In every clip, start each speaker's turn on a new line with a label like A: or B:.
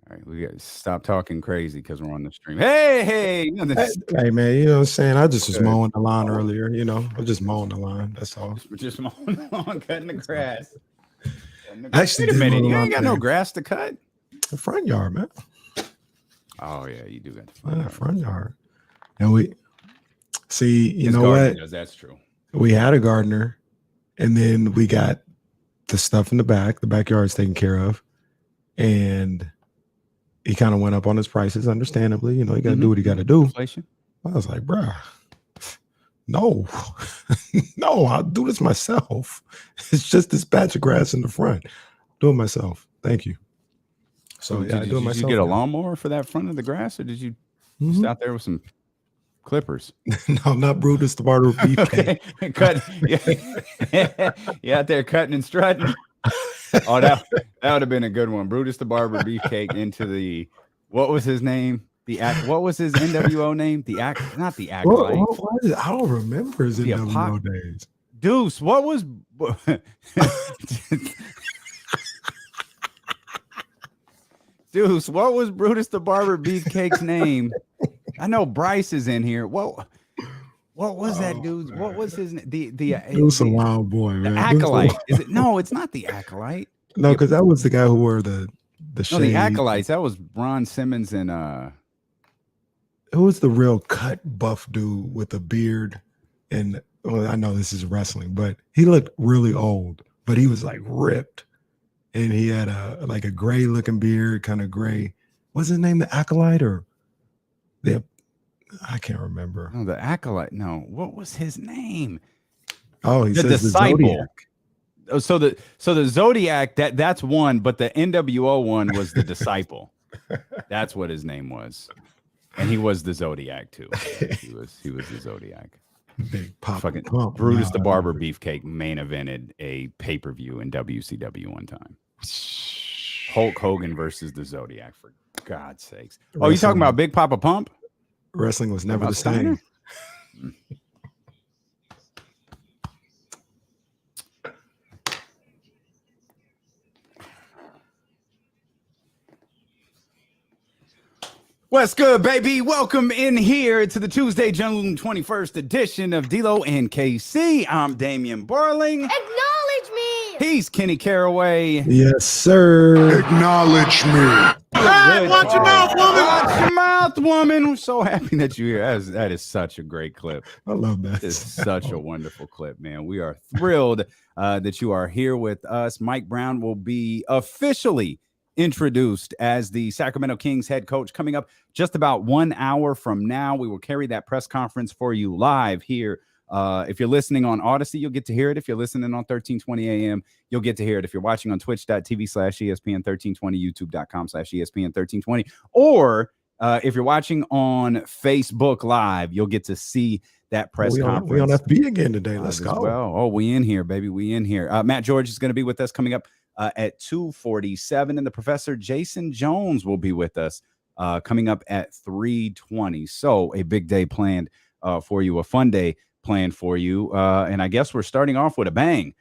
A: All right, we got to stop talking crazy because we're on the stream. Hey, no,
B: Hey, man, you know what I'm saying? I just was
A: good.
B: mowing the lawn earlier. I was just mowing the lawn. That's all.
A: Just mowing on, cutting the grass.
B: I actually
A: Wait a
B: did mow
A: minute,
B: the
A: you
B: lawn
A: ain't got no
B: today.
A: grass to cut?
B: The front yard, man.
A: Oh yeah, you do got the
B: Front yard. And we see, you
A: His
B: know
A: gardener
B: what?
A: does, that's true.
B: We had a gardener, and then we got the stuff in the back. The backyard's taken care of, and he kind of went up on his prices, understandably. You know, you got to do what you got to do.
A: Inflation.
B: I was like, bruh, no, no, I'll do this myself. It's just this patch of grass in the front. Do it myself. Thank you. So yeah, I do it myself.
A: Did you get a lawnmower for that front of the grass, or did you just out there with some clippers?
B: No, not Brutus the Barber Beefcake.
A: Okay. Cut. Yeah, out there cutting and strutting. Oh, that would have been a good one. Brutus the Barber Beefcake into the, what was his name? What was his NWO name? Not the Acolyte.
B: What is it? I don't remember his NWO days.
A: Deuce, what was Deuce, what was Brutus the Barber Beefcake's name? I know Bryce is in here. What was that dude's? What was his name?
B: Deuce a wild boy, man.
A: The Acolyte. Is it? No, it's not the Acolyte.
B: No, because that was the guy who wore the shades.
A: No, the Acolytes. That was Ron Simmons and
B: who was the real cut buff dude with a beard? And well, I know this is wrestling, but he looked really old, but he was like ripped. And he had a gray looking beard, kind of gray. What's his name? The Acolyte or I can't remember.
A: No, the Acolyte. No, what was his name?
B: Oh, he says
A: Disciple.
B: The Zodiac.
A: Oh, so the Zodiac, that's one, but the NWO one was the Disciple. That's what his name was. And he was the Zodiac too. He was the Zodiac.
B: Big pop.
A: Fucking pump. Brutus the Barber Beefcake main evented a pay-per-view in WCW one time. Hulk Hogan versus the Zodiac, for God's sakes. Oh, you talking about Big Papa Pump?
B: Wrestling was never the same.
A: What's good, baby? Welcome in here to the Tuesday, June 21st edition of D-Lo and KC. I'm Damian Barling.
C: Acknowledge me!
A: He's Kenny Caraway.
B: Yes, sir.
D: Acknowledge me.
A: Hey, watch your mouth, woman. Watch your mouth, woman. We're so happy that you're here. That is such a great clip.
B: I love that.
A: It's such a wonderful clip, man. We are thrilled that you are here with us. Mike Brown will be officially introduced as the Sacramento Kings head coach coming up just about 1 hour from now. We will carry that press conference for you live here. If you're listening on Odyssey, you'll get to hear it. If you're listening on 1320 AM, you'll get to hear it. If you're watching on twitch.tv/ESPN1320, youtube.com/ESPN1320, or if you're watching on Facebook Live, you'll get to see that press conference.
B: We on FB again today. Let's go.
A: Well, oh, we in here, baby. We in here. Matt George is going to be with us coming up at 2:47, and the professor Jason Jones will be with us coming up at 3:20. So a big day planned for you, a fun day planned for you, and I guess we're starting off with a bang.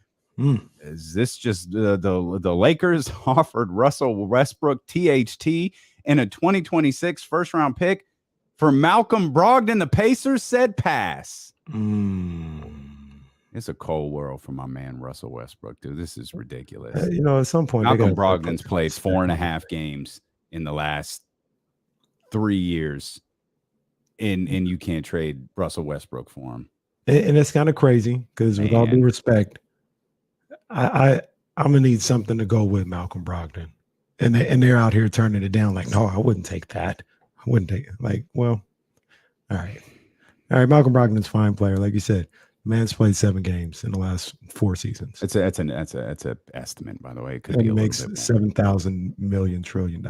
A: Is this just the Lakers offered Russell Westbrook THT and a 2026 first-round pick for Malcolm Brogdon? The Pacers said pass. It's a cold world for my man Russell Westbrook, dude. This is ridiculous.
B: At some point,
A: Malcolm Brogdon's played 4.5 games in the last 3 years, and you can't trade Russell Westbrook for him.
B: And it's kind of crazy because, with all due respect, I'm gonna need something to go with Malcolm Brogdon, and they're out here turning it down. Like, no, I wouldn't take that. I wouldn't take it. Like, well, all right. Malcolm Brogdon's a fine player, like you said. Man's played 7 games in the last 4 seasons.
A: That's an estimate, by the way. It could
B: and
A: be
B: he makes $7,000 million trillion.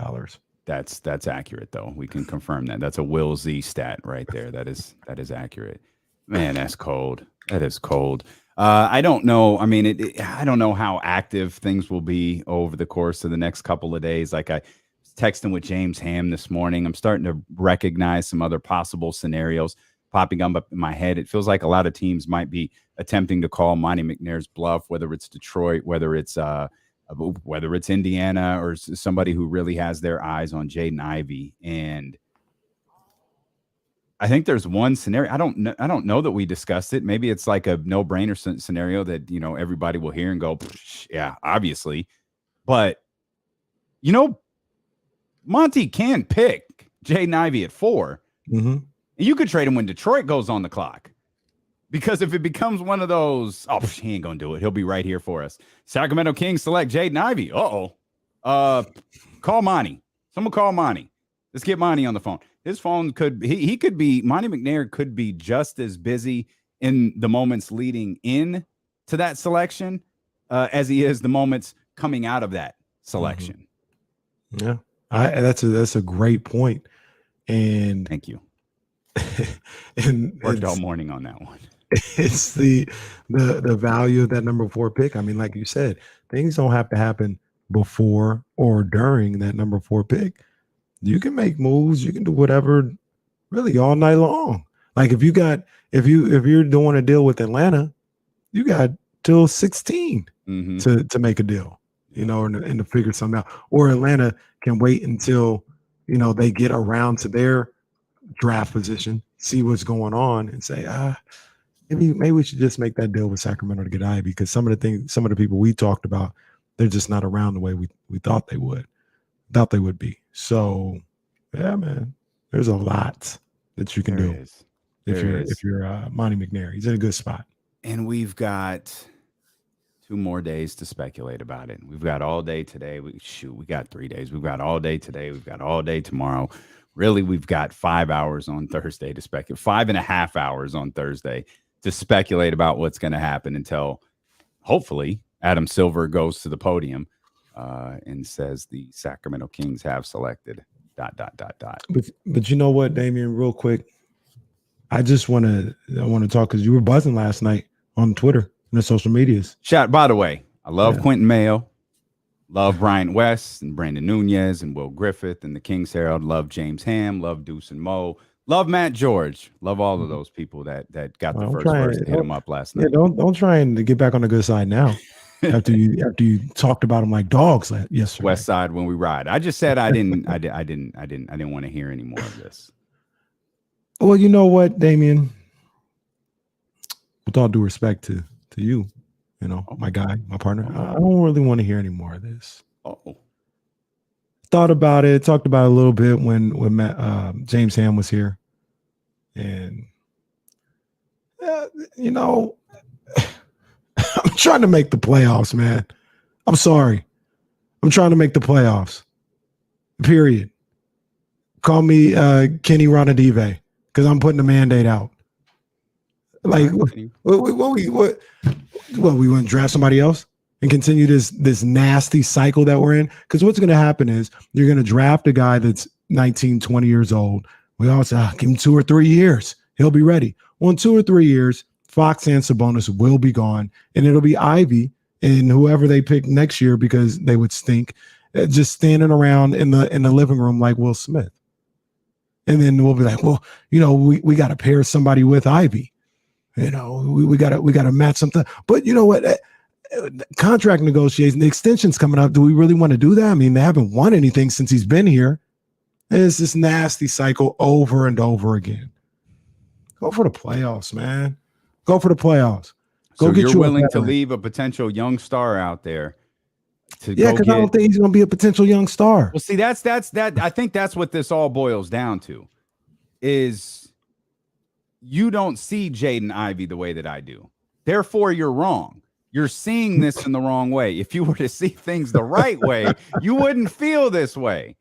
A: That's accurate, though. We can confirm that. That's a Will Z stat right there. That is accurate. Man, that's cold. That is cold. I don't know. I mean, I don't know how active things will be over the course of the next couple of days. Like, I was texting with James Ham this morning. I'm starting to recognize some other possible scenarios popping up in my head. It feels like a lot of teams might be attempting to call Monte McNair's bluff, whether it's Detroit, whether it's whether it's Indiana or somebody who really has their eyes on Jaden Ivey. And I think there's one scenario. I don't know that we discussed it. Maybe it's like a no-brainer scenario that, everybody will hear and go, yeah, obviously. But, Monte can pick Jaden Ivey at 4.
B: Mm-hmm.
A: And you could trade him when Detroit goes on the clock. Because if it becomes one of those, he ain't going to do it. He'll be right here for us. Sacramento Kings select Jaden Ivey. Call Monte. Someone call Monte. Let's get Monte on the phone. His phone he could be, Monte McNair could be just as busy in the moments leading in to that selection as he is the moments coming out of that selection.
B: Mm-hmm. Yeah, that's a great point. And
A: thank you.
B: And
A: worked all morning on that one.
B: It's the value of that number 4 pick. I mean, like you said, things don't have to happen before or during that number 4 pick. You can make moves. You can do whatever, really, all night long. Like if you're doing a deal with Atlanta, you got till 16 to make a deal, and to figure something out. Or Atlanta can wait until they get around to their draft position, see what's going on, and say, maybe we should just make that deal with Sacramento to get Ivy, because some of the people we talked about, they're just not around the way we thought they would be. So, yeah, man, there's a lot that you can do if you're Monte McNair. He's in a good spot.
A: And we've got 2 more days to speculate about it. We've got all day today. We got 3 days. We've got all day today. We've got all day tomorrow. Really, we've got 5 hours on Thursday to speculate. 5.5 hours on Thursday to speculate about what's going to happen until hopefully Adam Silver goes to the podium and says the Sacramento Kings have selected ...
B: But you know what, Damian, real quick, I want to talk, because you were buzzing last night on Twitter and the social medias.
A: By the way, I love Quentin Mayo, love Bryant West and Brandon Nunez and Will Griffith and the Kings Herald, love James Ham, love Deuce and Mo, love Matt George, love all of those people that got the first verse to hit him up last night.
B: Yeah, don't try and get back on the good side now. after you talked about them like dogs yesterday.
A: West Side when we ride. I just said I didn't want to hear any more of this.
B: Well, you know what, Damian? With all due respect to you, my guy, my partner, I don't really want to hear any more of this. Thought about it, talked about it a little bit when James Ham was here, and I'm trying to make the playoffs, man. I'm sorry. I'm trying to make the playoffs. Period. Call me Kenny Ronadive, because I'm putting the mandate out. Like, what we want to draft somebody else and continue this nasty cycle that we're in? Because what's going to happen is you're going to draft a guy that's 19, 20 years old. We all say, give him 2 or 3 years. He'll be ready. Well, in 2 or 3 years, Fox and Sabonis will be gone, and it'll be Ivy and whoever they pick next year, because they would stink, just standing around in the living room like Will Smith. And then we'll be like, well, we got to pair somebody with Ivy. We got to match something. But you know what? Contract negotiations, the extension's coming up. Do we really want to do that? I mean, they haven't won anything since he's been here. It's this nasty cycle over and over again. Go for the playoffs, man. Go for the playoffs.
A: So you're willing to leave a potential young star out there
B: because I don't think he's going to be a potential young star.
A: Well, see, that's I think that's what this all boils down to, is you don't see Jaden Ivey the way that I do. Therefore, you're wrong. You're seeing this in the wrong way. If you were to see things the right way, you wouldn't feel this way.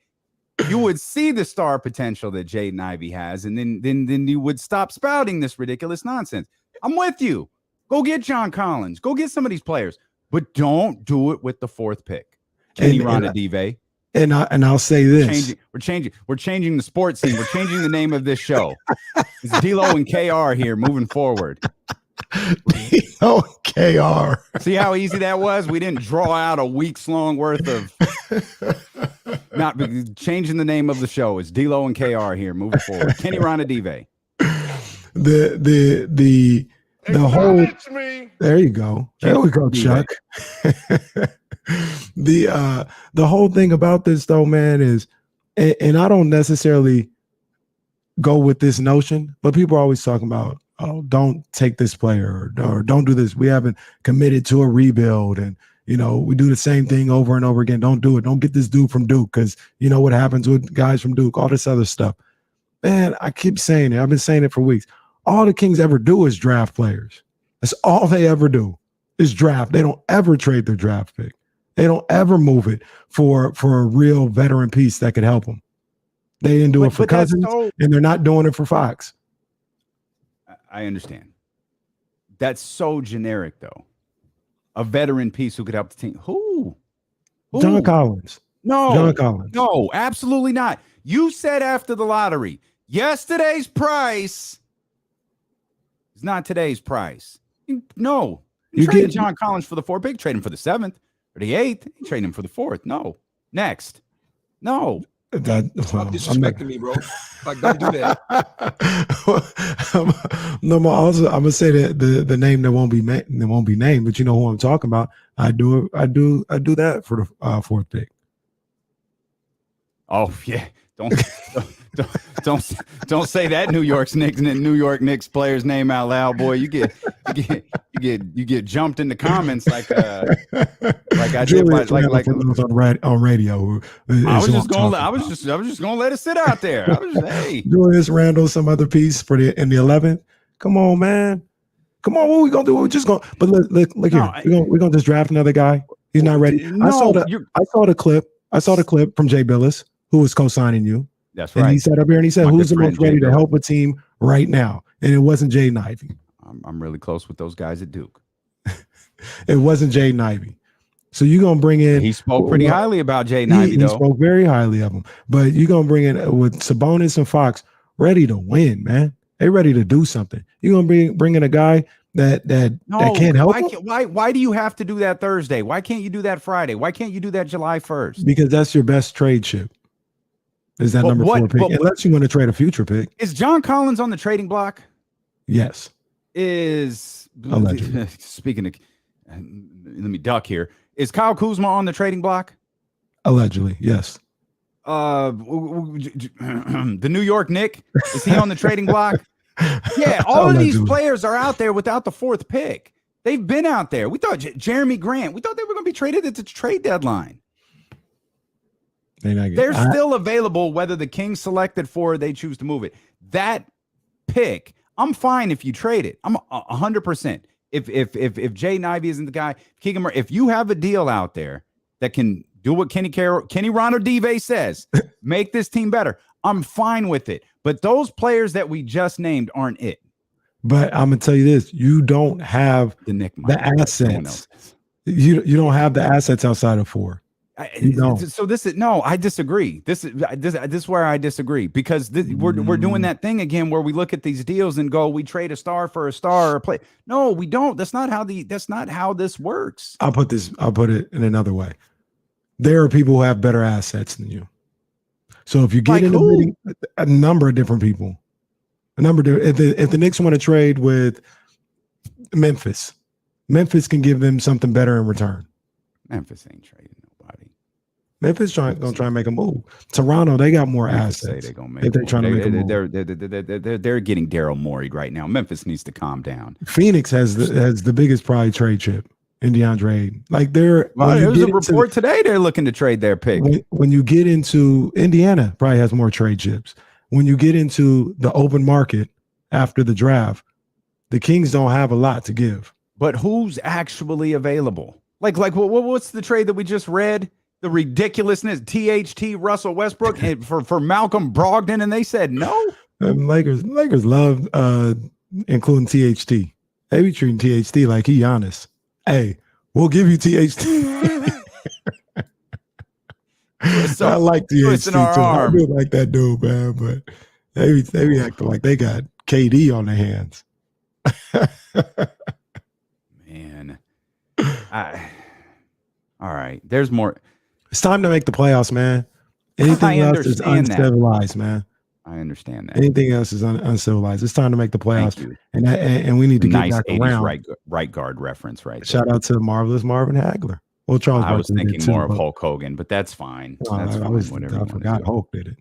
A: You would see the star potential that Jaden Ivey has, and then you would stop spouting this ridiculous nonsense. I'm with you. Go get John Collins. Go get some of these players, but don't do it with the 4th pick. Kenny Ronadive.
B: And I'll say this:
A: we're changing the sports scene. We're changing the name of this show. It's D-Lo and KR here moving forward.
B: D-Lo and KR.
A: See how easy that was? We didn't draw out a week's long worth of not changing the name of the show. It's D-Lo and KR here moving forward. Kenny Ronadive.
B: The whole me. There you go. There we go, Chuck. The whole thing about this though, man, is, and I don't necessarily go with this notion, but people are always talking about, oh, don't take this player or don't do this. We haven't committed to a rebuild, and we do the same thing over and over again. Don't do it. Don't get this dude from Duke, because you know what happens with guys from Duke, all this other stuff. Man, I keep saying it. I've been saying it for weeks. All the Kings ever do is draft players. That's all they ever do is draft. They don't ever trade their draft pick. They don't ever move it for a real veteran piece that could help them. They didn't do it for Cousins, and they're not doing it for Fox.
A: I understand. That's so generic, though. A veteran piece who could help the team. Who?
B: John Collins.
A: No.
B: John Collins.
A: No, absolutely not. You said after the lottery, yesterday's price is not today's price. No. You trade John Collins for the 4th pick, trade him for the 7th or the 8th, trade him for the 4th. No. Next. No.
C: Stop disrespecting me, bro. Like, don't do that.
B: No, I'm gonna say that the name that won't be named, but you know who I'm talking about. I do that for the 4th pick.
A: Oh yeah, don't say that New York Knicks player's name out loud, boy. You get jumped in the comments like I did like
B: on radio.
A: I was just gonna let it sit out there. Hey,
B: Julius Randle, some other piece in the 11th. Come on, man. Come on, what we gonna do? We're just gonna. But look here. We're gonna just draft another guy. He's not ready.
A: No,
B: I saw the clip. I saw the clip from Jay Billis, who was co-signing you.
A: That's right.
B: And he sat up here and he said, "Who's the most ready to help a team right now?" And it wasn't Jaden Ivey.
A: I'm really close with those guys at Duke.
B: It wasn't Jaden Ivey. So you're gonna bring in.
A: He spoke pretty highly about Jaden Ivey, though.
B: He spoke very highly of him. But you're gonna bring in with Sabonis and Fox ready to win, man. They ready to do something. You're gonna bring in a guy that can't help.
A: Why do you have to do that Thursday? Why can't you do that Friday? Why can't you do that July 1st?
B: Because that's your best trade chip. Is that number 4 pick? Unless you want to trade a future pick.
A: Is John Collins on the trading block?
B: Yes.
A: Allegedly. Speaking of, let me duck here. Is Kyle Kuzma on the trading block?
B: Allegedly, yes.
A: The New York Knicks, is he on the trading block? Yeah, all of these players are out there without the 4th pick. They've been out there. We thought Jeremy Grant, we thought they were going to be traded at the trade deadline. They're still available whether the Kings select it for or they choose to move it. That pick, I'm fine if you trade it. I'm 100%. If Jaden Ivey isn't the guy, if you have a deal out there that can do what Kenny Ronaldive says, make this team better, I'm fine with it. But those players that we just named aren't it.
B: But I'm gonna tell you this: you don't have the assets. You don't have the assets outside of 4. So I disagree. This is where I disagree, because we're doing that thing again where we look at these deals and go, we trade a star for a star or a play. No, we don't. That's not how this works. I'll put it in another way. There are people who have better assets than you. So if you get into a number of different people, if the Knicks want to trade with Memphis can give them something better in return.
A: Memphis ain't trading nobody.
B: Memphis gonna try and make a move. Toronto, they got more assets. They're trying to make a move.
A: They're getting Daryl Morey right now. Memphis needs to calm down.
B: Phoenix has the biggest probably trade chip in DeAndre Ayton. Like there
A: was a report today they're looking to trade their pick.
B: When you get into Indiana, probably has more trade chips. When you get into the open market after the draft, the Kings don't have a lot to give.
A: But who's actually available? Like what's the trade that we just read? The ridiculousness, THT Russell Westbrook for Malcolm Brogdon, and they said no.
B: Lakers love including THT. They be treating THT like he Giannis. Hey, we'll give you THT. I like THT too. I do like that dude, man. But they be acting like they got KD on their hands.
A: Man, all right. There's more.
B: It's time to make the playoffs, man. Anything else is uncivilized, man.
A: I understand that.
B: Anything else is uncivilized. It's time to make the playoffs, and we need to get back around.
A: Right guard reference, right?
B: Shout out to marvelous Marvin Hagler. Well, Charles
A: I was
B: Barkley
A: thinking
B: did too,
A: more of
B: but
A: Hulk Hogan, but that's fine. That's
B: I
A: fine. Whatever you
B: I
A: want to
B: forgot
A: do.
B: Hulk did it.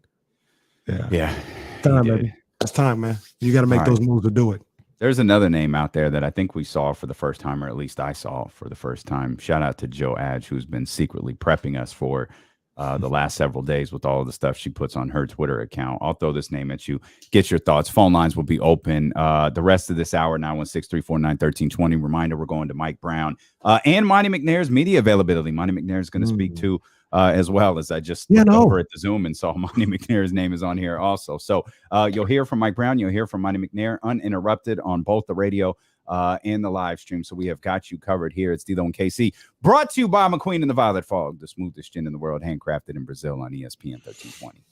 B: Yeah.
A: Yeah.
B: Time,
A: He did.
B: baby. It's time, man. You got to make
A: All
B: those
A: right.
B: moves to do it.
A: There's another name out there that I think we saw for the first time, or at least I saw for the first time. Shout out to Joe Adge, who's been secretly prepping us for the last several days with all of the stuff she puts on her Twitter account. I'll throw this name at you. Get your thoughts. Phone lines will be open the rest of this hour, 916-349-1320. Reminder, we're going to Mike Brown and Monte McNair's media availability. Monte McNair is going to speak to as well, as I just looked over at the Zoom and saw Monte McNair's name is on here also. So you'll hear from Mike Brown. You'll hear from Monte McNair uninterrupted on both the radio and the live stream. So we have got you covered here. It's D'Lo and KC, brought to you by McQueen and the Violet Fog, the smoothest gin in the world, handcrafted in Brazil on ESPN 1320.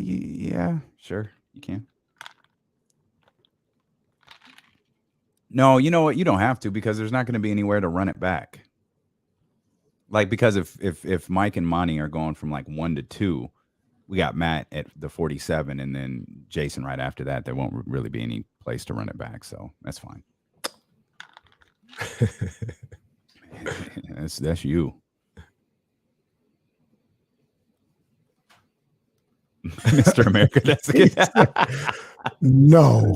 A: Yeah, sure, you can. No, you know what? You don't have to, because there's not going to be anywhere to run it back. Like, because if Mike and Monty are going from like 1 to 2, we got Matt at the 47, and then Jason right after that. There won't really be any place to run it back, so that's fine. that's you. Mr. America, that's good.
B: No.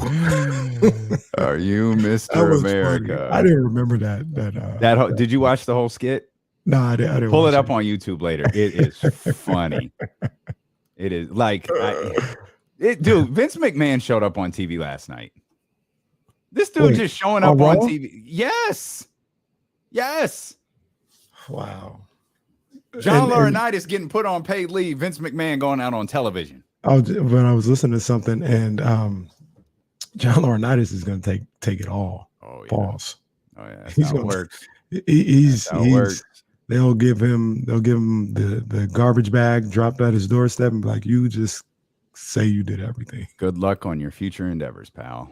A: Are you Mr. America?
B: Funny. I didn't remember that.
A: Did you watch the whole skit?
B: No, I didn't.
A: Pull it up on YouTube later. It is funny. It is like, dude, Vince McMahon showed up on TV last night. This dude just showing up on TV. Yes.
B: Wow.
A: John Laurinaitis getting put on paid leave. Vince McMahon going out on television.
B: When I was listening to something, and John Laurinaitis is going to take it all. Oh yeah. Pause.
A: Oh yeah. That's how it works.
B: He's they'll give him the garbage bag dropped at his doorstep and be like, you just say you did everything.
A: Good luck on your future endeavors, pal.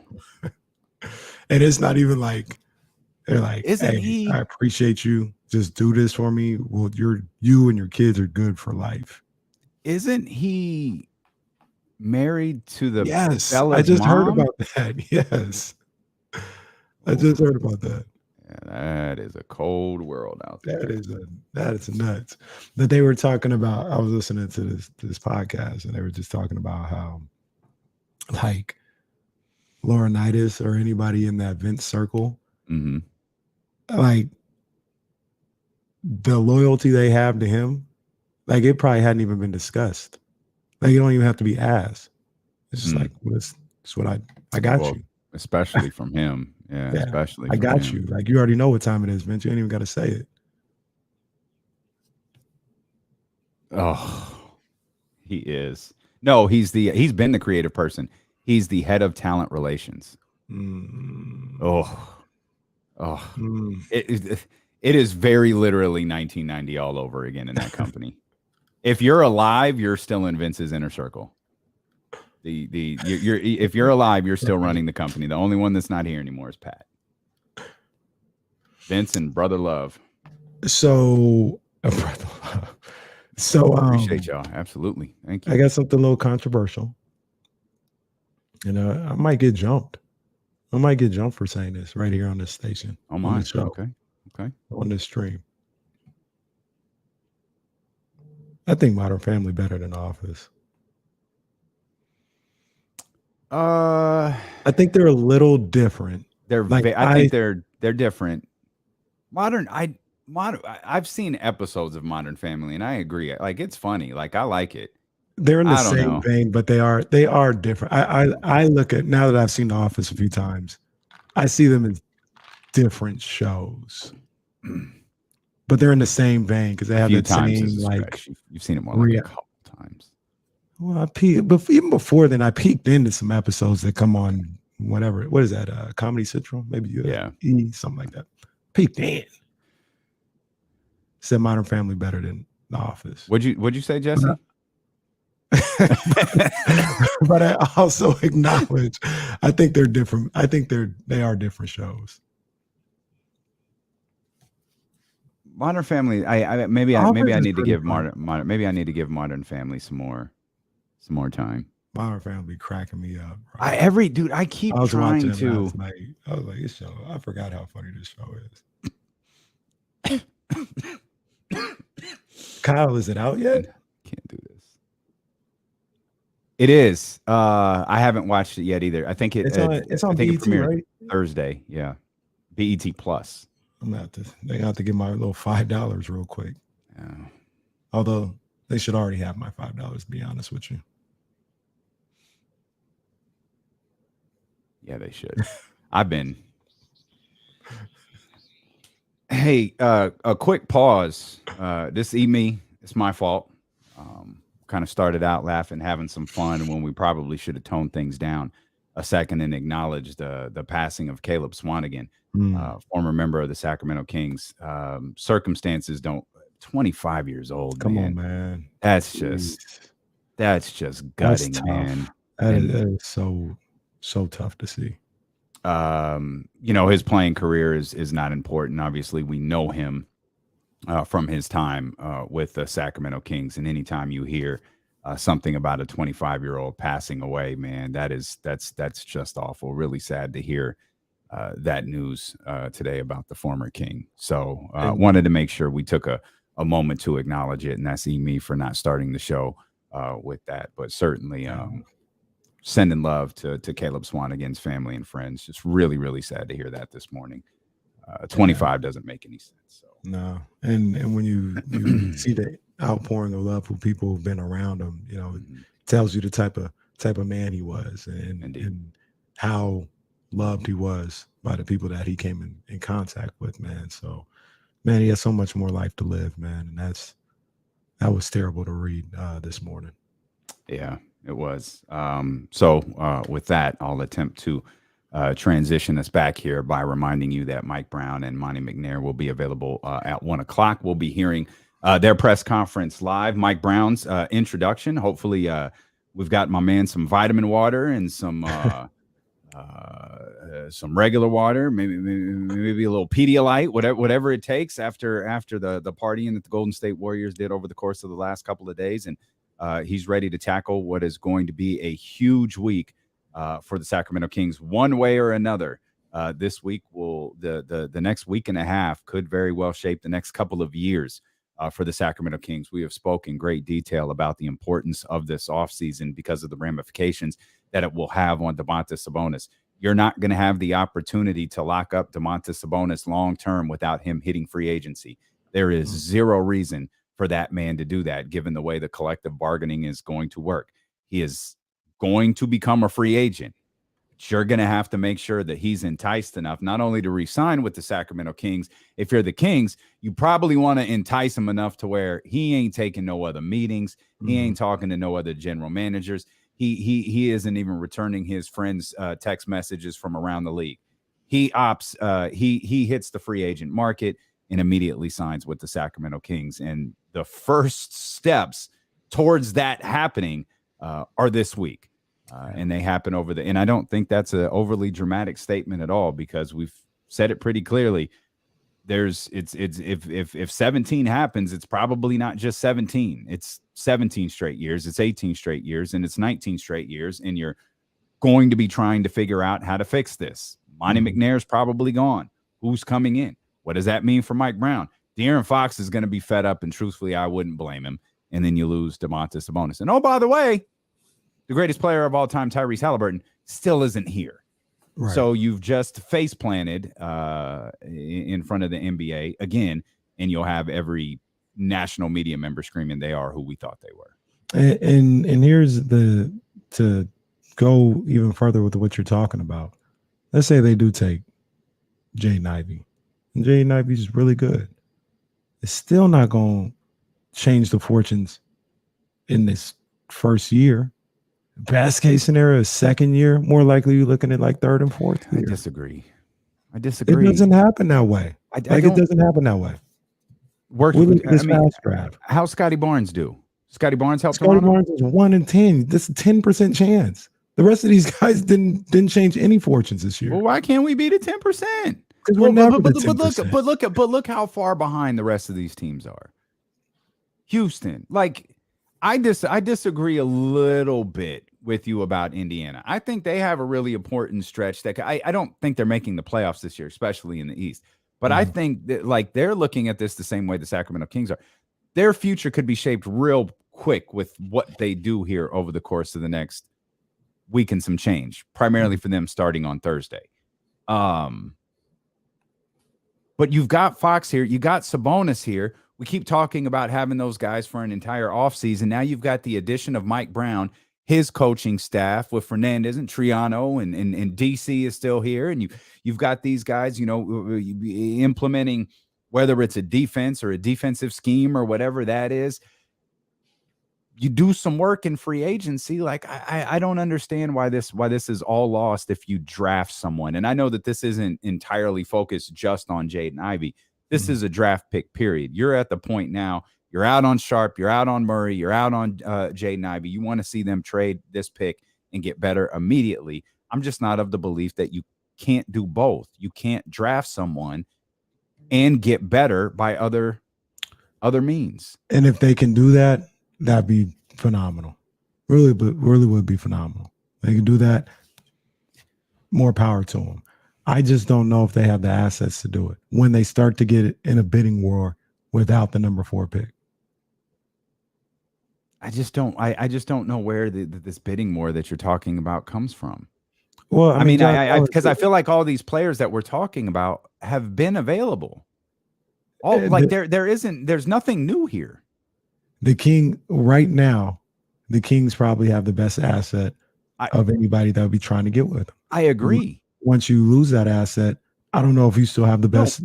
B: And it's not even like they're like, I appreciate you. Just do this for me. Well, you and your kids are good for life.
A: Isn't he married to the
B: Yes,
A: Bella's
B: I just
A: mom?
B: heard about that. Yes. I just heard about that.
A: Yeah, that is a cold world out there.
B: That is nuts. That they were talking about. I was listening to this podcast, and they were just talking about how, like, Laurinaitis or anybody in that Vince circle, like, the loyalty they have to him, like, it probably hadn't even been discussed. Like, you don't even have to be asked. It's just like, well, it's what I got you.
A: Especially from him. Yeah, especially
B: I got
A: him.
B: you. Like, you already know what time it is, Vince. You ain't even got to say it.
A: Oh, he is. No, he's been the creative person. He's the head of talent relations. It is very literally 1990 all over again in that company. If you're alive, you're still in Vince's inner circle. If you're alive, you're still running the company. The only one that's not here anymore is Pat. Vince and Brother Love.
B: So
A: appreciate y'all. Absolutely. Thank you.
B: I got something a little controversial. And I might get jumped. I might get jumped for saying this right here on this station.
A: On my
B: show.
A: Okay.
B: On this stream. I think Modern Family better than Office. I think they're a little different.
A: I think they're different. I've seen episodes of Modern Family, and I agree. Like, it's funny. Like, I like it.
B: They're in the same vein, but they are different. I look at, now that I've seen The Office a few times, I see them as different shows. But they're in the same vein because they have the same, like,
A: you've seen it more like a couple times.
B: Well, I peeked, but even before then, I peeked into some episodes that come on whatever. What is that? Comedy Central? Maybe something like that. Peeked in. Said Modern Family better than The Office.
A: What'd you say, Jesse?
B: But I also acknowledge, I think they're different. I think they are different shows.
A: Modern Family. Maybe I need to give Modern Family some more some more time.
B: Modern Family cracking me up.
A: Bro. I keep trying to.
B: Last night. I was like, this show. I forgot how funny this show is. Kyle, is it out yet?
A: Can't do this. It is. I haven't watched it yet either. I think it's on BET, right? Thursday. Yeah, BET Plus.
B: They got to get my little $5 real quick.
A: Yeah.
B: Although they should already have my $5, to be honest with you.
A: Yeah, they should. Hey, a quick pause. This me. It's my fault. Kind of started out laughing, having some fun when we probably should have toned things down a second and acknowledged the passing of Caleb Swanigan, former member of the Sacramento Kings. Circumstances 25 years old.
B: Come on, man.
A: That's just gutting, man.
B: That is so tough to see.
A: His playing career is not important. Obviously, we know him from his time with the Sacramento Kings, and anytime you hear something about a 25-year-old passing away, man, that's just awful. Really sad to hear that news today about the former King. So wanted to make sure we took a moment to acknowledge it, and that's me for not starting the show with that. But certainly sending love to Caleb Swanigan's family and friends. Just really, really sad to hear that this morning. 25 doesn't make any sense. So.
B: No, and when you see the outpouring of love for people who've been around him, it tells you the type of man he was, and how loved he was by the people that he came in contact with, man. So, man, he has so much more life to live, man, and that was terrible to read this morning.
A: Yeah, it was. So with that, I'll attempt to transition us back here by reminding you that Mike Brown and Monte McNair will be available at 1:00. We'll be hearing their press conference live. Mike Brown's introduction. Hopefully, we've got my man some vitamin water and some regular water, maybe a little Pedialyte, whatever it takes after the partying that the Golden State Warriors did over the course of the last couple of days, and he's ready to tackle what is going to be a huge week for the Sacramento Kings, one way or another. This week the next week and a half could very well shape the next couple of years for the Sacramento Kings. We have spoken great detail about the importance of this offseason because of the ramifications that it will have on Domantas Sabonis. You're not going to have the opportunity to lock up Domantas Sabonis long term without him hitting free agency. There is zero reason for that man to do that, given the way the collective bargaining is going to work. He is going to become a free agent. But you're going to have to make sure that he's enticed enough, not only to re-sign with the Sacramento Kings. If you're the Kings, you probably want to entice him enough to where he ain't taking no other meetings. He ain't talking to no other general managers. He isn't even returning his friends' text messages from around the league. He hits the free agent market and immediately signs with the Sacramento Kings. And the first steps towards that happening are this week. And they happen and I don't think that's an overly dramatic statement at all, because we've said it pretty clearly. If 17 happens, it's probably not just 17. It's 17 straight years. It's 18 straight years, and it's 19 straight years. And you're going to be trying to figure out how to fix this. Monte McNair's probably gone. Who's coming in? What does that mean for Mike Brown? De'Aaron Fox is going to be fed up, and truthfully, I wouldn't blame him. And then you lose Domantas Sabonis. And oh, by the way, the greatest player of all time, Tyrese Halliburton, still isn't here. Right. So you've just face planted in front of the NBA again, and you'll have every national media member screaming they are who we thought they were.
B: And here's to go even further with what you're talking about. Let's say they do take Jaden Ivey. And Jaden Ivey's really good. It's still not going to change the fortunes in this first year. Best case scenario is second year. More likely you're looking at like third and fourth year.
A: I disagree.
B: It doesn't happen that way. It doesn't happen that way.
A: How's Scotty Barnes do? Scotty Barnes helped
B: Scotty Barnes is 1 in 10. That's a 10% chance. The rest of these guys didn't change any fortunes this year.
A: Well, why can't we beat at 10%?
B: Because we're never the 10%.
A: But look how far behind the rest of these teams are. Houston, like, I disagree a little bit with you about Indiana. I think they have a really important stretch that I don't think they're making the playoffs this year, especially in the East. But I think that like they're looking at this the same way the Sacramento Kings are. Their future could be shaped real quick with what they do here over the course of the next week and some change, primarily for them starting on Thursday. But you've got Fox here, you got Sabonis here. We keep talking about having those guys for an entire offseason. Now you've got the addition of Mike Brown, his coaching staff with Fernandez and Triano, and DC is still here. And you've got these guys, implementing whether it's a defense or a defensive scheme or whatever that is. You do some work in free agency. Like I don't understand why this is all lost if you draft someone. And I know that this isn't entirely focused just on Jaden Ivey. This is a draft pick, period. You're at the point now, you're out on Sharp, you're out on Murray, you're out on Jaden Ivey. You want to see them trade this pick and get better immediately. I'm just not of the belief that you can't do both. You can't draft someone and get better by other means.
B: And if they can do that, that'd be phenomenal. Really would be phenomenal. They can do that. More power to them. I just don't know if they have the assets to do it when they start to get in a bidding war without the number 4 pick.
A: I just don't know where this bidding war that you're talking about comes from.
B: Well, I mean,
A: because I feel like all these players that we're talking about have been available. There's nothing new here.
B: The Kings probably have the best asset of anybody that would be trying to get with them.
A: I agree.
B: Once you lose that asset, I don't know if you still have the best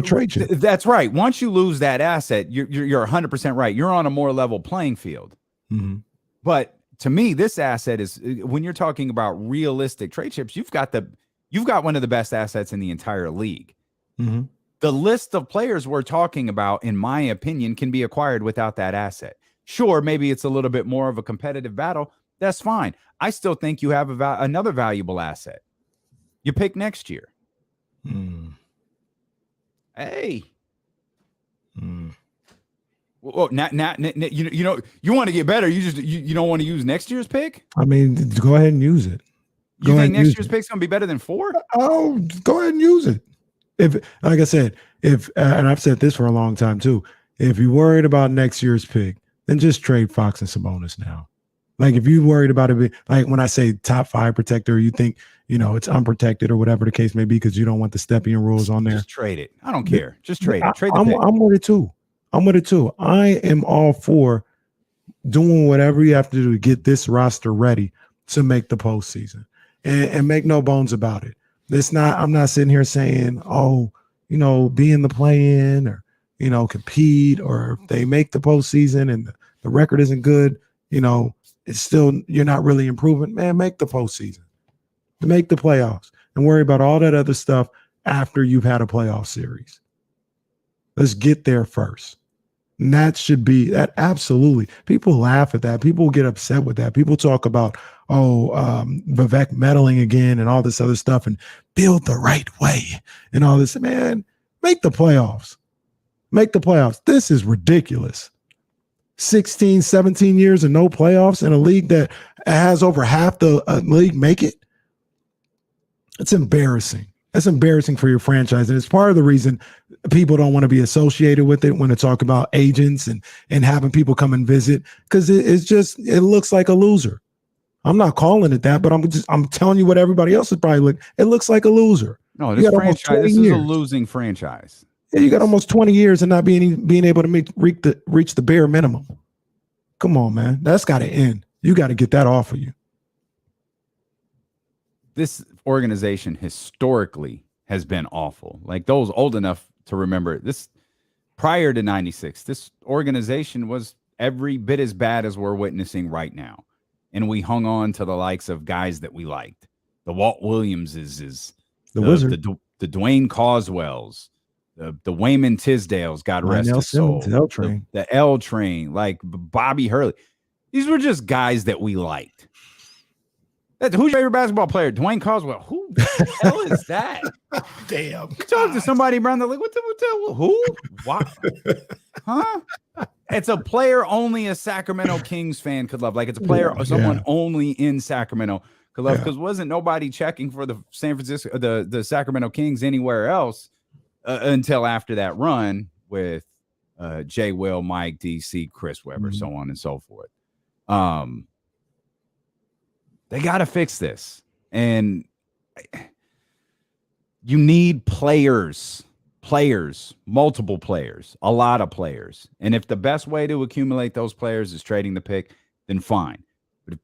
B: trade chip.
A: That's right. Once you lose that asset, you're 100% right. You're on a more level playing field. Mm-hmm. But to me, this asset is, when you're talking about realistic trade chips, you've got one of the best assets in the entire league. Mm-hmm. The list of players we're talking about, in my opinion, can be acquired without that asset. Sure, maybe it's a little bit more of a competitive battle. That's fine. I still think you have another valuable asset. You pick next year. Hey. Well, now, you want to get better. You don't want to use next year's pick.
B: I mean, go ahead and use it.
A: You think next year's pick's gonna be better than 4?
B: Oh, go ahead and use it. If, like I said, and I've said this for a long time too, if you're worried about next year's pick, then just trade Fox and Sabonis now. Like if you're worried about it, like when I say top 5 protector, you think, it's unprotected or whatever the case may be because you don't want the stepping rules on there.
A: Just trade it. I don't care. Just trade it. Trade the pick.
B: I'm with it too. I am all for doing whatever you have to do to get this roster ready to make the postseason. And make no bones about it. I'm not sitting here saying, be in the play-in or, compete, or if they make the postseason and the record isn't good, it's still, you're not really improving. Man, make the postseason. Make the playoffs and worry about all that other stuff after you've had a playoff series. Let's get there first. And that should be that. Absolutely. People laugh at that. People get upset with that. People talk about, Vivek meddling again and all this other stuff and build the right way and all this. Man, make the playoffs. Make the playoffs. This is ridiculous. 16, 17 years and no playoffs in a league that has over half the league make it. It's embarrassing. That's embarrassing for your franchise. And it's part of the reason people don't want to be associated with it when they talk about agents and having people come and visit, because it looks like a loser. I'm not calling it that, but I'm telling you what everybody else is probably it looks like a loser.
A: No, this is a losing franchise.
B: Yeah, you got almost 20 years and not being able to reach the bare minimum. Come on, man. That's got to end. You got to get that off of you.
A: This organization historically has been awful. Like those old enough to remember this, prior to 96, this organization was every bit as bad as we're witnessing right now. And we hung on to the likes of guys that we liked. The Walt Williamses, the Wizard, the Dwayne Coswells, the Wayman Tisdales, God rest his soul, the L Train, like Bobby Hurley. These were just guys that we liked. Who's your favorite basketball player? Dwayne Coswell. Who the hell is that?
B: Damn.
A: You talk to somebody around the league. What the who? What? Huh? It's a player only a Sacramento Kings fan could love. Like it's a player or someone only in Sacramento could love, because wasn't nobody checking for the the Sacramento Kings anywhere else until after that run with Jay Will, Mike, DC, Chris Webber, so on and so forth. They got to fix this. And you need players, multiple players, a lot of players. And if the best way to accumulate those players is trading the pick, then fine. But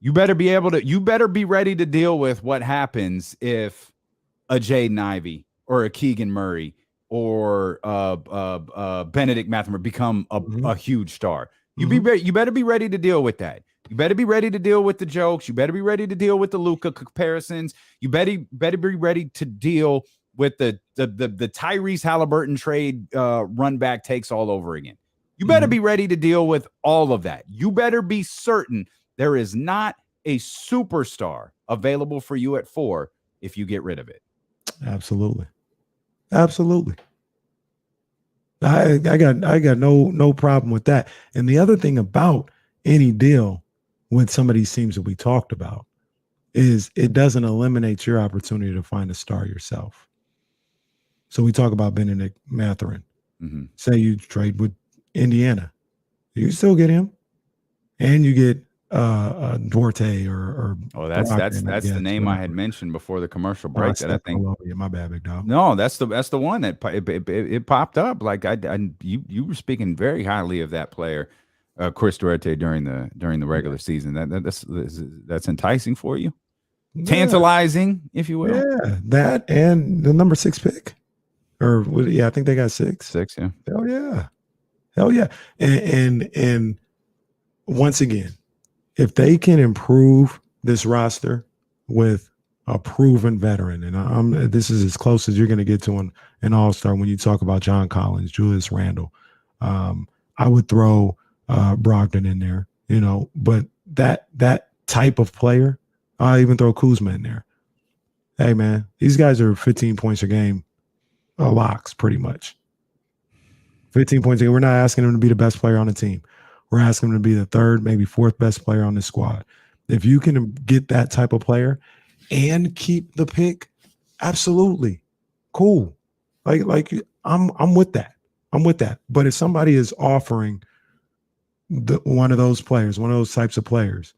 A: you better be ready to deal with what happens if a Jaden Ivey or a Keegan Murray or Benedict Mathurin become a huge star. You better be ready to deal with that. You better be ready to deal with the jokes. You better be ready to deal with the Luka comparisons. You better be ready to deal with the Tyrese Halliburton trade run back takes all over again. You better be ready to deal with all of that. You better be certain there is not a superstar available for you at 4 if you get rid of it.
B: Absolutely. I got no problem with that. And the other thing about any deal with some of these teams that we talked about is it doesn't eliminate your opportunity to find a star yourself. So we talk about Benedict Mathurin. Say you trade with Indiana, you still get him, and you get Duarte or
A: that's the name I had mentioned before the commercial break. That I think.
B: My bad, big dog.
A: No, that's the one that it popped up. Like you were speaking very highly of that player, Chris Duarte, during the regular season. That's enticing for you, tantalizing, if you will.
B: Yeah, that and the number 6 pick, I think they got 6.
A: 6, yeah.
B: Hell yeah. And once again, if they can improve this roster with a proven veteran, and this is as close as you're going to get to an all-star when you talk about John Collins, Julius Randle. I would throw Brogdon in there, but that type of player, I'll even throw Kuzma in there. Hey, man, these guys are 15 points a game, locks pretty much. 15 points a game. We're not asking them to be the best player on the team. We're asking them to be the 3rd, maybe 4th best player on the squad. If you can get that type of player and keep the pick, absolutely cool. Like I'm with that. But if somebody is offering one of those players, one of those types of players,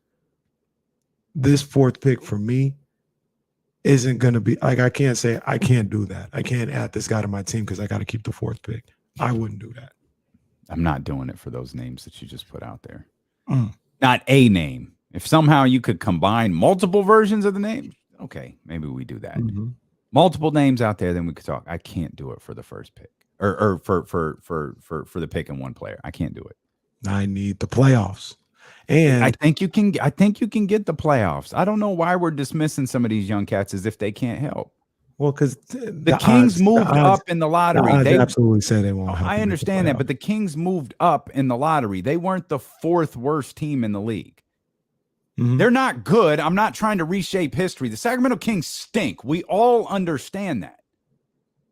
B: this 4th pick for me isn't going to be like, I can't say I can't do that. I can't add this guy to my team because I got to keep the 4th pick. I wouldn't do that.
A: I'm not doing it for those names that you just put out there. Not a name. If somehow you could combine multiple versions of the name, okay, maybe we do that. Multiple names out there, then we could talk. I can't do it for the first pick or for the pick in one player. I can't do it.
B: I need the playoffs. And
A: I think you can get the playoffs. I don't know why we're dismissing some of these young cats as if they can't help.
B: Well, because
A: the Kings moved up in the lottery.
B: They absolutely say they won't.
A: I understand that, but the Kings moved up in the lottery. They weren't the 4th worst team in the league. They're not good. I'm not trying to reshape history. The Sacramento Kings stink. We all understand that.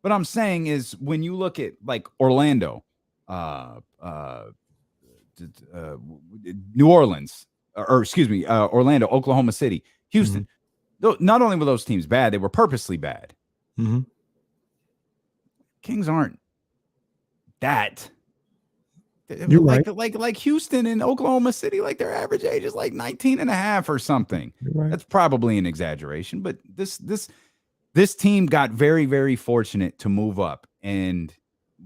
A: What I'm saying is when you look at like Orlando, New Orleans, Orlando, Oklahoma City, Houston. Not only were those teams bad, they were purposely bad. Kings aren't that.
B: You're right.
A: Like Houston and Oklahoma City, like their average age is like 19 and a half or something.
B: Right.
A: That's probably an exaggeration, but this team got very, very fortunate to move up. And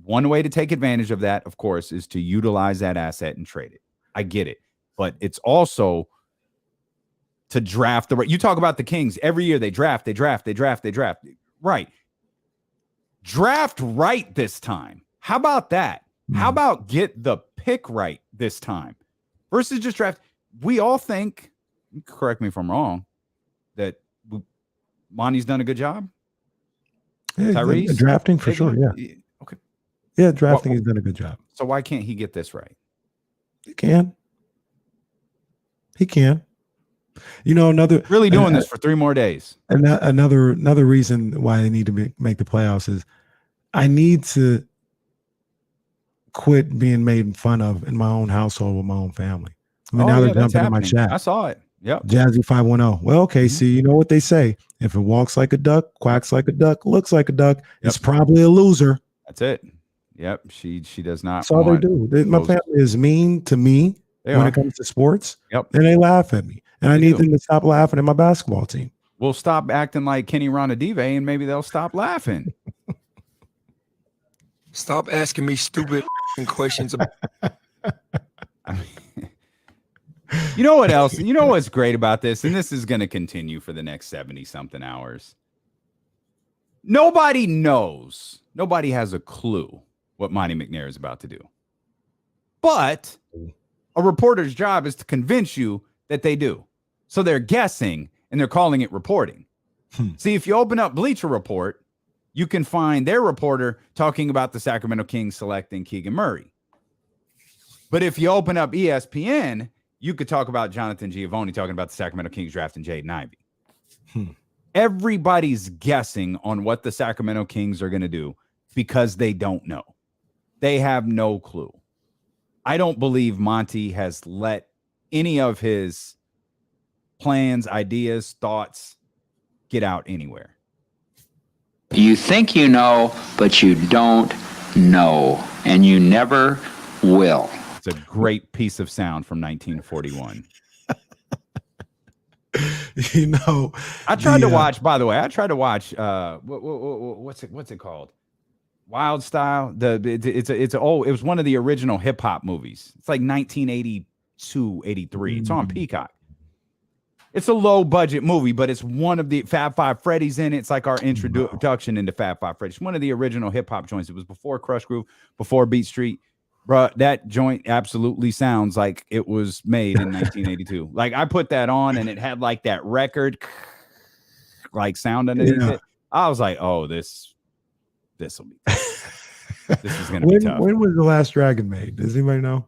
A: one way to take advantage of that, of course, is to utilize that asset and trade it. I get it. But it's also to draft the right. You talk about the Kings every year. They draft. Right. Draft right this time. How about that? How about get the pick right this time versus just draft? We all think, correct me if I'm wrong, that Monte's done a good job.
B: Yeah,
A: Tyrese
B: drafting for sure. Yeah.
A: Okay.
B: Yeah, drafting has done a good job.
A: So why can't he get this right?
B: He can. You know,
A: really doing this for 3 more days.
B: And another reason why they need to make the playoffs is I need to quit being made fun of in my own household with my own family. I mean, now they're jumping in my chat.
A: I saw it. Yep.
B: Jazzy 510. Well, okay, see, you know what they say. If it walks like a duck, quacks like a duck, looks like a duck, it's probably a loser.
A: That's it. Yep. She does not.
B: That's all they do. My family is mean to me when it comes to sports.
A: Yep.
B: And they laugh at me. And I need them to stop laughing at my basketball team.
A: We'll stop acting like Kenny Ronadive and maybe they'll stop laughing.
C: Stop asking me stupid questions.
A: You know what else? You know what's great about this? And this is going to continue for the next 70-something hours. Nobody knows. Nobody has a clue what Monte McNair is about to do. But a reporter's job is to convince you that they do. So they're guessing and they're calling it reporting. See, if you open up Bleacher Report, you can find their reporter talking about the Sacramento Kings selecting Keegan Murray. But if you open up ESPN, you could talk about Jonathan Giovanni talking about the Sacramento Kings drafting Jaden Ivey. Everybody's guessing on what the Sacramento Kings are going to do because they don't know. They have no clue. I don't believe Monte has let any of his plans, ideas, thoughts get out anywhere.
D: You think you know, but you don't know, and you never will.
A: It's a great piece of sound from 1941.
B: You know,
A: I tried to watch, by the way, what's it called? Wild Style. It was one of the original hip hop movies. It's like 1982, 83. It's on Peacock. It's a low budget movie, but it's one of the Fab Five Freddy's in it. It's like our introduction into Fab Five Freddy's. One of the original hip hop joints. It was before Crush Groove, before Beat Street. Bruh, that joint absolutely sounds like it was made in 1982. Like I put that on and it had like that record like sound underneath it. I was like, oh, this will be tough. This is gonna be tough.
B: When was The Last Dragon made? Does anybody know?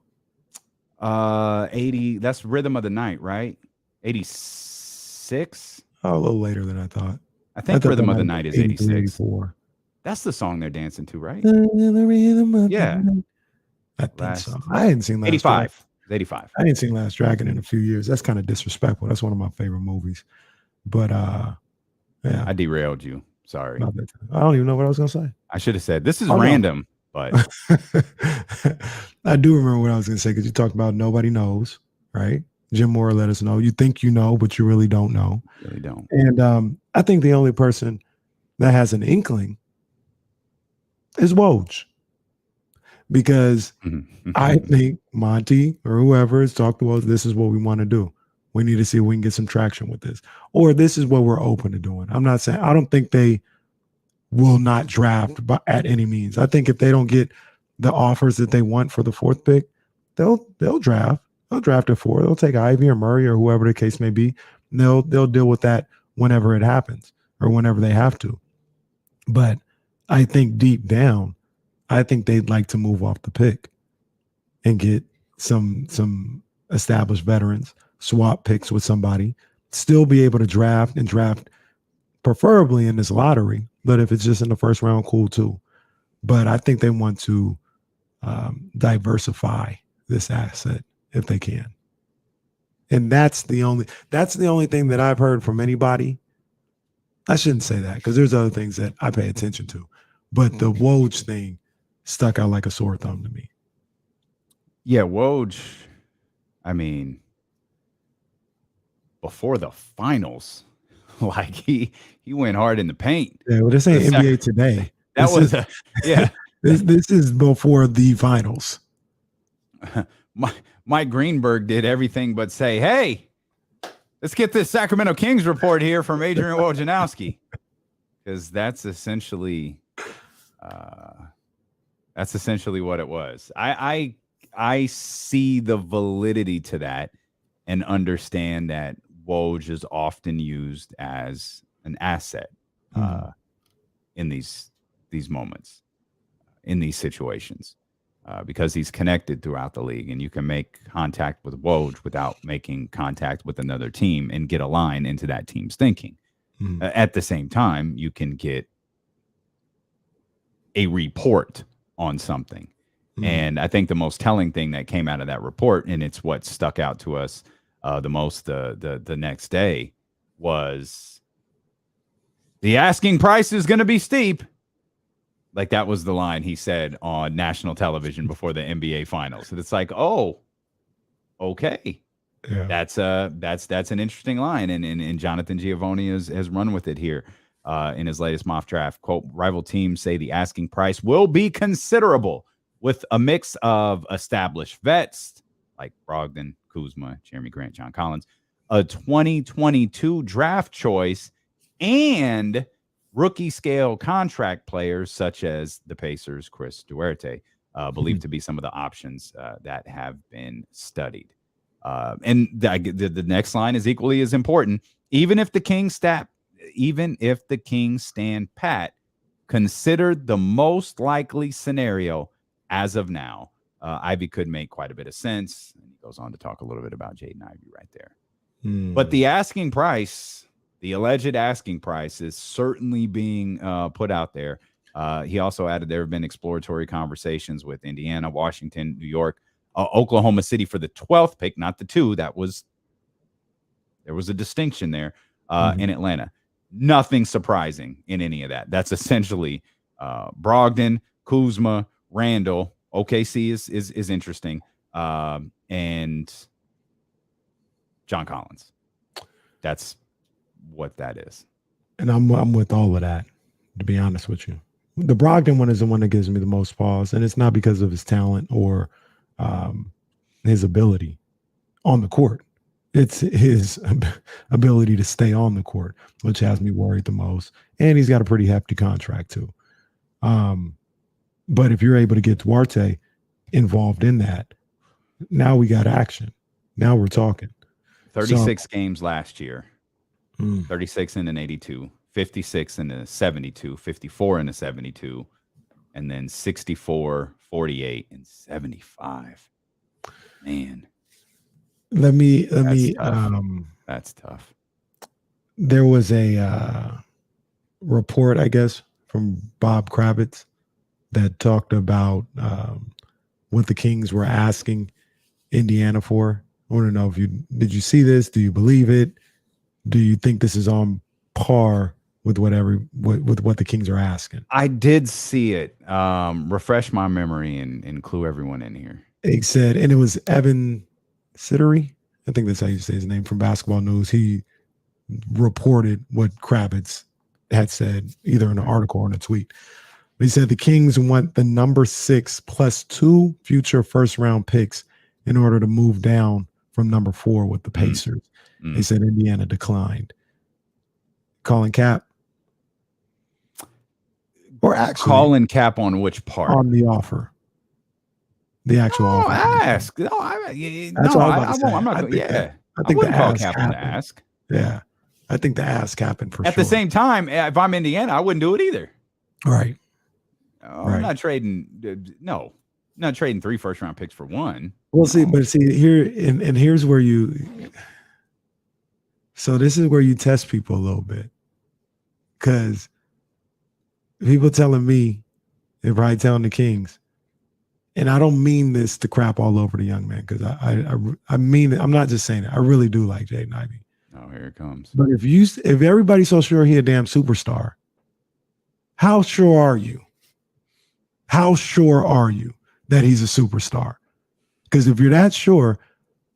A: 80. That's Rhythm of the Night, right? 86.
B: Oh, a little later than I thought.
A: I think Rhythm of the Night is 86.
B: 84.
A: That's the song they're dancing to, right?
B: Yeah. I think so. I hadn't seen Last
A: 85.
B: Dragon.
A: 85.
B: I hadn't seen Last Dragon in a few years. That's kind of disrespectful. That's one of my favorite movies. But yeah.
A: I derailed you. Sorry.
B: I don't even know what I was gonna say.
A: I should have said this is random, but
B: I do remember what I was gonna say because you talked about nobody knows, right? Jim Moore let us know. You think you know, but you really don't know.
A: Really don't.
B: And I think the only person that has an inkling is Woj. Because I think Monte or whoever has talked to us, this is what we want to do. We need to see if we can get some traction with this. Or this is what we're open to doing. I'm not saying, I don't think they will not draft at any means. I think if they don't get the offers that they want for the 4th pick, they'll draft. They'll draft at 4. They'll take Ivy or Murray or whoever the case may be. They'll deal with that whenever it happens or whenever they have to. But I think deep down, I think they'd like to move off the pick and get some established veterans, swap picks with somebody, still be able to draft preferably in this lottery. But if it's just in the first round, cool too. But I think they want to diversify this asset if they can. And that's the only thing that I've heard from anybody. I shouldn't say that because there's other things that I pay attention to. But the Woj thing stuck out like a sore thumb to me.
A: Yeah, Woj, I mean, before the finals, like he went hard in the paint.
B: Yeah, well, this ain't NBA today. This is before the finals.
A: Mike Greenberg did everything but say, hey, let's get this Sacramento Kings report here from Adrian Wojnarowski. Because that's essentially what it was. I see the validity to that and understand that Woj is often used as an asset in these moments, in these situations. because he's connected throughout the league, and you can make contact with Woj without making contact with another team and get a line into that team's thinking. At the same time, you can get a report on something. And I think the most telling thing that came out of that report, and it's what stuck out to us the most the next day, was the asking price is going to be steep. Like, that was the line he said on national television before the NBA finals. And it's like, oh, okay. Yeah. That's an interesting line. And Jonathan Giovanni has run with it here in his latest mock draft. Quote, rival teams say the asking price will be considerable, with a mix of established vets like Brogdon, Kuzma, Jeremy Grant, John Collins, a 2022 draft choice, and rookie scale contract players such as the Pacers' Chris Duarte, believed to be some of the options that have been studied. And the next line is equally as important. Even if the Kings stand pat, considered the most likely scenario as of now, Ivy could make quite a bit of sense. And he goes on to talk a little bit about Jaden Ivey right there. But the asking price, the alleged asking price, is certainly being put out there. He also added there have been exploratory conversations with Indiana, Washington, New York, Oklahoma City for the 12th pick, not the 2. There was a distinction there in Atlanta. Nothing surprising in any of that. That's essentially Brogdon, Kuzma, Randall. OKC is interesting, and John Collins. That's what that is.
B: And I'm with all of that, to be honest with you. The Brogdon one is the one that gives me the most pause, and it's not because of his talent or his ability on the court. It's his ability to stay on the court, which has me worried the most. And he's got a pretty hefty contract too. But if you're able to get Duarte involved in that, now we got action. Now we're talking.
A: 36 games last year. 36 in an 82, 56 in a 72, 54 in a 72, and then 64, 48, and 75. Man.
B: That's tough. There was a report, I guess, from Bob Kravitz that talked about what the Kings were asking Indiana for. I want to know did you see this? Do you believe it? Do you think this is on par with what the Kings are asking?
A: I did see it. Refresh my memory and clue everyone in here.
B: He said, and it was Evan Sittery, I think that's how you say his name, from Basketball News. He reported what Kravitz had said, either in an article or in a tweet. He said the Kings want the number 6 plus 2 future first-round picks in order to move down from number 4 with the Pacers. They said Indiana declined. Calling cap? Or actually,
A: calling cap on which part?
B: On the offer. The actual offer.
A: Ask. No,
B: that's all I'm not going to say. I think the ask happened.
A: Ask.
B: Yeah. I think the ask happened for sure.
A: At the same time, if I'm Indiana, I wouldn't do it either.
B: Right.
A: I'm not trading. No, I'm not trading 3 first-round picks for 1.
B: Well, see here, and here's where you. So this is where you test people a little bit, because people telling me they're probably telling the Kings, and I don't mean this to crap all over the young man, because I mean it. I'm not just saying it. I really do like Jaden Ivey.
A: Oh, here it comes.
B: But if everybody's so sure he a damn superstar, how sure are you? How sure are you that he's a superstar? Because if you're that sure,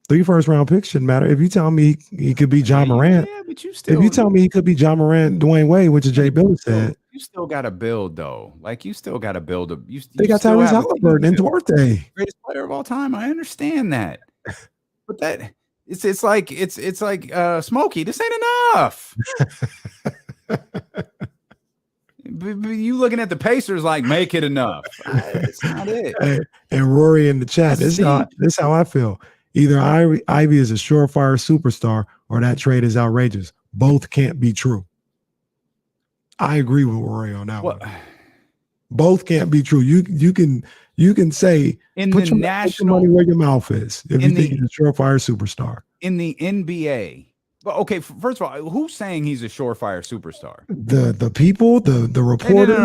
B: 3 first-round picks shouldn't matter. If you tell me he could be John Morant,
A: but if
B: you tell me he could be John Morant, Dwayne Wade, which is Jay Billy said,
A: you still got to build though. Like, you still got to build
B: they got Tyrese Halliburton and Duarte,
A: greatest player of all time. I understand that, but that it's like Smokey. This ain't enough. You looking at the Pacers like, make it enough. It's not it.
B: And Rory in the chat, this is how I feel. Either Ivy is a surefire superstar or that trade is outrageous. Both can't be true. I agree with Rory on that one. Both can't be true. You can say put your money where your mouth is if you think he's a surefire superstar.
A: In the NBA, well, okay, first of all, who's saying he's a surefire superstar?
B: The people, the reporters.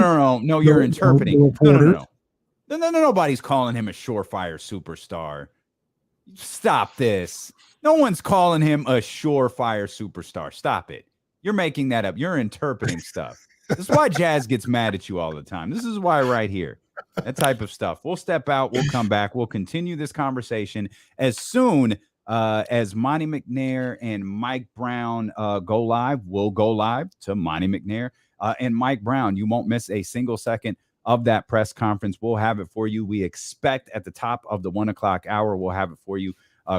A: No, you're interpreting. No. Nobody's calling him a surefire superstar. Stop this. No one's calling him a surefire superstar. Stop it. You're making that up. You're interpreting stuff. This is why Jazz gets mad at you all the time. This is why right here. That type of stuff. We'll step out. We'll come back. We'll continue this conversation as soon as Monte McNair and Mike Brown go live. We'll go live to Monte McNair and Mike Brown. You won't miss a single second of that press conference. We'll have it for you. We expect at the top of the 1 o'clock hour, we'll have it for you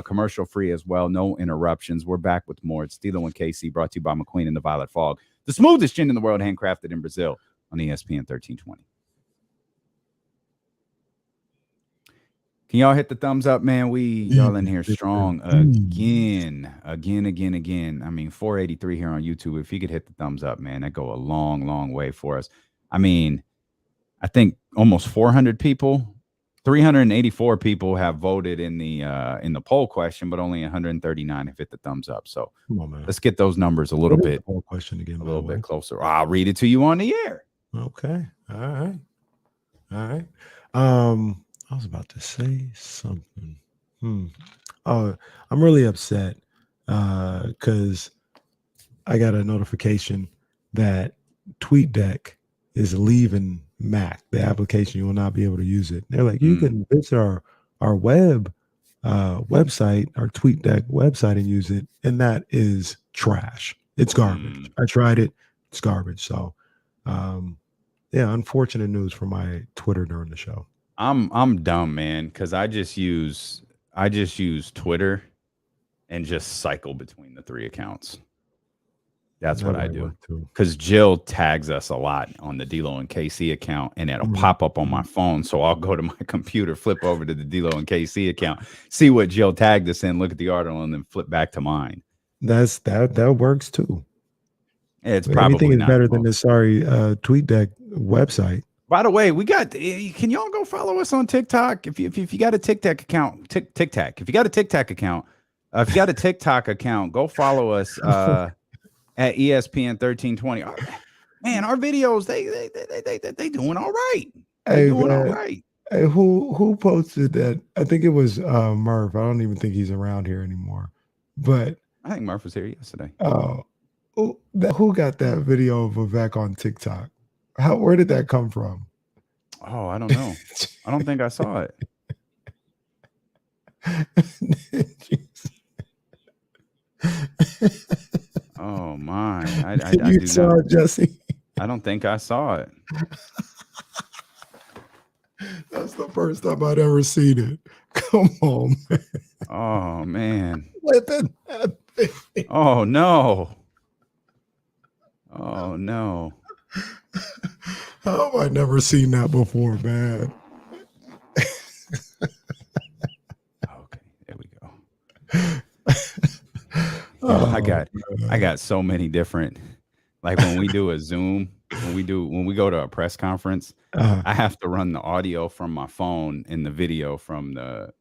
A: commercial free as well. No interruptions. We're back with more. It's D'Lo and KC, brought to you by McQueen and the Violet Fog, the smoothest gin in the world, handcrafted in Brazil, on ESPN 1320. Can y'all hit the thumbs up, man? Y'all in here strong again. I mean, 483 here on YouTube. If you could hit the thumbs up, man, that go a long, long way for us. I mean, I think almost 400 people, 384 people have voted in the poll question, but only 139 have hit the thumbs up. So let's get those numbers a little bit
B: poll question again,
A: a little bit closer. I'll read it to you on the air.
B: Okay. All right. I was about to say something. Oh, I'm really upset because I got a notification that TweetDeck is leaving Mac. The application, you will not be able to use it. They're like, you can visit our website, our TweetDeck website, and use it, and that is trash. It's garbage. I tried it. It's garbage. So, yeah, unfortunate news for my Twitter during the show.
A: I'm dumb, man, because I just use Twitter and just cycle between the three accounts. That's what I do. Because Jill tags us a lot on the D'Lo and KC account, and it'll pop up on my phone. So I'll go to my computer, flip over to the D'Lo and KC account, see what Jill tagged us in, look at the article, and then flip back to mine.
B: That works too.
A: It's probably
B: everything is better than the TweetDeck website.
A: By the way, can y'all go follow us on TikTok? If you got a TikTok account, if you got a TikTok account, go follow us at ESPN 1320. Man, our videos, they doing all right. All right.
B: Hey, who posted that? I think it was Murph. I don't even think he's around here anymore. But
A: I think Murph was here yesterday.
B: Oh, who got that video of Vivek on TikTok? Where did that come from?
A: Oh, I don't know. I don't think I saw it. Oh my!
B: You saw it, Jesse?
A: I don't think I saw it.
B: That's the first time I'd ever seen it. Come on, man.
A: Oh man!
B: Let that happen.
A: Oh no! Oh no!
B: How have I never seen that before, man?
A: Okay, there we go. I got so many different, like when we do a Zoom, when we go to a press conference, I have to run the audio from my phone and the video from the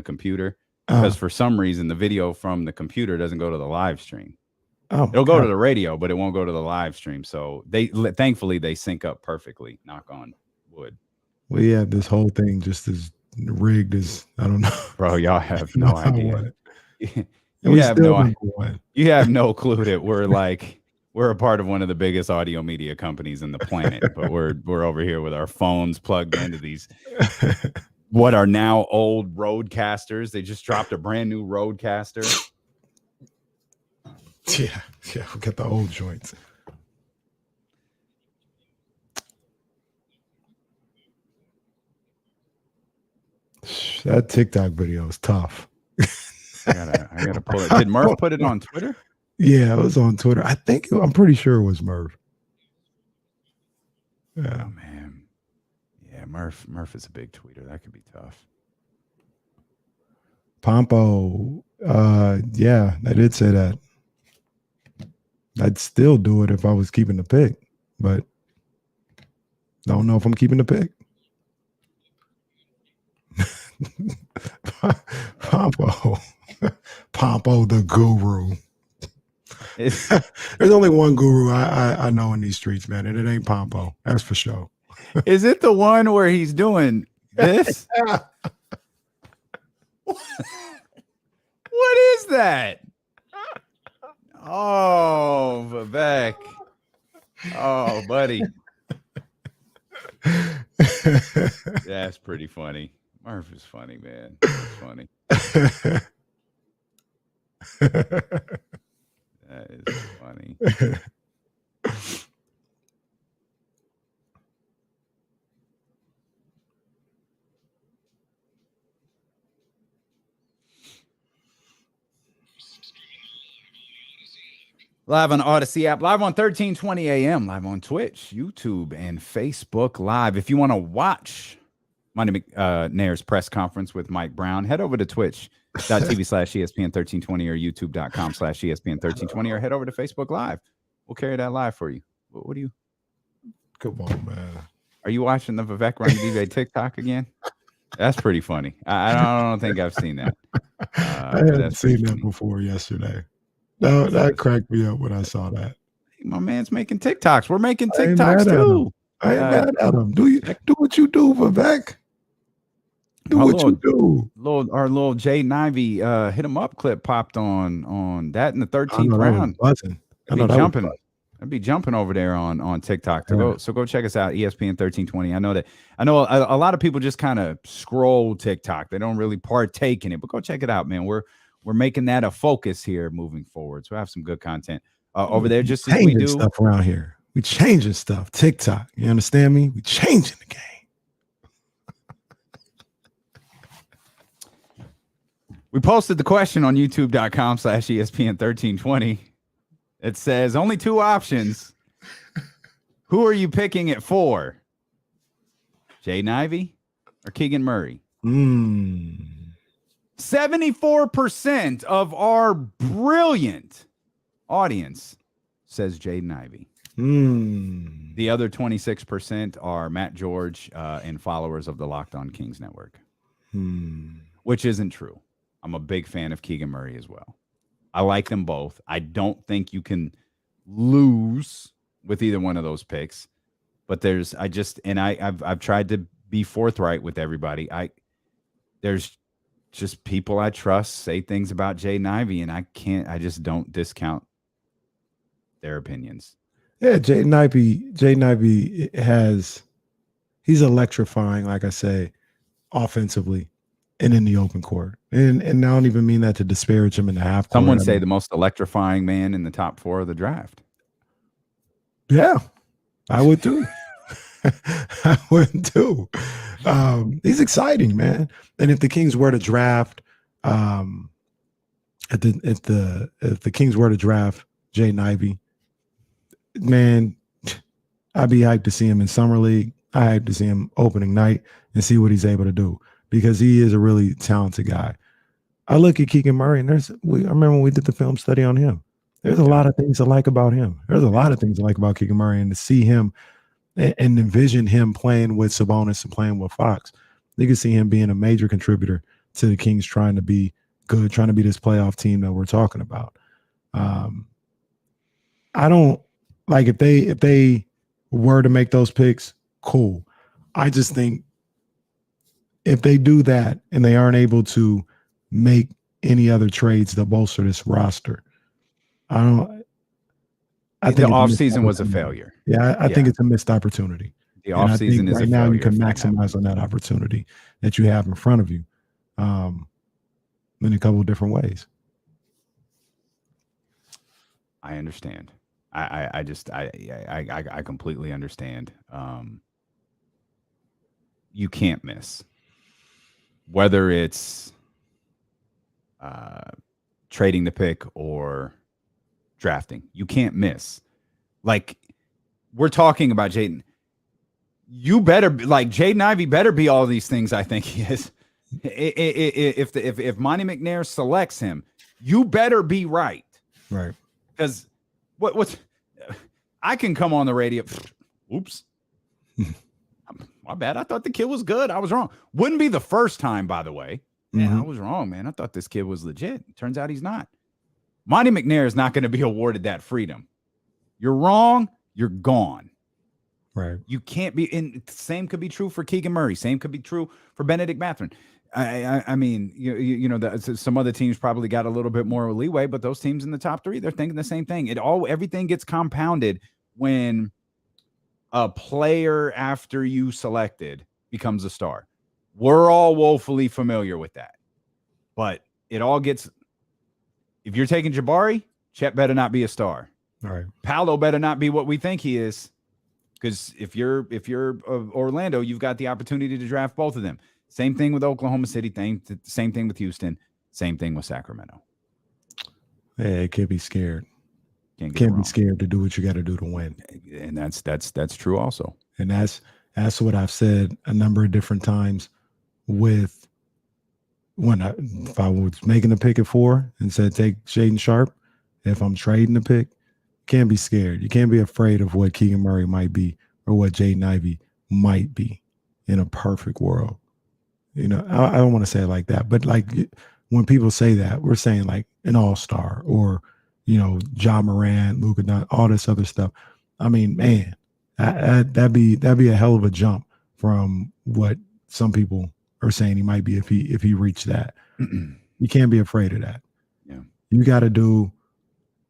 A: computer, because for some reason the video from the computer doesn't go to the live stream. It'll go to the radio, but it won't go to the live stream. So thankfully they sync up perfectly. Knock on wood.
B: We have this whole thing just as rigged as, I don't know.
A: Bro, y'all have no idea. You have no clue that we're a part of one of the biggest audio media companies in the planet, but we're over here with our phones plugged into these what are now old Roadcasters. They just dropped a brand new Roadcaster.
B: Yeah, we got the old joints. That TikTok video is tough.
A: I gotta pull it. Did Murph put it on Twitter?
B: Yeah, it was on Twitter. I'm pretty sure it was Murph.
A: Yeah. Oh man. Yeah, Murph is a big tweeter. That could be tough.
B: Pompo, yeah, I did say that. I'd still do it if I was keeping the pick, but Don't know if I'm keeping the pick. Pompo the guru. There's only one guru I know in these streets, man, and it ain't Pompo. That's for sure.
A: Is it the one where he's doing this? What is that? Oh, Vivek. Oh, buddy. That's pretty funny. Murph is funny, man. That's funny. That is funny. Live on Odyssey app, live on 1320 AM, live on Twitch, YouTube, and Facebook Live. If you want to watch Monte McNair's press conference with Mike Brown, head over to twitch.tv/ESPN1320 or youtube.com/ESPN1320 or head over to Facebook Live. We'll carry that live for you. What do you?
B: Come on, man.
A: Are you watching the Vivek Ranadive TikTok again? That's pretty funny. I don't think I've seen that.
B: I hadn't seen that before yesterday. No, that cracked me up when I saw that.
A: My man's making TikToks. We're making TikToks too.
B: I ain't mad at him. Do what you do, Vivek. Do what you do.
A: Our little Jaden Ivey hit him up clip popped on that in the 13th round. I'd be jumping over there on TikTok to go. So go check us out, ESPN 1320. I know a lot of people just kind of scroll TikTok. They don't really partake in it, but go check it out, man. We're making that a focus here moving forward. So I have some good content over there. Just as we do
B: stuff around here. We changing stuff. TikTok. You understand me? We changing the game.
A: We posted the question on youtube.com/ESPN1320. It says only two options. Who are you picking it for? Jaden Ivey or Keegan Murray? 74% of our brilliant audience says Jaden Ivey. The other 26% are Matt George and followers of the Locked On Kings network, which isn't true. I'm a big fan of Keegan Murray as well. I like them both. I don't think you can lose with either one of those picks, but I've tried to be forthright with everybody. There's just people I trust say things about Jaden Ivey, and I just don't discount their opinions.
B: Yeah, Jaden Ivey he's electrifying, like I say, offensively and in the open court. And I don't even mean that to disparage him in the half court.
A: Someone say the most electrifying man in the top 4 of the draft.
B: Yeah, I would too. I would too. He's exciting, man. And if the Kings were to draft, if the Kings were to draft Jaden Ivey, man, I'd be hyped to see him in Summer League. I hyped to see him opening night and see what he's able to do, because he is a really talented guy. I look at Keegan Murray, and I remember when we did the film study on him. There's a lot of things I like about him. There's a lot of things I like about Keegan Murray, and to see him and envision him playing with Sabonis and playing with Fox, you can see him being a major contributor to the Kings trying to be good, trying to be this playoff team that we're talking about. I don't like if they were to make those picks, cool. I just think if they do that and they aren't able to make any other trades to bolster this roster, I think the
A: offseason was a failure.
B: Yeah, I think it's a missed opportunity.
A: The offseason is
B: right now you can maximize on that opportunity that you have in front of you in a couple of different ways.
A: I understand. I completely understand. You can't miss. Whether it's trading the pick or drafting, you can't miss. Like, we're talking about Jaden. You better Jaden Ivey better be all these things I think he is. If Monte McNair selects him, you better be right.
B: Right.
A: Because what's I can come on the radio. Oops. My bad. I thought the kid was good. I was wrong. Wouldn't be the first time, by the way. Man, I was wrong, man. I thought this kid was legit. Turns out he's not. Monte McNair is not going to be awarded that freedom. You're wrong. You're gone.
B: Right.
A: You can't be. And same could be true for Keegan Murray. Same could be true for Benedict Mathurin. I mean, you know, some other teams probably got a little bit more leeway, but those teams in the top three, they're thinking the same thing. Everything gets compounded when a player after you selected becomes a star. We're all woefully familiar with that, but it all gets. If you're taking Jabari, Chet better not be a star.
B: All right. Paolo
A: better not be what we think he is, because if you're Orlando, you've got the opportunity to draft both of them. Same thing with Oklahoma City. Same thing with Houston. Same thing with Sacramento.
B: Yeah, it can't be scared. Can't be scared to do what you got to do to win.
A: And that's true also.
B: And that's what I've said a number of different times with if I was making a pick at 4 and said take Shaedon Sharpe, if I'm trading the pick, can't be scared. You can't be afraid of what Keegan Murray might be or what Jaden Ivey might be in a perfect world. You know, I don't want to say it like that, but like when people say that, we're saying like an all-star or, you know, Ja Morant, Luka, all this other stuff. I mean, man, that'd be a hell of a jump from what some people are saying he might be if he reached that. You can't be afraid of that.
A: Yeah,
B: you got to do.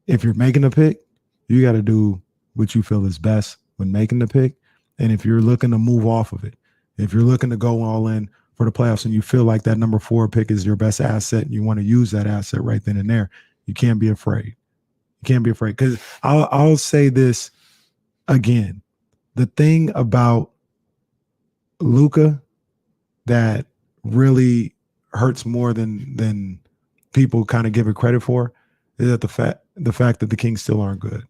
B: If you're making a pick, you got to do what you feel is best when making the pick. And if you're looking to move off of it, if you're looking to go all in for the playoffs and you feel like that number 4 pick is your best asset and you want to use that asset right then and there, you can't be afraid. You can't be afraid. Because I'll say this again. The thing about Luka that really hurts more than people kind of give it credit for is that the fact that the Kings still aren't good.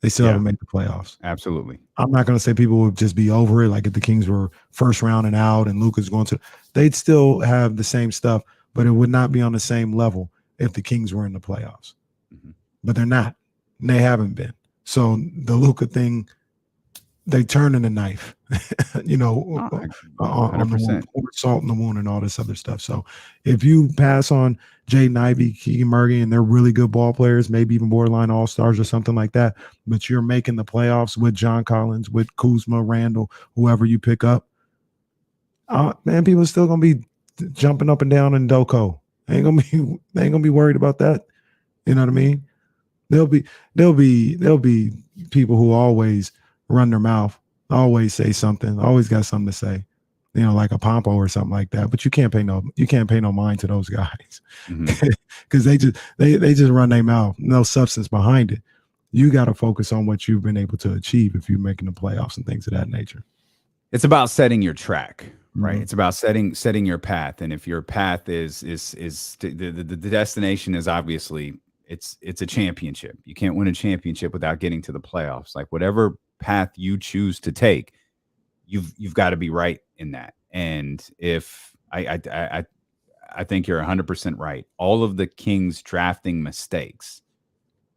B: They still haven't made the playoffs.
A: Absolutely.
B: I'm not going to say people would just be over it. Like if the Kings were first round and out and Luka's going to, they'd still have the same stuff, but it would not be on the same level if the Kings were in the playoffs. Mm-hmm. But they're not. And they haven't been. So the Luka thing, they turn in a knife, you know, on the wound, pour salt in the wound and all this other stuff. So if you pass on Jaden Ivey, Keegan Murray, and they're really good ball players, maybe even borderline all-stars or something like that, but you're making the playoffs with John Collins, with Kuzma, Randall, whoever you pick up, man, people are still going to be jumping up and down in Doko. They ain't gonna be worried about that. You know what I mean? There'll be people who always run their mouth, always say something, always got something to say, you know, like a Pompo or something like that. But you can't pay no mind to those guys because they just run their mouth, no substance behind it. You got to focus on what you've been able to achieve if you're making the playoffs and things of that nature.
A: It's about setting your track, right? Mm-hmm. It's about setting your path, and if your path is the destination is obviously it's a championship. You can't win a championship without getting to the playoffs. Like whatever path you choose to take, you've got to be right in that. And if I think you're 100% right. All of the Kings drafting mistakes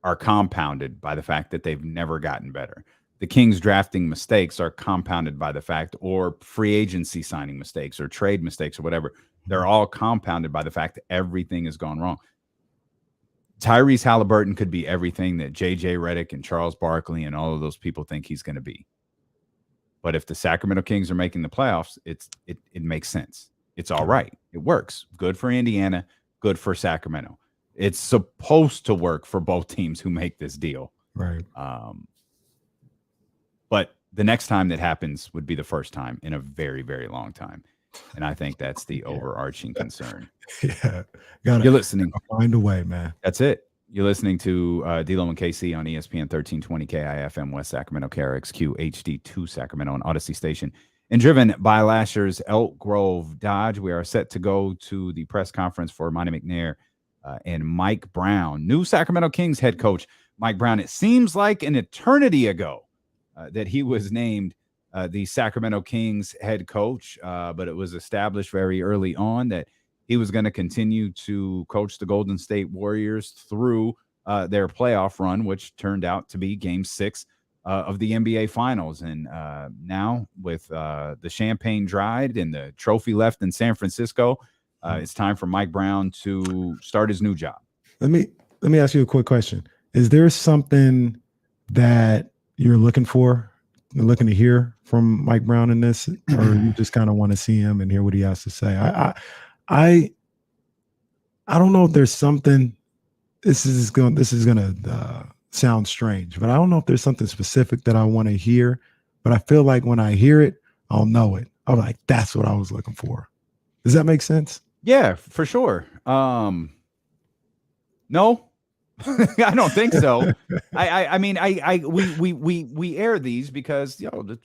A: are compounded by the fact that they've never gotten better. The Kings drafting mistakes are compounded by the fact, or free agency signing mistakes or trade mistakes or whatever. They're all compounded by the fact that everything has gone wrong. Tyrese Halliburton could be everything that JJ Redick and Charles Barkley and all of those people think he's going to be. But if the Sacramento Kings are making the playoffs, it makes sense. It's all right. It works. Good for Indiana, good for Sacramento. It's supposed to work for both teams who make this deal.
B: Right.
A: But the next time that happens would be the first time in a very, very long time. And I think that's the overarching concern.
B: Yeah.
A: You're listening.
B: Find a way, man.
A: That's it. You're listening to D-Lo and KC on ESPN 1320 KIFM West Sacramento, KRXQ HD2 Sacramento, and Odyssey Station. And driven by Lasher's Elk Grove Dodge. We are set to go to the press conference for Monte McNair and Mike Brown, new Sacramento Kings head coach Mike Brown. It seems like an eternity ago that he was named the Sacramento Kings head coach, but it was established very early on that he was going to continue to coach the Golden State Warriors through their playoff run, which turned out to be Game 6 of the NBA Finals. And now with the champagne dried and the trophy left in San Francisco, it's time for Mike Brown to start his new job. Let
B: me ask you a quick question. Is there something that you're looking to hear from Mike Brown in this, or you just kind of want to see him and hear what he has to say? I don't know if there's something. This is gonna sound strange, but I don't know if there's something specific that I want to hear. But I feel like when I hear it, I'll know it. I'm like, that's what I was looking for. Does that make sense?
A: Yeah, for sure. No. I don't think so. I mean, we air these because that's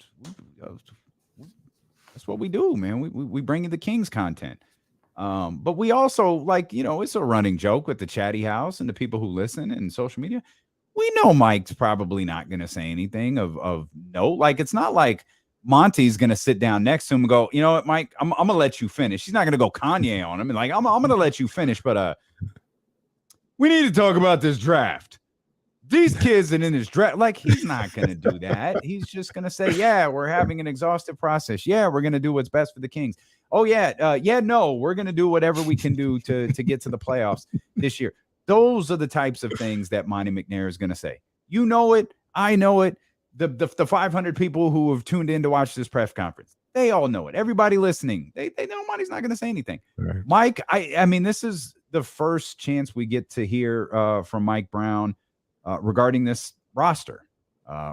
A: what we do, man. We bring you the Kings content. But we also it's a running joke with the Chatty House and the people who listen and social media. We know Mike's probably not going to say anything of note. Like, it's not like Monte's going to sit down next to him and go, you know what, Mike, I'm going to let you finish. He's not going to go Kanye on him and I'm going to let you finish, but we need to talk about this draft. These kids and in this draft, like, he's not going to do that. He's just going to say, yeah, we're having an exhaustive process. Yeah, we're going to do what's best for the Kings. Oh, yeah. No, we're going to do whatever we can do to get to the playoffs this year. Those are the types of things that Monte McNair is going to say. You know it. I know it. The 500 people who have tuned in to watch this press conference, they all know it. Everybody listening, they know Monte's not going to say anything. Right. Mike, I mean, this is the first chance we get to hear from Mike Brown regarding this roster,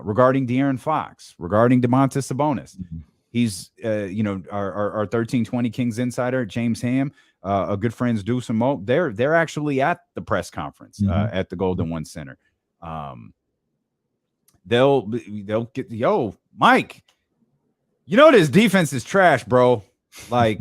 A: regarding De'Aaron Fox, regarding DeMontis Sabonis. Mm-hmm. He's, our 1320 Kings insider, James Ham, a good friend's Deuce and Mo. They're actually at the press conference at the Golden One Center. They'll get, Mike, this defense is trash, bro. Like,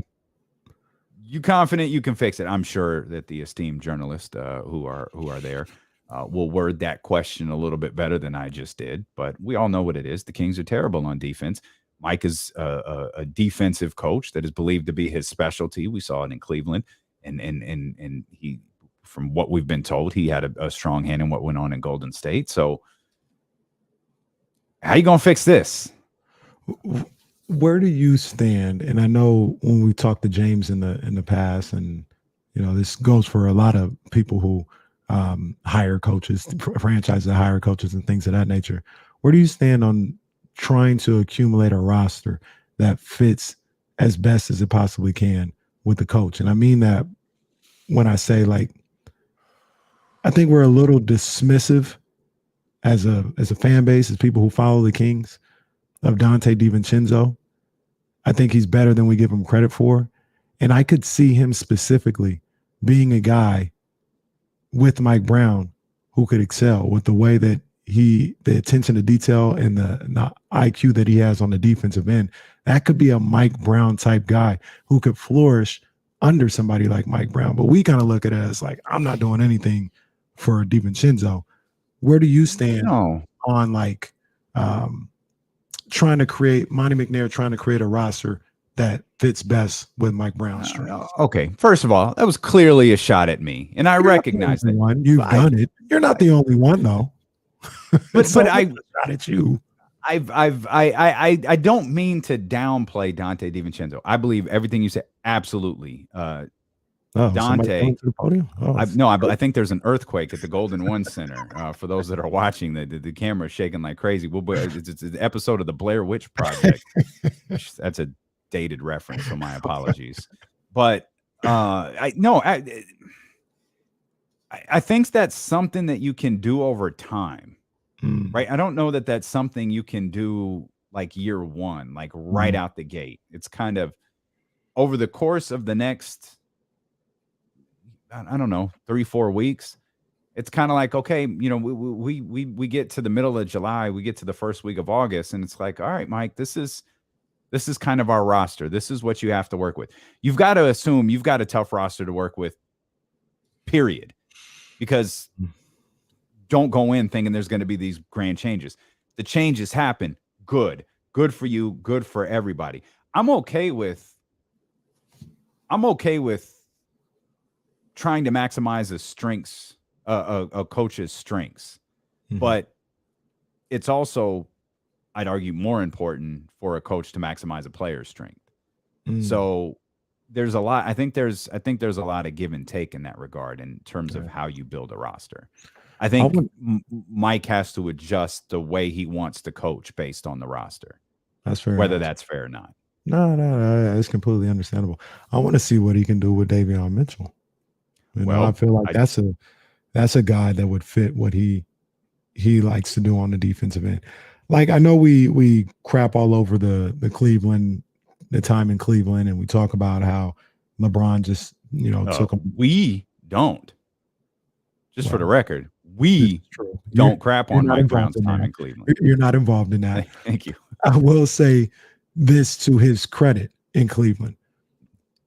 A: you confident you can fix it? I'm sure that the esteemed journalists who are there will word that question a little bit better than I just did. But we all know what it is. The Kings are terrible on defense. Mike is a defensive coach that is believed to be his specialty. We saw it in Cleveland, and he, from what we've been told, he had a strong hand in what went on in Golden State. So, how you gonna fix this?
B: Where do you stand? And I know when we talked to James in the past, and this goes for a lot of people who hire coaches, franchises that hire coaches, and things of that nature. Where do you stand on trying to accumulate a roster that fits as best as it possibly can with the coach? And I mean that when I say, like, I think we're a little dismissive as a fan base, as people who follow the Kings, of Donte DiVincenzo. I think he's better than we give him credit for. And I could see him specifically being a guy with Mike Brown who could excel with the way that the attention to detail and the IQ that he has on the defensive end. That could be a Mike Brown type guy who could flourish under somebody like Mike Brown. But we kind of look at it as like, I'm not doing anything for DiVincenzo. Where do you stand on like Monte McNair trying to create a roster that fits best with Mike Brown's strengths?
A: Okay, first of all, that was clearly a shot at me, and I recognize that.
B: You've done it. You're not the only one, though.
A: But I
B: shot at you.
A: I don't mean to downplay Donte DiVincenzo. I believe everything you said. Absolutely. Donte. I think there's an earthquake at the Golden One Center. For those that are watching, the camera's shaking like crazy. It's an episode of the Blair Witch Project. That's a dated reference, so my apologies. But I think that's something that you can do over time, right? I don't know that that's something you can do like year one, like right out the gate. It's kind of over the course of the next, I don't know, 3-4 weeks. It's kind of like, okay, we get to the middle of July, we get to the first week of August, and it's like, all right, Mike, this is kind of our roster. This is what you have to work with. You've got to assume you've got a tough roster to work with, period. Because don't go in thinking there's going to be these grand changes. The changes happen. Good for you. Good for everybody. I'm okay with trying to maximize a coach's strengths, but it's also I'd argue more important for a coach to maximize a player's strength. So there's a lot. I think there's a lot of give and take in that regard in terms of how you build a roster. I think Mike has to adjust the way he wants to coach based on the roster.
B: That's fair.
A: Whether that's fair or not.
B: No, it's completely understandable. I want to see what he can do with Davion Mitchell. I feel like that's a guy that would fit what he likes to do on the defensive end. Like, I know we crap all over the time in Cleveland, and we talk about how LeBron just took him.
A: We don't. Just for the record, we don't crap on Mike Brown's time in Cleveland.
B: You're not involved in that.
A: Thank you.
B: I will say this to his credit in Cleveland.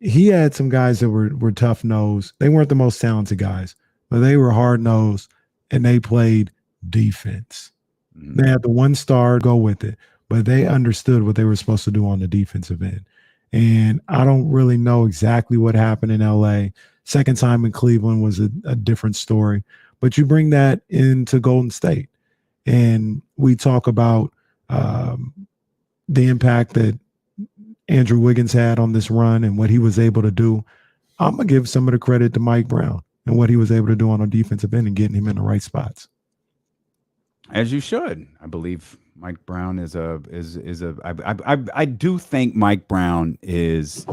B: He had some guys that were tough-nosed. They weren't the most talented guys, but they were hard-nosed, and they played defense. They had the one star, go with it, but they understood what they were supposed to do on the defensive end. And I don't really know exactly what happened in LA. Second time in Cleveland was a different story, but you bring that into Golden State. And we talk about the impact that Andrew Wiggins had on this run and what he was able to do. I'm going to give some of the credit to Mike Brown and what he was able to do on a defensive end and getting him in the right spots.
A: As you should. I believe Mike Brown I do think Mike Brown is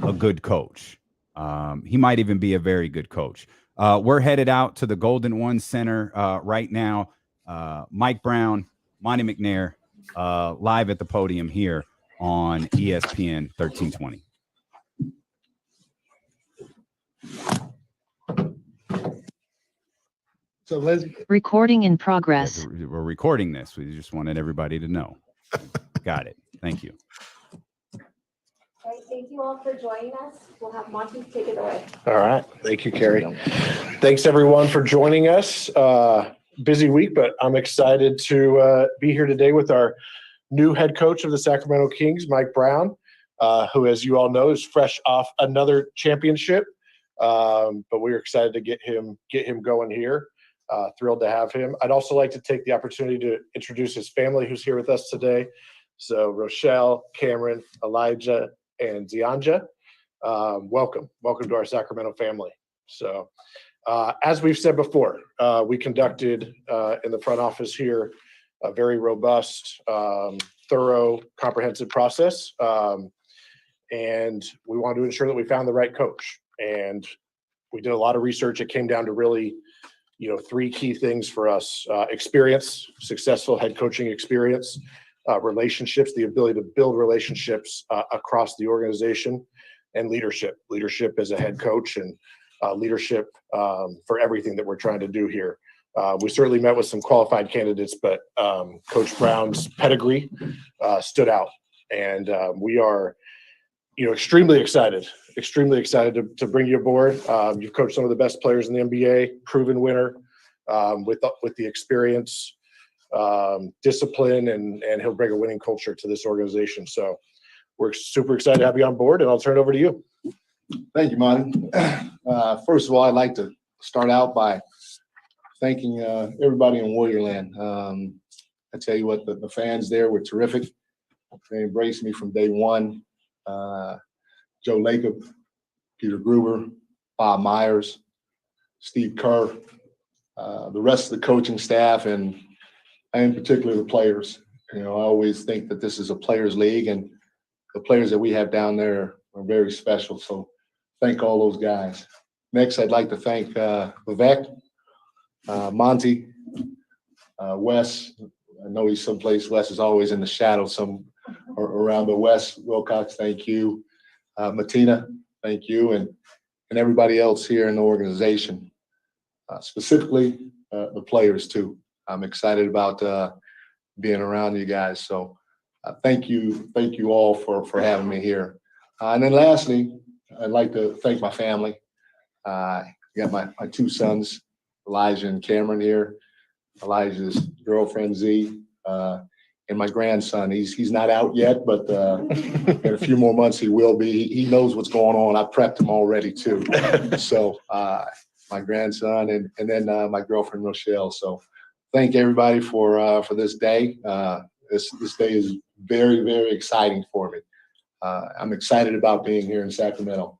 A: a good coach. He might even be a very good coach. We're headed out to the Golden One Center right now. Mike Brown, Monte McNair, live at the podium here on ESPN 1320.
E: So Leslie,
F: recording in progress.
A: We're recording this. We just wanted everybody to know. Got it. Thank you.
G: Okay, thank you all for joining us. We'll have Monte take it away.
E: all right. Thank you, Carrie. Thanks everyone for joining us. Busy week, but I'm excited to be here today with our new head coach of the Sacramento Kings, Mike Brown, who, as you all know, is fresh off another championship. But we're excited to get him going here. Thrilled to have him. I'd also like to take the opportunity to introduce his family who's here with us today. So Rochelle, Cameron, Elijah, and Zianja. Welcome to our Sacramento family. So as we've said before, we conducted in the front office here a very robust, thorough, comprehensive process. And we wanted to ensure that we found the right coach. And we did a lot of research. It came down to really, three key things for us: experience, successful head coaching experience, relationships, the ability to build relationships across the organization, and leadership as a head coach, and leadership for everything that we're trying to do here. We certainly met with some qualified candidates, but Coach Brown's pedigree stood out, and we are, extremely excited to bring you aboard. You've coached some of the best players in the NBA, proven winner with the experience, discipline, and he'll bring a winning culture to this organization. So we're super excited to have you on board, and I'll turn it over to you.
H: Thank you, Monte. First of all, I'd like to start out by thanking everybody in Warriorland. I tell you what, the fans there were terrific. They embraced me from day one. Joe Lacob, Peter Gruber, Bob Myers, Steve Kerr, the rest of the coaching staff, and in particular the players. I always think that this is a players' league, and the players that we have down there are very special. So thank all those guys. Next, I'd like to thank Vivek, Monte, Wes. I know he's someplace. Wes is always in the shadow around, but Wes Wilcox, thank you. Martina, thank you, and everybody else here in the organization, specifically the players too. I'm excited about being around you guys. So thank you all for having me here. And then lastly, I'd like to thank my family. I got my two sons, Elijah and Cameron here. Elijah's girlfriend Z, and my grandson. He's not out yet, but in a few more months he will be. He knows what's going on. I prepped him already too. So my grandson and then my girlfriend Rochelle. So thank everybody for this day. This day is very, very exciting for me. I'm excited about being here in Sacramento.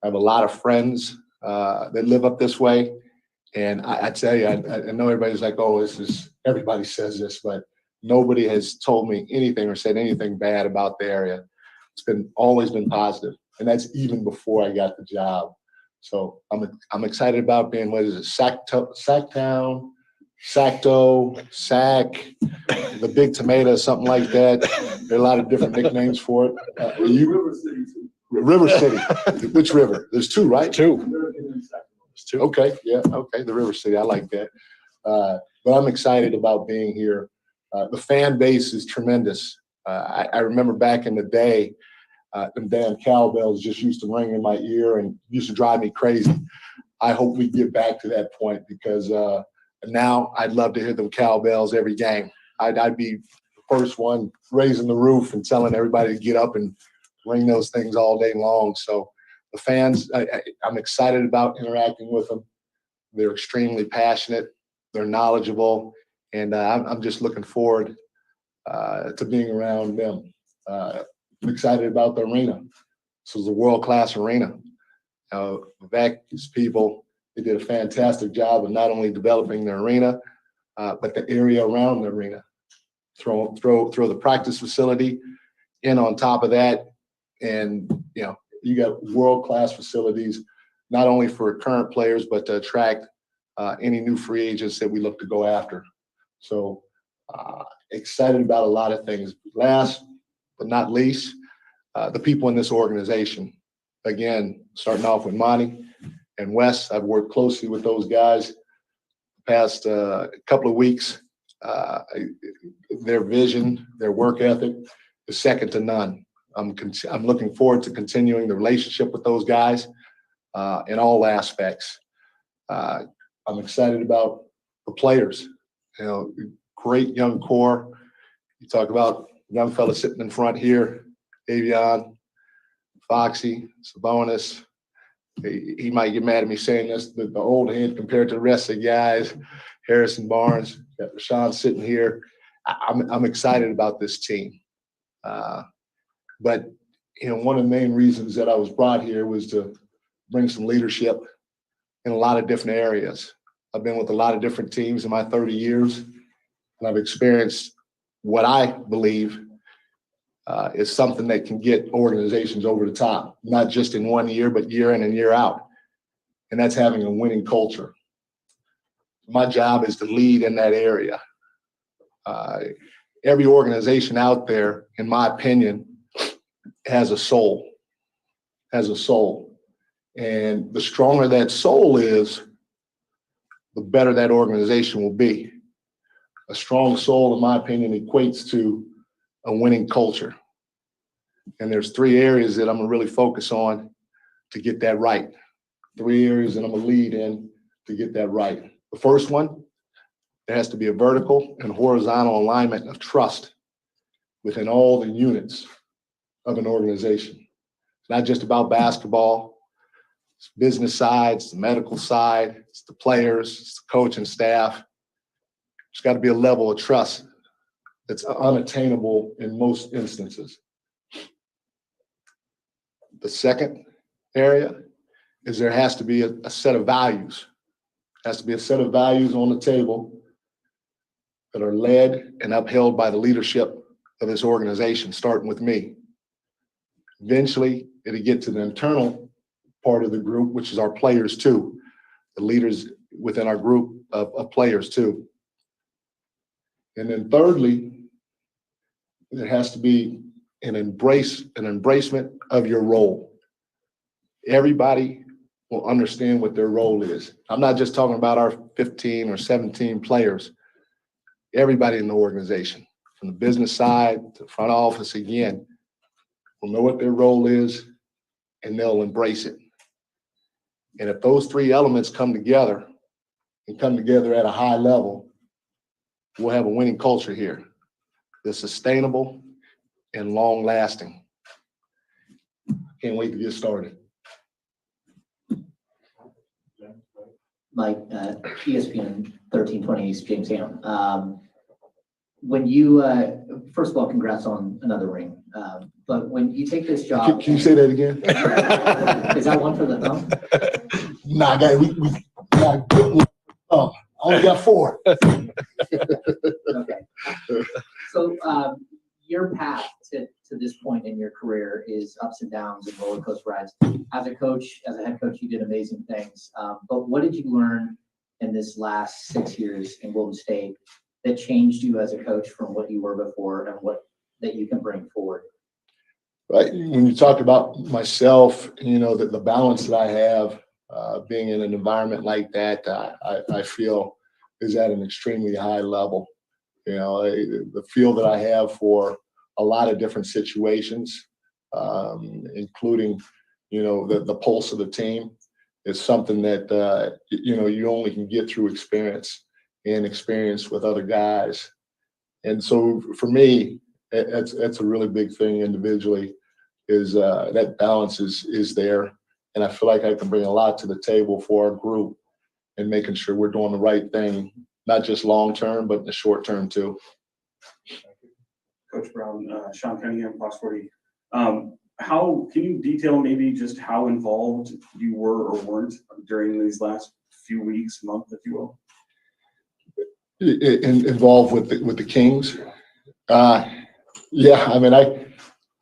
H: I have a lot of friends that live up this way. And I tell you, I know everybody's like, oh, everybody says this, but nobody has told me anything or said anything bad about the area. It's always been positive. And that's even before I got the job. So I'm excited about being, what is it, Sacktown, Sacto, Sac, the Big Tomato, something like that. There are a lot of different nicknames for it.
C: River City too.
H: River City. Which river? There's two, right?
E: Two.
H: There's two. Okay, yeah, okay. The River City. I like that. But I'm excited about being here. The fan base is tremendous. I remember back in the day, them damn cowbells just used to ring in my ear and used to drive me crazy. I hope we get back to that point because now I'd love to hear them cowbells every game. I'd be the first one raising the roof and telling everybody to get up and ring those things all day long. So the fans, I'm excited about interacting with them. They're extremely passionate. They're knowledgeable. And I'm just looking forward to being around them. I'm excited about the arena. This is a world-class arena. Vec's people, they did a fantastic job of not only developing the arena, but the area around the arena. Throw the practice facility in on top of that. And, you got world-class facilities, not only for current players, but to attract any new free agents that we look to go after. So excited about a lot of things. Last but not least, the people in this organization. Again, starting off with Monte and Wes, I've worked closely with those guys the past couple of weeks. Their vision, their work ethic is second to none. I'm looking forward to continuing the relationship with those guys in all aspects. I'm excited about the players. Great young core. You talk about young fella sitting in front here, Avion, Foxy, Sabonis. He might get mad at me saying this, the old head compared to the rest of the guys. Harrison Barnes, got Richaun sitting here. I'm excited about this team. But one of the main reasons that I was brought here was to bring some leadership in a lot of different areas. I've been with a lot of different teams in my 30 years, and I've experienced what I believe is something that can get organizations over the top, not just in 1 year, but year in and year out. And that's having a winning culture. My job is to lead in that area. Every organization out there, in my opinion, has a soul. And the stronger that soul is, the better that organization will be. A strong soul, in my opinion, equates to a winning culture. And there's 3 areas that I'm gonna really focus on to get that right. 3 areas that I'm gonna lead in to get that right. The first one, there has to be a vertical and horizontal alignment of trust within all the units of an organization. It's not just about basketball. It's business side, it's the medical side, it's the players, it's the coaching staff. There's got to be a level of trust that's unattainable in most instances. The second area is there has to be a set of values. There has to be a set of values on the table that are led and upheld by the leadership of this organization, starting with me. Eventually, it'll get to the internal part of the group, which is our players too, the leaders within our group of players too. And then thirdly, there has to be an embracement of your role. Everybody will understand what their role is. I'm not just talking about our 15 or 17 players. Everybody in the organization, from the business side to the front office, again, will know what their role is and they'll embrace it. And if those 3 elements come together and come together at a high level, we'll have a winning culture here that's sustainable and long lasting. Can't wait to get started.
I: Mike, ESPN 1320 East Jamestown. when you, first of all, congrats on another ring. But when you take this job,
H: Can you say that again?
I: Is that one for the thumb?
H: Nah, we got good one. Oh, I only got 4.
I: Okay. So your path to this point in your career is ups and downs and roller coaster rides. As a coach, as a head coach, you did amazing things. But what did you learn in this last 6 years in Golden State that changed you as a coach from what you were before and what that you can bring forward?
H: Right. When you talk about myself, you know, the balance that I have being in an environment like that, I feel is at an extremely high level. You know, the feel that I have for a lot of different situations, including, you know, the pulse of the team is something that, you know, you only can get through experience and experience with other guys. And so for me, that's a really big thing individually is that balance is there. And I feel like I can bring a lot to the table for our group and making sure we're doing the right thing, not just long term, but in the short term too.
J: Coach Brown, Sean Cunningham, Fox 40. How can you detail maybe just how involved you were or weren't during these last few weeks, month, if you will?
H: Involved with the Kings? Yeah, I mean,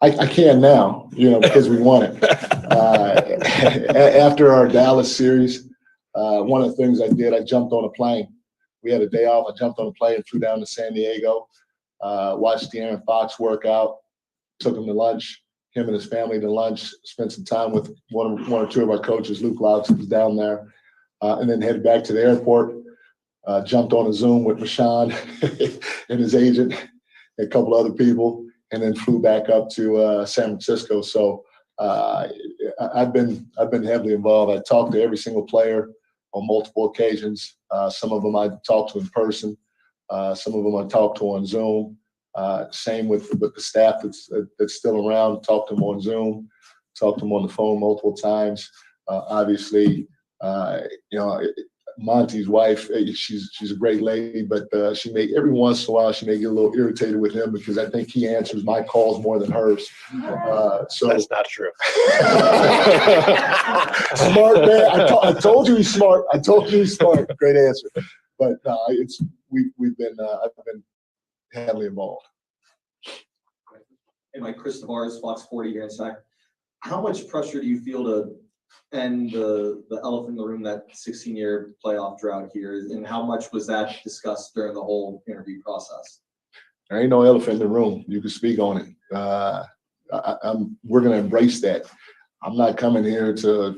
H: I can now, you know, because we won it. After our Dallas series, one of the things I did, I jumped on a plane. We had a day off. I jumped on a plane and flew down to San Diego, watched De'Aaron Fox work out, took him to lunch, him and his family to lunch, spent some time with one or two of our coaches. Luke Laux was down there, and then headed back to the airport, jumped on a Zoom with Richaun and his agent and a couple other people, and then flew back up to San Francisco. So I've been heavily involved. I talked to every single player on multiple occasions. Some of them I talked to in person. Some of them I talked to on Zoom. Same with the staff that's still around. Talked to them on Zoom. Talked to them on the phone multiple times. Obviously, you know, Monte's wife, she's a great lady, but she may every once in a while she may get a little irritated with him because I think he answers my calls more than hers. So
E: That's not true.
H: Smart man. I told you he's smart. I told you he's smart. Great answer. But we've been I've been heavily involved.
K: Hey, Mike, Chris Tavares, Fox 40 here in Sac. How much pressure do you feel to end the elephant in the room, that 16-year playoff drought here, and how much was that discussed during the whole interview process?
H: There ain't no elephant in the room. You can speak on it. We're going to embrace that. I'm not coming here to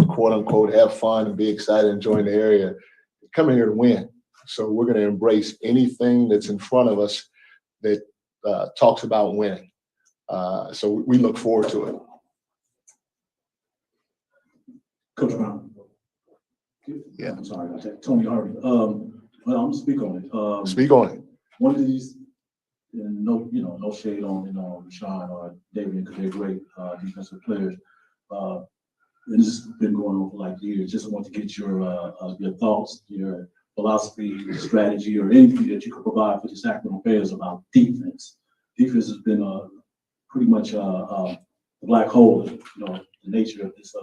H: quote unquote have fun and be excited, enjoying the area. I'm coming here to win. So we're going to embrace anything that's in front of us that talks about winning. So we look forward to it.
L: Coach Brown.
H: Yeah.
L: I'm sorry about that. Tony Harvey. Well, I'm gonna speak on it.
H: Speak on it.
L: One of these, and no shade on Richaun or David because they're great defensive players. And this has been going on for like years. Just want to get your thoughts, your philosophy, your strategy, or anything that you could provide for the Sacramento Bears about defense. Defense has been pretty much a black hole, the nature of this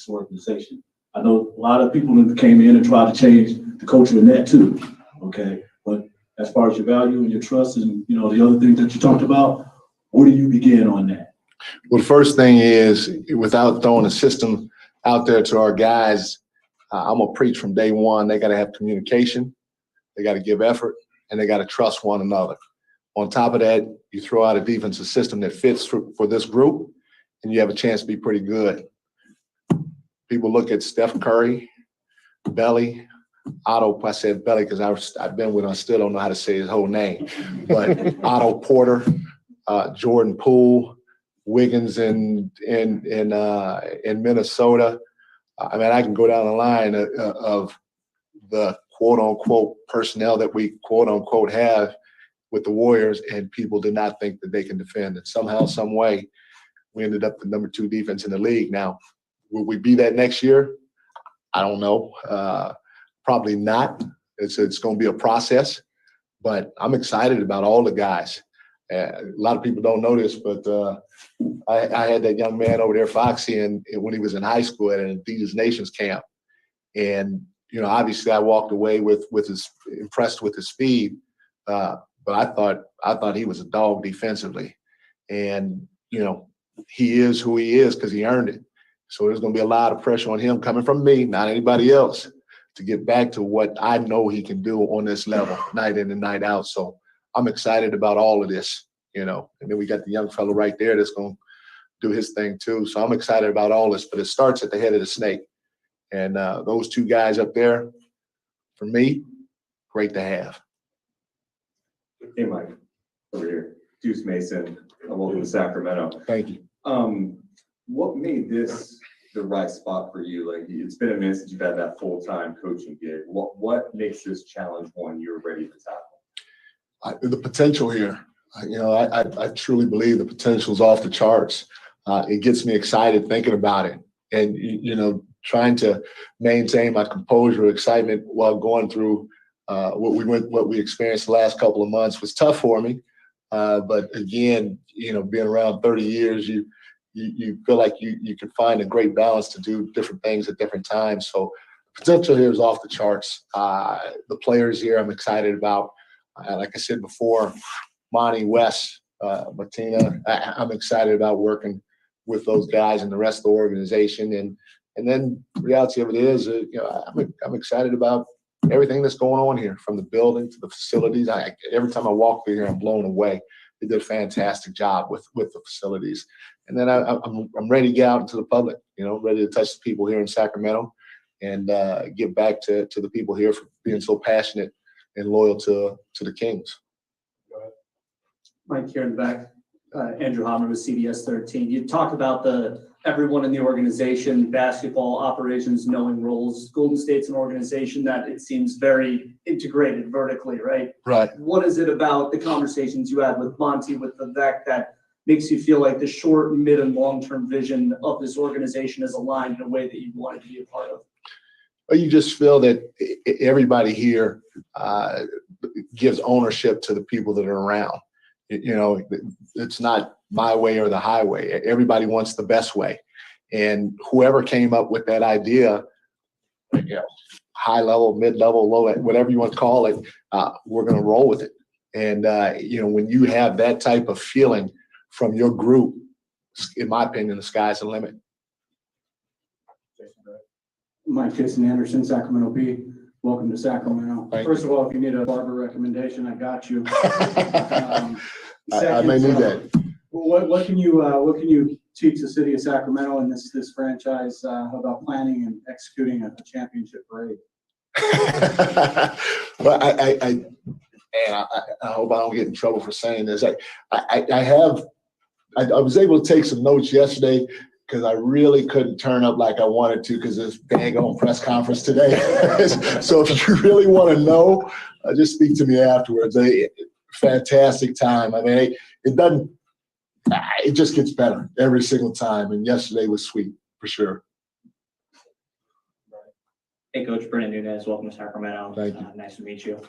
L: organization. I know a lot of people came in and tried to change the culture in that too. Okay, but as far as your value and your trust and the other things that you talked about, where do you begin on that?
H: Well, the first thing is, without throwing a system out there to our guys, I'm gonna preach from day one. They got to have communication, they got to give effort, and they got to trust one another. On top of that, you throw out a defensive system that fits for this group, and you have a chance to be pretty good. People look at Steph Curry, Belly, Otto. I said Belly because I've been with him. I still don't know how to say his whole name, but Otto Porter, Jordan Poole, Wiggins in Minnesota. I mean, I can go down the line of the quote unquote personnel that we quote unquote have with the Warriors, and people did not think that they can defend. And somehow, some way, we ended up the number 2 defense in the league. Now, will we be that next year? I don't know. Probably not. It's going to be a process. but I'm excited about all the guys. A lot of people don't know this, but I had that young man over there, Foxy, and when he was in high school at an Adidas Nations camp. And, obviously I walked away impressed with his speed, but I thought he was a dog defensively. And, he is who he is because he earned it. So there's going to be a lot of pressure on him coming from me, not anybody else, to get back to what I know he can do on this level, night in and night out. So I'm excited about all of this, and then we got the young fellow right there that's going to do his thing too. So I'm excited about all this, but it starts at the head of the snake. And those two guys up there, for me, great to have.
J: Hey, Mike, over here. Deuce Mason, welcome to Sacramento.
H: Thank you.
J: What made this the right spot for you? Like, it's been a minute since you've had that full-time coaching gig. What makes this challenge one you're ready to tackle?
H: The potential here, I truly believe the potential is off the charts. It gets me excited thinking about it, and trying to maintain my composure, excitement while going through what we experienced the last couple of months was tough for me. But again, being around 30 years, you feel like you can find a great balance to do different things at different times. So the potential here is off the charts. The players here I'm excited about. Like I said before, Monte, Wes, Martina, I'm excited about working with those guys and the rest of the organization. And then the reality of it is, I'm excited about everything that's going on here, from the building to the facilities. Every time I walk through here, I'm blown away. They did a fantastic job with the facilities. And then I'm ready to get out into the public, ready to touch the people here in Sacramento and give back to the people here for being so passionate and loyal to the Kings.
M: Mike here in the back. Andrew Hammer with CBS 13. You talk about everyone in the organization, basketball operations, knowing roles. Golden State's an organization that it seems very integrated vertically, right?
H: Right.
M: What is it about the conversations you had with Monte, with Vivek, that makes you feel like the short, mid, and long-term vision of this organization is aligned in a way that you wanted to be a part of?
H: Well, you just feel that everybody here gives ownership to the people that are around. It's not my way or the highway. Everybody wants the best way. And whoever came up with that idea, high level, mid level, low, whatever you want to call it, we're going to roll with it. And, when you have that type of feeling from your group, in my opinion, the sky's the limit.
N: Mike Jason Anderson, Sacramento Bee. Welcome to Sacramento. First of all, if you need a barber recommendation, I got you.
H: I may need that.
N: What can you teach the city of Sacramento and this franchise about planning and executing a championship parade?
H: Well, I hope I don't get in trouble for saying this. I was able to take some notes yesterday because I really couldn't turn up like I wanted to because this daggone press conference today. So if you really want to know, just speak to me afterwards. Fantastic time. I mean, it just gets better every single time. And yesterday was sweet for sure.
O: Hey, Coach Brennan Nunez, welcome to Sacramento.
H: Thank you.
O: Nice to meet you.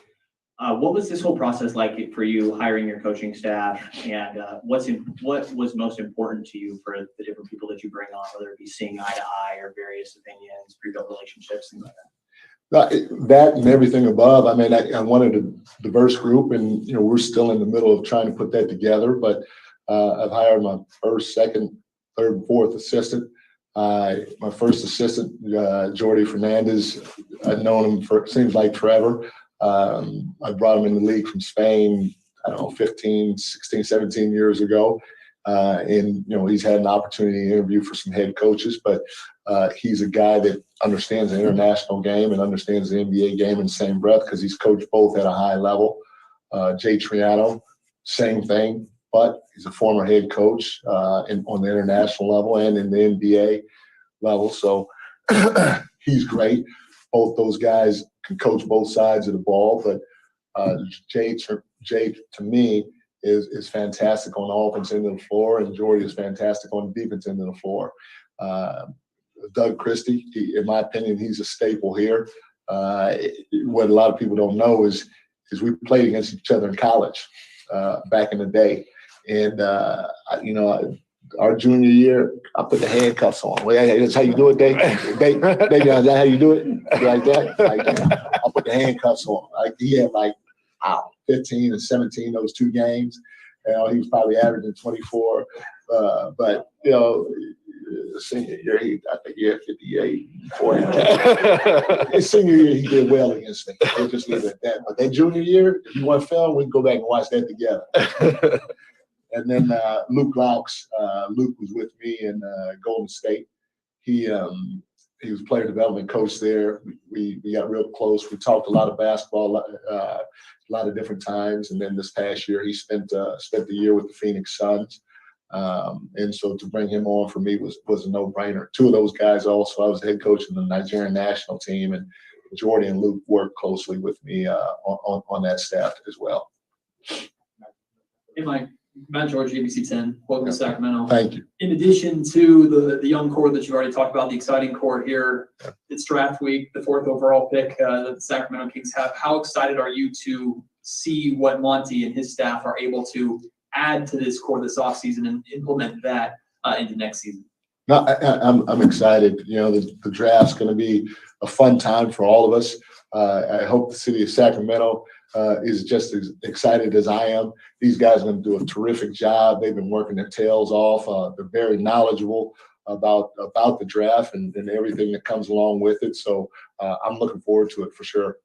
O: What was this whole process like for you, hiring your coaching staff, and what was most important to you for the different people that you bring on, whether it be seeing eye to eye or various opinions, pre-built relationships, things like that?
H: That and everything above. I mean, I wanted a diverse group, and we're still in the middle of trying to put that together. But I've hired my first, second, third, and fourth assistant. My first assistant, Jordi Fernandez, I've known him for seems like forever. I brought him in the league from Spain, 15, 16, 17 years ago. And he's had an opportunity to interview for some head coaches, but he's a guy that understands the international game and understands the NBA game in the same breath because he's coached both at a high level. Jay Triano, same thing, but he's a former head coach on the international level and in the NBA level. So he's great. Both those guys can coach both sides of the ball, but Jay to me is fantastic on the offense end of the floor, and Jordy is fantastic on the defense end of the floor. Doug Christie, in my opinion, he's a staple here. What a lot of people don't know is is we played against each other in college back in the day. And, our junior year, I put the handcuffs on. Well, that's how you do it, Dave? Dave, is that how you do it? Like that? I put the handcuffs on. He had 15 and 17 those 2 games. He was probably averaging 24. But, senior year, I think he had 58, 40. His senior year, he did well against me. We'll just leave it at that. But that junior year, if you want to film, we can go back and watch that together. And then Luke Laux, Luke was with me in Golden State. He was player development coach there. We got real close. We talked a lot of basketball, a lot of different times. And then this past year, he spent the year with the Phoenix Suns. And so to bring him on for me was a no-brainer. 2 of those guys also, I was head coach of the Nigerian national team, and Jordy and Luke worked closely with me on that staff as well.
P: Hey, Mike. Matt George, ABC 10. Welcome to Sacramento.
H: Thank you.
P: In addition to the young core that you already talked about, the exciting core here, it's draft week, the 4th overall pick that the Sacramento Kings have. How excited are you to see what Monte and his staff are able to add to this core this offseason and implement that into next season?
H: No, I'm excited. The draft's going to be a fun time for all of us. I hope the city of Sacramento is just as excited as I am. These guys are going to do a terrific job. They've been working their tails off. They're very knowledgeable about the draft and everything that comes along with it. So I'm looking forward to it for sure.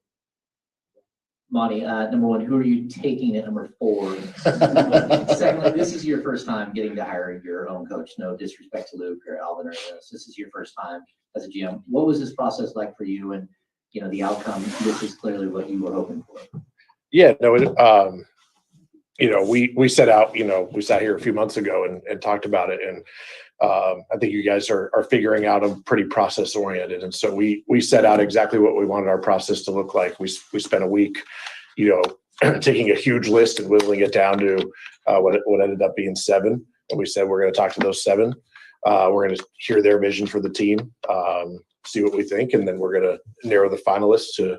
I: Monte, number 1, who are you taking at number 4? Secondly, this is your first time getting to hire your own coach. No disrespect to Luke or Alvin or this. This is your first time as a GM. What was this process like for you? And the outcome. This is clearly what you were hoping for.
E: Yeah, no, we set out. We sat here a few months ago and talked about it, and I think you guys are figuring out a pretty process oriented, and so we set out exactly what we wanted our process to look like. We spent a week, taking a huge list and whittling it down to what ended up being 7, and we said we're going to talk to those 7. We're going to hear their vision for the team, see what we think, and then we're going to narrow the finalists to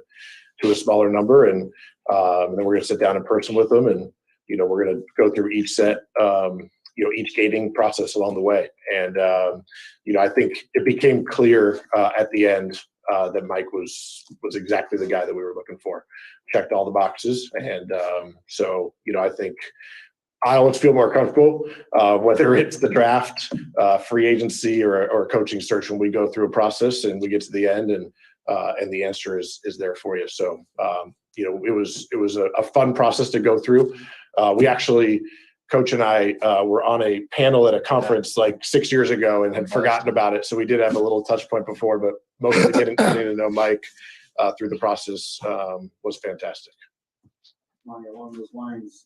E: a smaller number, and then we're going to sit down in person with them, and we're going to go through each set. Each gating process along the way. And, I think it became clear at the end that Mike was exactly the guy that we were looking for. Checked all the boxes. And so, I think I always feel more comfortable, whether it's the draft, free agency, or coaching search, when we go through a process and we get to the end and the answer is there for you. So, it was a fun process to go through. We actually, Coach and I were on a panel at a conference like 6 years ago and had forgotten about it. So we did have a little touch point before, but mostly getting to know Mike through the process was fantastic.
N: Along those lines,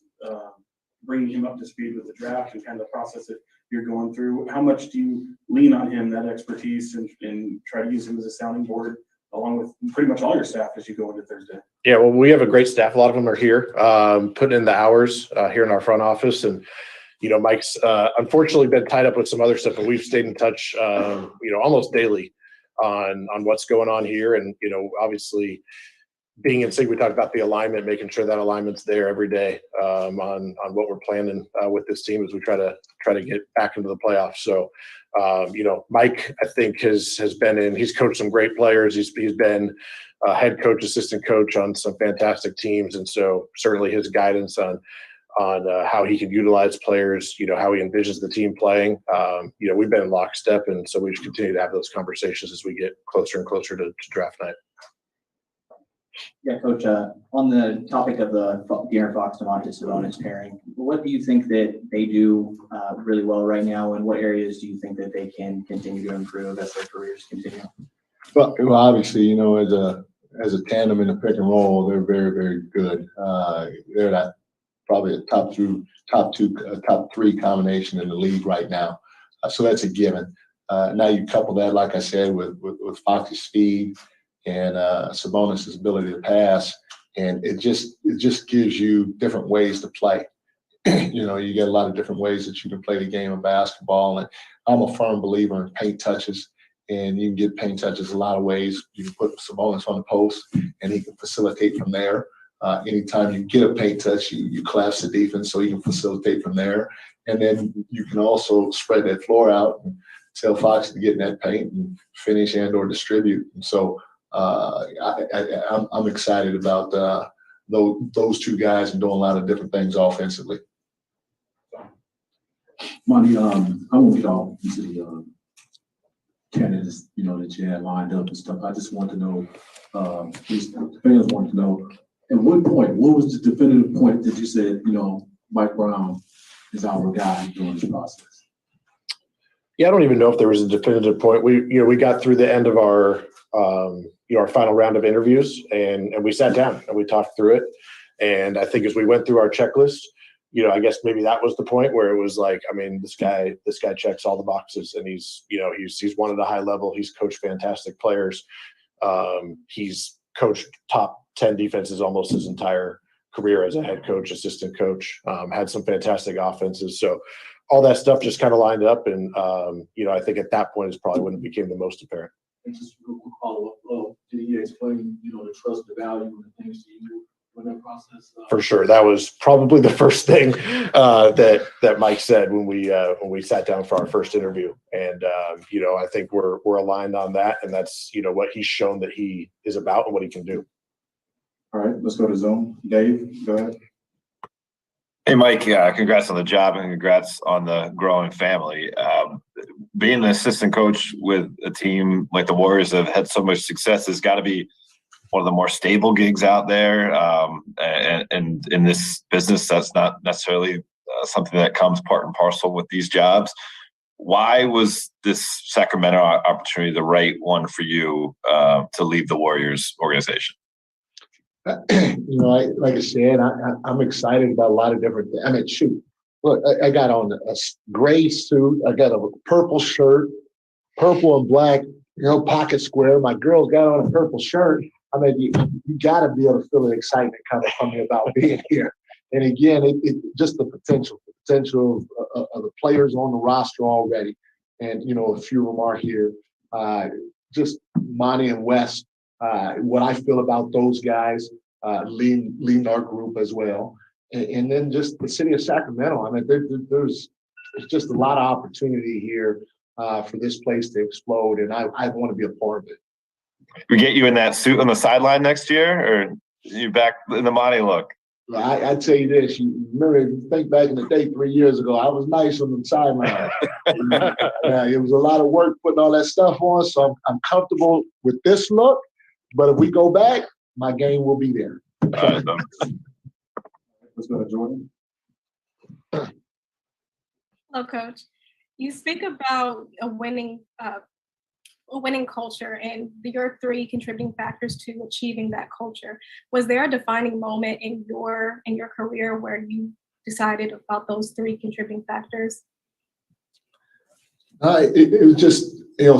N: bringing him up to speed with the draft and kind of the process that you're going through, how much do you lean on him, that expertise, and try to use him as a sounding board along with pretty much all your staff as you go into Thursday?
E: Yeah, well, we have a great staff. A lot of them are here, putting in the hours here in our front office. And, Mike's unfortunately been tied up with some other stuff, but we've stayed in touch, almost daily on what's going on here. And, obviously being in sync, we talked about the alignment, making sure that alignment's there every day on what we're planning with this team as we try to get back into the playoffs. So, Mike, I think has been he's coached some great players. He's been head coach, assistant coach on some fantastic teams. And so certainly his guidance on how he can utilize players, how he envisions the team playing. We've been in lockstep. And so we just continue to have those conversations as we get closer and closer to draft night.
I: Yeah, Coach, on the topic of the De'Aaron Fox and Monte Sabonis pairing, what do you think that they do really well right now, and what areas do you think that they can continue to improve as their careers continue?
H: Well, obviously, as a tandem in the pick and roll, they're very, very good. They're probably a top 3 combination in the league right now. So that's a given. Now you couple that, like I said, with Fox's speed and Sabonis' ability to pass, and it just gives you different ways to play. You get a lot of different ways that you can play the game of basketball, and I'm a firm believer in paint touches, and you can get paint touches a lot of ways. You can put Sabonis on the post, and he can facilitate from there. anytime you get a paint touch, you collapse the defense so you can facilitate from there. And then you can also spread that floor out and tell Fox to get in that paint and finish and or distribute. And so I'm excited about those two guys and doing a lot of different things offensively.
L: Monte, I won't get off into the candidates, that you had lined up and stuff. I just want to know, the fans want to know, at what point, what was the definitive point that you said, Mike Brown is our guy during this process?
E: Yeah, I don't even know if there was a definitive point. We got through the end of our our final round of interviews, and we sat down and we talked through it. And I think as we went through our checklist, I guess maybe that was the point where it was like, I mean, this guy checks all the boxes, and he's won at a high level. He's coached fantastic players. He's coached top 10 defenses almost his entire career as a head coach, assistant coach. Had some fantastic offenses. So all that stuff just kind of lined up, and I think at that point is probably when it became the most apparent.
L: And just a quick follow-up. Did he explain, the trust, the value, and the things to you in that process?
E: For sure, that was probably the first thing that Mike said when we sat down for our first interview, and I think we're aligned on that, and that's what he's shown that he is about and what he can do.
L: All right, let's go to zone. Dave, go ahead.
Q: Hey, Mike, congrats on the job and congrats on the growing family. Being an assistant coach with a team like the Warriors that have had so much success has got to be one of the more stable gigs out there. And in this business, that's not necessarily something that comes part and parcel with these jobs. Why was this Sacramento opportunity the right one for you to leave the Warriors organization?
H: Like I said, I'm excited about a lot of different things. I mean, shoot, look, I got on a gray suit. I got a purple shirt, purple and black, pocket square. My girl's got on a purple shirt. I mean, you got to be able to feel the excitement coming from me about being here. And again, it just the potential of the players on the roster already. And, a few of them are here. Just Monte and Wes. What I feel about those guys, leading our group as well. And then just the city of Sacramento. I mean, there's just a lot of opportunity here for this place to explode, and I want to be a part of it.
Q: We get you in that suit on the sideline next year, or you back in the Monte look?
H: I tell you this, you remember, think back in the day 3 years ago, I was nice on the sideline. It was a lot of work putting all that stuff on, so I'm comfortable with this look. But if we go back, my game will be there.
L: Let's go to Jordan.
R: Hello, Coach. You speak about a winning culture and your three contributing factors to achieving that culture. Was there a defining moment in your career where you decided about those three contributing factors?
H: It was just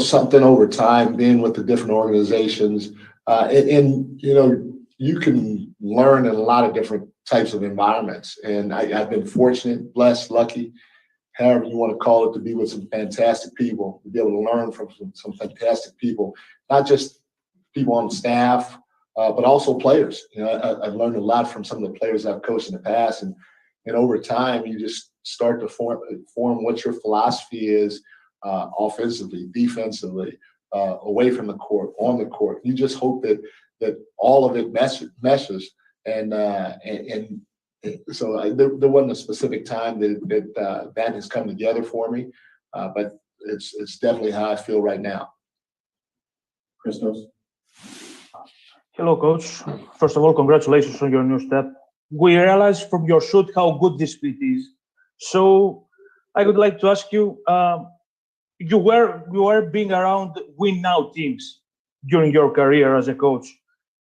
H: something over time, being with the different organizations. And you can learn in a lot of different types of environments. And I've been fortunate, blessed, lucky, however you want to call it, to be with some fantastic people, to be able to learn from some fantastic people, not just people on staff, but also players. I've learned a lot from some of the players I've coached in the past. And over time, you just start to form what your philosophy is, offensively, defensively, away from the court, on the court. You just hope that all of it meshes, and so there wasn't a specific time that has come together for me, but it's definitely how I feel right now.
L: Christos.
S: Hello, Coach. First of all, congratulations on your new step. We realize from your shoot how good this split is. So I would like to ask you. You were being around win now teams during your career as a coach.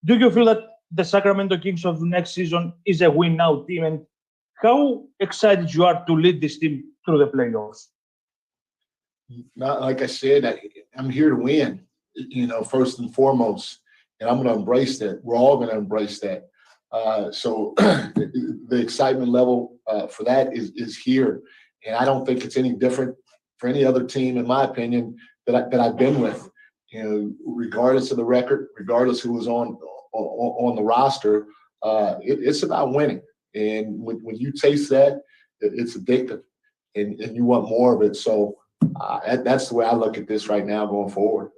S: Do you feel that the Sacramento Kings of next season is a win now team, and how excited you are to lead this team through the playoffs?
H: Not like I said, I'm here to win, first and foremost, and I'm going to embrace that. We're all going to embrace that. So the excitement level for that is here, and I don't think it's any different for any other team, in my opinion, that I've been with. Regardless of the record, regardless who was on the roster, it's about winning. And when you taste that, it's addictive, and you want more of it. So that's the way I look at this right now going forward.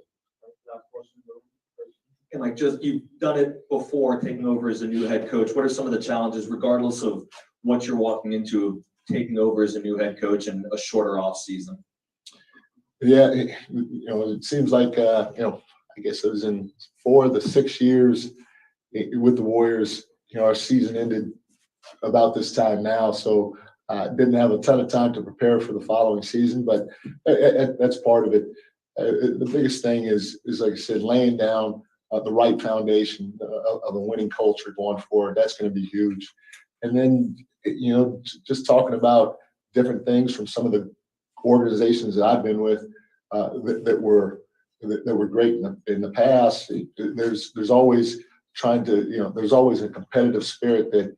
K: And like, just, you've done it before taking over as a new head coach. What are some of the challenges, regardless of what you're walking into, taking over as a new head coach in a shorter off season?
H: Yeah, it seems like, I guess it was in 4 of the 6 years with the Warriors, our season ended about this time now. So didn't have a ton of time to prepare for the following season, but that's part of it. The biggest thing is like I said, laying down the right foundation of a winning culture going forward. That's going to be huge. And then, just talking about different things from some of the organizations that I've been with that were great in the past. There's always there's always a competitive spirit that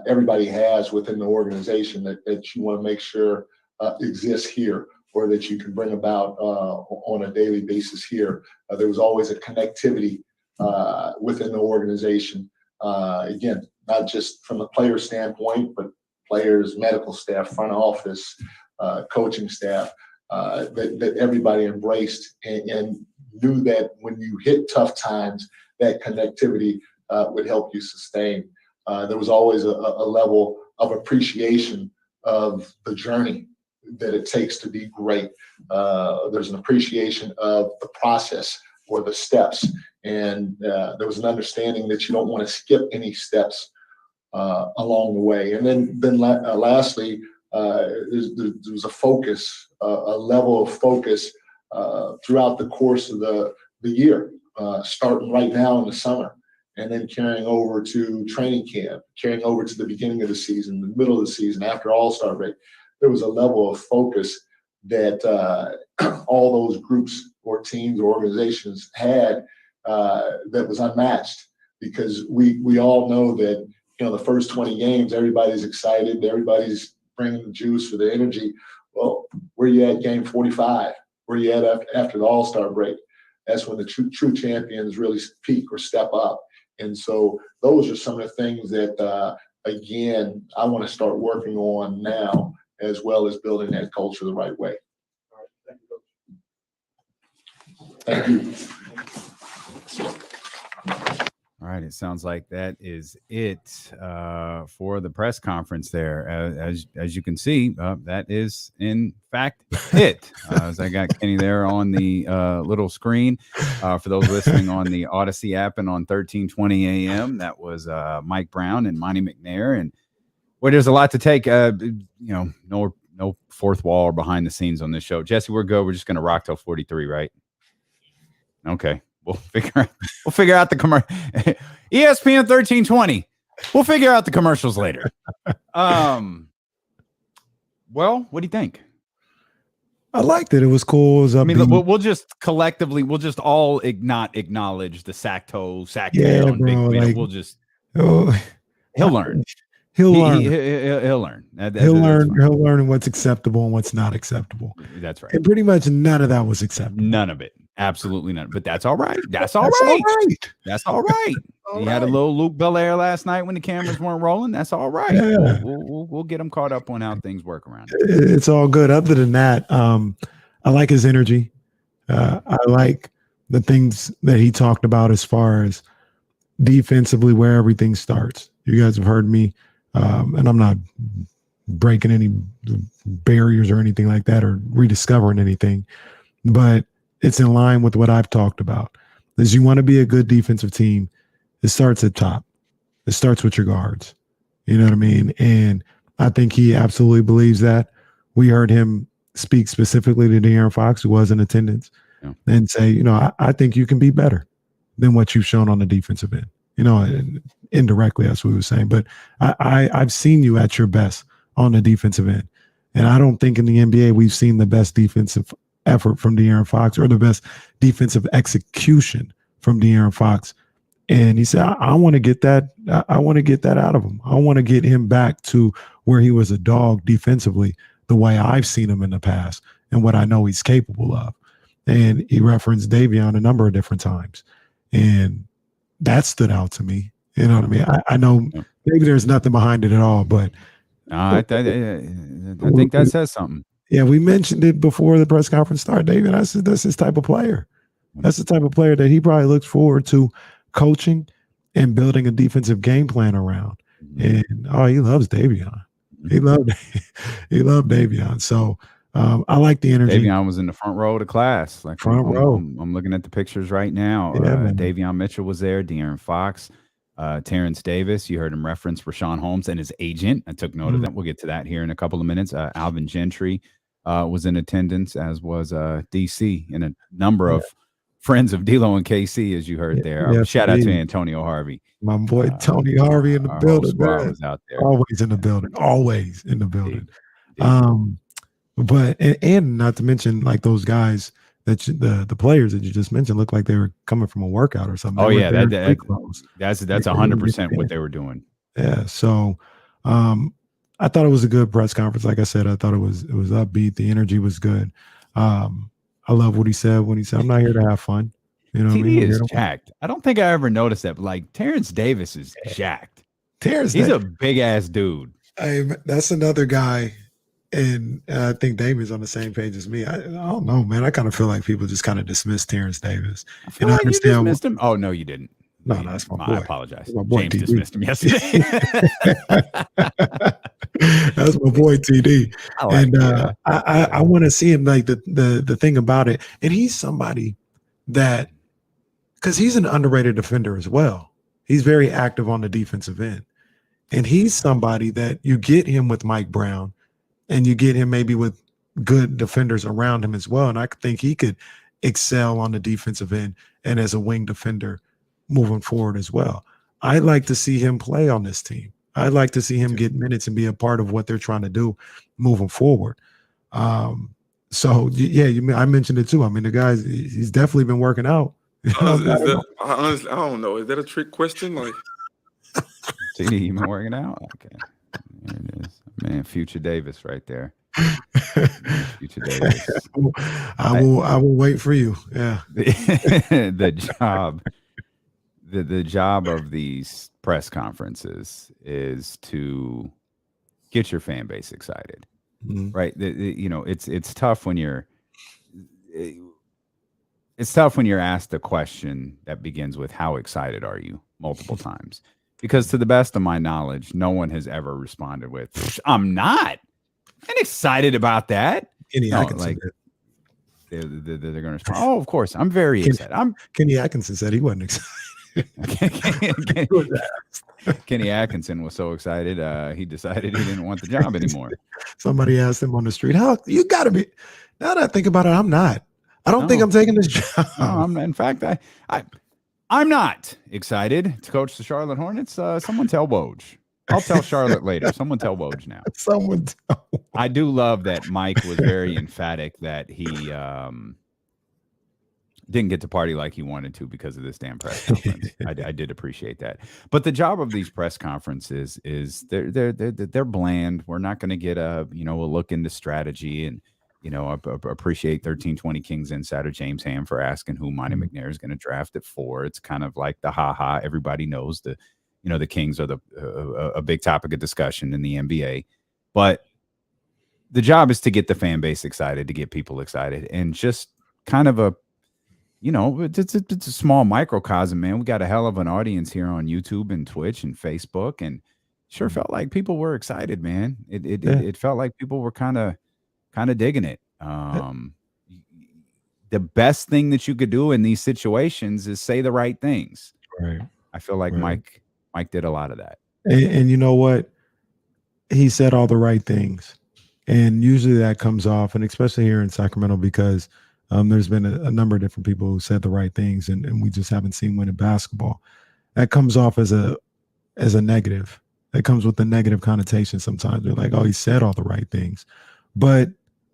H: everybody has within the organization that you want to make sure exists here, or that you can bring about on a daily basis here. There was always a connectivity within the organization. Again, not just from a player standpoint, but players, medical staff, front office, coaching staff, that everybody embraced and knew that when you hit tough times, that connectivity would help you sustain. There was always a level of appreciation of the journey that it takes to be great. There's an appreciation of the process or the steps. And there was an understanding that you don't want to skip any steps along the way. And then lastly, there was a focus, a level of focus throughout the course of the year, starting right now in the summer, and then carrying over to training camp, carrying over to the beginning of the season, the middle of the season, after All-Star break. There was a level of focus that all those groups or teams or organizations had that was unmatched, because we all know that the first 20 games, everybody's excited, everybody's bringing the juice or the energy. Well, where you at game 45? Where you at after the All-Star break? That's when the true champions really peak or step up. And so those are some of the things that, again, I want to start working on now, as well as building that culture the right way. Thank you.
A: All right, it sounds like that is it for the press conference there. As you can see, that is in fact it. As I got Kenny there on the little screen. For those listening on the Odyssey app and on 1320 AM, that was Mike Brown and Monte McNair. And there's a lot to take. No fourth wall or behind the scenes on this show. Jesse, we're good. We're just going to rock till 43, right? Okay. We'll figure out the commercial. ESPN 1320. We'll figure out the commercials later. Well, what do you think?
B: I liked it. It was cool. It was
A: we'll just collectively, we'll just all not acknowledge the sack down, big win. We'll just he'll learn.
B: He'll learn.
A: He'll learn.
B: He'll learn what's acceptable and what's not acceptable.
A: That's right.
B: And pretty much none of that was acceptable.
A: None of it. Absolutely none. But that's all right. That's all right. That's all right. He had a little Luke Belair last night when the cameras weren't rolling. That's all right.
B: Yeah.
A: We'll get him caught up on how things work around here.
B: It's all good. Other than that, I like his energy. I like the things that he talked about as far as defensively, where everything starts. You guys have heard me, and I'm not breaking any barriers or anything like that or rediscovering anything, but it's in line with what I've talked about. Is you want to be a good defensive team, it starts at top. It starts with your guards. You know what I mean? And I think he absolutely believes that. We heard him speak specifically to De'Aaron Fox, who was in attendance, and say, I think you can be better than what you've shown on the defensive end. Indirectly, that's what he was saying. But I've seen you at your best on the defensive end. And I don't think in the NBA we've seen the best defensive effort from De'Aaron Fox or the best defensive execution from De'Aaron Fox. And he said, I want to get that. I want to get that out of him. I want to get him back to where he was a dog defensively, the way I've seen him in the past and what I know he's capable of. And he referenced Davion a number of different times. And that stood out to me. You know what I mean? I know maybe there's nothing behind it at all, but
A: I think that says something.
B: Yeah, we mentioned it before the press conference started, David. I said that's his type of player. That's the type of player that he probably looks forward to coaching and building a defensive game plan around. And he loves Davion. He loved Davion. So I like the energy.
A: Davion was in the front row of the class. Like
B: front row.
A: I'm looking at the pictures right now.
B: Yeah,
A: Davion Mitchell was there. De'Aaron Fox, Terrence Davis. You heard him reference Richaun Holmes and his agent. I took note of that. We'll get to that here in a couple of minutes. Alvin Gentry was in attendance, as was DC, and a number of friends of D'Lo and KC, as you heard there.
B: Yes,
A: Shout out to
B: indeed.
A: Antonio Harvey.
B: My boy Tony Harvey in the building.
A: Squad was out there.
B: Always in the building. Always in the building. But and not to mention like those guys that the players that you just mentioned look like they were coming from a workout or something.
A: Oh
B: They were
A: yeah,
B: there in free clothes.
A: that's 100% what they were doing.
B: Yeah. So I thought it was a good press conference. Like I said, I thought it was upbeat. The energy was good. I love what he said when he said, "I'm not here to have fun." You know what I mean?
A: TD is jacked. I don't think I ever noticed that, but like Terrence Davis is jacked. He's a big ass dude.
B: Hey, that's another guy, and I think David's on the same page as me. I don't know, man. I kind of feel like people just kind of dismiss Terrence Davis.
A: I feel like you dismissed him. Oh no, you didn't.
B: No, that's my boy.
A: I apologize.
B: That's my boy,
A: James
B: TD.
A: dismissed him yesterday.
B: That's my boy TD. I want to see him like the thing about it. And he's somebody that, because he's an underrated defender as well. He's very active on the defensive end. And he's somebody that you get him with Mike Brown and you get him maybe with good defenders around him as well. And I think he could excel on the defensive end and as a wing defender moving forward as well. I'd like to see him play on this team. I'd like to see him get minutes and be a part of what they're trying to do moving forward. So yeah, I mentioned it too. I mean, the guy's he's definitely been working out.
T: Honestly, I don't know. Is that a trick question? Like,
A: TD, you been working out? Okay, there it is, man. Future Davis, right there. Future Davis.
B: I will wait for you. Yeah.
A: The job of these press conferences is to get your fan base excited, right? It's tough when you're asked a question that begins with "How excited are you?" multiple times, because to the best of my knowledge, no one has ever responded with "I'm not. I'm excited about that."
B: Kenny
A: No,
B: Atkinson
A: like
B: did.
A: they're going to respond. Oh, of course, I'm very excited.
B: Kenny Atkinson said he wasn't excited.
A: Kenny Atkinson was so excited, he decided he didn't want the job anymore.
B: Somebody asked him on the street, "How you got to be?" Now that I think about it, I'm not. I don't think I'm taking this job.
A: No, in fact, I'm not excited to coach the Charlotte Hornets. Someone tell Woj. I'll tell Charlotte later. Someone tell Woj now.
B: Someone tell.
A: I do love that Mike was very emphatic that he didn't get to party like he wanted to because of this damn press conference. I did appreciate that. But the job of these press conferences is they're bland. We're not going to get a look into strategy, and appreciate 1320 Kings insider James Ham for asking who Monte McNair is going to draft at 4. It's kind of like the ha. Everybody knows the Kings are a big topic of discussion in the NBA, but the job is to get the fan base excited, to get people excited, and just kind of it's a small microcosm, man. We got a hell of an audience here on YouTube and Twitch and Facebook, and sure felt like people were excited, man. It felt like people were kind of digging it. The best thing that you could do in these situations is say the right things.
B: Right.
A: I feel like Mike did a lot of that.
B: And you know what? He said all the right things. And usually that comes off, and especially here in Sacramento, because there's been a number of different people who said the right things, and we just haven't seen winning basketball. That comes off as a negative. That comes with a negative connotation sometimes. They're like, oh, he said all the right things. But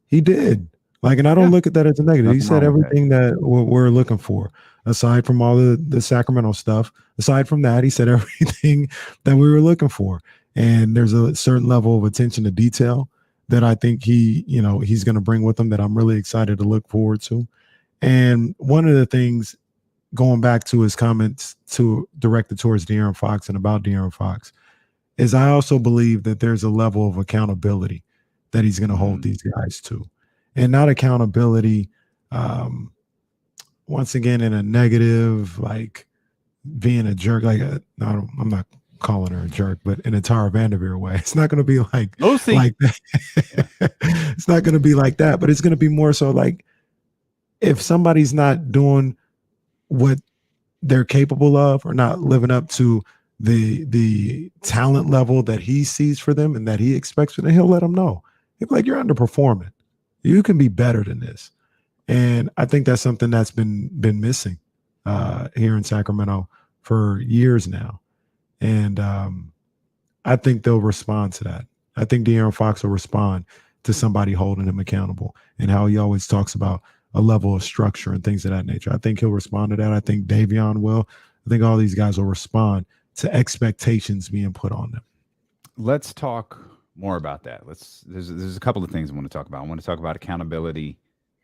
B: he did. And I don't look at that as a negative. He said everything that we're looking for, aside from all the Sacramento stuff. Aside from that, he said everything that we were looking for. And there's a certain level of attention to detail that I think he's going to bring with him that I'm really excited to look forward to. And one of the things going back to his comments directed towards De'Aaron Fox and about De'Aaron Fox, is I also believe that there's a level of accountability that he's going to hold these guys to, and not accountability. Once again, in a negative, like being a jerk. Like I'm not calling her a jerk, but in a Tara Vanderveer way. It's not going to be like that. It's not going to be like that, but it's going to be more so like if somebody's not doing what they're capable of or not living up to the talent level that he sees for them and that he expects for them, he'll let them know. He'll be like, you're underperforming. You can be better than this. And I think that's something that's been missing here in Sacramento for years now. And I think they'll respond to that. I think De'Aaron Fox will respond to somebody holding him accountable, and how he always talks about a level of structure and things of that nature. I think he'll respond to that. I think Davion will. I think all these guys will respond to expectations being put on them.
A: Let's talk more about that. There's a couple of things I want to talk about. I want to talk about accountability.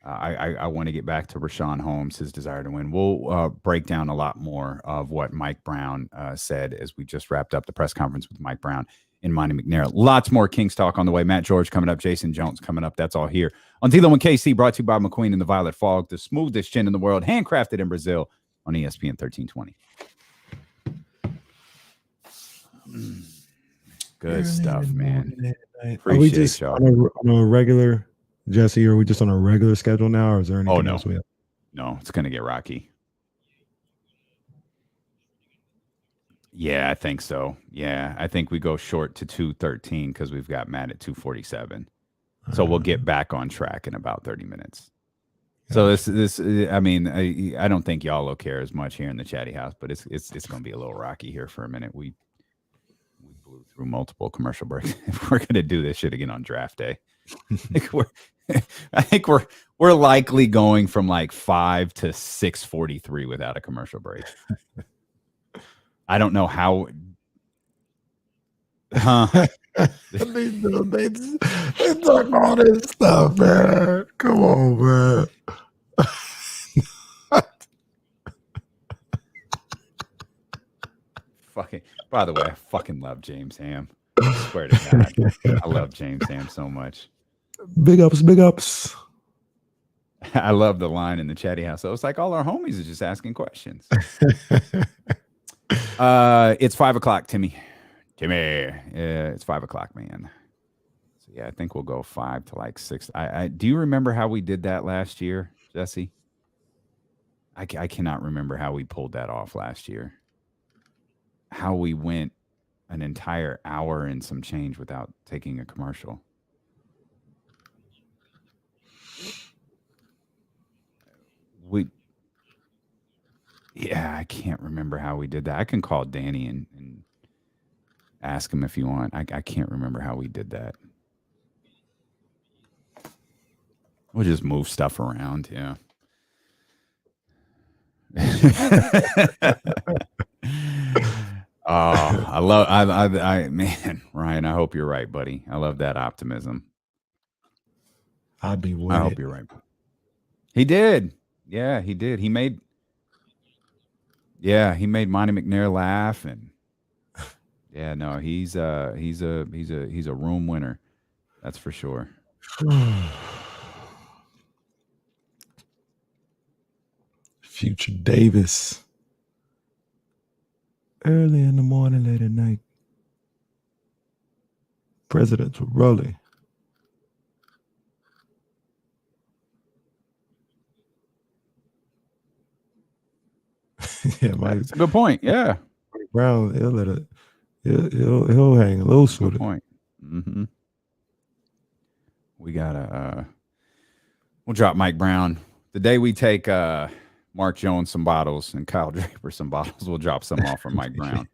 A: I want to get back to Richaun Holmes, his desire to win. We'll break down a lot more of what Mike Brown said as we just wrapped up the press conference with Mike Brown and Monte McNair. Lots more Kings talk on the way. Matt George coming up, Jason Jones coming up. That's all here on Tilo and KC, brought to you by McQueen and the Violet Fog, the smoothest gin in the world, handcrafted in Brazil on ESPN 1320. Good stuff, man.
B: Are we just on a regular, Jesse, are we just on a regular schedule now, or is there anything else we have?
A: No, it's going to get rocky. Yeah, I think so. Yeah, I think we go short to 2:13 because we've got Matt at 2:47. So we'll get back on track in about 30 minutes. So this, I mean, I don't think y'all will care as much here in the chatty house, but it's going to be a little rocky here for a minute. We blew through multiple commercial breaks. If we're going to do this shit again on draft day, I think we're likely going from like 5 to 6:43 without a commercial break. I don't know how.
B: They talk all this stuff, man. Come on, man.
A: Fucking. By the way, I fucking love James Ham. I swear to God, I love James Ham so much.
B: Big ups, big ups.
A: I love the line in the chatty house. So it's like all our homies are just asking questions. It's 5 o'clock, Timmy. It's 5 o'clock, man. So yeah, I think we'll go 5 to like 6. I do you remember how we did that last year, Jesse? I cannot remember how we pulled that off last year. How we went an entire hour and some change without taking a commercial. Yeah, I can't remember how we did that. I can call Danny and ask him if you want. I can't remember how we did that. We'll just move stuff around, yeah. Oh, I man, Ryan, I hope you're right, buddy. I love that optimism.
B: I'd be with
A: I hope you're right. He did. Yeah, he did. He made Monte McNair laugh, and yeah, no, he's a room winner. That's for sure.
B: Future Davis. Early in the morning, late at night. Presidents were rolling. Yeah, Mike.
A: That's a good point. Yeah,
B: Brown, he'll hang loose with it.
A: Point. Mm-hmm. We gotta we'll drop Mike Brown the day we take Mark Jones some bottles and Kyle Draper some bottles. We'll drop some off for Mike Brown.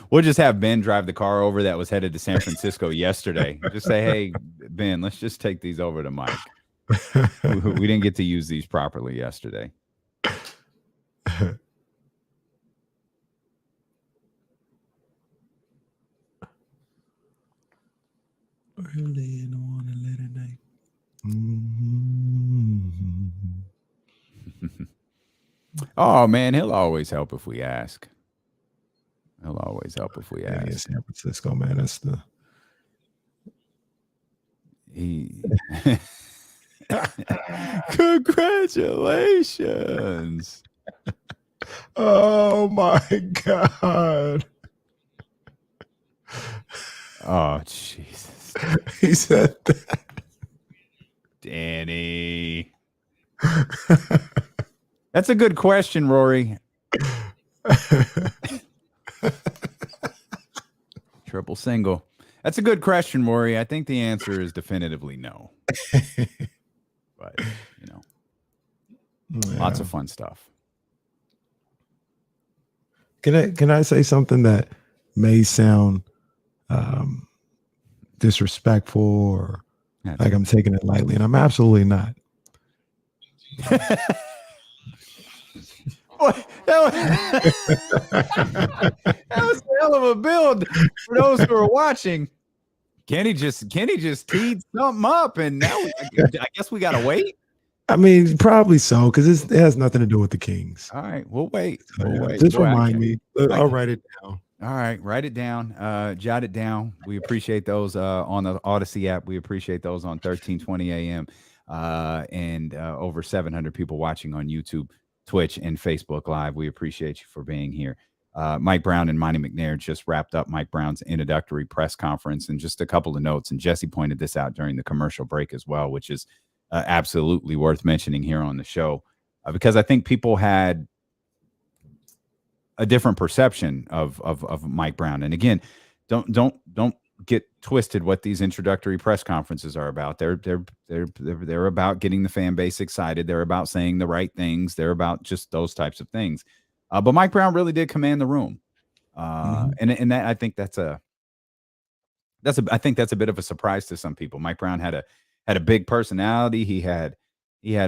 A: We'll just have Ben drive the car over that was headed to San Francisco yesterday. Just say, hey, Ben, let's just take these over to Mike. We didn't get to use these properly yesterday.
B: Early in the morning, late at night. Mm-hmm.
A: Oh man, he'll always help if we ask. He'll always help if we
B: Yeah,
A: ask.
B: San Francisco, man. That's the
A: Congratulations.
B: Oh my God.
A: Oh Jesus.
B: He said that.
A: Danny. That's a good question, Rory. Triple single. That's a good question, Rory. I think the answer is definitively no. But, you know, lots of fun stuff.
B: Can I say something that may sound disrespectful or like I'm taking it lightly, and I'm absolutely not.
A: That was a hell of a build for those who are watching. Kenny just teed something up, and now I guess we gotta wait.
B: I mean, probably so, because it has nothing to do with the Kings.
A: All right, we'll wait.
B: Just remind me. I'll write it down.
A: All right, write it down. Jot it down. We appreciate those on the Odyssey app. We appreciate those on 1320 AM. And over 700 people watching on YouTube, Twitch, and Facebook Live. We appreciate you for being here. Mike Brown and Monte McNair just wrapped up Mike Brown's introductory press conference, and just a couple of notes. And Jesse pointed this out during the commercial break as well, which is absolutely worth mentioning here on the show, because I think people had a different perception of Mike Brown. And again, don't get twisted what these introductory press conferences are about. They're about getting the fan base excited. They're about saying the right things. They're about just those types of things. But Mike Brown really did command the room. And that, I think that's a bit of a surprise to some people. Mike Brown had a big personality. He had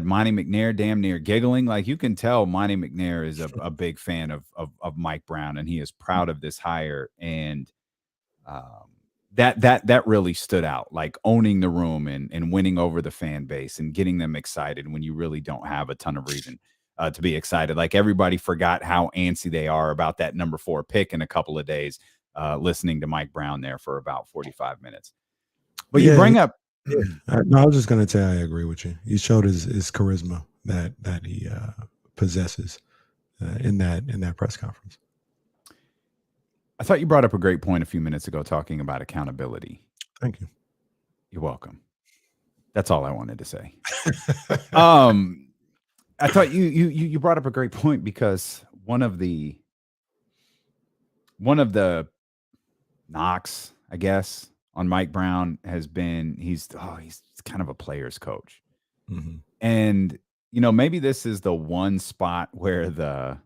A: Monte McNair damn near giggling. Like, you can tell Monte McNair is a big fan of Mike Brown, and he is proud of this hire. And that really stood out, like owning the room and winning over the fan base and getting them excited when you really don't have a ton of reason to be excited. Like, everybody forgot how antsy they are about that number 4 pick in a couple of days, listening to Mike Brown there for about 45 minutes. But you bring up.
B: No, I was just going to say I agree with you. He showed his charisma that he possesses in that press conference.
A: I thought you brought up a great point a few minutes ago, talking about accountability.
B: Thank you.
A: You're welcome. That's all I wanted to say. I thought you brought up a great point, because one of the knocks, I guess, on Mike Brown has been he's kind of a player's coach.
B: Mm-hmm.
A: And maybe this is the one spot where the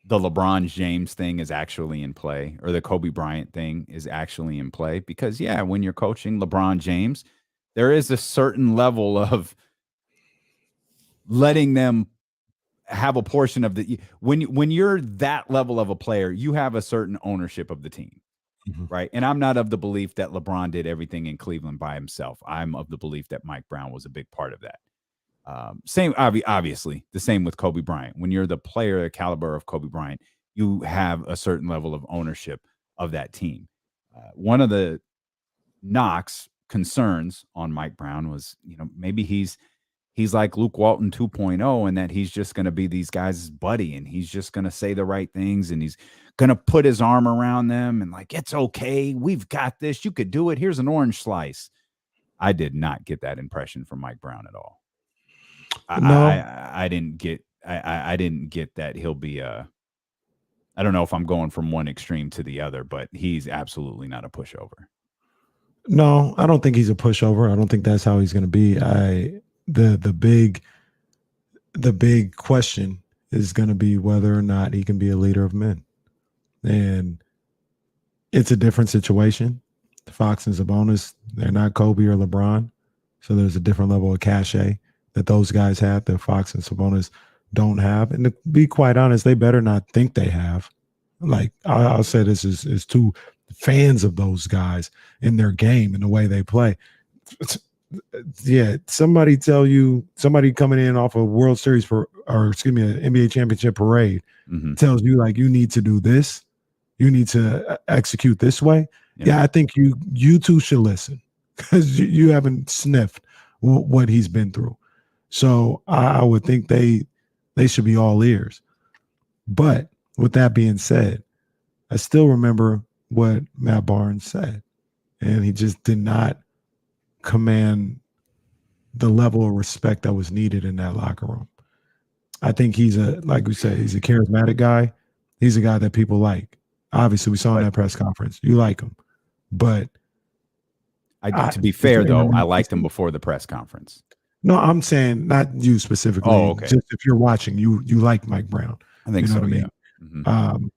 A: LeBron James thing is actually in play, or the Kobe Bryant thing is actually in play, because when you're coaching LeBron James, there is a certain level of letting them have a portion of the, when you're that level of a player, you have a certain ownership of the team.
B: Mm-hmm.
A: Right. And I'm not of the belief that LeBron did everything in Cleveland by himself. I'm of the belief that Mike Brown was a big part of that. Obviously, the same with Kobe Bryant. When you're the player, the caliber of Kobe Bryant, you have a certain level of ownership of that team. One of the concerns on Mike Brown was, maybe he's like Luke Walton 2.0, and that he's just going to be these guys' buddy, and he's just going to say the right things, and he's going to put his arm around them and like, it's okay, we've got this, you could do it, here's an orange slice. I did not get that impression from Mike Brown at all.
B: No.
A: I didn't get that he'll be I don't know if I'm going from one extreme to the other, but he's absolutely not a pushover.
B: No, I don't think he's a pushover. I don't think that's how he's going to be. The big question is going to be whether or not he can be a leader of men. And it's a different situation. Fox and Sabonis, they're not Kobe or LeBron. So there's a different level of cachet that those guys have that Fox and Sabonis don't have. And to be quite honest, they better not think they have. Like, I'll say this is two fans of those guys in their game and the way they play. yeah, somebody coming in off a World Series an NBA championship parade tells you like you need to do this, you need to execute this way. Yeah, I think you two should listen because you haven't sniffed what he's been through. So I would think they should be all ears. But with that being said, I still remember what Matt Barnes said, and he just did not command the level of respect that was needed in that locker room. I think like we said, he's a charismatic guy. He's a guy that people like. Obviously, we saw in that press conference. You like him. But
A: to be fair, though, I liked him before the press conference.
B: No, I'm saying not you specifically.
A: Oh, okay.
B: Just if you're watching, you like Mike Brown.
A: I think
B: you know
A: so,
B: what I mean?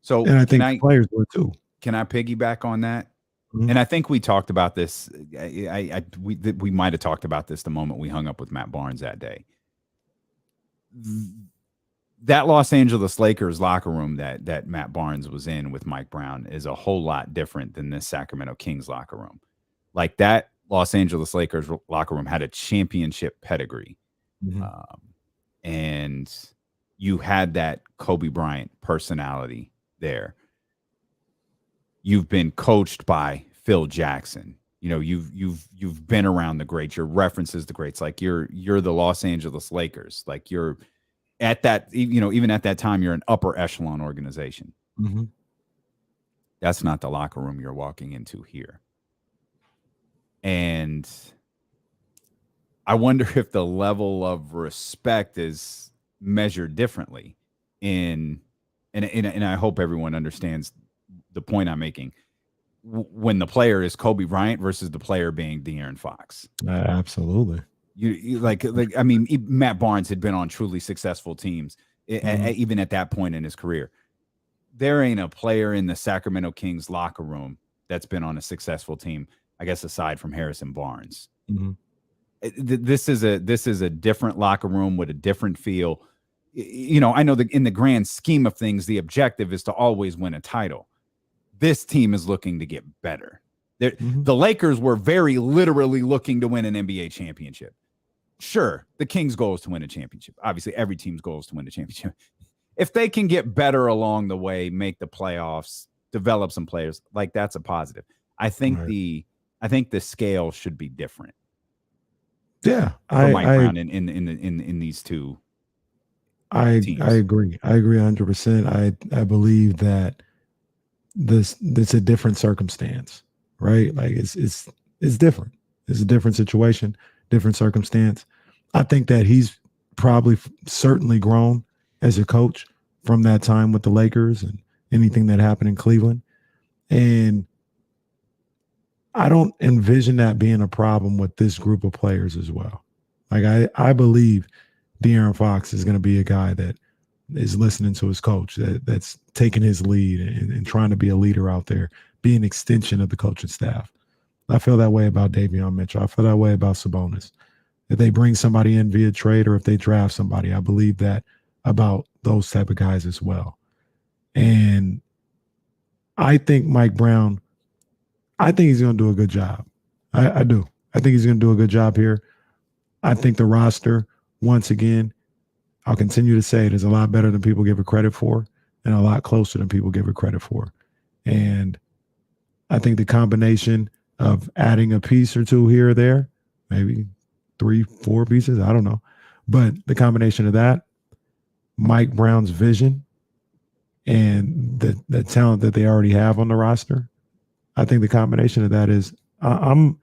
A: So
B: and I think the players were too.
A: Can I piggyback on that? And I think we talked about this. We might have talked about this the moment we hung up with Matt Barnes that day. That Los Angeles Lakers locker room that Matt Barnes was in with Mike Brown is a whole lot different than this Sacramento Kings locker room. Like that Los Angeles Lakers locker room had a championship pedigree. And you had that Kobe Bryant personality there. You've been coached by Phil Jackson. You know, you've been around the greats. Your references the greats. Like you're the Los Angeles Lakers. Like you're at that, even at that time, you're an upper echelon organization. That's not the locker room you're walking into here. And I wonder if the level of respect is measured differently and I hope everyone understands the point I'm making when the player is Kobe Bryant versus the player being De'Aaron Fox.
B: Absolutely.
A: You like I mean, Matt Barnes had been on truly successful teams even at that point in his career. There ain't a player in the Sacramento Kings locker room that's been on a successful team, I guess, aside from Harrison Barnes. This is a different locker room with a different feel. I know that in the grand scheme of things, the objective is to always win a title. This team is looking to get better. The Lakers were very literally looking to win an NBA championship. Sure, the Kings' goal is to win a championship. Obviously, every team's goal is to win a championship. If they can get better along the way, make the playoffs, develop some players, like that's a positive. I think the scale should be different.
B: Yeah,
A: for Mike Brown in these two. Teams.
B: I agree. I agree 100%. I believe that it's a different circumstance, right? Like it's different. It's a different situation, different circumstance. I think that he's probably certainly grown as a coach from that time with the Lakers and anything that happened in Cleveland. And I don't envision that being a problem with this group of players as well. Like I believe De'Aaron Fox is going to be a guy that is listening to his coach, that's taking his lead and trying to be a leader out there, be an extension of the coaching staff. I feel that way about Davion Mitchell. I feel that way about Sabonis. If they bring somebody in via trade or if they draft somebody, I believe that about those type of guys as well. And I think Mike Brown, I think he's going to do a good job. I do. I think he's going to do a good job here. I think the roster, once again, I'll continue to say it is a lot better than people give it credit for and a lot closer than people give it credit for. And I think the combination of adding a piece or two here or there, maybe 3-4 pieces, I don't know. But the combination of that, Mike Brown's vision, and the talent that they already have on the roster, I think the combination of that is I'm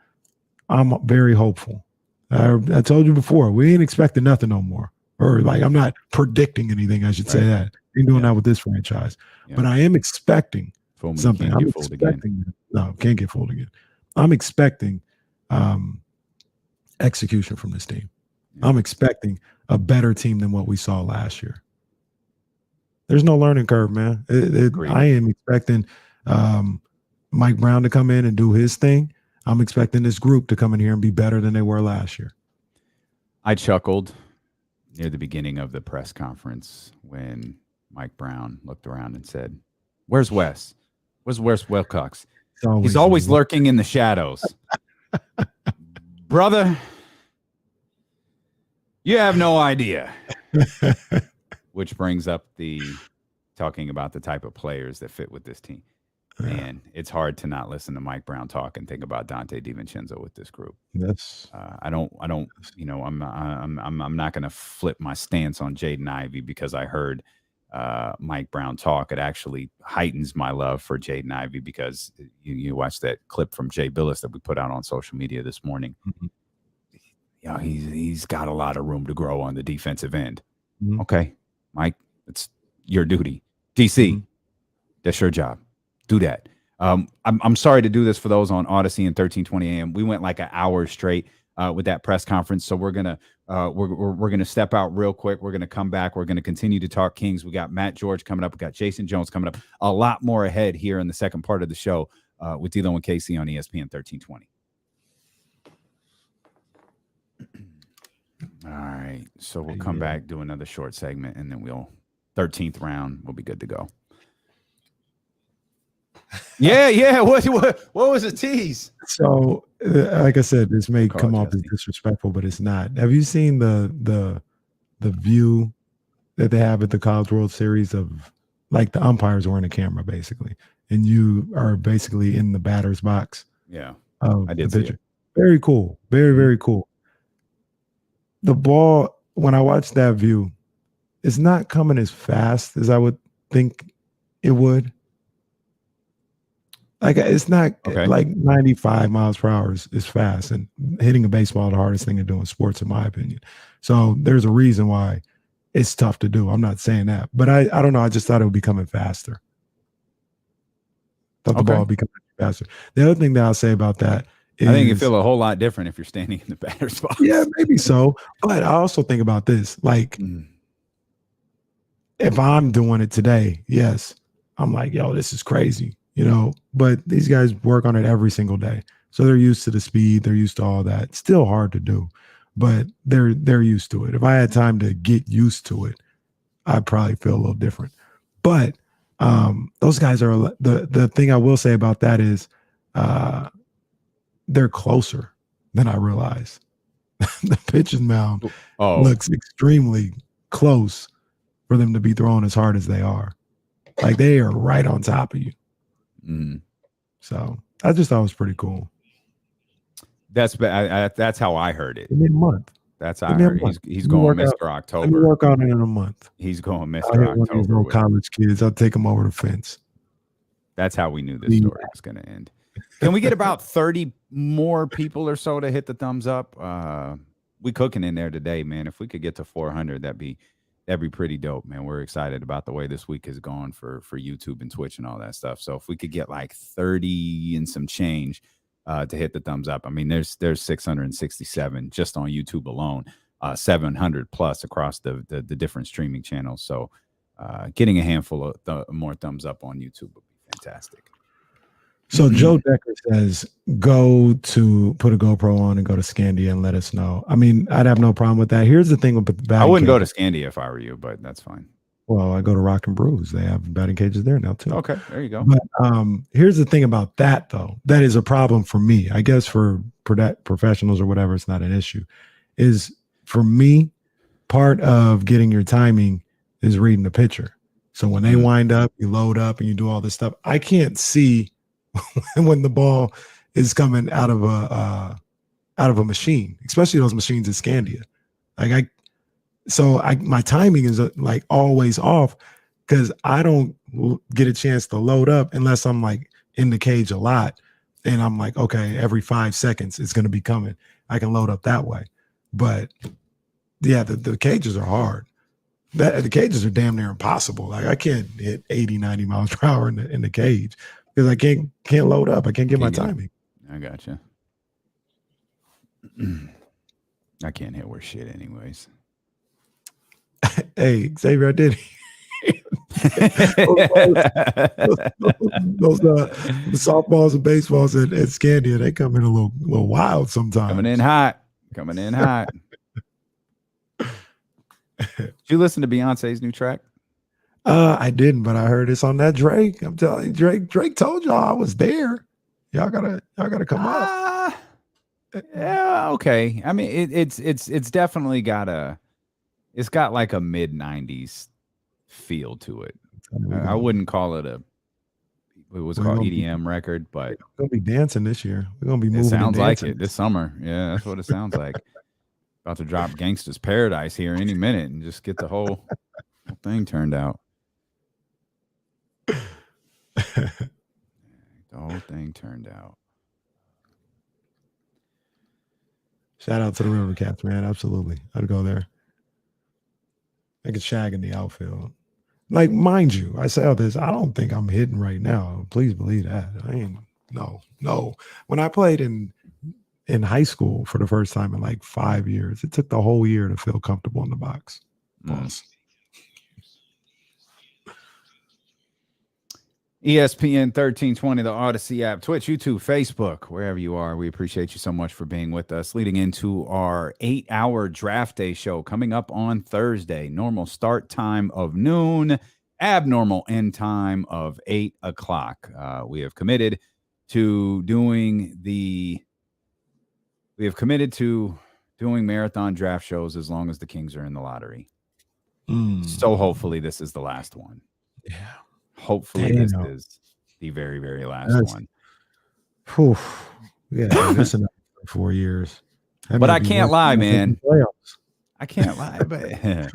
B: very hopeful. I told you before, we ain't expecting nothing no more. Or like I'm not predicting anything, I should say that. Ain't doing that with this franchise. But I am expecting something. I'm expecting can't get fooled again. I'm expecting execution from this team. I'm expecting a better team than what we saw last year. There's no learning curve, man. I am expecting Mike Brown to come in and do his thing. I'm expecting this group to come in here and be better than they were last year.
A: I chuckled near the beginning of the press conference when Mike Brown looked around and said, "Where's Wes? Where's Wilcox? He's always lurking in the shadows." Brother, you have no idea. Which brings up the talking about the type of players that fit with this team. Man, it's hard to not listen to Mike Brown talk and think about Dante DiVincenzo with this group.
B: That's
A: I don't, I'm not going to flip my stance on Jaden Ivey because I heard Mike Brown talk. It actually heightens my love for Jaden Ivey because you watch that clip from Jay Billis that we put out on social media this morning.
B: Mm-hmm.
A: You know, he's got a lot of room to grow on the defensive end.
B: Mm-hmm.
A: Okay, Mike, it's your duty. DC, that's your job. Do that. I'm sorry to do this for those on Odyssey and 1320 AM. We went like an hour straight with that press conference, so we're gonna step out real quick. We're gonna come back. We're gonna continue to talk Kings. We got Matt George coming up. We got Jason Jones coming up. A lot more ahead here in the second part of the show with D'Lo and Casey on ESPN 1320. All right, so we'll come back, do another short segment, and then 13th round, we'll be good to go. Yeah. What was the tease?
B: So, like I said, this may come off as disrespectful, but it's not. Have you seen the view that they have at the College World Series of like the umpires are in the camera basically, and you are basically in the batter's box?
A: Yeah,
B: I
A: did see it.
B: Very cool. Very, very cool. The ball, when I watched that view, it's not coming as fast as I would think it would. Like it's not like 95 miles per hour is fast, and hitting a baseball the hardest thing to do in sports, in my opinion. So there's a reason why it's tough to do. I'm not saying that, but I don't know. I just thought it would be coming faster. Thought the ball would be coming faster. The other thing that I'll say about that is,
A: I think you feel a whole lot different if you're standing in the batter's box.
B: Yeah, maybe so. But I also think about this, like if I'm doing it today, yes, I'm like, yo, this is crazy. You know, but these guys work on it every single day. So they're used to the speed. They're used to all that. It's still hard to do, but they're used to it. If I had time to get used to it, I'd probably feel a little different. But those guys are the thing I will say about that is they're closer than I realized. The pitching mound looks extremely close for them to be throwing as hard as they are. Like they are right on top of you. So I just thought it was pretty cool.
A: That's how I heard it.
B: Give me a month.
A: That's how I heard it. He's going Mr. October.
B: Let me work on it in a month.
A: He's going Mr.
B: October. One of these little
A: with
B: college kids. I'll take them over the fence.
A: That's how we knew this story was going to end. Can we get about 30 more people or so to hit the thumbs up? We cooking in there today, man. If we could get to 400, that'd be pretty dope, man. We're excited about the way this week has gone for YouTube and Twitch and all that stuff. So if we could get like 30 and some change to hit the thumbs up. I mean, there's 667 just on YouTube alone, 700 plus across the different streaming channels. So getting a handful of more thumbs up on YouTube would be fantastic.
B: So Joe Decker says, go to put a GoPro on and go to Scandia and let us know. I mean, I'd have no problem with that. Here's the thing with the batting
A: I wouldn't
B: cage.
A: go to Scandia if I were you, but that's fine.
B: Well, I go to Rock and Brews. They have batting cages there now too.
A: Okay, there you go.
B: But here's the thing about that, though. That is a problem for me. I guess for professionals or whatever, it's not an issue. Is for me, part of getting your timing is reading the pitcher. So when they wind up, you load up and you do all this stuff. I can't see when the ball is coming out of a machine, especially those machines at Scandia. Like my timing is like always off because I don't get a chance to load up unless I'm like in the cage a lot and I'm like, okay, every 5 seconds it's going to be coming. I can load up that way. But yeah, the cages are hard. The cages are damn near impossible. Like I can't hit 80, 90 miles per hour in the cage because I can't load up. I can't get my timing.
A: I gotcha. I can't hit worth shit anyways.
B: Hey, Xavier, I did. those the softballs and baseballs at Scandia, they come in a little wild sometimes.
A: Coming in hot. Did you listen to Beyonce's new track?
B: I didn't, but I heard it's on that Drake. I'm telling you, Drake told y'all I was there. Y'all gotta come up.
A: Yeah, okay. I mean, it's definitely it's got like a mid-90s feel to it. I wouldn't call it it was called EDM record, but
B: we're gonna be dancing this year. We're gonna be moving.
A: It sounds
B: and
A: like
B: dancing
A: it this summer. Yeah, that's what it sounds like. About to drop Gangsta's Paradise here any minute and just get the whole thing turned out. The whole thing turned out.
B: Shout out to the River Cats, man. Absolutely. I'd go there. I could shag in the outfield. Like, mind you, I say all this, I don't think I'm hitting right now. Please believe that. I ain't, no. When I played in high school for the first time in like 5 years, it took the whole year to feel comfortable in the box.
A: ESPN 1320, the Odyssey app, Twitch, YouTube, Facebook, wherever you are. We appreciate you so much for being with us. Leading into our 8-hour draft day show coming up on Thursday. Normal start time of noon, abnormal end time of 8 o'clock. We have committed to doing marathon draft shows as long as the Kings are in the lottery. So hopefully this is the last one.
B: Yeah.
A: Hopefully this is the very, very last one.
B: Whew. Yeah, that's enough for 4 years.
A: But I can't lie, man. I can't lie, but
B: the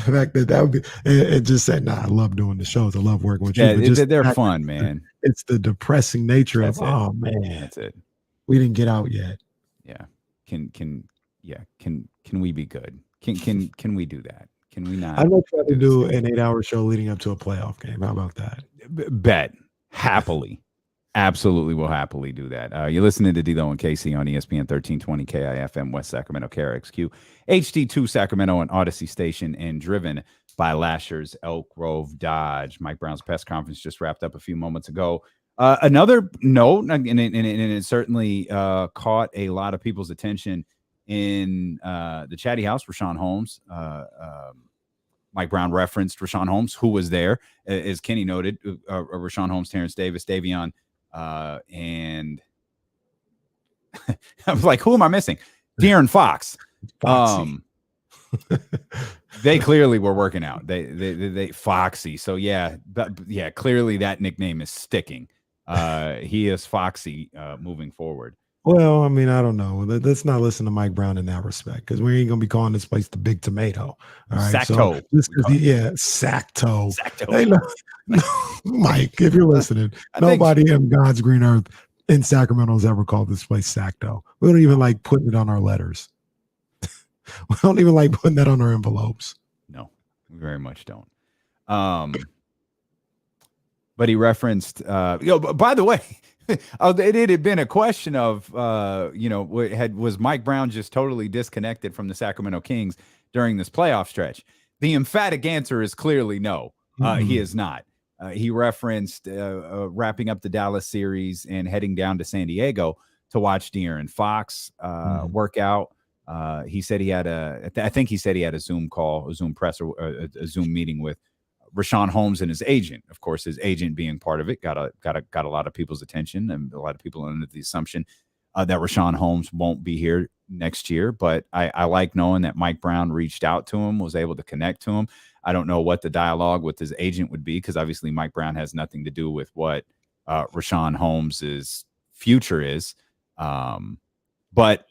B: fact that would be it just said, I love doing the shows. I love working with you.
A: Yeah, they're fun, man.
B: It's the depressing nature
A: That's
B: of
A: it.
B: oh man.
A: That's it.
B: We didn't get out yet.
A: Yeah. Can we be good? Can we do that? Can we not?
B: I'd like to do an 8-hour show leading up to a playoff game. How about that?
A: Bet. Happily. Absolutely will happily do that. You're listening to D'Lo and Casey on ESPN 1320 KIFM West Sacramento, KRXQ, HD2 Sacramento, and Odyssey Station, and driven by Lasher's Elk Grove Dodge. Mike Brown's press conference just wrapped up a few moments ago. Another note, and it certainly caught a lot of people's attention in the Chatty House, Richaun Holmes. Mike Brown referenced Richaun Holmes, who was there, as Kenny noted. Richaun Holmes, Terrence Davis, Davion, and I was like, who am I missing? De'Aaron Fox. They clearly were working out. They Foxy. So yeah, clearly that nickname is sticking. He is Foxy moving forward.
B: Well, I mean, I don't know. Let's not listen to Mike Brown in that respect, because we ain't gonna be calling this place the Big Tomato. All right,
A: Sacto.
B: Sacto. Hey, no, Mike, if you're listening, nobody in God's green earth in Sacramento has ever called this place Sacto. We don't even like putting it on our letters. We don't even like putting that on our envelopes.
A: No, we very much don't. But he referenced, by the way. It had been a question of, was Mike Brown just totally disconnected from the Sacramento Kings during this playoff stretch? The emphatic answer is clearly no. He is not. He referenced wrapping up the Dallas series and heading down to San Diego to watch De'Aaron Fox work out. He said he had a Zoom call, a Zoom press, or a Zoom meeting with Richaun Holmes and his agent. Of course, his agent being part of it got a lot of people's attention, and a lot of people under the assumption that Richaun Holmes won't be here next year. But I like knowing that Mike Brown reached out to him, was able to connect to him. I don't know what the dialogue with his agent would be, because obviously Mike Brown has nothing to do with what Richaun Holmes's future is. But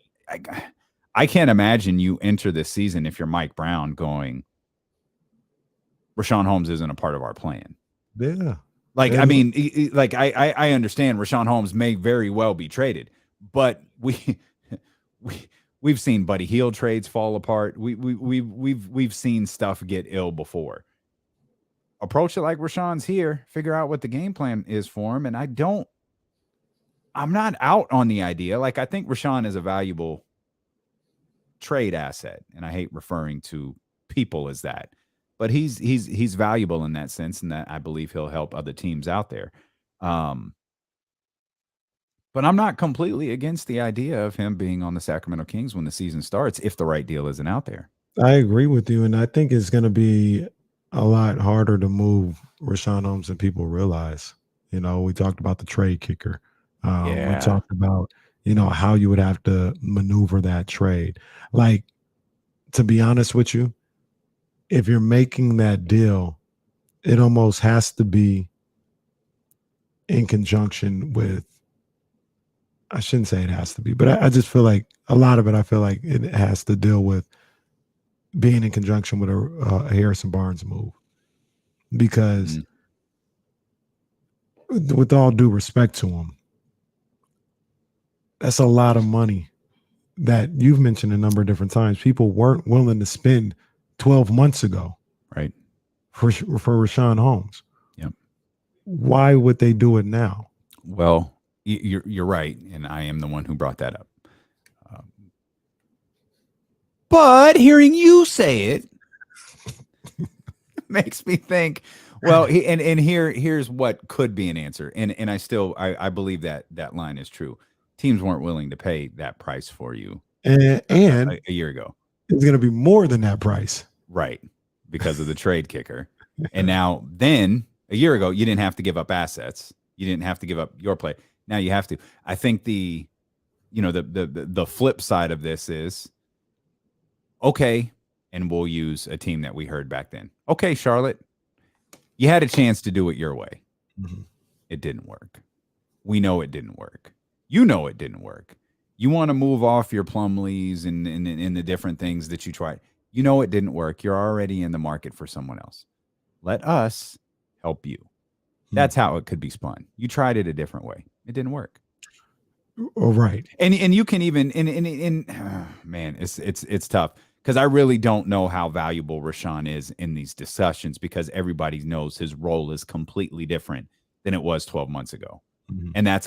A: I can't imagine you enter this season, if you're Mike Brown, going, Richaun Holmes isn't a part of our plan.
B: Yeah.
A: I mean, I understand Richaun Holmes may very well be traded, but we've seen Buddy Hield trades fall apart. We've seen stuff get ill before. Approach it like Rashawn's here, figure out what the game plan is for him. And I'm not out on the idea. Like, I think Richaun is a valuable trade asset, and I hate referring to people as that. But he's valuable in that sense, and that I believe he'll help other teams out there. But I'm not completely against the idea of him being on the Sacramento Kings when the season starts, if the right deal isn't out there.
B: I agree with you, and I think it's going to be a lot harder to move Richaun Holmes than people realize. We talked about the trade kicker. We talked about how you would have to maneuver that trade. Like, to be honest with you, if you're making that deal, it almost has to be in conjunction with, I shouldn't say it has to be, but I just feel like a lot of it, I feel like it has to deal with being in conjunction with a Harrison Barnes move. Because with all due respect to him, that's a lot of money that you've mentioned a number of different times. People weren't willing to spend 12 months ago,
A: right,
B: for Richaun Holmes.
A: Yep.
B: Why would they do it now?
A: Well, you're right, and I am the one who brought that up. But hearing you say it makes me think. Well, here's what could be an answer, and I believe that line is true. Teams weren't willing to pay that price for you,
B: and
A: a year ago.
B: It's going to be more than that price,
A: right? Because of the trade kicker, and now then a year ago you didn't have to give up assets, you didn't have to give up your play. Now you have to. I think the flip side of this is okay, and we'll use a team that we heard back then. Okay, Charlotte, you had a chance to do it your way.
B: Mm-hmm.
A: It didn't work. We know it didn't work. You know it didn't work. You want to move off your Plumlees and the different things that you tried. You know it didn't work. You're already in the market for someone else. Let us help you. That's how it could be spun. You tried it a different way. It didn't work.
B: Oh, right.
A: And you can even man, it's tough because I really don't know how valuable Richaun is in these discussions because everybody knows his role is completely different than it was 12 months ago.
B: Mm-hmm.
A: And that's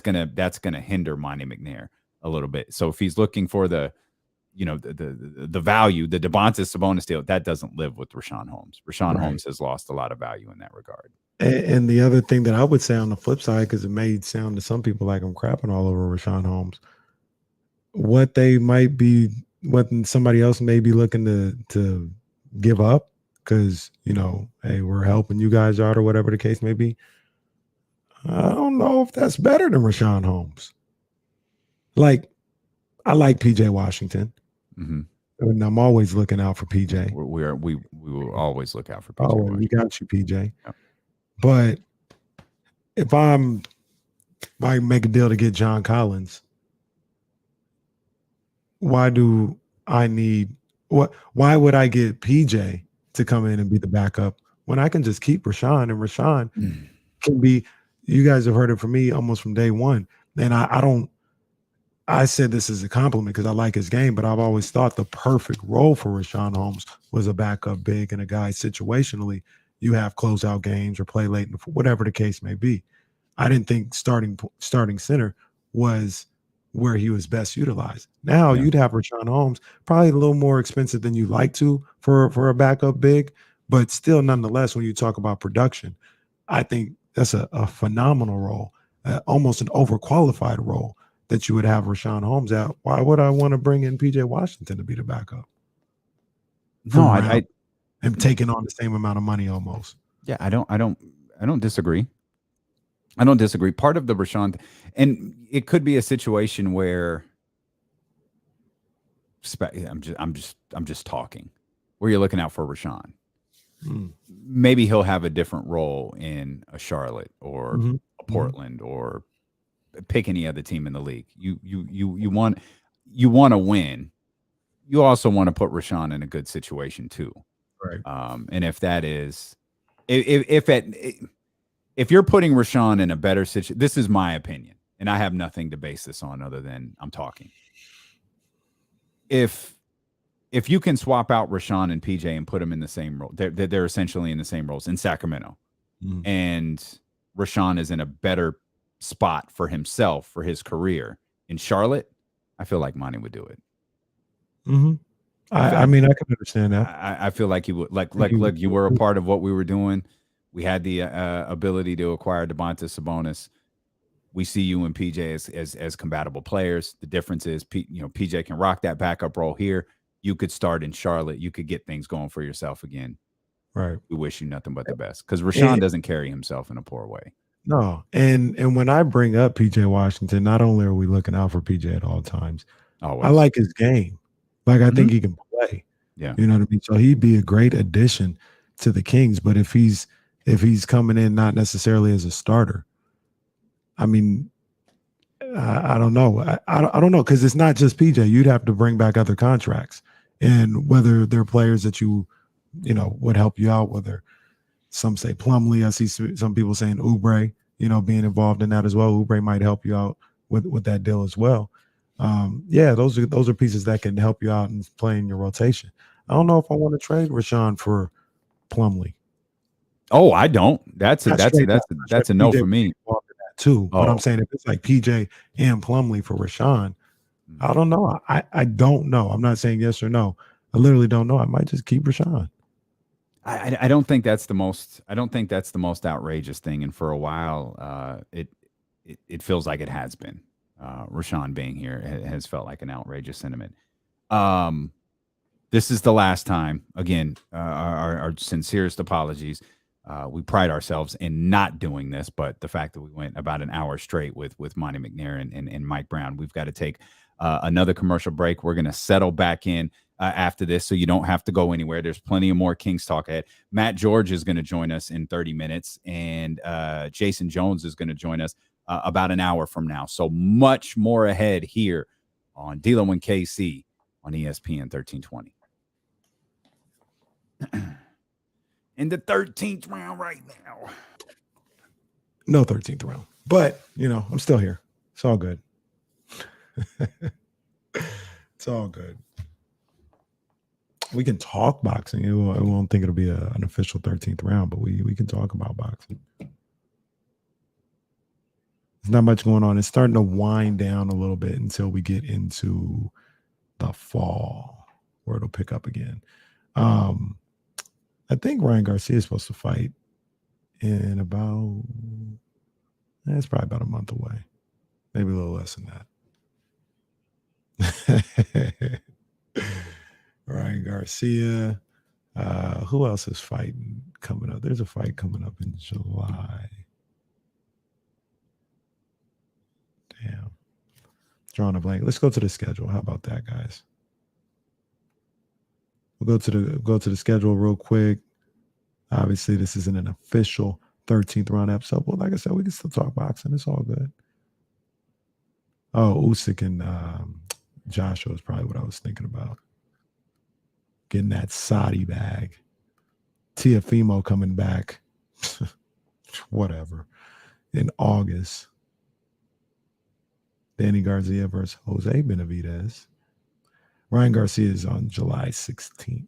A: gonna hinder Monte McNair a little bit. So if he's looking for the value, the Domantas Sabonis deal, that doesn't live with Richaun Holmes. Richaun Holmes has lost a lot of value in that regard.
B: And the other thing that I would say on the flip side, because it may sound to some people like I'm crapping all over Richaun Holmes, what somebody else may be looking to give up because, hey, we're helping you guys out or whatever the case may be. I don't know if that's better than Richaun Holmes. Like, I like PJ Washington.
A: Mm-hmm.
B: And I'm always looking out for PJ.
A: We will always look out for PJ.
B: Oh, we got you, PJ. Yep. But if I make a deal to get John Collins, why would I get PJ to come in and be the backup when I can just keep Richaun, and Richaun can be, you guys have heard it from me almost from day one. And I said this as a compliment because I like his game, but I've always thought the perfect role for Richaun Holmes was a backup big and a guy situationally you have closeout games or play late, whatever the case may be. I didn't think starting center was where he was best utilized. Now you'd have Richaun Holmes, probably a little more expensive than you like to for a backup big, but still nonetheless, when you talk about production, I think that's a phenomenal role, almost an overqualified role that you would have Richaun Holmes out. Why would I want to bring in PJ Washington to be the backup?
A: No, I
B: am taking on the same amount of money almost.
A: Yeah, I don't disagree. I don't disagree. Part of the Richaun, and it could be a situation where I'm just talking, where you're looking out for Richaun. Maybe he'll have a different role in a Charlotte or a Portland or pick any other team in the league. You want to win. You also want to put Richaun in a good situation too.
B: Right.
A: And if that is, if you're putting Richaun in a better situation, this is my opinion, and I have nothing to base this on other than I'm talking. If you can swap out Richaun and PJ and put them in the same role, they're essentially in the same roles in Sacramento, and Richaun is in a better spot for himself, for his career in Charlotte, I feel like Monte would do it.
B: Mm-hmm. I mean, I can understand that.
A: I feel like you would look, you were a part of what we were doing. We had the ability to acquire Domantas Sabonis. We see you and PJ as compatible players. The difference is, PJ can rock that backup role here. You could start in Charlotte. You could get things going for yourself again.
B: Right.
A: We wish you nothing but the best because Richaun doesn't carry himself in a poor way.
B: No. And when I bring up PJ Washington, not only are we looking out for PJ at all times, I like his game. Like, I think he can play.
A: Yeah.
B: You know what I mean? So he'd be a great addition to the Kings. But if he's coming in not necessarily as a starter, I mean, I don't know. I don't know, because it's not just PJ. You'd have to bring back other contracts, and whether they're players that you know would help you out. Whether some say Plumlee, I see some people saying Oubre, being involved in that as well. Oubre might help you out with that deal as well. Yeah, those are pieces that can help you out and play in your rotation. I don't know if I want to trade Richaun for Plumlee.
A: Oh, I don't. That's a no for me
B: too. But I'm saying if it's like PJ and Plumlee for Richaun, I don't know. I don't know. I'm not saying yes or no. I literally don't know. I might just keep Richaun.
A: I don't think that's the most. I don't think that's the most outrageous thing. And for a while, it feels like it has been. Richaun being here has felt like an outrageous sentiment. This is the last time. Again, our sincerest apologies. We pride ourselves in not doing this, but the fact that we went about an hour straight with Monte McNair and Mike Brown, we've got to take another commercial break. We're going to settle back in after this, so you don't have to go anywhere. There's plenty of more Kings talk ahead. Matt George is going to join us in 30 minutes, and Jason Jones is going to join us about an hour from now. So much more ahead here on D'Lo and KC on ESPN 1320. In the 13th round right now.
B: No 13th round. But, I'm still here. It's all good. It's all good. We can talk boxing. I won't think it'll be an official 13th round, but we can talk about boxing. There's not much going on. It's starting to wind down a little bit until we get into the fall, where it'll pick up again. I think Ryan Garcia is supposed to fight in about, it's probably about a month away. Maybe a little less than that. Ryan Garcia. Who else is fighting coming up? There's a fight coming up in July. Damn. Drawing a blank. Let's go to the schedule. How about that, guys? We'll go to the schedule real quick. Obviously, this isn't an official 13th round episode, but like I said, we can still talk boxing. It's all good. Oh, Usyk and Joshua is probably what I was thinking about. Getting that Saudi bag. Tiafimo coming back. Whatever. In August. Danny Garcia versus Jose Benavidez. Ryan Garcia is on July 16th.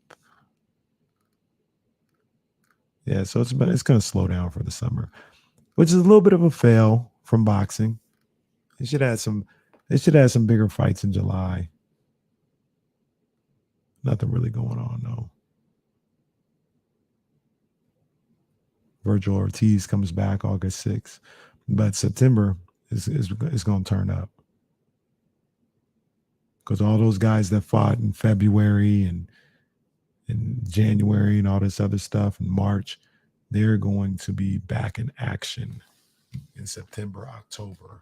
B: Yeah, so it's going to slow down for the summer, which is a little bit of a fail from boxing. They should add some bigger fights in July. Nothing really going on though. Virgil Ortiz comes back August 6th, but September is going to turn up. Because all those guys that fought in February and in January and all this other stuff in March, they're going to be back in action in September, October.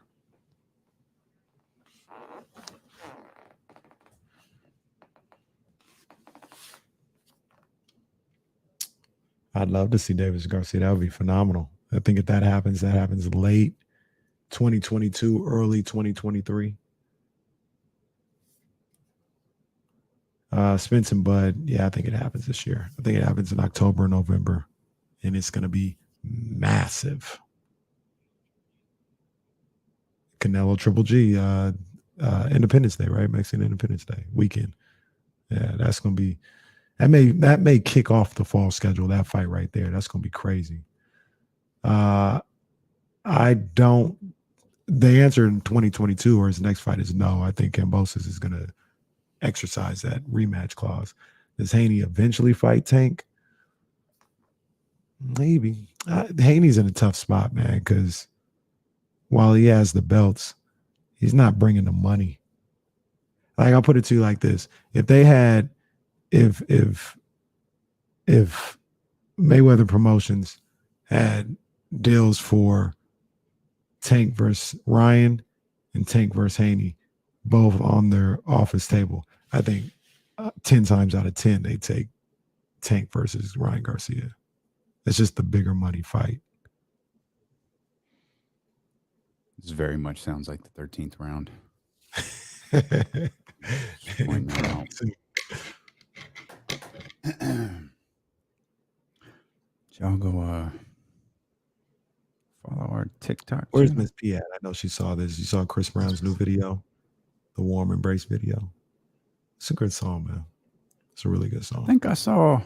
B: I'd love to see Davis Garcia. That would be phenomenal. I think if that happens late 2022, early 2023. Spence and Bud, yeah, I think it happens this year. I think it happens in October, November, and it's going to be massive. Canelo Triple G, Independence Day, right? Mexican Independence Day weekend. Yeah, that's going to be, that may kick off the fall schedule, that fight right there. That's going to be crazy. The answer in 2022 or his next fight is no. I think Kambosos is going to exercise that rematch clause. Does Haney eventually fight Tank? Maybe. Haney's in a tough spot, man, because while he has the belts, he's not bringing the money. Like, I'll put it to you like this. If Mayweather Promotions had deals for Tank versus Ryan and Tank versus Haney, both on their office table, I think 10 times out of 10, they take Tank versus Ryan Garcia. It's just the bigger money fight.
A: This very much sounds like the 13th round. Y'all go follow our TikTok.
B: Where's
A: channel?
B: Miss P at? I know she saw this. You saw Chris Brown's new video, the Warm Embrace video. It's a good song, man. It's a really good song.
A: I think I saw.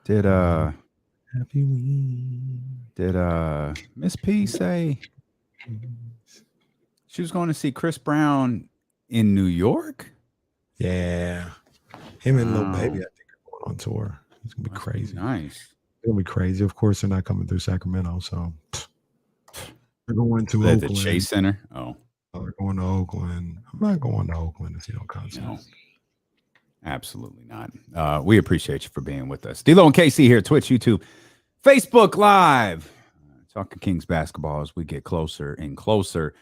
A: Did Miss P say she was going to see Chris Brown in New York?
B: Yeah. Him and Lil Baby, I think, are going on tour. It's gonna be crazy.
A: Nice.
B: It's gonna be crazy. Of course, they're not coming through Sacramento, so they're going to
A: At
B: Oakland.
A: the Chase Center. Oh,
B: they're going to Oakland. I'm not going to Oakland to see no concert.
A: no. Absolutely not. We appreciate you for being with us. D-Lo and KC here, Twitch, YouTube, Facebook Live. Talking Kings basketball as we get closer and closer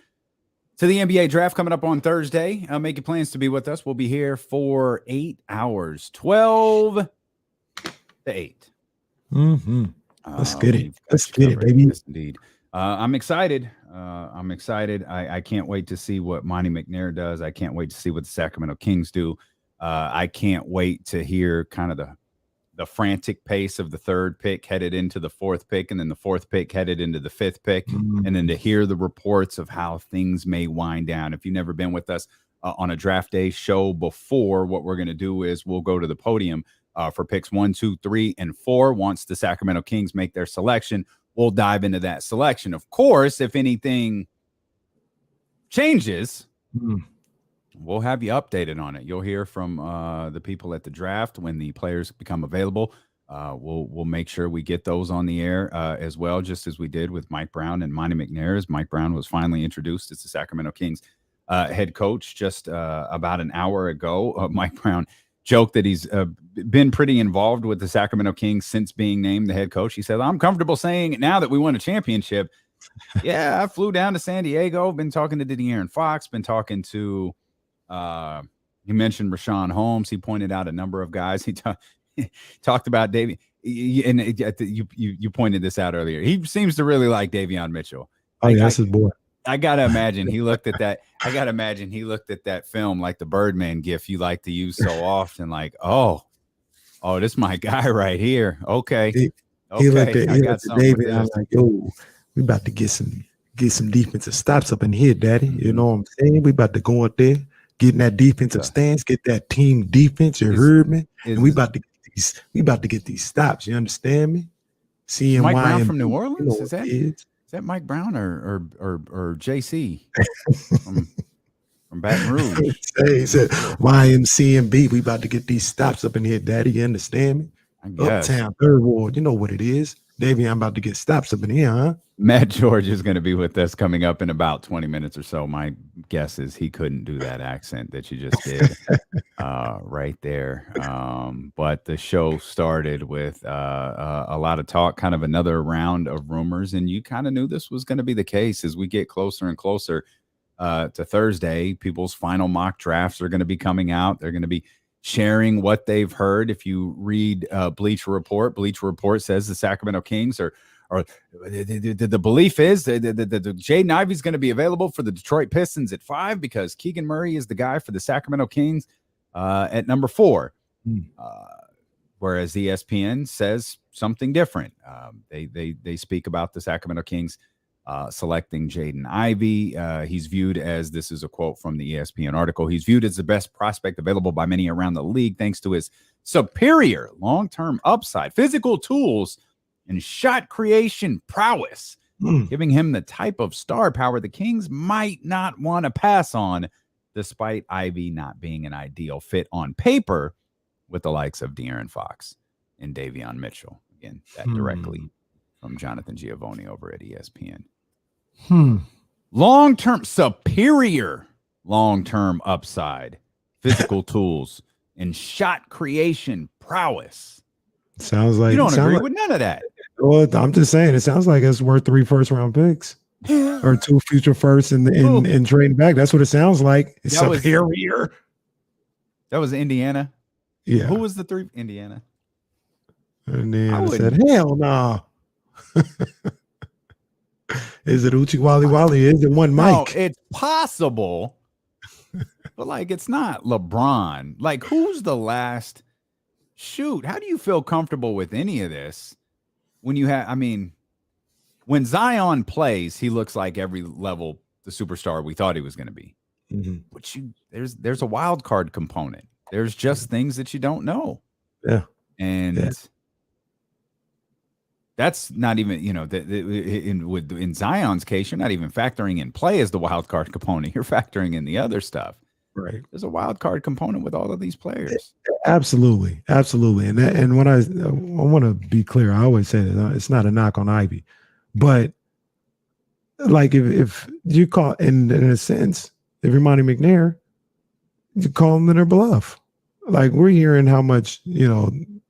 A: to the NBA draft coming up on Thursday. Making plans to be with us. We'll be here for 8 hours, 12 to 8.
B: Mm-hmm. Let's get it. Let's get it, baby.
A: Yes, indeed. I'm excited. I'm excited. I can't wait to see what Monte McNair does. I can't wait to see what the Sacramento Kings do. I can't wait to hear kind of the frantic pace of the third pick headed into the fourth pick, and then the fourth pick headed into the fifth pick, and then to hear the reports of how things may wind down. If you've never been with us on a draft day show before, what we're going to do is we'll go to the podium for picks 1, 2, 3, and 4. Once the Sacramento Kings make their selection, we'll dive into that selection. Of course, if anything changes, we'll have you updated on it. You'll hear from the people at the draft when the players become available. We'll make sure we get those on the air as well, just as we did with Mike Brown and Monte McNair. As Mike Brown was finally introduced as the Sacramento Kings head coach just about an hour ago. Mike Brown joked that he's been pretty involved with the Sacramento Kings since being named the head coach. He said, I'm comfortable saying it now that we won a championship. Yeah, I flew down to San Diego, been talking to De'Aaron Fox, been talking to he mentioned Richaun Holmes. He pointed out a number of guys. He talked about Davey, and you pointed this out earlier. He seems to really like Davion Mitchell.
B: Oh, yeah, that's his boy.
A: I gotta imagine he looked at that. I gotta imagine he looked at that film like the Birdman gif you like to use so often. Like, oh, this is my guy right here. Okay,
B: He looked at David. And I was like, yo, we about to get some defensive stops up in here, Daddy. You know what I'm saying? We about to go out there, get in that defensive stance, get that team defense. You heard me? And we about to get these stops. You understand me? Seeing
A: Mike
B: why
A: Brown from New Orleans.
B: You know
A: Is that Mike Brown or JC from Baton Rouge?
B: He said YMCMB. We about to get these stops up in here, Daddy. You understand me?
A: I guess.
B: Uptown, Third Ward. You know what it is, Davey. I'm about to get stops up in here, huh?
A: Matt George is going to be with us coming up in about 20 minutes or so. My guess is he couldn't do that accent that you just did right there. But the show started with a lot of talk, kind of another round of rumors, and you kind of knew this was going to be the case as we get closer and closer to Thursday. People's final mock drafts are going to be coming out. They're going to be sharing what they've heard. If you read Bleacher Report says the Sacramento Kings or the belief is that Jaden Ivey is going to be available for the Detroit Pistons at 5 because Keegan Murray is the guy for the Sacramento Kings at number 4. Whereas ESPN says something different. They speak about the Sacramento Kings selecting Jaden Ivey. He's viewed as, this is a quote from the ESPN article, he's viewed as the best prospect available by many around the league thanks to his superior long-term upside, physical tools, and shot creation prowess, giving him the type of star power the Kings might not want to pass on, despite Ivey not being an ideal fit on paper with the likes of De'Aaron Fox and Davion Mitchell. Again, that directly from Jonathan Giovoni over at ESPN. Long-term, superior long-term upside, physical tools, and shot creation prowess.
B: Sounds like
A: you don't agree with none of that.
B: Well, I'm just saying, it sounds like it's worth 3 first-round picks. or 2 future firsts in trading back. That's what it sounds like. It's
A: That
B: up
A: was-
B: here.
A: That was Indiana.
B: Yeah.
A: Who was the 3? Indiana.
B: And then I said,
A: wouldn't-
B: hell no. Is it Uchi Wally Wally? Is it one
A: No,
B: Mike?
A: it's possible, but like it's not LeBron. Like, who's the last? Shoot, how do you feel comfortable with any of this when you have? I mean, when Zion plays, he looks like every level the superstar we thought he was going to be. But there's a wild card component. There's just things that you don't know.
B: Yeah,
A: and that's not even, in Zion's case, you're not even factoring in play as the wild card component. You're factoring in the other stuff.
B: Right.
A: There's a wild card component with all of these players.
B: Absolutely. And when I want to be clear, I always say that it's not a knock on Ivy, but like if you call in a sense, if you're Monte McNair, you call them in their bluff. Like we're hearing how much,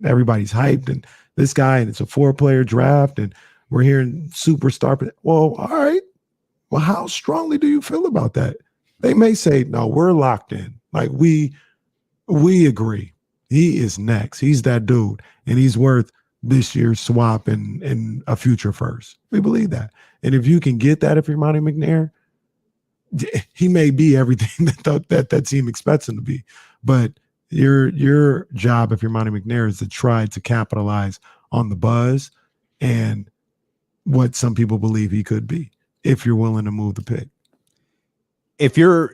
B: everybody's hyped and this guy, and it's a 4-player draft, and we're hearing superstar. Well, all right. Well, how strongly do you feel about that? They may say, no, we're locked in. Like we agree. He is next. He's that dude, and he's worth this year's swap and a future first. We believe that. And if you can get that, if you're Monte McNair, he may be everything that team expects him to be. But your job, if you're Monte McNair, is to try to capitalize on the buzz and what some people believe he could be, if you're willing to move the pick.
A: If you're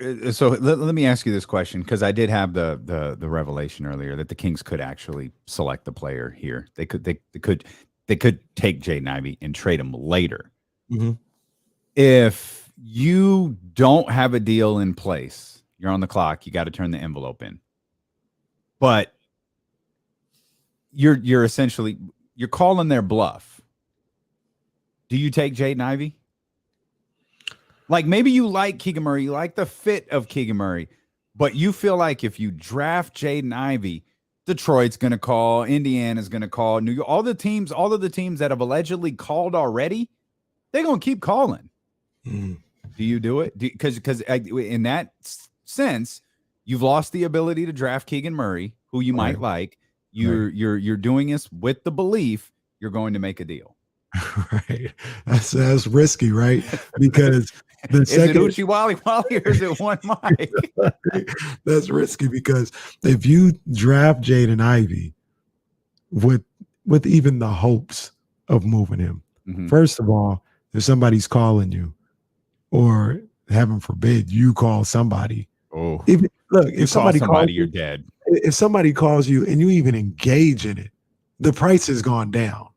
A: let me ask you this question, because I did have the revelation earlier that the Kings could actually select the player here. They could take Jaden Ivey and trade him later. If you don't have a deal in place, you're on the clock, you got to turn the envelope in. But you're essentially calling their bluff. Do you take Jaden Ivey? Like maybe you like Keegan Murray, you like the fit of Keegan Murray, but you feel like if you draft Jaden Ivey, Detroit's going to call, Indiana's going to call, New York, all of the teams that have allegedly called already, they're going to keep calling. Do you do it? Because in that sense, you've lost the ability to draft Keegan Murray, who you might like. You're doing this with the belief you're going to make a deal.
B: Right. That's risky, right? Because
A: is it Uchi Wally Wally or is it one Mike?
B: That's risky because if you draft Jaden Ivey with even the hopes of moving him, first of all, if somebody's calling you, or heaven forbid you call somebody. If somebody calls
A: you're dead.
B: If somebody calls you and you even engage in it, the price has gone down.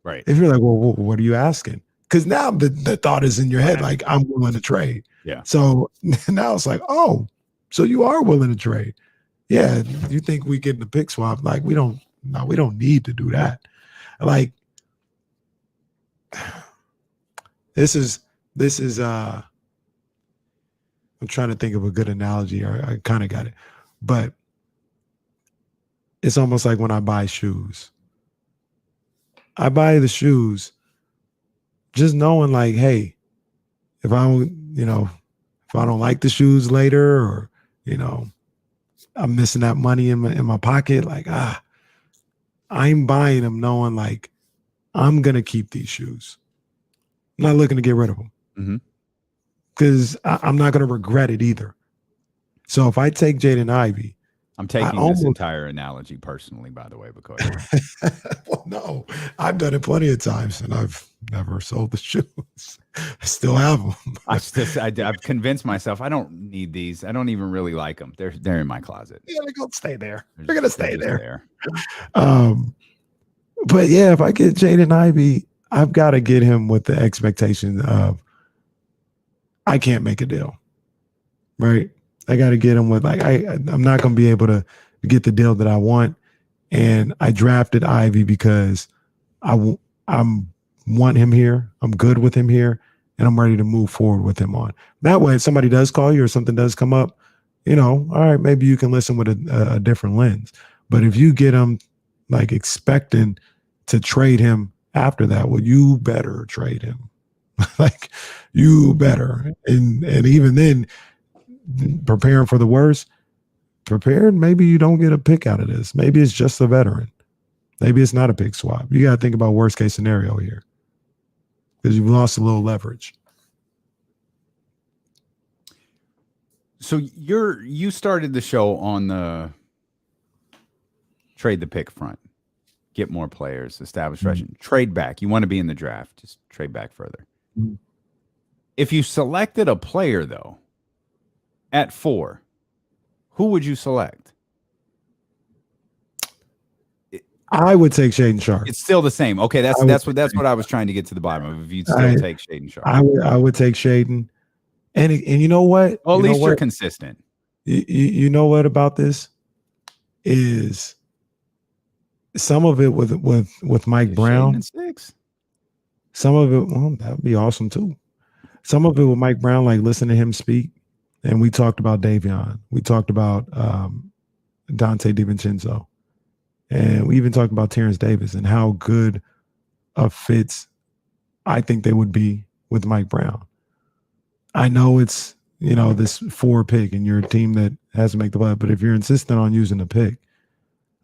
A: Right.
B: If you're like, well, what are you asking? Because now the thought is in your head, like, I'm willing to trade.
A: Yeah.
B: So now it's like, oh, so you are willing to trade. Yeah. You think we get in the pick swap? Like, we don't need to do that. Like, this is I'm trying to think of a good analogy. I kind of got it, but it's almost like when I buy shoes. I buy the shoes just knowing like, hey, if I don't like the shoes later, or, I'm missing that money in my pocket, like, I'm buying them knowing like I'm going to keep these shoes. I'm not looking to get rid of them because I'm not going to regret it either. So if I take Jaden Ivey,
A: I'm taking this entire analogy personally, by the way, because
B: well, no, I've done it plenty of times and I've never sold the shoes. I still have them.
A: I've convinced myself I don't need these. I don't even really like them. They're in my closet.
B: Yeah, they're gonna stay there. They're gonna stay there. But yeah, if I get Jaden Ivey, I've got to get him with the expectation of I can't make a deal, right? I got to get him with like I'm not going to be able to get the deal that I want, and I drafted Ivey because I want him here. I'm good with him here, and I'm ready to move forward with him on. That way, if somebody does call you or something does come up, all right, maybe you can listen with a different lens. But if you get him like expecting to trade him after that, well, you better trade him. Like, you better. And even then, preparing for the worst, prepared, maybe you don't get a pick out of this. Maybe it's just a veteran. Maybe it's not a pick swap. You got to think about worst case scenario here because you've lost a little leverage.
A: So you started the show on the trade the pick front, get more players, establish trade back. You want to be in the draft, just trade back further. If you selected a player though, at 4, who would you select?
B: I would take Shaedon Sharpe.
A: It's still the same. Okay, that's what I was trying to get to the bottom of. If you'd still take Shaedon Sharpe,
B: I would take Shaedon. And you know what?
A: Well, at least you're consistent.
B: You know what about this is some of it with Mike Brown. Some of it, well, that would be awesome too. Some of it with Mike Brown, like listen to him speak. And we talked about Davion. We talked about Dante DiVincenzo. And we even talked about Terrence Davis and how good of fits I think they would be with Mike Brown. I know it's, this 4 pick and you're a team that has to make the play, but if you're insistent on using a pick,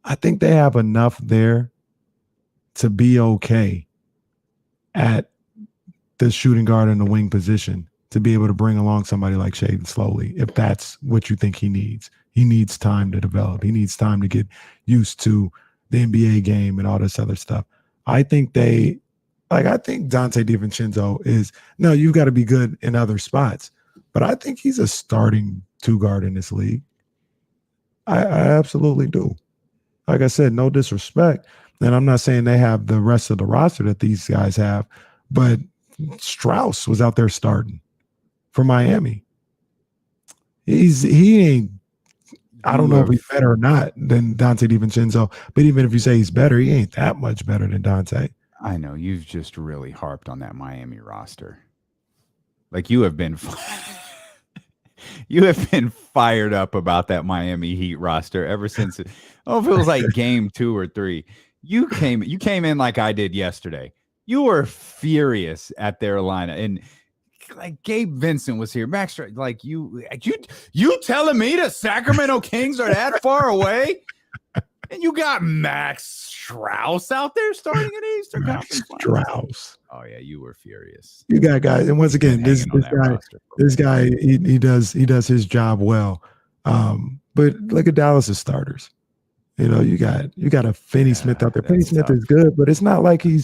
B: I think they have enough there to be okay at the shooting guard and the wing position to be able to bring along somebody like Shaedon slowly, if that's what you think he needs. He needs time to develop. He needs time to get used to the NBA game and all this other stuff. I think Dante DiVincenzo is, no, you've got to be good in other spots, but I think he's a starting 2 guard in this league. I absolutely do. Like I said, no disrespect. And I'm not saying they have the rest of the roster that these guys have, but Strauss was out there starting for Miami. He ain't, I don't know if he's better or not than Dante DiVincenzo, but even if you say he's better, he ain't that much better than Dante.
A: I know you've just really harped on that Miami roster. Like you have been fired up about that Miami Heat roster ever since it feels like game 2 or 3. You came in like I did yesterday. You were furious at their lineup, and like Gabe Vincent was here. Max, like you telling me the Sacramento Kings are that far away, and you got Max Strauss out there starting in the Eastern Conference.
B: Strauss.
A: Oh yeah, you were furious.
B: You got guys, and once again, this guy, he does his job well. But look at Dallas's starters. You got a Finney Smith out there. Finney Smith is good, but it's not like he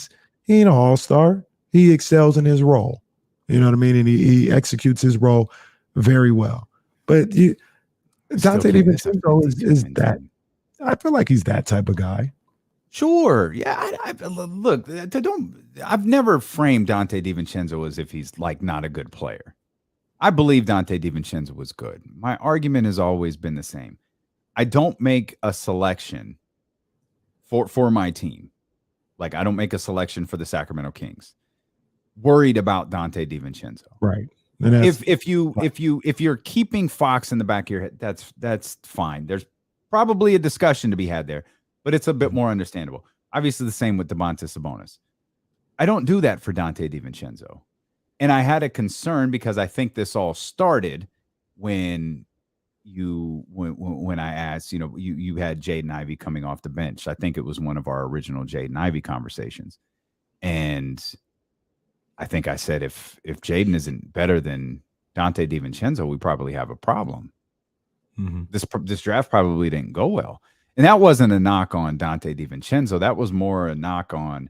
B: ain't an all-star. He excels in his role. You know what I mean? And he executes his role very well. But Dante DiVincenzo is that. I feel like he's that type of guy.
A: Sure. Yeah. Look, I've never framed Dante DiVincenzo as if he's like not a good player. I believe Dante DiVincenzo was good. My argument has always been the same. I don't make a selection for my team. Like I don't make a selection for the Sacramento Kings. Worried about Dante DiVincenzo.
B: Right.
A: If you're keeping Fox in the back of your head, that's fine. There's probably a discussion to be had there, but it's a bit more understandable. Obviously the same with Domantas Sabonis. I don't do that for Dante DiVincenzo. And I had a concern because I think this all started when I asked, you had Jaden Ivey coming off the bench. I think it was one of our original Jaden Ivey conversations. And I think I said, if Jaden isn't better than Dante DiVincenzo, we probably have a problem. Mm-hmm. This draft probably didn't go well. And that wasn't a knock on Dante DiVincenzo. That was more a knock on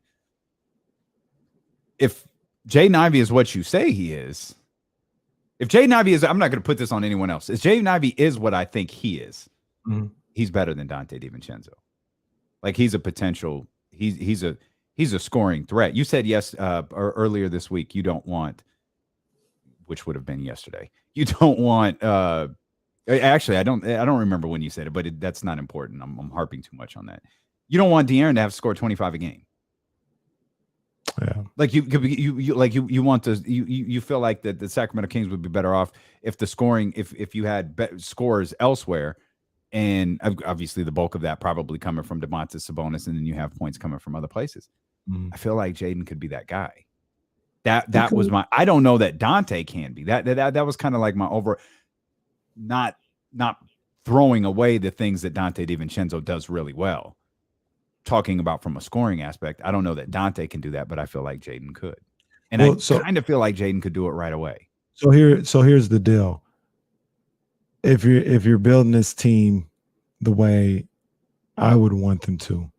A: if Jaden Ivey is what you say he is. If Jaden Ivey is, I'm not going to put this on anyone else. If Jaden Ivey is what I think he is, he's better than Dante DiVincenzo. Like he's a potential, he's a scoring threat. You said yes or earlier this week. You don't want, which would have been yesterday. You don't want. Actually, I don't remember when you said it, but that's not important. I'm harping too much on that. You don't want De'Aaron to have to score 25 a game.
B: Yeah.
A: Like you want to you feel like that the Sacramento Kings would be better off if the scoring if you had scores elsewhere, and obviously the bulk of that probably coming from Domantas Sabonis, and then you have points coming from other places. I feel like Jaden could be that guy. That was my. I don't know that Dante can be. That was kind of like my not throwing away the things that Dante DiVincenzo does really well. Talking about from a scoring aspect, I don't know that Dante can do that, but I feel like Jaden could, and I kind of feel like Jaden could do it right away.
B: So here's the deal. If you're building this team the way I would want them to,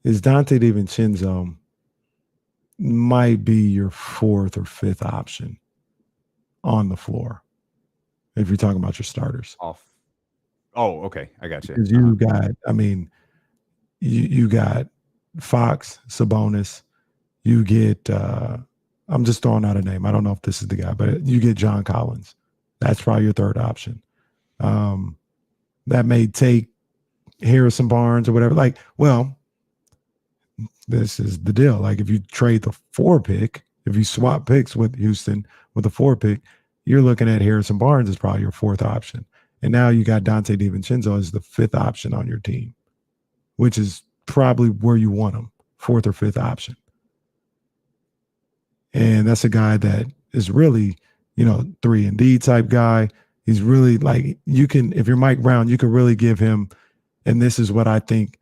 B: is Dante DiVincenzo might be your fourth or fifth option on the floor if you're talking about your starters.
A: Off. Oh, okay. I got you.
B: Because you got, I mean, you got Fox, Sabonis, you get I'm just throwing out a name. I don't know if this is the guy, but you get John Collins. That's probably your third option. That may take Harrison Barnes or whatever. Like, well, this is the deal. Like, if you trade the 4 pick, if you swap picks with Houston with the 4 pick, you're looking at Harrison Barnes as probably your 4th option. And now you got Dante DiVincenzo as the 5th option on your team, which is probably where you want him, 4th or 5th option. And that's a guy that is really, 3-and-D type guy. He's really like, you can, if you're Mike Brown, you can really give him, and this is what I think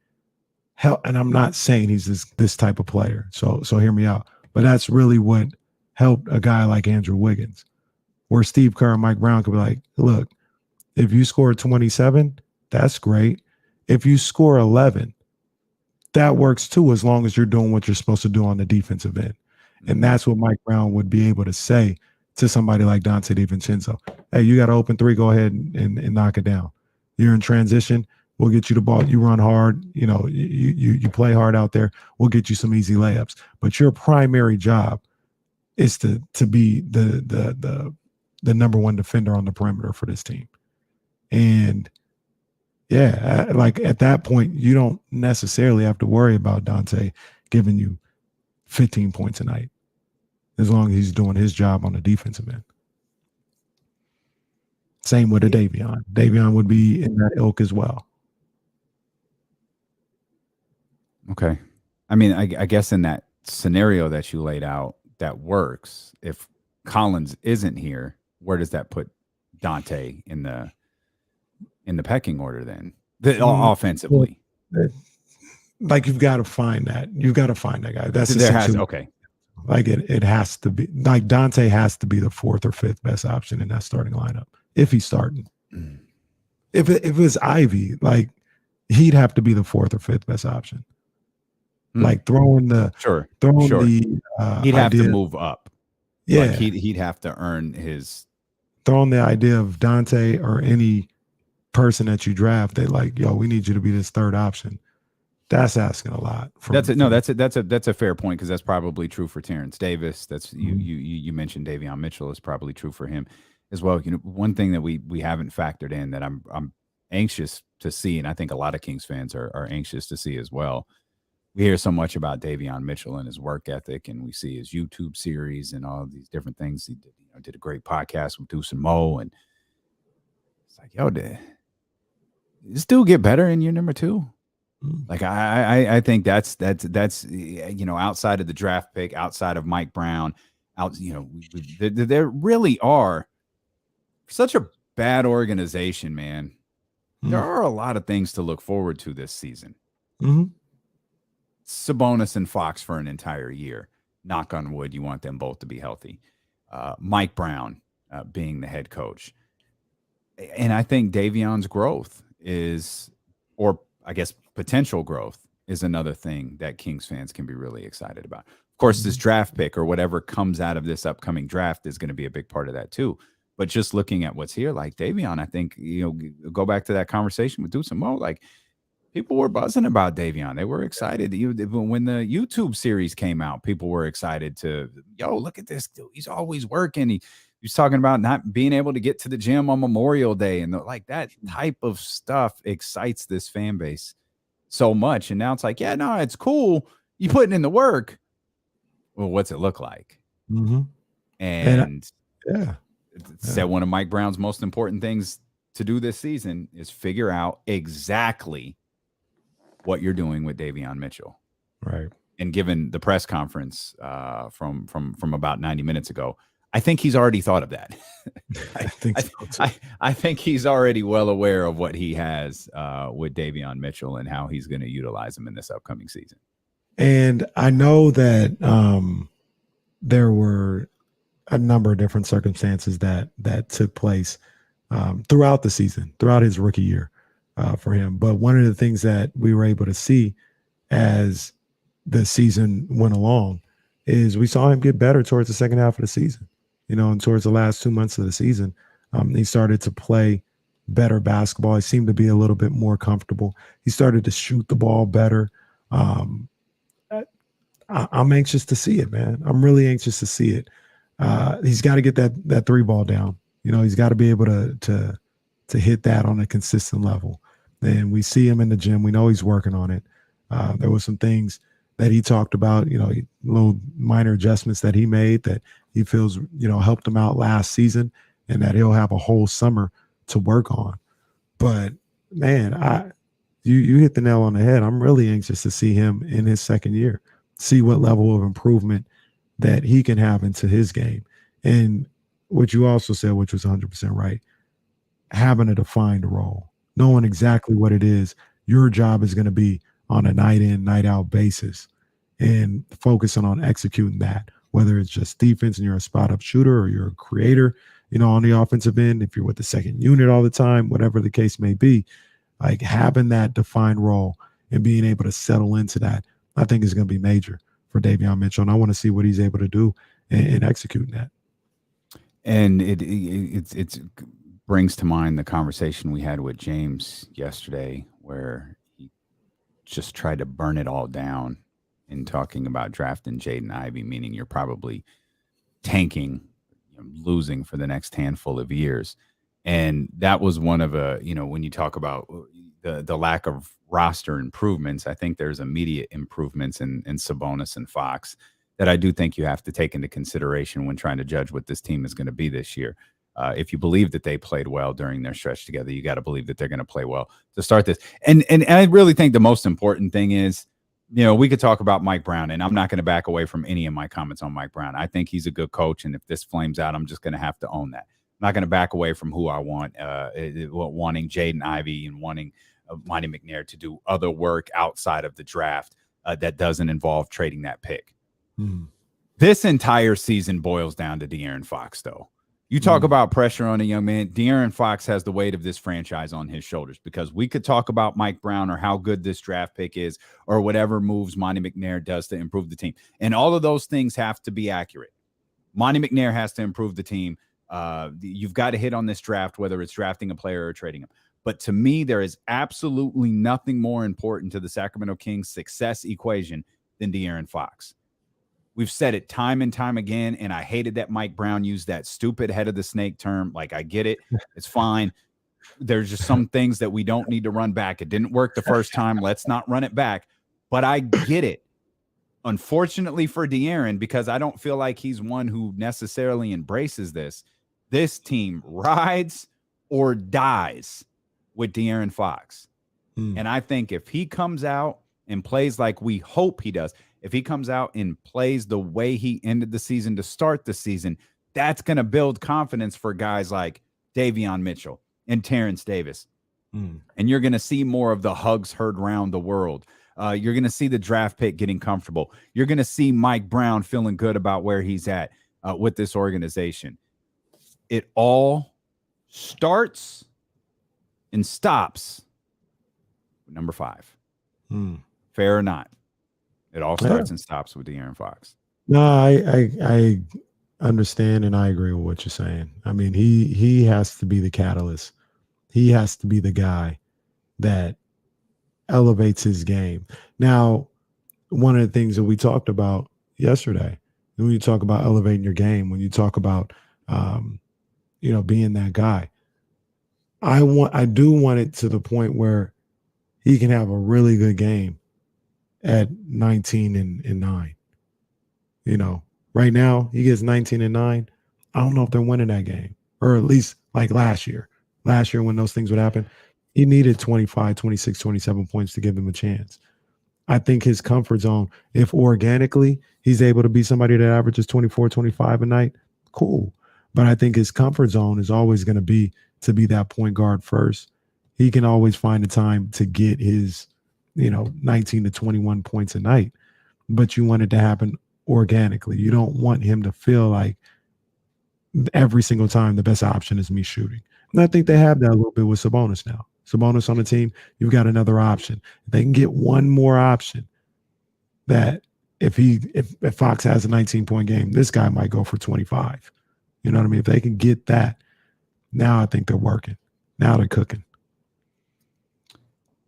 B: help. And I'm not saying he's this type of player. So hear me out. But that's really what helped a guy like Andrew Wiggins, where Steve Kerr and Mike Brown could be like, look, if you score 27, that's great. If you score 11, that works too, as long as you're doing what you're supposed to do on the defensive end. And that's what Mike Brown would be able to say to somebody like Dante DiVincenzo. Hey, you got an open 3, go ahead and knock it down. You're in transition, we'll get you the ball. You run hard, you play hard out there. We'll get you some easy layups. But your primary job is to be the number 1 defender on the perimeter for this team. And yeah, like at that point, you don't necessarily have to worry about Dante giving you 15 points a night, as long as he's doing his job on the defensive end. Same with a Davion. Davion would be in that ilk as well.
A: Okay. I mean, I guess in that scenario that you laid out, that works. If Collins isn't here, where does that put Dante in the pecking order then? Offensively.
B: Like, you've got to find that. You've got to find that guy. That's
A: okay.
B: Like it has to be, like, Dante has to be the 4th or 5th best option in that starting lineup if he's starting. If it was Ivy, like, he'd have to be the 4th or 5th best option. Like throwing the
A: he'd have to move up.
B: Yeah,
A: like he'd have to earn his.
B: Throwing the idea of Dante or any person that you draft, they like, yo, we need you to be this 3rd option. That's asking a lot.
A: That's a fair point, because that's probably true for Terrence Davis. That's you mentioned Davion Mitchell is probably true for him as well. One thing that we haven't factored in that I'm anxious to see, and I think a lot of Kings fans are anxious to see as well. We hear so much about Davion Mitchell and his work ethic, and we see his YouTube series and all these different things. He did a great podcast with Deuce and Mo, and it's like, yo, did this dude get better in year number 2? Like, I think that's outside of the draft pick, outside of Mike Brown, there really are such a bad organization, man. There are a lot of things to look forward to this season. Sabonis and Fox for an entire year. Knock on wood, you want them both to be healthy. Mike Brown being the head coach. And I think Davion's growth or I guess potential growth is another thing that Kings fans can be really excited about. Of course, this draft pick or whatever comes out of this upcoming draft is going to be a big part of that too. But just looking at what's here, like Davion, I think, go back to that conversation with Deuce and Mo, like, people were buzzing about Davion. They were excited. When the YouTube series came out, people were excited look at this dude. He's always working. He was talking about not being able to get to the gym on Memorial Day. And like, that type of stuff excites this fan base so much. And now it's like, yeah, no, it's cool. You putting in the work. Well, what's it look like? And said one of Mike Brown's most important things to do this season is figure out exactly what you're doing with Davion Mitchell.
B: Right.
A: and given the press conference from about 90 minutes ago, I think he's already thought of that. I think he's already well aware of what he has with Davion Mitchell and how he's going to utilize him in this upcoming season.
B: And I know that there were a number of different circumstances that took place throughout the season, throughout his rookie year for him. But one of the things that we were able to see as the season went along is we saw him get better towards the second half of the season, and towards the last 2 months of the season, he started to play better basketball. He seemed to be a little bit more comfortable. He started to shoot the ball better. I'm anxious to see it, man. I'm really anxious to see it. He's got to get that three ball down. He's got to be able to hit that on a consistent level. And we see him in the gym. We know he's working on it. There were some things that he talked about, little minor adjustments that he made that he feels, helped him out last season, and that he'll have a whole summer to work on. But man, you hit the nail on the head. I'm really anxious to see him in his second year, see what level of improvement that he can have into his game. And what you also said, which was 100% right, having a defined role, knowing exactly what it is your job is going to be on a night in, night out basis, and focusing on executing that, whether it's just defense and you're a spot up shooter or you're a creator, on the offensive end, if you're with the second unit all the time, whatever the case may be, like having that defined role and being able to settle into that, I think is going to be major for Davion Mitchell. And I want to see what he's able to do in executing that.
A: And it brings to mind the conversation we had with James yesterday, where he just tried to burn it all down in talking about drafting Jaden Ivey, meaning you're probably tanking, losing for the next handful of years. And that was one of when you talk about the lack of roster improvements, I think there's immediate improvements in Sabonis and Fox that I do think you have to take into consideration when trying to judge what this team is going to be this year. If you believe that they played well during their stretch together, you got to believe that they're going to play well to start this. And I really think the most important thing is, we could talk about Mike Brown, and I'm not going to back away from any of my comments on Mike Brown. I think he's a good coach, and if this flames out, I'm just going to have to own that. I'm not going to back away from who I want, wanting Jaden Ivey and wanting Monte McNair to do other work outside of the draft that doesn't involve trading that pick. This entire season boils down to De'Aaron Fox, though. You talk about pressure on a young man. De'Aaron Fox has the weight of this franchise on his shoulders, because we could talk about Mike Brown or how good this draft pick is or whatever moves Monte McNair does to improve the team. And all of those things have to be accurate. Monte McNair has to improve the team. You've got to hit on this draft, whether it's drafting a player or trading him. But to me, there is absolutely nothing more important to the Sacramento Kings success equation than De'Aaron Fox. We've said it time and time again, and I hated that Mike Brown used that stupid head of the snake term. Like, I get it. It's fine. There's just some things that we don't need to run back. It didn't work the first time. Let's not run it back. But I get it. Unfortunately for De'Aaron, because I don't feel like he's one who necessarily embraces this team rides or dies with De'Aaron Fox. And I think if he comes out and plays like we hope he does, if he comes out and plays the way he ended the season to start the season, that's going to build confidence for guys like Davion Mitchell and Terrence Davis. And you're going to see more of the hugs heard around the world. You're going to see the draft pick getting comfortable. You're going to see Mike Brown feeling good about where he's at with this organization. It all starts and stops with number 5. Fair or not? It all starts and stops with De'Aaron Fox.
B: No, I understand, and I agree with what you're saying. I mean, he has to be the catalyst. He has to be the guy that elevates his game. Now, one of the things that we talked about yesterday, when you talk about elevating your game, when you talk about being that guy, I do want it to the point where he can have a really good game at 19 and 9. Right now he gets 19 and 9. I don't know if they're winning that game, or at least like last year when those things would happen, he needed 25, 26, 27 points to give them a chance. I think his comfort zone, if organically he's able to be somebody that averages 24, 25 a night, cool. But I think his comfort zone is always going to be that point guard first. He can always find the time to get his, 19 to 21 points a night, but you want it to happen organically. You don't want him to feel like every single time the best option is me shooting. And I think they have that a little bit with Sabonis now. Sabonis on the team, you've got another option. If they can get one more option, that if Fox has a 19-point game, this guy might go for 25. You know what I mean? If they can get that, now I think they're working. Now they're cooking.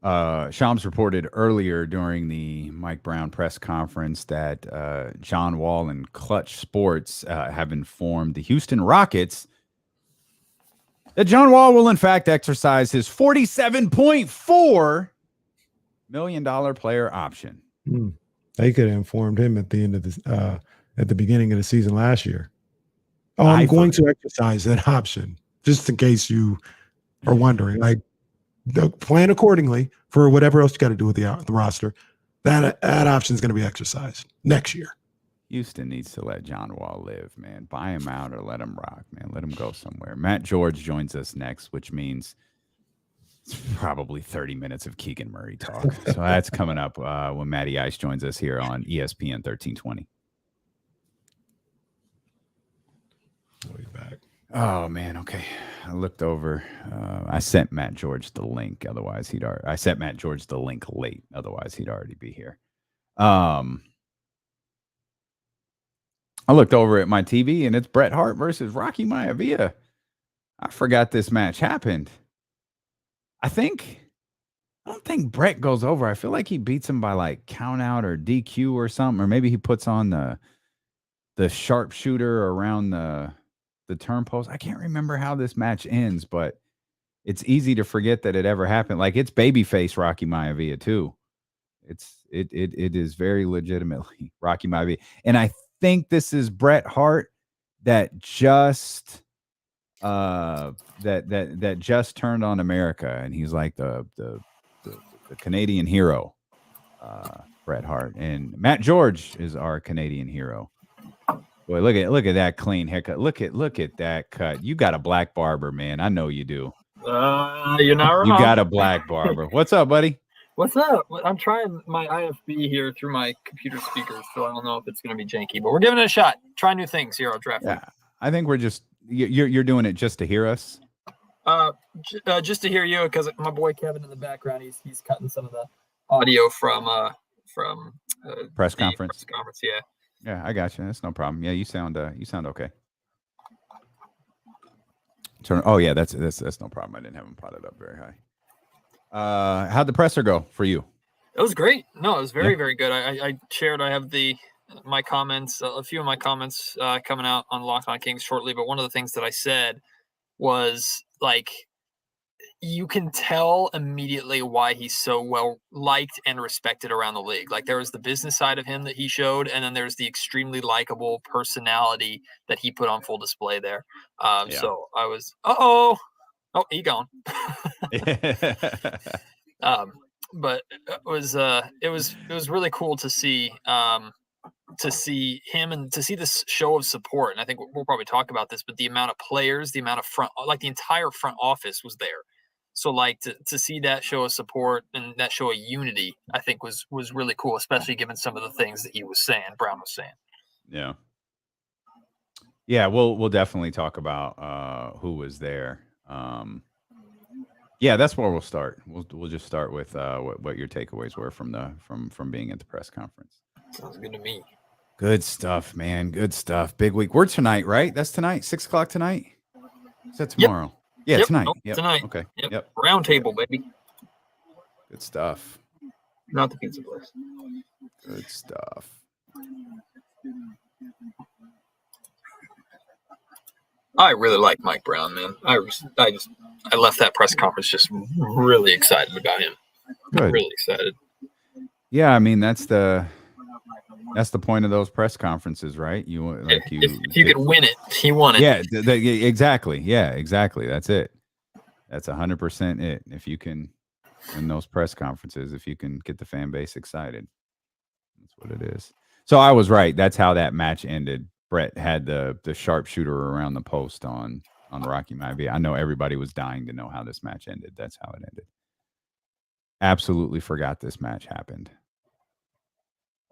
A: Shams reported earlier during the Mike Brown press conference that John Wall and Clutch Sports have informed the Houston Rockets that John Wall will in fact exercise his $47.4 million player option.
B: They could have informed him at the end of at the beginning of the season last year. Oh, I'm going to exercise that option, just in case you are wondering. Like, plan accordingly for whatever else you got to do with the roster. That option is going to be exercised next year.
A: Houston needs to let John Wall live, man. Buy him out or let him rock, man. Let him go somewhere. Matt George joins us next, which means it's probably 30 minutes of Keegan Murray talk. So that's coming up when Matty Ice joins us here on ESPN 1320.
B: I'll be back.
A: Oh, man. Okay. I looked over. I sent Matt George the link. Otherwise, I sent Matt George the link late. Otherwise, he'd already be here. I looked over at my TV, and it's Bret Hart versus Rocky Maivia. I forgot this match happened. I don't think Bret goes over. I feel like he beats him by like count out or DQ or something, or maybe he puts on the sharpshooter around the turn post. I can't remember how this match ends, but it's easy to forget that it ever happened. Like, it's babyface Rocky Maivia too. It is very legitimately Rocky Maivia, and I think this is Bret Hart that just that just turned on America, and he's like the Canadian hero, Bret Hart, and Matt George is our Canadian hero. Boy, look at that clean haircut. Look at that cut. You got a black barber, man. I know you do.
U: You're not wrong.
A: You got a black barber. What's up, buddy?
U: What's up? I'm trying my IFB here through my computer speakers, so I don't know if it's going to be janky, but we're giving it a shot. Try new things here on Draft Week.
A: Yeah, I think we're just you're doing it just to hear us.
U: Just to hear you, because my boy Kevin in the background, he's cutting some of the audio from
A: press conference.
U: Press conference, yeah.
A: Yeah, I got you. That's no problem. Yeah, you sound okay. Oh yeah, that's no problem. I didn't have him potted up very high. How'd the presser go for you?
U: It was great. No, it was very, very good. I shared. I have my comments, a few of my comments coming out on Locked On Kings shortly. But one of the things that I said was, like, you can tell immediately why he's so well liked and respected around the league. Like, there was the business side of him that he showed, and then there's the extremely likable personality that he put on full display there. So I was, oh, he gone. But it was really cool to see him and to see this show of support. And I think we'll probably talk about this, but the amount of players, the amount of the entire front office was there. So, like, to see that show of support and that show of unity, I think was really cool, especially given some of the things that Brown was saying.
A: Yeah. Yeah, we'll definitely talk about who was there. Yeah, that's where we'll start. We'll just start with what your takeaways were from being at the press conference.
U: Sounds good to me.
A: Good stuff, man. Good stuff. Big week. We're tonight, right? That's tonight. 6:00 tonight. Is that tomorrow? Yep. Yeah,
U: yep.
A: Tonight.
U: Nope,
A: yep.
U: Tonight.
A: Okay.
U: Yep. Round table, baby.
A: Good stuff.
U: Not the pizza place.
A: Good stuff.
U: I really like Mike Brown, man. I left that press conference just really excited about him.
A: Good.
U: Really excited.
A: Yeah, I mean that's the point of those press conferences, right? If
U: you could win it, he won it.
A: Yeah, exactly. Yeah, exactly. That's it. That's 100% it. If you can in those press conferences if you can get the fan base excited. That's what it is. So I was right. That's how that match ended. Brett had the sharpshooter around the post on Rocky Maivia. I know everybody was dying to know how this match ended. That's how it ended. Absolutely forgot this match happened.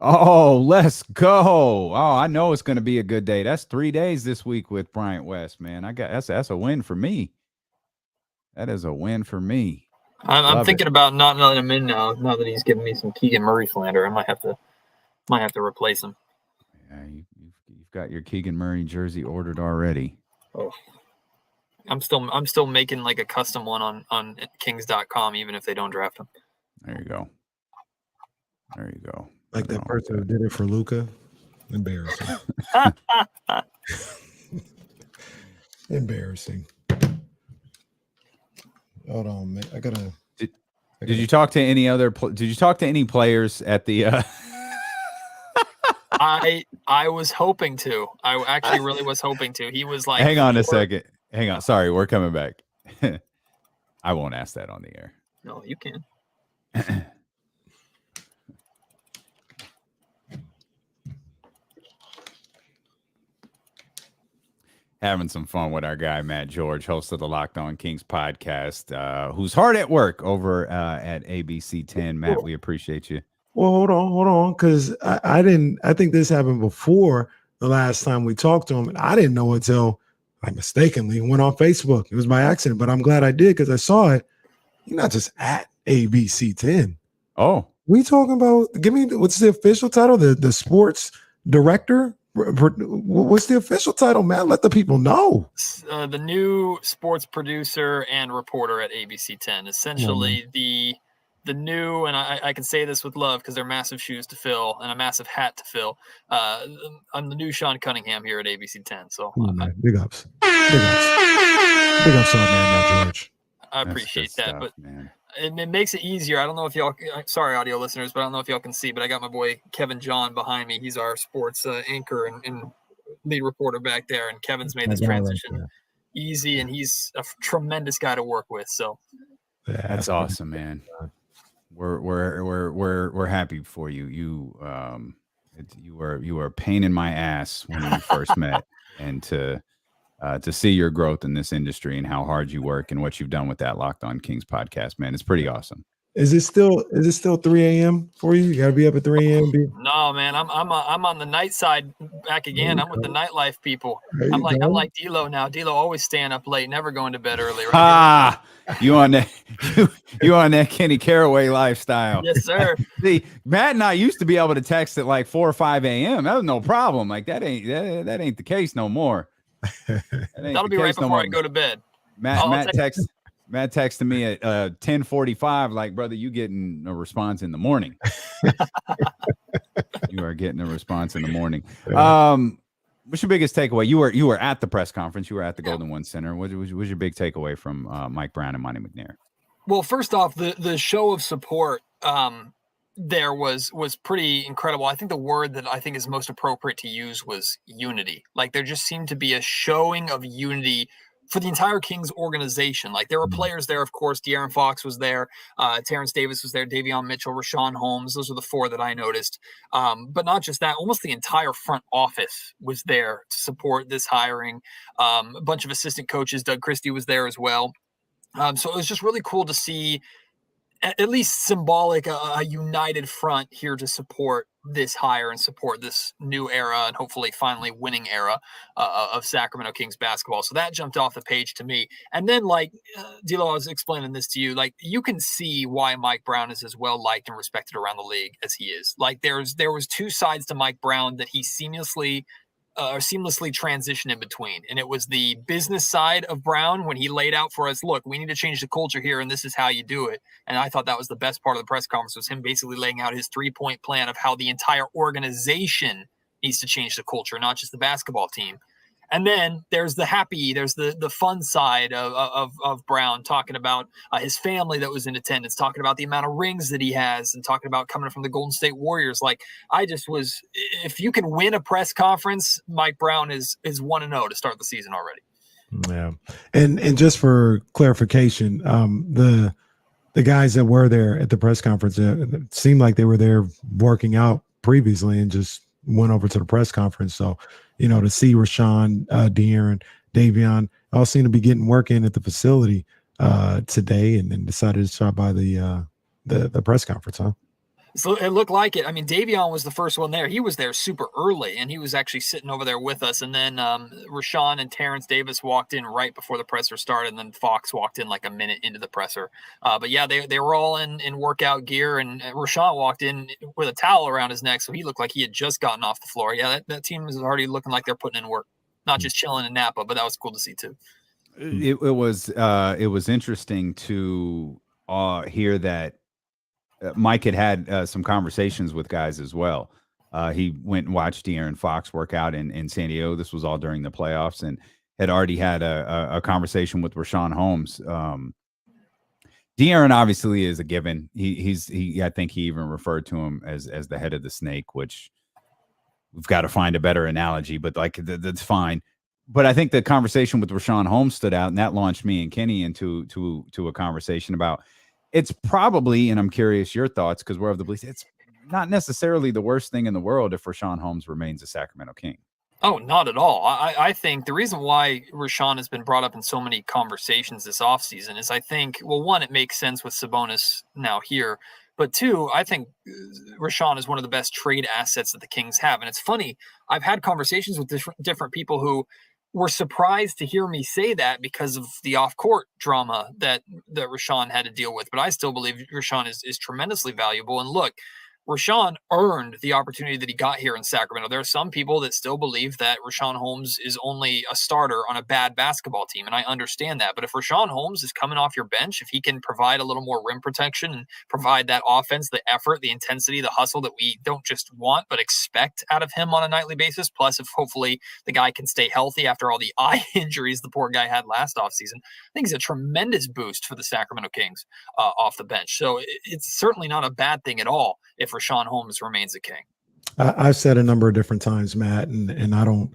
A: Oh, let's go. Oh, I know it's going to be a good day. That's 3 days this week with Bryant West, man. That's a win for me. That is a win for me.
U: I'm thinking about not letting him in now that he's giving me some Keegan Murray slander. I might have to replace him.
A: Yeah, you've got your Keegan Murray jersey ordered already.
U: Oh. I'm still making like a custom one on Kings.com even if they don't draft him.
A: There you go. There you go.
B: Like that person who did it for Luka. Embarrassing. Embarrassing. Hold on, man.
A: Did you talk to any other? Did you talk to any players at the?
U: I was hoping to. I actually really was hoping to. He was like,
A: hang on a second. Hang on. Sorry, we're coming back. I won't ask that on the air.
U: No, you can.
A: Having some fun with our guy, Matt George, host of the Locked On Kings podcast, who's hard at work over at ABC 10. Matt, we appreciate you.
B: Well, hold on, because I think this happened before the last time we talked to him, and I didn't know until I mistakenly went on Facebook. It was by accident, but I'm glad I did because I saw it. You're not just at ABC 10.
A: Oh.
B: We talking about, give me, what's the official title? The sports director? What's the official title, man? Let the people know.
U: The new sports producer and reporter at ABC 10. Essentially, the new, and I can say this with love because they're massive shoes to fill and a massive hat to fill. I'm the new Sean Cunningham here at ABC 10. So
B: big ups. Big ups on man, George.
U: I appreciate that, but it makes it easier. I don't know if y'all, sorry, audio listeners, but I don't know if y'all can see, but I got my boy Kevin John behind me. He's our sports anchor and lead reporter back there, and Kevin's made this transition easy, and he's a tremendous guy to work with. So
A: that's awesome, man. We're happy for you. You were a pain in my ass when we first met, and to see your growth in this industry and how hard you work and what you've done with that Locked On Kings podcast, man, it's pretty awesome.
B: Is it still 3 a.m. for you? You gotta be up at 3 a.m.
U: No, man, I'm on the night side back again. I'm with the nightlife people. I'm like D'Lo now. D'Lo always staying up late, never going to bed early. Right?
A: You on that? You on that Kenny Caraway lifestyle?
U: Yes, sir.
A: See, Matt and I used to be able to text at like 4 or 5 a.m. That was no problem. Like that ain't the case no more.
U: That'll be right before I go to bed.
A: Matt texted me at 10:45. Like, brother, you getting a response in the morning? You are getting a response in the morning. What's your biggest takeaway? You were at the press conference. You were at the Golden One Center. What was your big takeaway from Mike Brown and Monte McNair?
U: Well, first off, the show of support there was pretty incredible. I think the word that I think is most appropriate to use was unity. Like there just seemed to be a showing of unity for the entire Kings organization. Like there were players there, of course. De'Aaron Fox was there. Terrence Davis was there. Davion Mitchell, Richaun Holmes. Those are the four that I noticed. But not just that, almost the entire front office was there to support this hiring. A bunch of assistant coaches. Doug Christie was there as well. So it was just really cool to see at least symbolic, a united front here to support this hire and support this new era and hopefully finally winning era of Sacramento Kings basketball. So that jumped off the page to me. And then like D'Lo, I was explaining this to you, like you can see why Mike Brown is as well liked and respected around the league as he is. Like there was two sides to Mike Brown that he seamlessly transition in between. And it was the business side of Brown when he laid out for us, look, we need to change the culture here, and this is how you do it. And I thought that was the best part of the press conference, was him basically laying out his 3-point plan of how the entire organization needs to change the culture, not just the basketball team. And then there's the fun side of Brown, talking about his family that was in attendance, talking about the amount of rings that he has, and talking about coming from the Golden State Warriors. Like if you can win a press conference, Mike Brown is 1-0 to start the season already.
B: Yeah. And just for clarification, the the guys that were there at the press conference, it seemed like they were there working out previously and just went over to the press conference. So, to see Richaun, De'Aaron, Davion all seem to be getting work in at the facility today, and then decided to stop by the press conference, huh?
U: So it looked like it. I mean, Davion was the first one there. He was there super early, and he was actually sitting over there with us. And then Richaun and Terrence Davis walked in right before the presser started, and then Fox walked in like a minute into the presser. But yeah, they were all in workout gear, and Richaun walked in with a towel around his neck, so he looked like he had just gotten off the floor. Yeah, that team was already looking like they're putting in work, not just chilling in Napa, but that was cool to see too.
A: It was interesting to hear that Mike had some conversations with guys as well. He went and watched De'Aaron Fox work out in San Diego. This was all during the playoffs, and had already had a conversation with Richaun Holmes. De'Aaron obviously is a given. I think he even referred to him as the head of the snake, which we've got to find a better analogy, but like that's fine. But I think the conversation with Richaun Holmes stood out, and that launched me and Kenny into a conversation about. It's probably, and I'm curious your thoughts, because we're of the belief it's not necessarily the worst thing in the world if Richaun Holmes remains a Sacramento King.
U: Oh, not at all. I think the reason why Richaun has been brought up in so many conversations this offseason is I think, well, one, it makes sense with Sabonis now here. But two, I think Richaun is one of the best trade assets that the Kings have. And it's funny, I've had conversations with different people who were surprised to hear me say that because of the off-court drama that Richaun had to deal with. But I still believe Richaun is tremendously valuable. And look, Richaun earned the opportunity that he got here in Sacramento. There are some people that still believe that Richaun Holmes is only a starter on a bad basketball team, and I understand that. But if Richaun Holmes is coming off your bench, if he can provide a little more rim protection and provide that offense, the effort, the intensity, the hustle that we don't just want but expect out of him on a nightly basis, plus if hopefully the guy can stay healthy after all the eye injuries the poor guy had last offseason, I think he's a tremendous boost for the Sacramento Kings off the bench. So it's certainly not a bad thing at all if Richaun Holmes remains a King.
B: I've said a number of different times, Matt, and I don't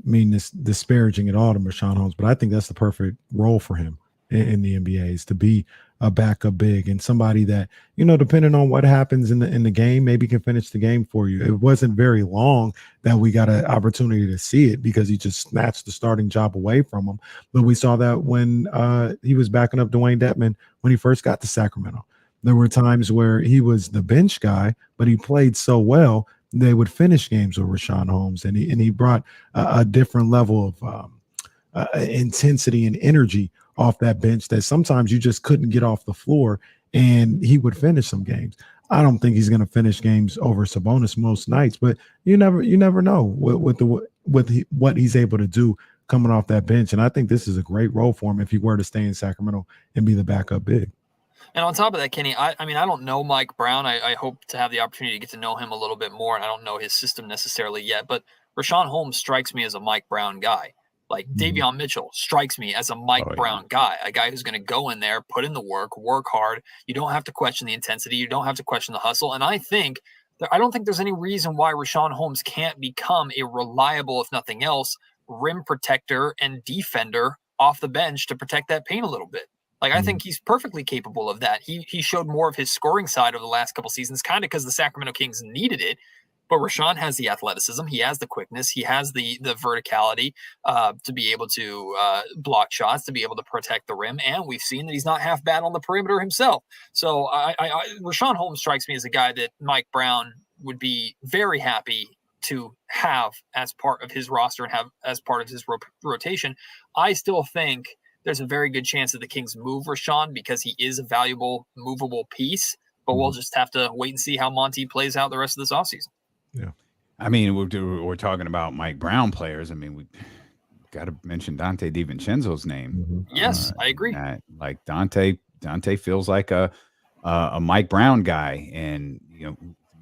B: mean this disparaging at all to Richaun Holmes, but I think that's the perfect role for him in the NBA, is to be a backup big and somebody that, depending on what happens in the game, maybe can finish the game for you. It wasn't very long that we got an opportunity to see it because he just snatched the starting job away from him. But we saw that when he was backing up Dwayne Dedmon when he first got to Sacramento. There were times where he was the bench guy, but he played so well, they would finish games with Richaun Holmes, and he brought a different level of intensity and energy off that bench that sometimes you just couldn't get off the floor, and he would finish some games. I don't think he's going to finish games over Sabonis most nights, but you never know with what he's able to do coming off that bench. And I think this is a great role for him if he were to stay in Sacramento and be the backup big.
U: And on top of that, Kenny, I mean, I don't know Mike Brown. I hope to have the opportunity to get to know him a little bit more, and I don't know his system necessarily yet. But Richaun Holmes strikes me as a Mike Brown guy. Like Davion Mitchell strikes me as a Mike Brown guy, a guy who's going to go in there, put in the work hard. You don't have to question the intensity. You don't have to question the hustle. And I don't think there's any reason why Richaun Holmes can't become a reliable, if nothing else, rim protector and defender off the bench to protect that paint a little bit. Like, I think he's perfectly capable of that. He showed more of his scoring side over the last couple seasons, kind of because the Sacramento Kings needed it. But Richaun has the athleticism. He has the quickness. He has the verticality to be able to block shots, to be able to protect the rim. And we've seen that he's not half bad on the perimeter himself. So Richaun Holmes strikes me as a guy that Mike Brown would be very happy to have as part of his roster and have as part of his rotation. I still think there's a very good chance that the Kings move Richaun because he is a valuable, movable piece. But we'll just have to wait and see how Monte plays out the rest of this offseason.
B: Yeah.
A: I mean, we're talking about Mike Brown players. I mean, we got to mention Dante DiVincenzo's name.
U: Yes, I agree.
A: Like Dante feels like a Mike Brown guy, and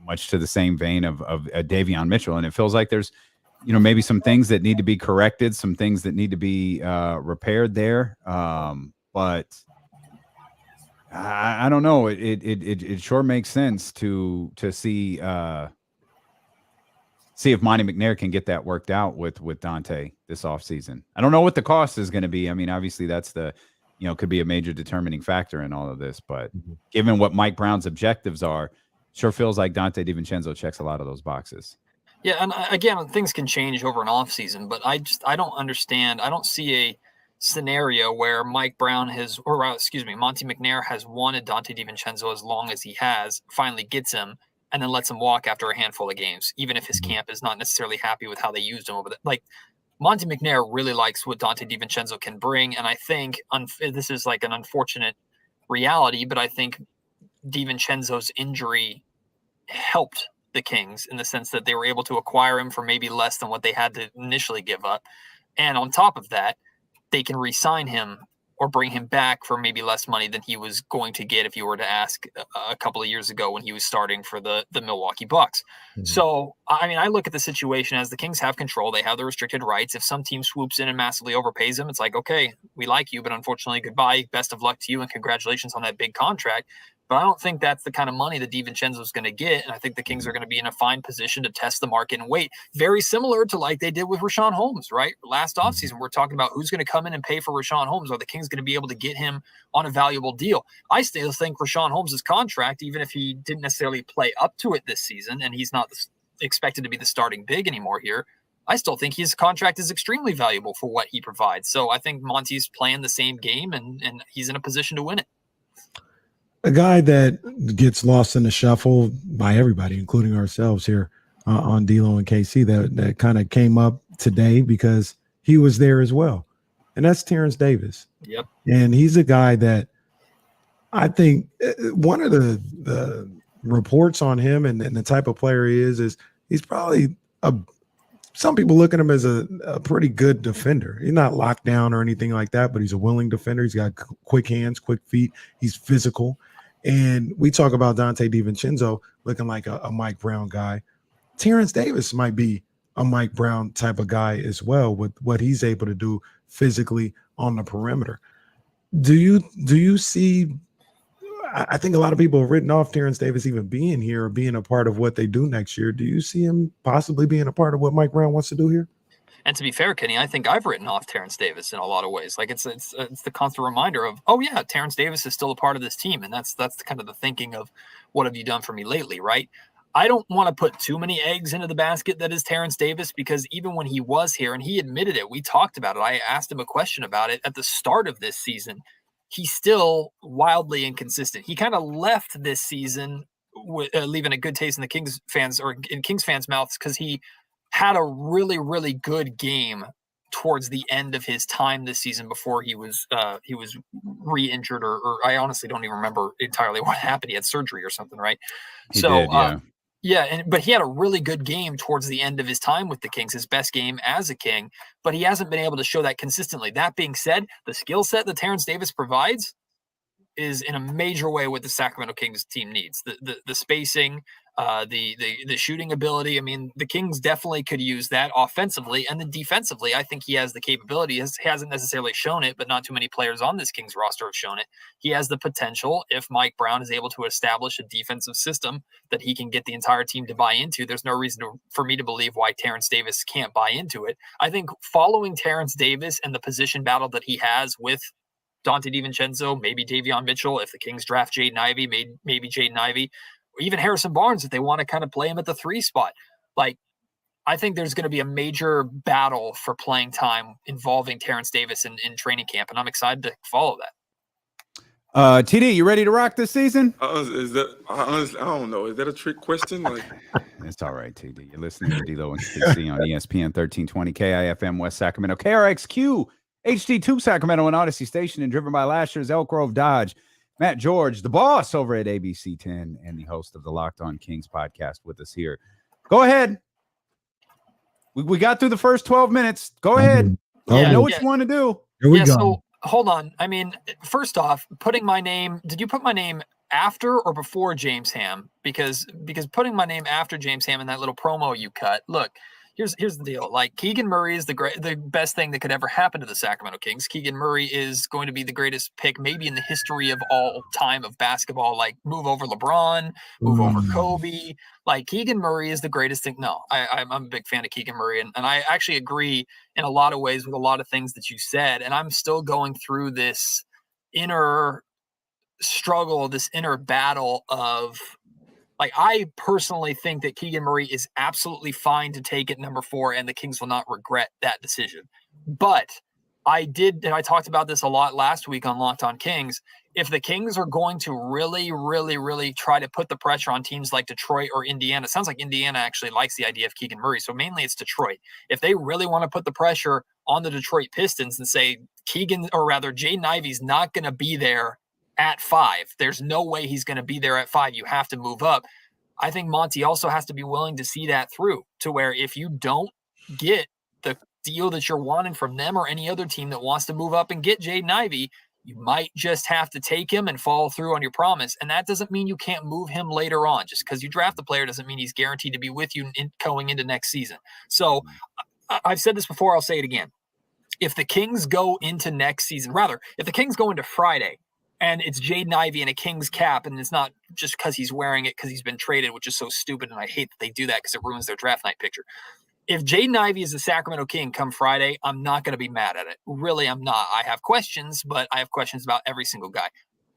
A: much to the same vein of Davion Mitchell. And it feels like there's maybe some things that need to be corrected, some things that need to be repaired there. But I don't know. It sure makes sense to see if Monte McNair can get that worked out with Dante this offseason. I don't know what the cost is going to be. I mean, obviously that's the could be a major determining factor in all of this. But given what Mike Brown's objectives are, sure feels like Donte DiVincenzo checks a lot of those boxes.
U: Yeah, and again, things can change over an offseason, but I don't understand. I don't see a scenario where Monte McNair has wanted Donte DiVincenzo as long as he has, finally gets him, and then lets him walk after a handful of games, even if his camp is not necessarily happy with how they used him over there. Like, Monte McNair really likes what Donte DiVincenzo can bring, and I think this is like an unfortunate reality, but I think DiVincenzo's injury helped the Kings in the sense that they were able to acquire him for maybe less than what they had to initially give up. And on top of that, they can re-sign him or bring him back for maybe less money than he was going to get if you were to ask a couple of years ago when he was starting for the Milwaukee Bucks. So, I mean, I look at the situation as the Kings have control. They have the restricted rights. If some team swoops in and massively overpays him, it's like, okay, we like you, but unfortunately, goodbye, best of luck to you, and congratulations on that big contract. But I don't think that's the kind of money that DiVincenzo is going to get. And I think the Kings are going to be in a fine position to test the market and wait. Very similar to like they did with Richaun Holmes, right? Last offseason, we're talking about who's going to come in and pay for Richaun Holmes. Are the Kings going to be able to get him on a valuable deal? I still think Richaun Holmes' contract, even if he didn't necessarily play up to it this season, and he's not expected to be the starting big anymore here, I still think his contract is extremely valuable for what he provides. So I think Monte's playing the same game, and he's in a position to win it.
B: A guy that gets lost in the shuffle by everybody, including ourselves here on D-Lo and KC, that kind of came up today because he was there as well. And that's Terrence Davis.
U: Yep.
B: And he's a guy that I think one of the reports on him and the type of player he is he's probably some people look at him as a pretty good defender. He's not locked down or anything like that, but he's a willing defender. He's got quick hands, quick feet. He's physical. And we talk about Donte DiVincenzo looking like a Mike Brown guy. Terrence Davis might be a Mike Brown type of guy as well with what he's able to do physically on the perimeter. Do you see – I think a lot of people have written off Terrence Davis even being here or being a part of what they do next year. Do you see him possibly being a part of what Mike Brown wants to do here?
U: And to be fair, Kenny, I think I've written off Terrence Davis in a lot of ways. Like it's the constant reminder of, oh yeah, Terrence Davis is still a part of this team, and that's kind of the thinking of what have you done for me lately, right? I don't want to put too many eggs into the basket that is Terrence Davis, because even when he was here, and he admitted it, we talked about it. I asked him a question about it at the start of this season. He's still wildly inconsistent. He kind of left this season with leaving a good taste in the Kings fans or in Kings fans' mouths because he had a really, really good game towards the end of his time this season before he was re-injured or I honestly don't even remember entirely what happened. He had surgery or something, right? But he had a really good game towards the end of his time with the Kings, his best game as a King, but he hasn't been able to show that consistently. That being said, the skill set that Terrence Davis provides is in a major way what the Sacramento Kings team needs. The spacing, the shooting ability. I mean, the Kings definitely could use that offensively, and then defensively, I think he has the capability. He hasn't necessarily shown it, but not too many players on this Kings roster have shown it. He has the potential, if Mike Brown is able to establish a defensive system that he can get the entire team to buy into. There's no reason for me to believe why Terrence Davis can't buy into it. I think following Terrence Davis and the position battle that he has with Donte DiVincenzo, maybe Davion Mitchell, if the Kings draft Jaden Ivey, maybe Jaden Ivey, or even Harrison Barnes, if they want to kind of play him at the 3 spot. Like, I think there's going to be a major battle for playing time involving Terrence Davis in training camp, and I'm excited to follow that.
A: TD, you ready to rock this season?
T: Is that honestly? I don't know. Is that a trick question? Like,
A: it's all right, TD. You're listening to D-Lo and KC on ESPN 1320 KIFM West Sacramento, KRXQ HD2 Sacramento and Odyssey Station, and driven by last year's Elk Grove Dodge. Matt George, the boss over at ABC 10 and the host of the Locked On Kings podcast with us here. Go ahead. We got through the first 12 minutes. Go ahead. I know what you want to do.
B: Here we go.
U: So hold on. I mean, first off, did you put my name after or before James Ham? Because putting my name after James Ham in that little promo you cut, look, Here's the deal. Like, Keegan Murray is the best thing that could ever happen to the Sacramento Kings. Keegan Murray is going to be the greatest pick maybe in the history of all time of basketball. Like, move over LeBron, move over Kobe. Like, Keegan Murray is the greatest thing. No, I'm a big fan of Keegan Murray, and I actually agree in a lot of ways with a lot of things that you said. And I'm still going through this inner struggle, this inner battle of, like, I personally think that Keegan Murray is absolutely fine to take at number 4, and the Kings will not regret that decision. But I talked about this a lot last week on Locked On Kings. If the Kings are going to really, really, really try to put the pressure on teams like Detroit or Indiana, it sounds like Indiana actually likes the idea of Keegan Murray. So mainly it's Detroit. If they really want to put the pressure on the Detroit Pistons and say Jaden Ivey's not going to be there at 5, there's no way he's going to be there at 5. You have to move up. I think Monte also has to be willing to see that through, to where if you don't get the deal that you're wanting from them or any other team that wants to move up and get Jaden Ivey, you might just have to take him and follow through on your promise. And that doesn't mean you can't move him later on. Just because you draft the player doesn't mean he's guaranteed to be with you going into next season. So I've said this before, I'll say it again. If the Kings go into next season, if the Kings go into Friday and it's Jaden Ivey in a Kings cap, and it's not just because he's wearing it because he's been traded, which is so stupid, and I hate that they do that because it ruins their draft night picture. If Jaden Ivey is a Sacramento King come Friday, I'm not going to be mad at it. Really, I'm not. I have questions, but I have questions about every single guy.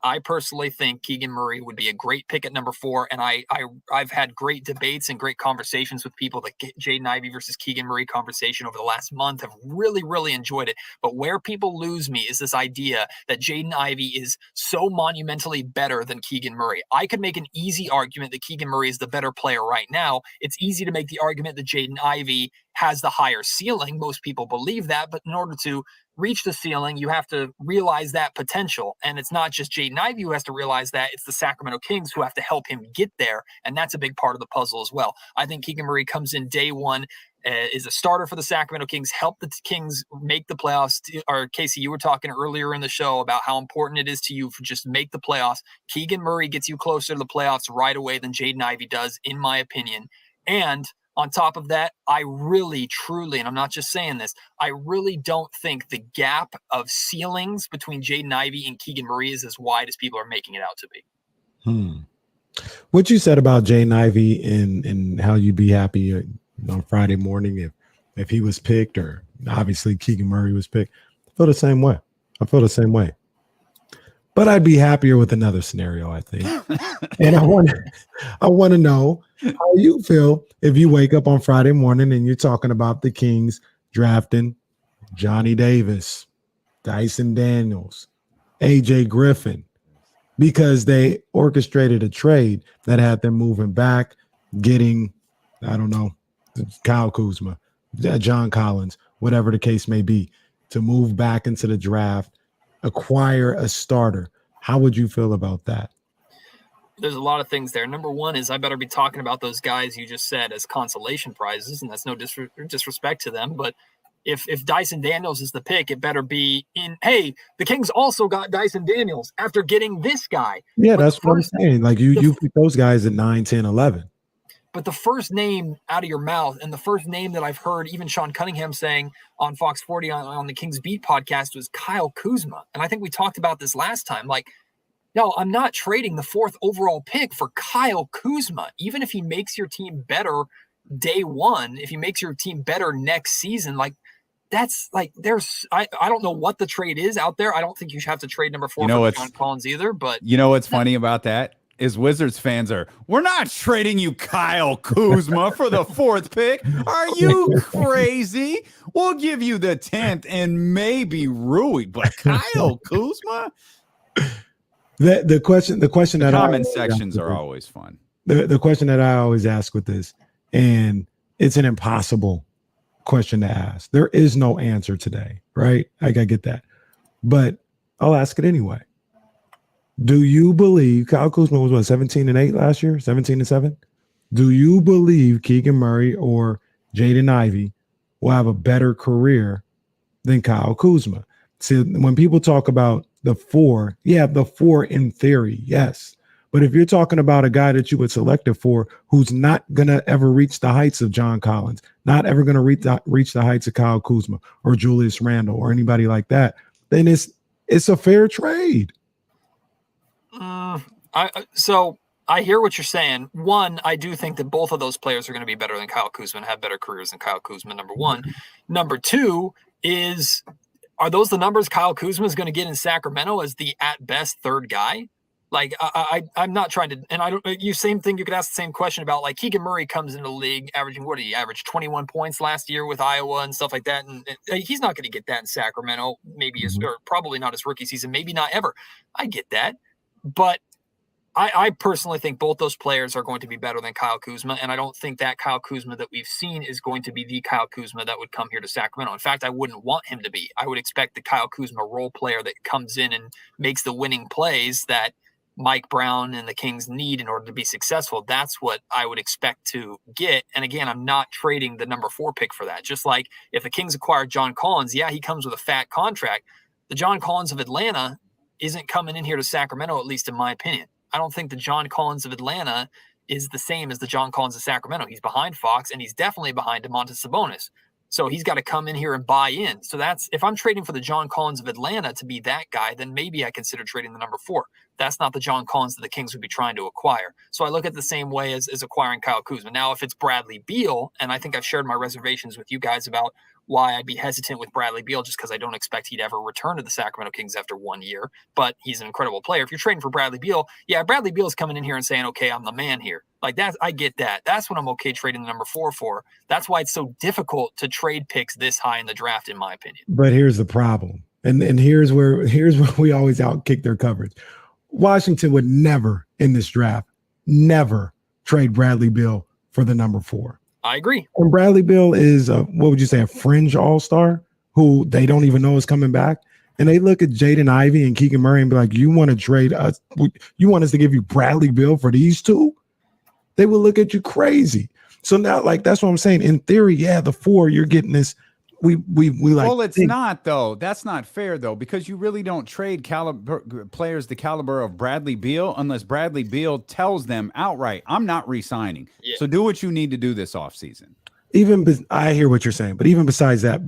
U: I personally think Keegan Murray would be a great pick at number 4, and I've had great debates and great conversations with people. The Jaden Ivey versus Keegan Murray conversation over the last month. Have really, really enjoyed it. But where people lose me is this idea that Jaden Ivey is so monumentally better than Keegan Murray. I could make an easy argument that Keegan Murray is the better player right now. It's easy to make the argument that Jaden Ivey has the higher ceiling. Most people believe that, but in order to reach the ceiling, you have to realize that potential. And it's not just Jaden Ivey who has to realize that, it's the Sacramento Kings who have to help him get there. And that's a big part of the puzzle as well. I think Keegan Murray comes in day one, is a starter for the Sacramento Kings, help the Kings make the playoffs. Or Casey, you were talking earlier in the show about how important it is to you for just make the playoffs. Keegan Murray gets you closer to the playoffs right away than Jaden Ivey does, in my opinion. And on top of that, I really, truly, and I'm not just saying this, I really don't think the gap of ceilings between Jaden Ivey and Keegan Murray is as wide as people are making it out to be.
B: What you said about Jaden Ivey and how you'd be happy on Friday morning if he was picked, or obviously Keegan Murray was picked, I feel the same way. But I'd be happier with another scenario, I think. And I want to know how you feel if you wake up on Friday morning and you're talking about the Kings drafting Johnny Davis, Dyson Daniels, AJ Griffin, because they orchestrated a trade that had them moving back, getting, I don't know, Kyle Kuzma, John Collins, whatever the case may be, to move back into the draft, acquire a starter. How would you feel about that?
U: There's a lot of things there. Number one is I better be talking about those guys you just said as consolation prizes, and that's no disrespect to them. But if Dyson Daniels is the pick, it better be in, hey, the Kings also got Dyson Daniels after getting this guy.
B: Yeah, that's what I'm saying. Like you pick those guys at 9, 10, 11.
U: But the first name out of your mouth, and the first name that I've heard even Sean Cunningham saying on Fox 40 on the Kings Beat podcast, was Kyle Kuzma. And I think we talked about this last time. Like, no, I'm not trading the 4th overall pick for Kyle Kuzma. Even if he makes your team better day one, if he makes your team better next season, like, that's like, I don't know what the trade is out there. I don't think you should have to trade number 4 for John Collins either. But
A: you know what's funny about that? Is Wizards fans we're not trading you Kyle Kuzma for the 4th pick. Are you crazy? We'll give you the 10th and maybe Rui, but Kyle Kuzma?
B: The question that
A: comment sections are always fun.
B: The question that I always ask with this, and it's an impossible question to ask. There is no answer today, right? I get that. But I'll ask it anyway. Do you believe Kyle Kuzma was 17-8 last year, 17-7? Do you believe Keegan Murray or Jaden Ivey will have a better career than Kyle Kuzma? See, when people talk about the 4, yeah, the 4 in theory, yes. But if you're talking about a guy that you would select it for who's not going to ever reach the heights of John Collins, not ever going to reach the heights of Kyle Kuzma or Julius Randle or anybody like that, then it's a fair trade.
U: So I hear what you're saying. One, I do think that both of those players are going to be better than Kyle Kuzma and have better careers than Kyle Kuzma, number one. Number two is are those the numbers Kyle Kuzma is going to get in Sacramento as the at best third guy? Like I'm not trying to, and I don't. Same thing. You could ask the same question about like Keegan Murray comes into the league averaging what did he average 21 points last year with Iowa and stuff like that, and he's not going to get that in Sacramento. Maybe or probably not his rookie season. Maybe not ever. I get that, but I personally think both those players are going to be better than Kyle Kuzma, and I don't think that Kyle Kuzma that we've seen is going to be the Kyle Kuzma that would come here to Sacramento. In fact, I wouldn't want him to be. I would expect the Kyle Kuzma role player that comes in and makes the winning plays that Mike Brown and the Kings need in order to be successful. That's what I would expect to get. And again, I'm not trading the number 4 pick for that. Just like if the Kings acquired John Collins, yeah, he comes with a fat contract. The John Collins of Atlanta isn't coming in here to Sacramento, at least in my opinion. I don't think the John Collins of Atlanta is the same as the John Collins of Sacramento. He's behind Fox, and he's definitely behind Domantas Sabonis. So he's got to come in here and buy in. So that's, if I'm trading for the John Collins of Atlanta to be that guy, then maybe I consider trading the number 4. That's not the John Collins that the Kings would be trying to acquire. So I look at the same way as acquiring Kyle Kuzma. Now, if it's Bradley Beal, and I think I've shared my reservations with you guys about why I'd be hesitant with Bradley Beal, just because I don't expect he'd ever return to the Sacramento Kings after 1 year, but he's an incredible player. If you're trading for Bradley Beal, yeah, Bradley Beal's coming in here and saying, okay, I'm the man here. Like that, I get that. That's what I'm okay trading the number 4 for. That's why it's so difficult to trade picks this high in the draft, in my opinion.
B: But here's the problem. And here's where we always outkick their coverage. Washington would never in this draft, never trade Bradley Beal for the number 4.
U: I agree.
B: And Bradley Beal is what would you say, a fringe all-star who they don't even know is coming back. And they look at Jaden Ivey and Keegan Murray and be like, you want to trade us? You want us to give you Bradley Beal for these two? They will look at you crazy. So now, like, that's what I'm saying. In theory, yeah, the 4, you're getting this. We like.
A: Well, it's not though. That's not fair though, because you really don't trade players the caliber of Bradley Beal unless Bradley Beal tells them outright, "I'm not re-signing." Yeah. So do what you need to do this offseason.
B: I hear what you're saying, but even besides that,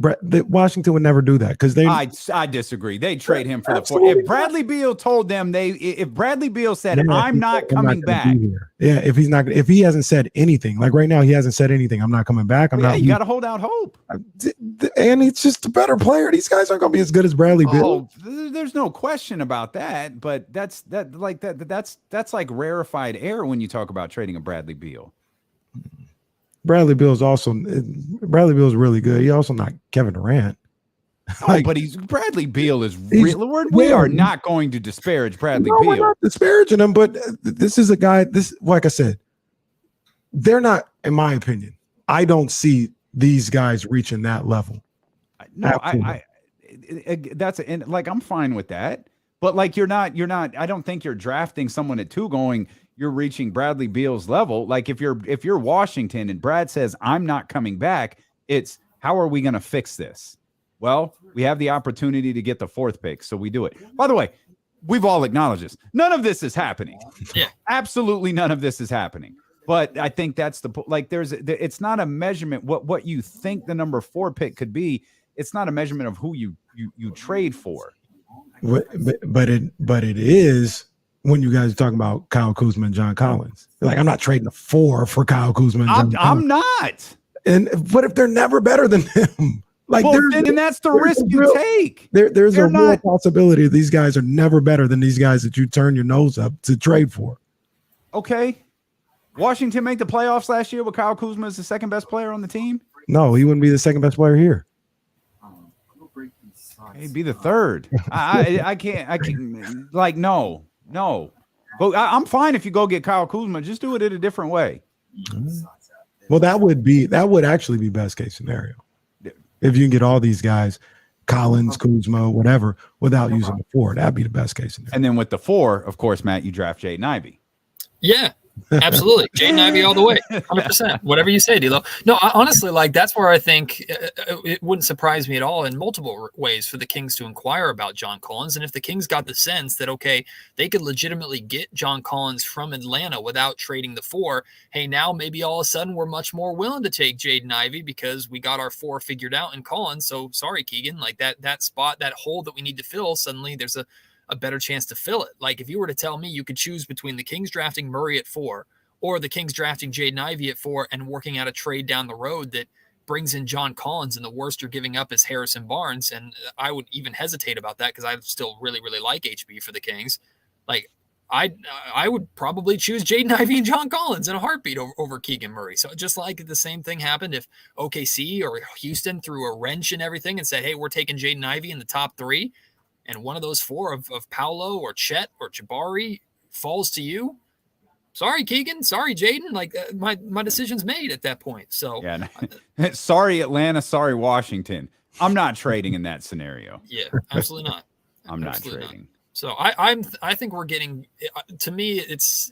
B: Washington would never do that because they.
A: I disagree. They trade him for the 4. If Bradley Beal told them if Bradley Beal said, "I'm not coming back,"
B: yeah, if he hasn't said anything, like right now, he hasn't said anything. I'm not coming back.
A: You got to hold out hope.
B: And he's just a better player. These guys aren't going to be as good as Bradley Beal.
A: There's no question about that. But that's like rarefied air when you talk about trading a Bradley Beal.
B: Bradley Beal's really good. He's also not Kevin Durant.
A: But Bradley Beal is real. We are not going to disparage Bradley Beal.
B: We're not disparaging him, but this is a guy. Like I said, they're not, in my opinion. I don't see these guys reaching that level.
A: No, I'm fine with that. But like you're not. I don't think you're drafting someone at 2 going, you're reaching Bradley Beal's level. Like if you're Washington and Brad says, I'm not coming back, it's how are we going to fix this? Well, we have the opportunity to get the 4th pick, so we do it. By the way, we've all acknowledged this. None of this is happening.
U: Yeah,
A: absolutely none of this is happening. But I think that's it's not a measurement what you think the number 4 pick could be. It's not a measurement of who you trade for.
B: But it is when you guys are talking about Kyle Kuzma and John Collins. Like, I'm not trading a 4 for Kyle Kuzma and John Collins.
A: I'm not.
B: And what if they're never better than him? Like,
A: and that's the risk you take.
B: There's a real possibility these guys are never better than these guys that you turn your nose up to trade for.
A: Okay. Washington make the playoffs last year with Kyle Kuzma as the 2nd best player on the team?
B: No, he wouldn't be the 2nd best player here.
A: He'd be the 3rd. I can't like no. I'm fine if you go get Kyle Kuzma. Just do it in a different way.
B: Well, that would actually be best case scenario. If you can get all these guys, Collins, Kuzma, whatever, without using the 4, that'd be the best case scenario.
A: And then with the 4, of course, Matt, you draft Jaden Ivey.
U: Yeah. Absolutely. Jaden Ivey all the way. 100%. Whatever you say, D'Lo. No, honestly, like that's where I think it wouldn't surprise me at all in multiple ways for the Kings to inquire about John Collins. And if the Kings got the sense that, okay, they could legitimately get John Collins from Atlanta without trading the 4, hey, now maybe all of a sudden we're much more willing to take Jaden Ivey because we got our 4 figured out in Collins. So sorry, Keegan, like that spot, that hole that we need to fill, suddenly there's a better chance to fill it. Like if you were to tell me you could choose between the Kings drafting Murray at 4 or the Kings drafting Jaden Ivey at 4 and working out a trade down the road that brings in John Collins, and the worst you're giving up is Harrison Barnes. And I would even hesitate about that because I still really, really like HB for the Kings. Like, I would probably choose Jaden Ivey and John Collins in a heartbeat over Keegan Murray. So just like the same thing happened if OKC or Houston threw a wrench and everything and said, hey, we're taking Jaden Ivey in the top 3, and one of those 4 of Paolo or Chet or Jabari falls to you. Sorry, Keegan. Sorry, Jaden. Like, my decision's made at that point. So
A: yeah, sorry, Atlanta. Sorry, Washington. I'm not trading in that scenario.
U: Yeah, absolutely not.
A: I'm not trading.
U: So I think we're getting, to me, it's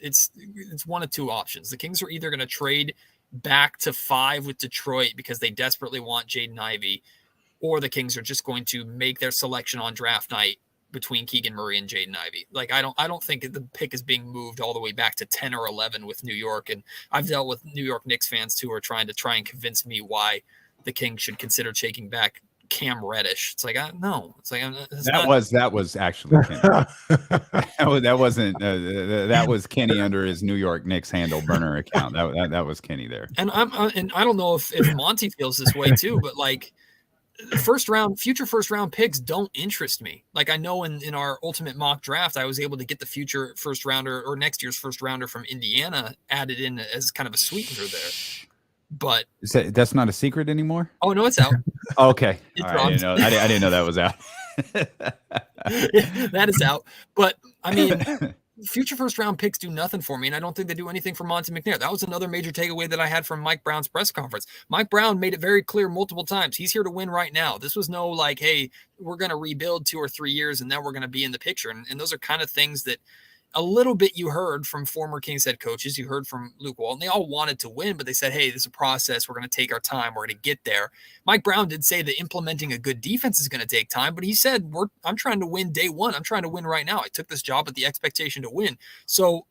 U: one of 2 options. The Kings are either going to trade back to 5 with Detroit because they desperately want Jaden Ivey, or the Kings are just going to make their selection on draft night between Keegan Murray and Jaden Ivey. Like, I don't think the pick is being moved all the way back to 10 or 11 with New York. And I've dealt with New York Knicks fans too, who are trying and convince me why the Kings should consider taking back Cam Reddish. It's like, no, it's like,
A: that was actually Kenny. that wasn't that was Kenny under his New York Knicks handle burner account. That was Kenny there.
U: And I don't know if Monte feels this way too, but like, future first round picks don't interest me. Like, I know in our ultimate mock draft, I was able to get the future first rounder or next year's first rounder from Indiana added in as kind of a sweetener there. But
A: that's not a secret anymore?
U: Oh, no, it's out.
A: Okay. I didn't know that was out.
U: That is out. But I mean, future first round picks do nothing for me, and I don't think they do anything for Monte McNair. That was another major takeaway that I had from Mike Brown's press conference. Mike Brown made it very clear multiple times. He's here to win right now. This was no like, hey, we're going to rebuild 2 or 3 years and then we're going to be in the picture. And those are kind of things that a little bit you heard from former Kings head coaches. You heard from Luke Walton. They all wanted to win, but they said, hey, this is a process. We're going to take our time. We're going to get there. Mike Brown did say that implementing a good defense is going to take time, but he said, I'm trying to win day one. I'm trying to win right now. I took this job with the expectation to win. So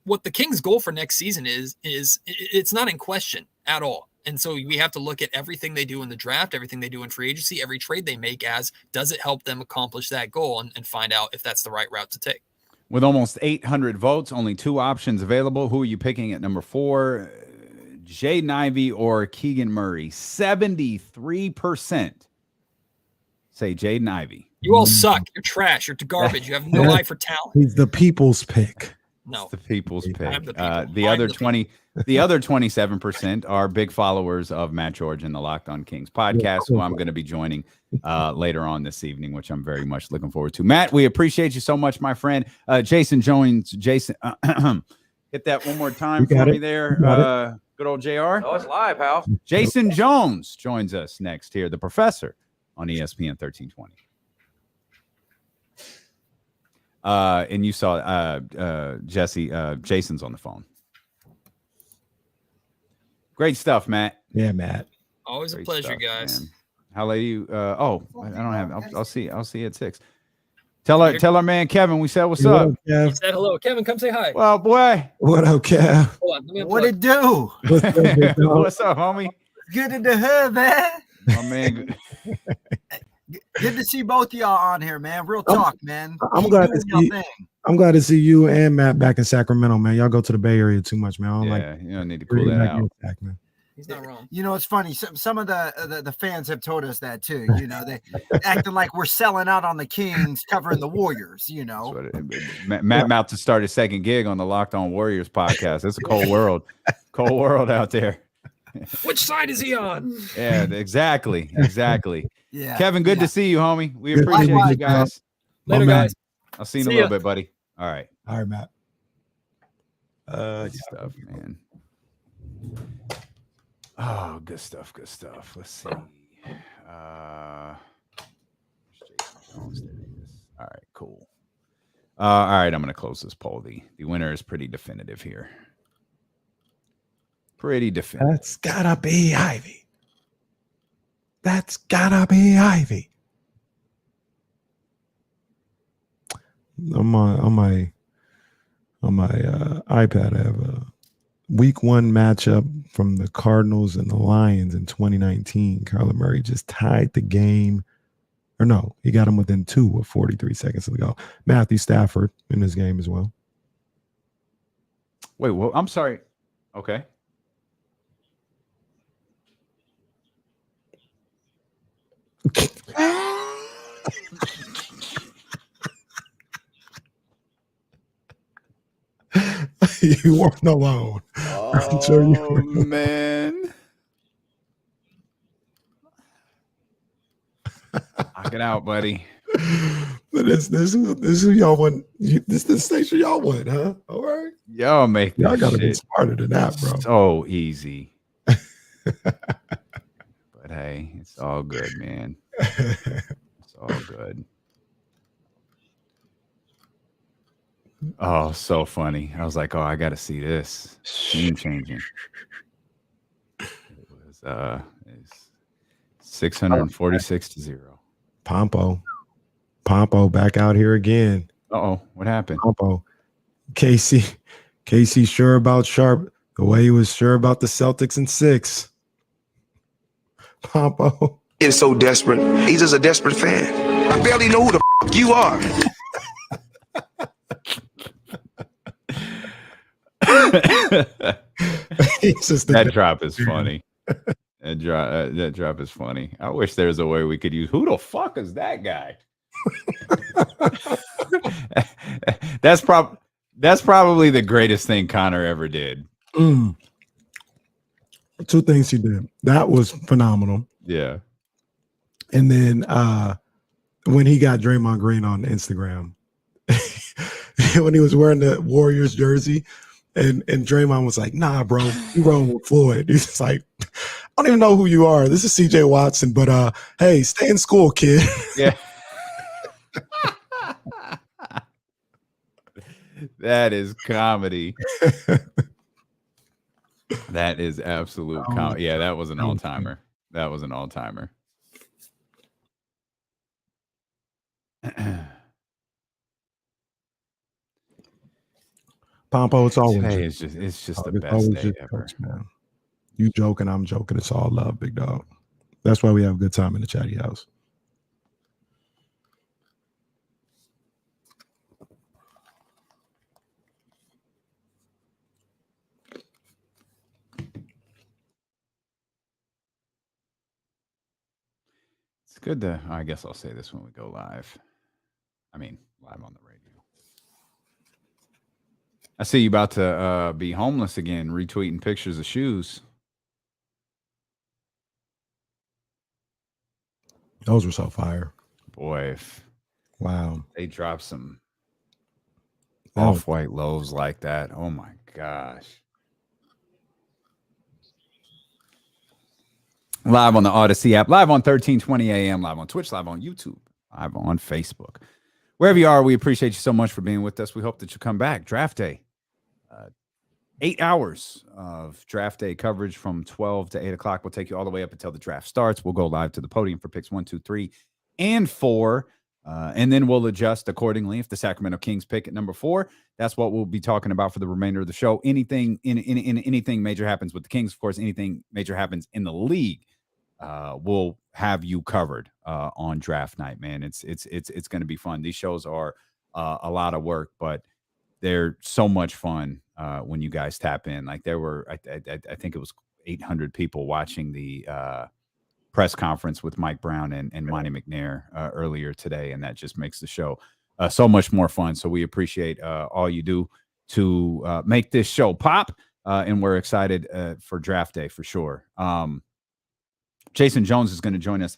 U: what the Kings' goal for next season is it's not in question at all. And so we have to look at everything they do in the draft, everything they do in free agency, every trade they make as, does it help them accomplish that goal, and find out if that's the right route to take.
A: With almost 800 votes, only 2 options available. Who are you picking at number 4? Jaden Ivey or Keegan Murray? 73% say Jaden Ivey.
U: You all suck. You're trash. You're garbage. You have no eye for talent.
B: He's the people's pick.
U: No,
A: it's the people's pick.
U: The
A: other 27% are big followers of Matt George and the Locked On Kings podcast, who I'm going to be joining later on this evening, which I'm very much looking forward to. Matt, we appreciate you so much, my friend. Jason Jones, hit that one more time for me there. Good old JR.
D: Oh, it's live, pal.
A: Jason Jones joins us next here, the professor on ESPN 1320. And you saw Jesse, Jason's on the phone. Great stuff, Matt.
B: Yeah, Matt.
U: Always a pleasure, guys.
A: Man. How late are you? I don't have. I'll see you at 6. Tell our man Kevin we said what's up.
U: He said hello. Kevin, come say hi.
A: Well, boy.
B: What up, Kev?
U: Hold on,
V: what it do?
A: What's up, homie?
V: Good in the hood, man.
A: My man.
V: Good to see both of y'all on here, man. Real talk, man.
B: I'm glad to see you and Matt back in Sacramento, man. Y'all go to the Bay Area too much, man.
A: You don't need to cool that out.
V: Man. He's not wrong. You know, it's funny. Some of the fans have told us that too. You know, they acting like we're selling out on the Kings, covering the Warriors. You know,
A: Matt about to start his second gig on the Locked On Warriors podcast. It's a cold world, out there.
U: Which side is he on?
A: Yeah, exactly.
V: Yeah,
A: Kevin, good to see you, homie. We appreciate you guys.
U: Later, guys.
A: I'll see you in a little bit, buddy. All right,
B: Matt.
A: Good stuff, man. Oh, good stuff. Let's see. All right, cool. All right, I'm going to close this poll. The winner is pretty definitive here. Pretty definitive.
B: That's gotta be Ivy. On my iPad, I have a week 1 matchup from the Cardinals and the Lions in 2019. Kyler Murray just tied the game. Or no, he got him within 2 with 43 seconds to go. Matthew Stafford in this game as well.
A: Wait, well, I'm sorry. Okay.
B: You weren't alone.
A: Oh man. Knock it out, buddy.
B: But this is who y'all want. This the station y'all want, huh? All right.
A: Y'all make this
B: Y'all gotta be
A: shit
B: smarter than that, bro.
A: so easy. But hey, it's all good, man. It's all good. Oh, so funny. I was like, oh, I got to see this. Scene changing. It was it's 646-0.
B: Pompo back out here again.
A: Uh-oh, what happened?
B: Pompo. Casey sure about Sharp the way he was sure about the Celtics in 6. Pompo.
D: Is so desperate. He's just a desperate fan. I barely know who the f you are.
A: That drop is funny. That drop is funny. I wish there's a way we could use. Who the fuck is that guy? That's probably the greatest thing Connor ever did.
B: 2 things he did. That was phenomenal.
A: Yeah.
B: And then when he got Draymond Green on Instagram, when he was wearing the Warriors jersey, and Draymond was like, nah, bro, you wrong with Floyd. He's just like, I don't even know who you are. This is CJ Watson, but hey, stay in school, kid.
A: Yeah. That is comedy. That is absolute comedy. Yeah, that was an all-timer. That was an all-timer.
B: Pompo, it's always
A: hey, it's just the best day ever.
B: Jokes, man. You joking, I'm joking. It's all love, big dog. That's why we have a good time in the chatty house.
A: It's good to, I guess I'll say this when we go live. I mean, live on the radio. I see you about to be homeless again, retweeting pictures of shoes.
B: Those were so fire.
A: Boy, if
B: wow,
A: they drop some off-white loaves like that, oh my gosh. Live on the Odyssey app, live on 1320 AM, live on Twitch, live on YouTube, live on Facebook. Wherever you are, we appreciate you so much for being with us. We hope that you come back. Draft day. 8 hours of draft day coverage from 12 to 8 o'clock. We'll take you all the way up until the draft starts. We'll go live to the podium for picks 1, 2, 3, and 4. And then we'll adjust accordingly. If the Sacramento Kings pick at number 4, that's what we'll be talking about for the remainder of the show. Anything anything major happens with the Kings, of course, anything major happens in the league, we'll have you covered on draft night, man. It's going to be fun. These shows are a lot of work, but they're so much fun when you guys tap in. Like there were, I think it was 800 people watching the press conference with Mike Brown and Monte McNair earlier today, and that just makes the show so much more fun. So we appreciate all you do to make this show pop, and we're excited for draft day for sure. Jason Jones is going to join us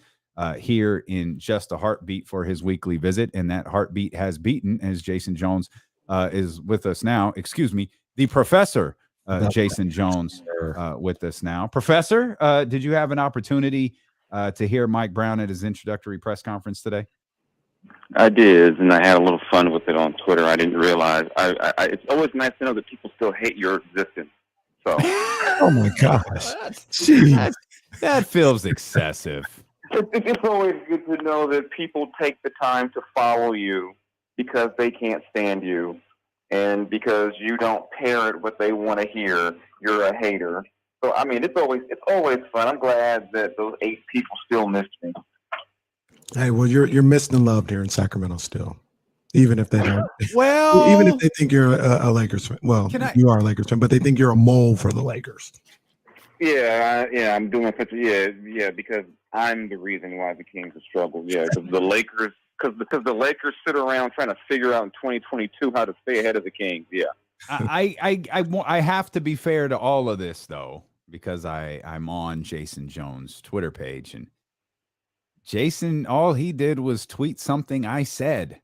A: here in just a heartbeat for his weekly visit, and that heartbeat has beaten as Jason Jones is with us now. Excuse me, the professor, Jason Jones, with us now. Professor, did you have an opportunity to hear Mike Brown at his introductory press conference today?
F: I did, and I had a little fun with it on Twitter. I didn't realize. It's always nice to know that people still hate your existence. So,
B: oh my gosh,
A: that feels excessive.
F: It's always good to know that people take the time to follow you because they can't stand you, and because you don't parrot what they want to hear, you're a hater. So I mean, it's always fun. I'm glad that those 8 people still missed me.
B: Hey, well, you're missed and loved here in Sacramento still, even if they don't.
A: Well,
B: even if they think you're a Lakers fan. Well, you are a Lakers fan, but they think you're a mole for the Lakers.
F: Yeah, I'm doing such. Yeah, because I'm the reason why the Kings have struggled. Yeah, because the Lakers sit around trying to figure out in 2022 how to stay ahead of the Kings. Yeah.
A: I have to be fair to all of this though, because I'm on Jason Jones' Twitter page, and Jason, all he did was tweet something I said.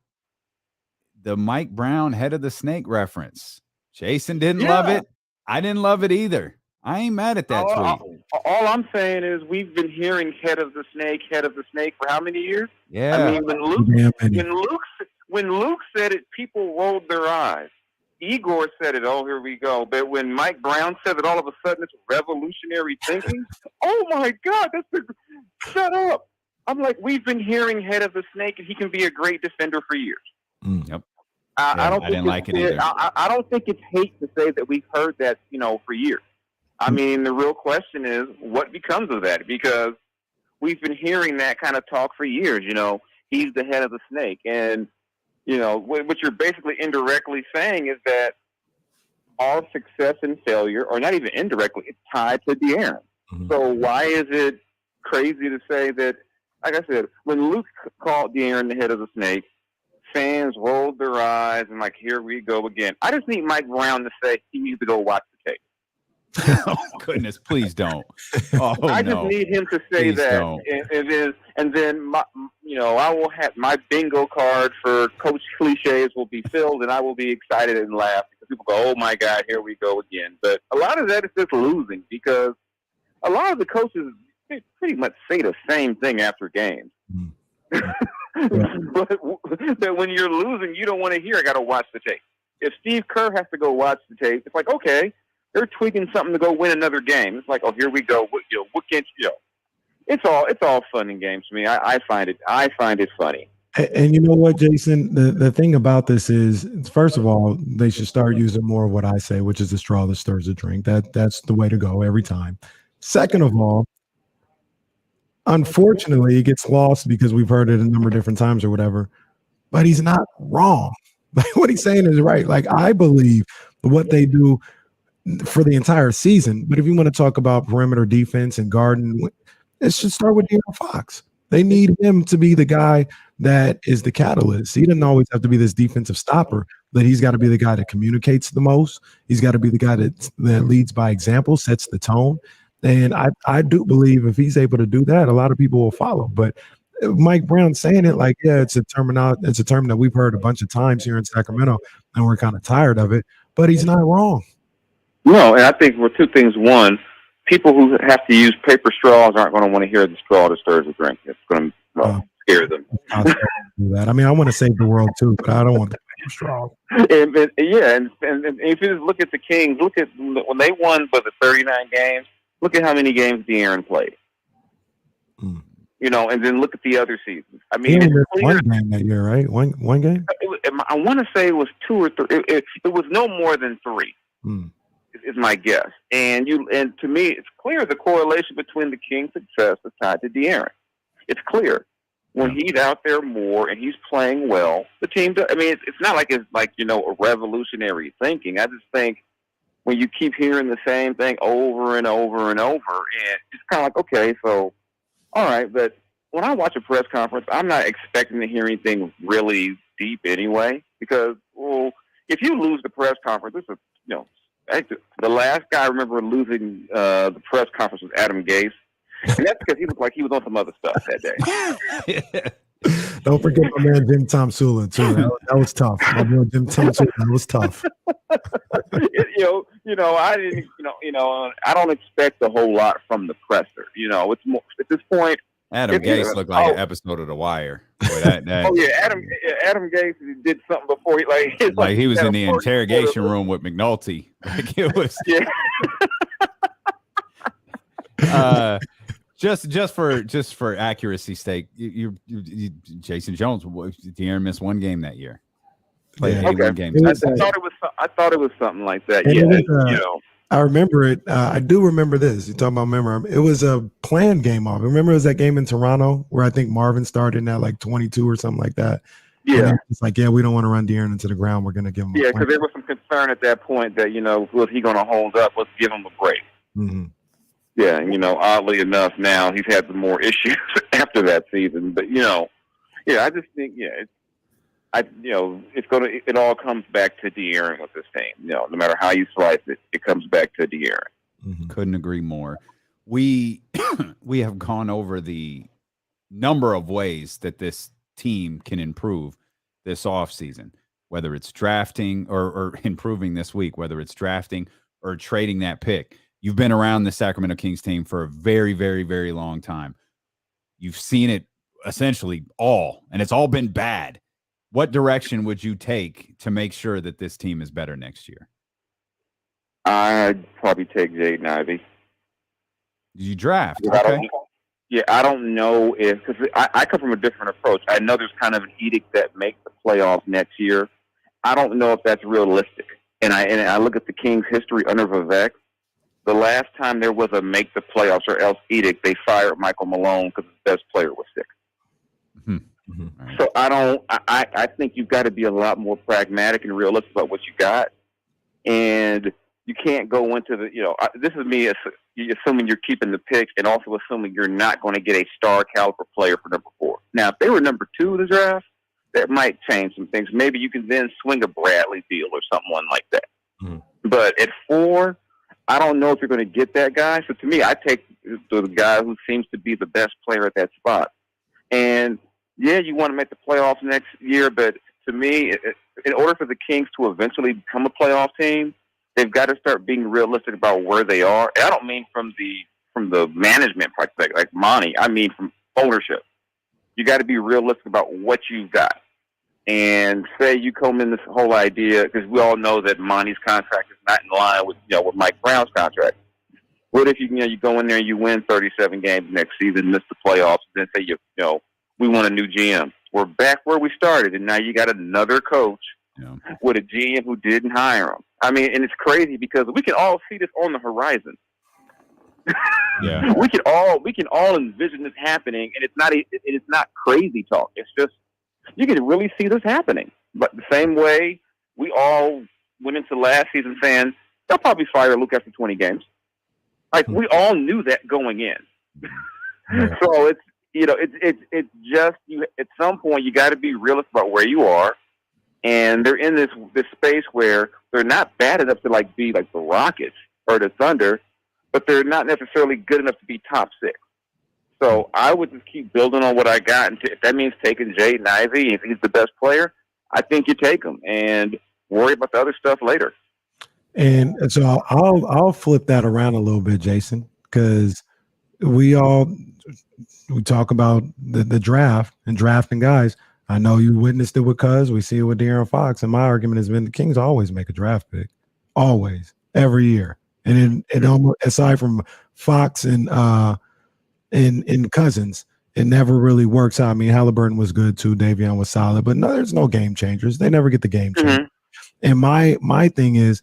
A: The Mike Brown head of the snake reference. Jason didn't love it. I didn't love it either. I ain't mad at that tweet.
F: All I'm saying is we've been hearing head of the snake for how many years?
A: Yeah.
F: I mean, when Luke said it, people rolled their eyes. Igor said it, oh, here we go. But when Mike Brown said it, all of a sudden it's revolutionary thinking. Oh, my God. Shut up. I'm like, we've been hearing head of the snake, and he can be a great defender for years.
A: Yep.
F: I
A: didn't like it either.
F: I don't think it's hate to say that we've heard that, for years. I mean, the real question is what becomes of that? Because we've been hearing that kind of talk for years, he's the head of the snake. And, what you're basically indirectly saying is that our success and failure, or not even indirectly, it's tied to De'Aaron. So why is it crazy to say that, like I said, when Luke called De'Aaron the head of the snake, fans rolled their eyes and like, here we go again. I just need Mike Brown to say he needs to go watch the tape.
A: Oh goodness, please don't. Oh,
F: I just need him to say
A: Please
F: that,
A: don't.
F: and then I will have my bingo card for Coach Cliches will be filled, and I will be excited and laugh because people go, "Oh my God, here we go again." But a lot of that is just losing because a lot of the coaches pretty much say the same thing after games. But when you're losing, you don't want to hear, I got to watch the tape. If Steve Kerr has to go watch the tape, it's like, okay, they're tweaking something to go win another game. It's like, oh, here we go. What can't you do? It's all fun and games to me. I find it funny.
B: And you know what, Jason? The thing about this is, first of all, they should start using more of what I say, which is the straw that stirs the drink. That's the way to go every time. Second of all, unfortunately, it gets lost because we've heard it a number of different times or whatever, but he's not wrong. Like what he's saying is right. Like I believe what they do for the entire season. But if you want to talk about perimeter defense and guarding, it should start with De'Aaron Fox. They need him to be the guy that is the catalyst. He doesn't always have to be this defensive stopper, but he's got to be the guy that communicates the most. He's got to be the guy that leads by example, sets the tone. And I do believe if he's able to do that, a lot of people will follow. But Mike Brown saying it like, yeah, it's a term that we've heard a bunch of times here in Sacramento, and we're kind of tired of it. But he's not wrong.
F: No, and I think for two things. One, people who have to use paper straws aren't going to want to hear the straw that stirs the drink. It's going to scare them.
B: Do that. I mean, I want to save the world too, but I don't want the paper straw.
F: And if you just look at the Kings, look at when they won for the 39 games. Look at how many games De'Aaron played. And then look at the other seasons. I mean,
B: it's one game that year, right? One game.
F: I want to say it was 2 or 3. It was no more than 3. Is my guess. And to me, it's clear the correlation between the Kings' success is tied to De'Aaron. It's clear when he's out there more and he's playing well. The team. I mean, it's not like it's like a revolutionary thinking. I just think when you keep hearing the same thing over and over and over, and it's kind of like, okay, so all right. But when I watch a press conference, I'm not expecting to hear anything really deep anyway. Because if you lose the press conference, this is the last guy I remember losing the press conference was Adam Gase, and that's because he looked like he was on some other stuff that day.
B: Don't forget my man Jim Tomsula too. That was tough. My boy Jim Tomsula, that was tough.
F: I didn't. I don't expect a whole lot from the presser. It's more at this point.
A: Adam Gase looked like an episode of The Wire. Boy,
F: Adam Gase did something before
A: he was in the interrogation room with McNulty. Like it was.
F: Yeah.
A: Just for accuracy's sake, you Jason Jones, De'Aaron missed one game that year. Played 81 games.
F: I thought it was something like that.
B: I remember it. I do remember this. You're talking about memory. It was a planned game off. Remember it was that game in Toronto where I think Marvin started at like 22 or something like that.
F: Yeah.
B: It's like, we don't want to run De'Aaron into the ground. We're going to give him
F: because there was some concern at that point that, was he going to hold up? Let's give him a break.
B: Mm-hmm.
F: Yeah, and oddly enough, now he's had some more issues after that season. But I just think it all comes back to De'Aaron with this team. No matter how you slice it, it comes back to De'Aaron.
A: Mm-hmm. Couldn't agree more. We have gone over the number of ways that this team can improve this offseason, whether it's drafting or improving this week, whether it's drafting or trading that pick. You've been around the Sacramento Kings team for a very, very, very long time. You've seen it essentially all, and it's all been bad. What direction would you take to make sure that this team is better next year?
F: I'd probably take Jaden Ivey.
A: Did you draft?
F: Okay. I don't know because I come from a different approach. I know there's kind of an edict that makes the playoffs next year. I don't know if that's realistic. And I look at the Kings' history under Vivek. The last time there was a make the playoffs or else edict, they fired Michael Malone because the best player was sick.
A: Mm-hmm. Right.
F: So I think you've got to be a lot more pragmatic and realistic about what you got. And you can't go into this is me assuming you're keeping the pick and also assuming you're not going to get a star caliber player for number 4. Now, if they were number 2 in the draft, that might change some things. Maybe you can then swing a Bradley deal or someone like that.
A: Mm-hmm.
F: But at 4, I don't know if you're going to get that guy. So to me, I take the guy who seems to be the best player at that spot. And yeah, you want to make the playoffs next year, but to me, in order for the Kings to eventually become a playoff team, they've got to start being realistic about where they are. And I don't mean from the management perspective, like Monte. I mean from ownership. You got to be realistic about what you've got. And say you come in this whole idea, because we all know that Monte's contract is not in line with with Mike Brown's contract. What if you go in there and you win 37 games next season, miss the playoffs, and then say we want a new GM? We're back where we started, and now you got another coach with a GM who didn't hire him. I mean, and it's crazy because we can all see this on the horizon.
A: Yeah,
F: we can all envision this happening, and it's not crazy talk. It's just you can really see this happening. But the same way we all went into last season saying they'll probably fire Luke after 20 games. Like we all knew that going in.
A: Yeah.
F: So it's just at some point you got to be realistic about where you are, and they're in this space where they're not bad enough to be like the Rockets or the Thunder, but they're not necessarily good enough to be top 6. So I would just keep building on what I got, and if that means taking Jaden Ivey, if he's the best player, I think you take him and worry about the other stuff later.
B: And so I'll flip that around a little bit, Jason, because we talk about the draft and drafting guys. I know you witnessed it with Cuz. We see it with De'Aaron Fox. And my argument has been the Kings always make a draft pick. Always. Every year. And it almost, aside from Fox and Cousins, it never really works out. I mean, Halliburton was good too. Davion was solid. But no, there's no game changers. They never get the game changer. Mm-hmm. And my thing is,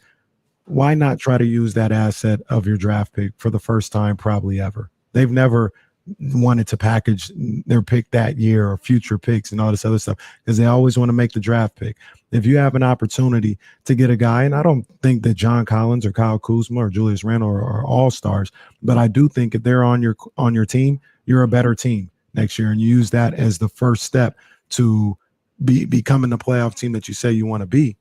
B: why not try to use that asset of your draft pick for the first time probably ever? They've never wanted to package their pick that year or future picks and all this other stuff because they always want to make the draft pick. If you have an opportunity to get a guy, and I don't think that John Collins or Kyle Kuzma or Julius Randle are all-stars, but I do think if they're on your team, you're a better team next year, and you use that as the first step to becoming the playoff team that you say you want to be.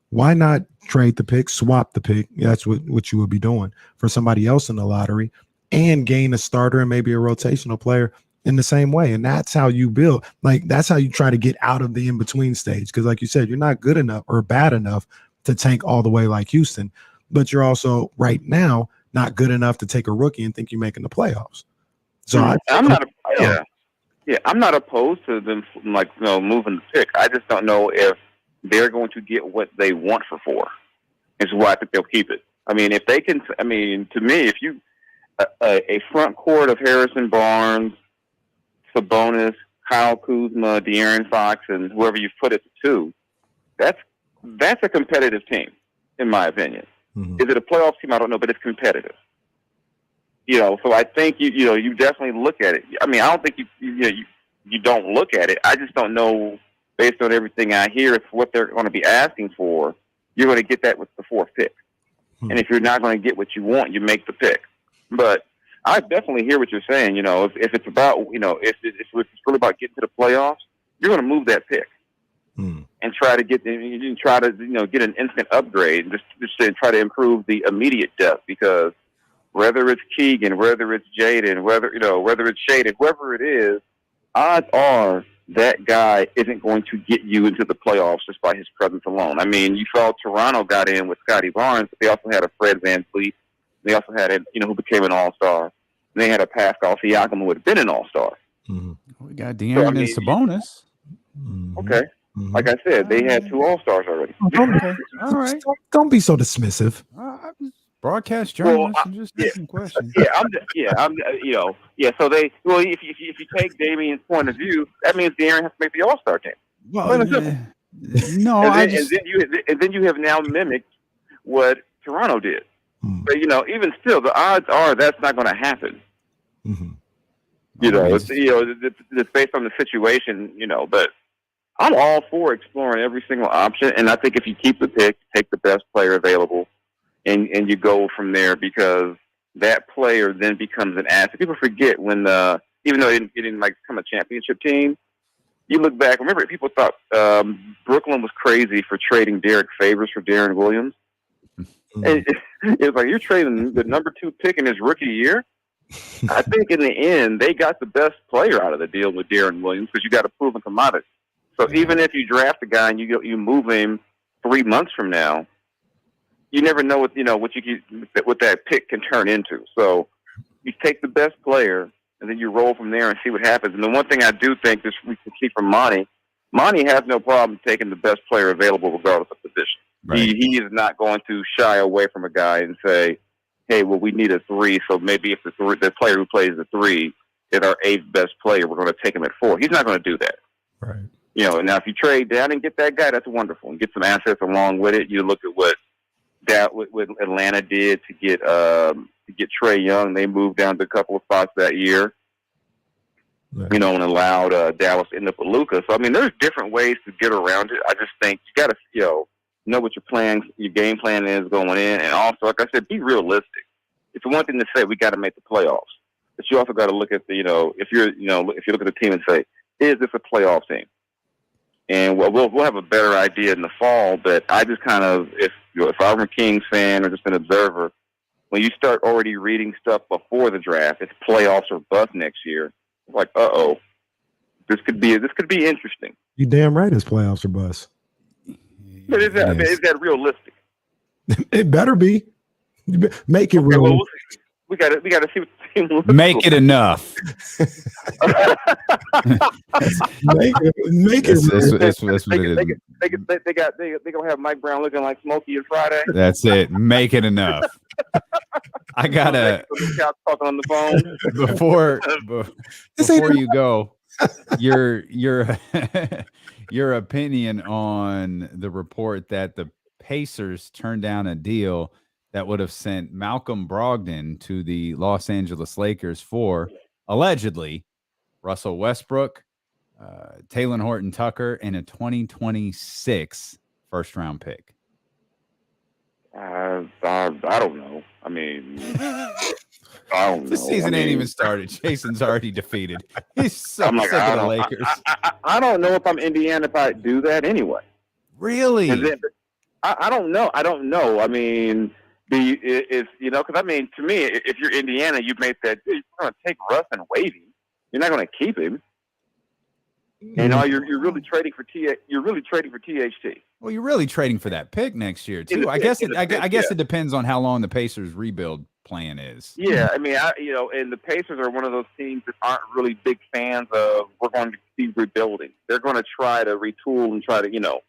B: Why not trade the pick, swap the pick? That's what you would be doing for somebody else in the lottery and gain a starter and maybe a rotational player in the same way. And that's how you build. Like, that's how you try to get out of the in-between stage. Because like you said, you're not good enough or bad enough to tank all the way like Houston, but you're also right now not good enough to take a rookie and think you're making the playoffs. So
F: I'm not opposed to them moving the pick. I just don't know if they're going to get what they want for 4. Is why I think they'll keep it. I mean, if they can, to me, if you a front court of Harrison Barnes, Sabonis, Kyle Kuzma, De'Aaron Fox, and whoever you've put at the 2, that's a competitive team, in my opinion. Mm-hmm. Is it a playoff team? I don't know, but it's competitive. So I think you definitely look at it. I mean, I don't think you don't look at it. I just don't know, based on everything I hear, if what they're going to be asking for, you're going to get that with the 4th pick. And if you're not going to get what you want, you make the pick. But I definitely hear what you're saying. If it's about, if it's really about getting to the playoffs, you're going to move that pick and try to get get an instant upgrade, just to try to improve the immediate depth, because whether it's Keegan, whether it's Jaden, whether it's Shaden, whoever it is, odds are that guy isn't going to get you into the playoffs just by his presence alone. I mean, you saw Toronto got in with Scotty Barnes, but they also had a Fred VanVleet. They also had who became an all-star. And they had a Pascal Siakam who would have been an all-star.
A: We got De'Aaron and Sabonis.
F: Okay. Like I said, they had 2 all-stars already.
A: Okay. All right.
B: Don't be so dismissive.
A: Broadcast journalist, I'm just asking questions.
F: So if you take Damian's point of view, that means De'Aaron has to make the All-Star game.
A: Well, no,
F: and then you have now mimicked what Toronto did. But even still, the odds are that's not going to happen. It's based on the situation. But I'm all for exploring every single option, and I think if you keep the pick, take the best player available, and you go from there, because that player then becomes an asset. People forget when even though it didn't become a championship team, you look back. Remember, people thought Brooklyn was crazy for trading Derek Favors for Deron Williams. And it was like, you're trading the number 2 pick in his rookie year. I think in the end they got the best player out of the deal with Deron Williams, because you got a proven commodity. So even if you draft a guy and you move him 3 months from now, you never know what that pick can turn into. So you take the best player and then you roll from there and see what happens. And the one thing I do think we can see from Monte has no problem taking the best player available regardless of position. Right. He is not going to shy away from a guy and say, hey, well, we need a 3, so maybe if the player who plays the 3 is our 8th best player, we're going to take him at 4. He's not going to do that.
B: Right.
F: Now if you trade down and get that guy, that's wonderful, and get some assets along with it. You look at what Atlanta did to get Trae Young. They moved down to a couple of spots that year, right, and allowed Dallas to end up with Luka. So I mean, there's different ways to get around it. I just think you got to know what your game plan is going in, and also, like I said, be realistic. It's one thing to say we got to make the playoffs, but you also got to look at if you look at the team and say, is this a playoff team? And we'll have a better idea in the fall. But I just kind of, if I'm a Kings fan or just an observer, when you start already reading stuff before the draft, it's playoffs or bust next year. It's like, this could be interesting.
B: You damn right, it's playoffs or bust.
F: But is that realistic?
B: It better be. Make it real.
F: Well, we got to see what the team looks
A: Make it enough.
B: Make it.
F: They gonna have Mike Brown looking like Smokey and Friday.
A: That's it. Make it enough. I gotta
F: talking on the phone
A: before you go. Your opinion on the report that the Pacers turned down a deal that would have sent Malcolm Brogdon to the Los Angeles Lakers for allegedly Russell Westbrook, Talen Horton-Tucker, and a 2026 first-round pick.
F: I don't know. I mean, I don't know.
A: The season ain't even started. Jason's already defeated. He's so sick of the Lakers.
F: I don't know if I'm Indiana if I do that anyway.
A: Really?
F: I don't know. I mean, because I mean, to me, if you're Indiana, you've made that deal. You're going to take Russ and waive him. You're not going to keep him. And you're really trading for THT.
A: Well, you're really trading for that pick next year too. I guess it depends on how long the Pacers rebuild plan is.
F: Yeah, I mean, and the Pacers are one of those teams that aren't really big fans of we're going to be rebuilding. They're going to try to retool and try to,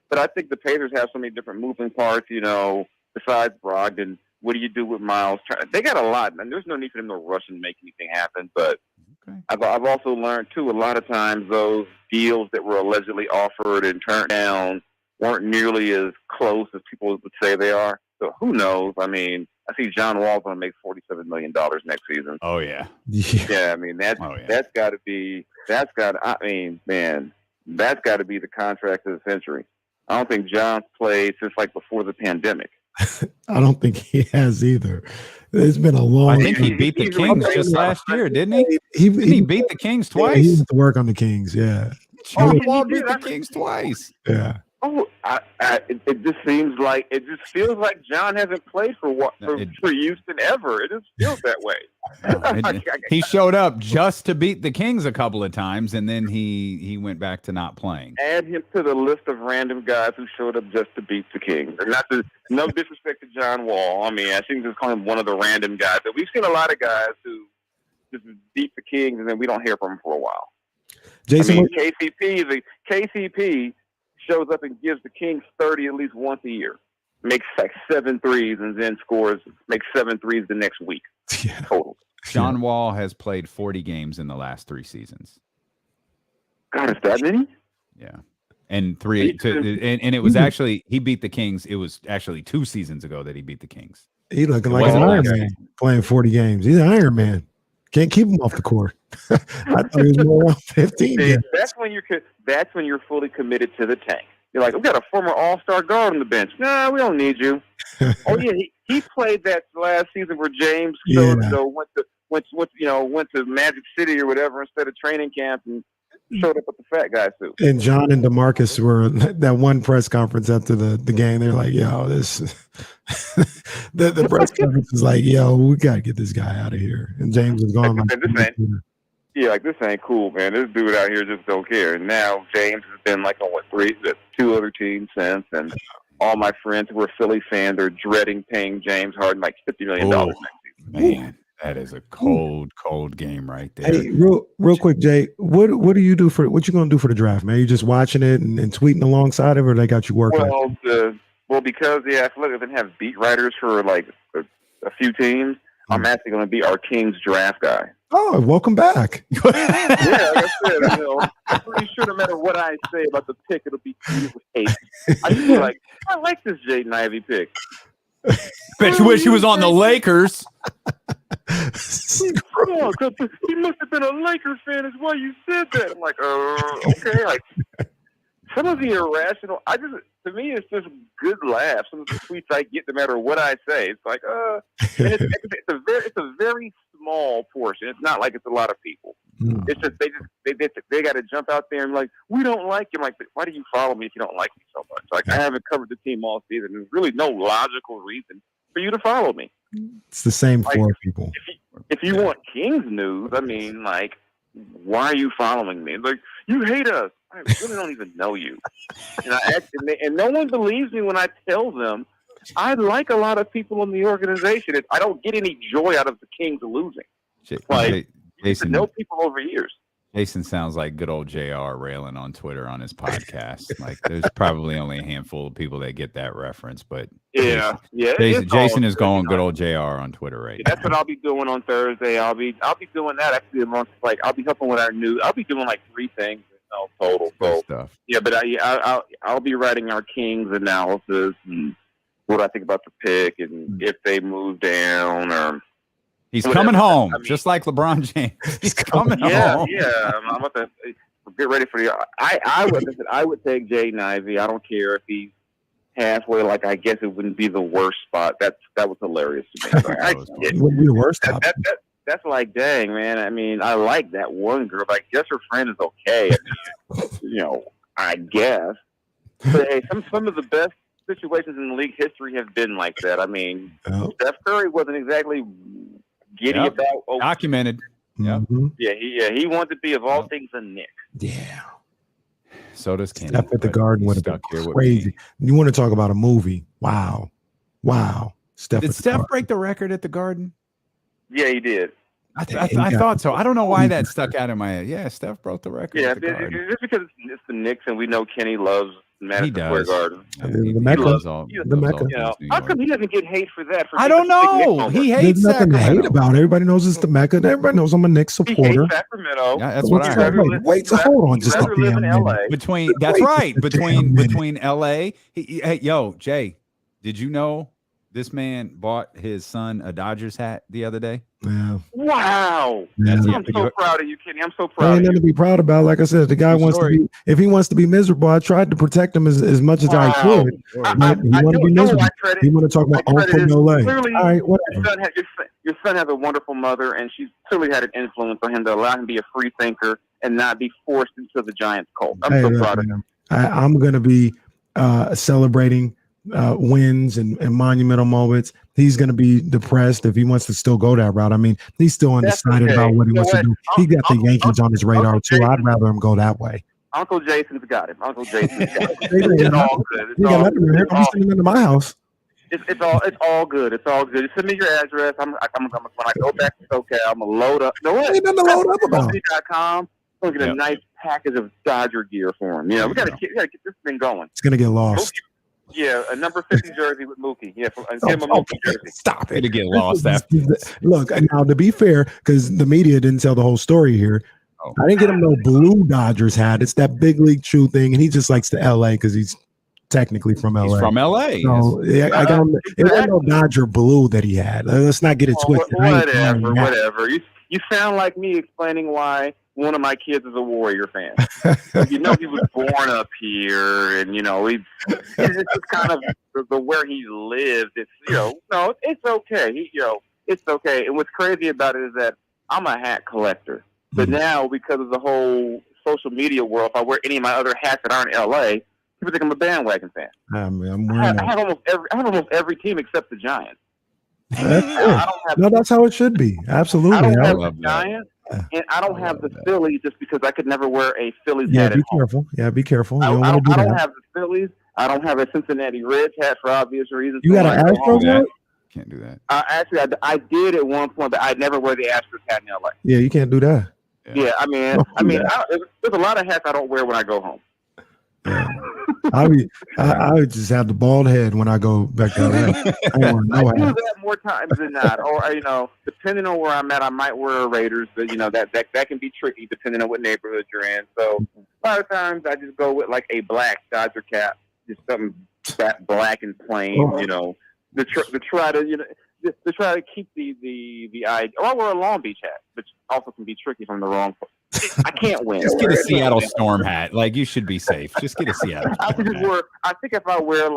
F: But I think the Pacers have so many different moving parts, besides Brogdon. What do you do with Miles? They got a lot, and there's no need for them to rush and make anything happen. But I've also learned, too, a lot of times those deals that were allegedly offered and turned down weren't nearly as close as people would say they are. So who knows? I mean, I see John Wall's going to make $47 million next season.
A: Oh, yeah.
F: Yeah, I mean, that's got to be the contract of the century. I don't think John's played since, before the pandemic.
B: I don't think he has either. It's been a long.
A: I think he beat the Kings just last year, didn't he? He beat the Kings twice.
B: Yeah, he went to work on the Kings. Yeah.
A: John Wall beat the Kings twice.
B: Yeah.
F: Oh, it just seems like it just feels like John hasn't played for Houston ever. It just feels that way.
A: He showed up just to beat the Kings a couple of times, and then he went back to not playing.
F: Add him to the list of random guys who showed up just to beat the Kings. No disrespect to John Wall. I mean, I think just call him one of the random guys. But we've seen a lot of guys who just beat the Kings, and then we don't hear from them for a while.
B: Jason,
F: KCP shows up and gives the Kings 30 at least once a year. Makes like 7 threes and then makes 7 threes the next week.
B: Yeah.
F: Total.
A: John Wall has played 40 games in the last 3 seasons.
F: God, is that many?
A: Yeah. And it was actually, he beat the Kings. It was actually 2 seasons ago that he beat the Kings.
B: He looking like an Iron Man playing 40 games. He's an Iron Man. Can't keep him off the court. I thought he was more around 15.
F: See, that's when you're fully committed to the tank. You're like, we got a former All-Star guard on the bench. Nah, we don't need you. Oh yeah, he played that last season where James went to Magic City or whatever instead of training camp and showed up with the fat guy suit.
B: And John and DeMarcus were that one press conference after the game. They're like, yo, this the press conference is like, yo, we gotta get this guy out of here. And James was gone.
F: This ain't cool, man. This dude out here just don't care. And now James has been like on 2 other teams since, and all my friends who are Philly fans are dreading paying James Harden like $50 million next season.
A: Man, that is a cold game right there.
B: Hey, real quick, Jay, what do you do what you gonna do for the draft, man? You just watching it and tweeting alongside of it, or they got you working?
F: Because the Athletic doesn't have beat writers for like a few teams, I'm actually going to be our Kings draft guy.
B: Oh, welcome back.
F: Yeah, like I said, I'm pretty sure no matter what I say about the pick, it'll be treated with hate. I used to be like, I like this Jaden Ivey pick.
A: Bet you wish he was on the Lakers.
F: Oh, he must have been a Lakers fan, is why you said that. I'm like, okay. Like, some of the irrational, to me, it's just good laughs. Some of the tweets I get, no matter what I say, it's like, and it's a very small portion. It's not like it's a lot of people. It's just they got to jump out there and like, we don't like you. I'm like, why do you follow me if you don't like me so much? Like, I haven't covered the team all season. There's really no logical reason for you to follow me.
B: It's the same for people.
F: If you want Kings news, I mean, like, why are you following me? Like, you hate us. I really don't even know you. And no one believes me when I tell them I like a lot of people in the organization. I don't get any joy out of the Kings losing.
A: Jason,
F: know people over years.
A: Jason sounds like good old JR railing on Twitter on his podcast. Like, there's probably only a handful of people that get that reference, but Jason is going good old JR on Twitter right now.
F: That's what I'll be doing on Thursday. I'll be doing that actually amongst I'll be helping with our news. I'll be doing like 3 things total. So
A: stuff.
F: Yeah, but I'll be writing our Kings analysis and what I think about the pick and if they move down or.
A: He's coming home, just like LeBron James. He's coming home.
F: Yeah. I'm about to get ready for the. I would take Jaden Ivey. I don't care if he's halfway. Like, I guess it wouldn't be the worst spot. That was hilarious to me.
B: It wouldn't be the worst.
F: That's like, dang, man. I mean, I like that one girl. But I guess her friend is okay. I mean, I guess. But hey, some of the best situations in league history have been like that. I mean, Steph Curry wasn't exactly giddy about
A: documented. Yep.
F: Yeah, he wanted to be of all things a Knick.
B: Yeah.
A: So does Kenny.
B: Steph at the Garden would have been crazy. You want to talk about a movie? Wow.
A: Did Steph break the record at the Garden?
F: Yeah, he did.
A: I thought so. I don't know why that stuck out in my head. Yeah, Steph broke the record.
F: Yeah,
A: at the Garden.
F: just because it's the Knicks and we know Kenny loves Madison Square Garden.
B: The Mecca.
F: How come he doesn't get hate for that?
A: I don't know. He hates
B: There's nothing to
A: Sacramento.
B: hate about. Everybody knows it's the Mecca. Everybody knows I'm a Knicks supporter.
F: He hates Sacramento.
A: Yeah, that's what I heard.
B: Wait, so hold on just a
F: live in
B: damn
F: LA.
B: minute.
A: Between LA. Hey, yo, Jay, did you know This man bought his son a Dodgers hat the other day.
B: Yeah.
F: Wow.
B: Yeah.
F: I'm so proud of you, Kenny. I'm so proud
B: Ain't
F: of
B: nothing
F: you.
B: to be proud about. Like I said, the guy wants to be. If he wants to be miserable, I tried to protect him as much as I could. But he want to be miserable. He want to talk about Ole.
F: Clearly,
B: All right, whatever.
F: your son has a wonderful mother, and she's clearly had an influence on him to allow him to be a free thinker and not be forced into the Giants cult. I'm so proud of him.
B: I'm going to be celebrating wins and monumental moments. He's going to be depressed if he wants to still go that route. I mean, he's still undecided about what he wants to do. He got the Yankees on his radar too. I'd rather him go that way.
F: Uncle Jason's got him. Uncle Jason's got him. It's all good. It's all good.
B: I'm sending him to my house.
F: It's all good. It's all good. Just send me your address. I'm when I go back to SoCal, I'm gonna load up. No, what?
B: Ain't nothing to load up about.
F: Monte.com. I'm gonna get a nice package of Dodger gear for him. You know, we gotta get this thing going.
B: It's gonna get lost.
F: Yeah, a number 50 jersey with Mookie. Yeah, give him a Mookie jersey.
B: Stop
A: it. To get lost
B: Look, now to be fair, because the media didn't tell the whole story here. I didn't get him no blue Dodgers hat. It's that big league chew thing, and he just likes the LA because he's technically from LA.
A: He's from LA.
B: So yeah, I got him. It wasn't no Dodger blue that he had. Let's not get it twisted.
F: Whatever. You sound like me explaining why one of my kids is a Warrior fan. You know, he was born up here, and you know, it's just kind of the where he lived. It's no, it's okay. It's okay. And what's crazy about it is that I'm a hat collector, but now because of the whole social media world, if I wear any of my other hats that aren't LA, people think I'm a bandwagon fan. I have almost every team except the Giants.
B: That's how it should be. Absolutely.
F: I don't have the Giants, and I don't have the Phillies just because I could never wear a Phillies hat.
B: Be careful. Yeah, be careful.
F: I don't have the Phillies. I don't have a Cincinnati Reds hat for obvious reasons.
B: You got an Astros hat?
A: Can't do that.
F: Actually, I did at one point, but I'd never wear the Astros hat in LA.
B: Yeah, you can't do that.
F: Yeah, I mean, there's a lot of hats I don't wear when I go home.
B: I would just have the bald head when I go back to LA. I
F: do that more times than not, or depending on where I'm at, I might wear a Raiders, but that can be tricky depending on what neighborhood you're in. So a lot of times I just go with like a black Dodger cap, just something that black and plain, to try to keep the eye. Or I wear a Long Beach hat, which also can be tricky from the wrong place. I can't win.
A: Just get a Seattle Storm hat. Like, you should be safe. Just get a Seattle Storm hat.
F: I think if I wear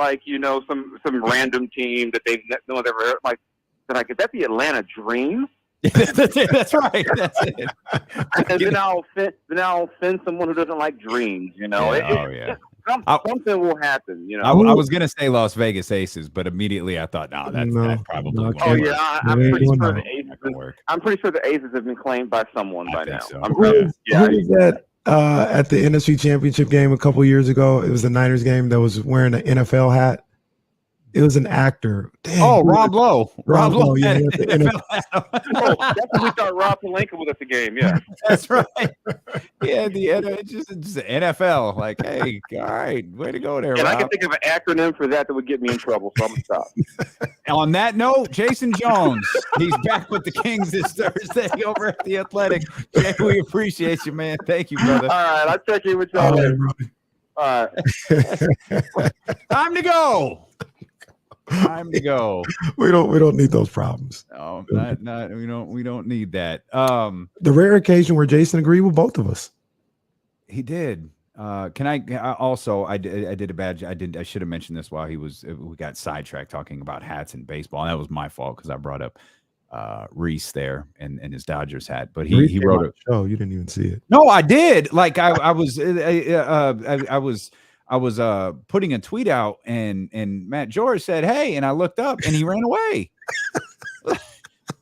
F: some random team that no one's ever heard, is that the Atlanta Dream?
A: That's right. That's it.
F: And then I'll offend someone who doesn't like dreams. Something will happen.
A: I was gonna say Las Vegas Aces, but immediately I thought, that probably won't work.
F: I'm pretty sure the Aces have been claimed by someone by now.
B: Who was that at the NFC Championship game a couple years ago? It was the Niners game that was wearing an NFL hat. It was an actor.
A: Damn, Rob Lowe.
B: Rob Lowe. Yeah,
F: that's when we thought Rob Pelinka was at the game. Yeah,
A: that's right. Yeah, it's just NFL. Like, hey, all right, way to go there.
F: And
A: Rob.
F: I can think of an acronym for that would get me in trouble, so I'm gonna stop.
A: On that note, Jason Jones, he's back with the Kings this Thursday over at the Athletic. Jay, we appreciate you, man. Thank you, brother.
F: All right, I'll check in with y'all later. All right.
A: Time to go. Time to go.
B: We don't need those problems.
A: No, we don't need that.
B: The rare occasion where Jason agreed with both of us.
A: He did. Can I also I did a bad I should have mentioned this while we got sidetracked talking about hats and baseball. And that was my fault because I brought up Reese there and his Dodgers hat. But he wrote it.
B: Oh, you didn't even see it.
A: No, I did. Like I was putting a tweet out and Matt George said, "Hey," and I looked up and he ran away.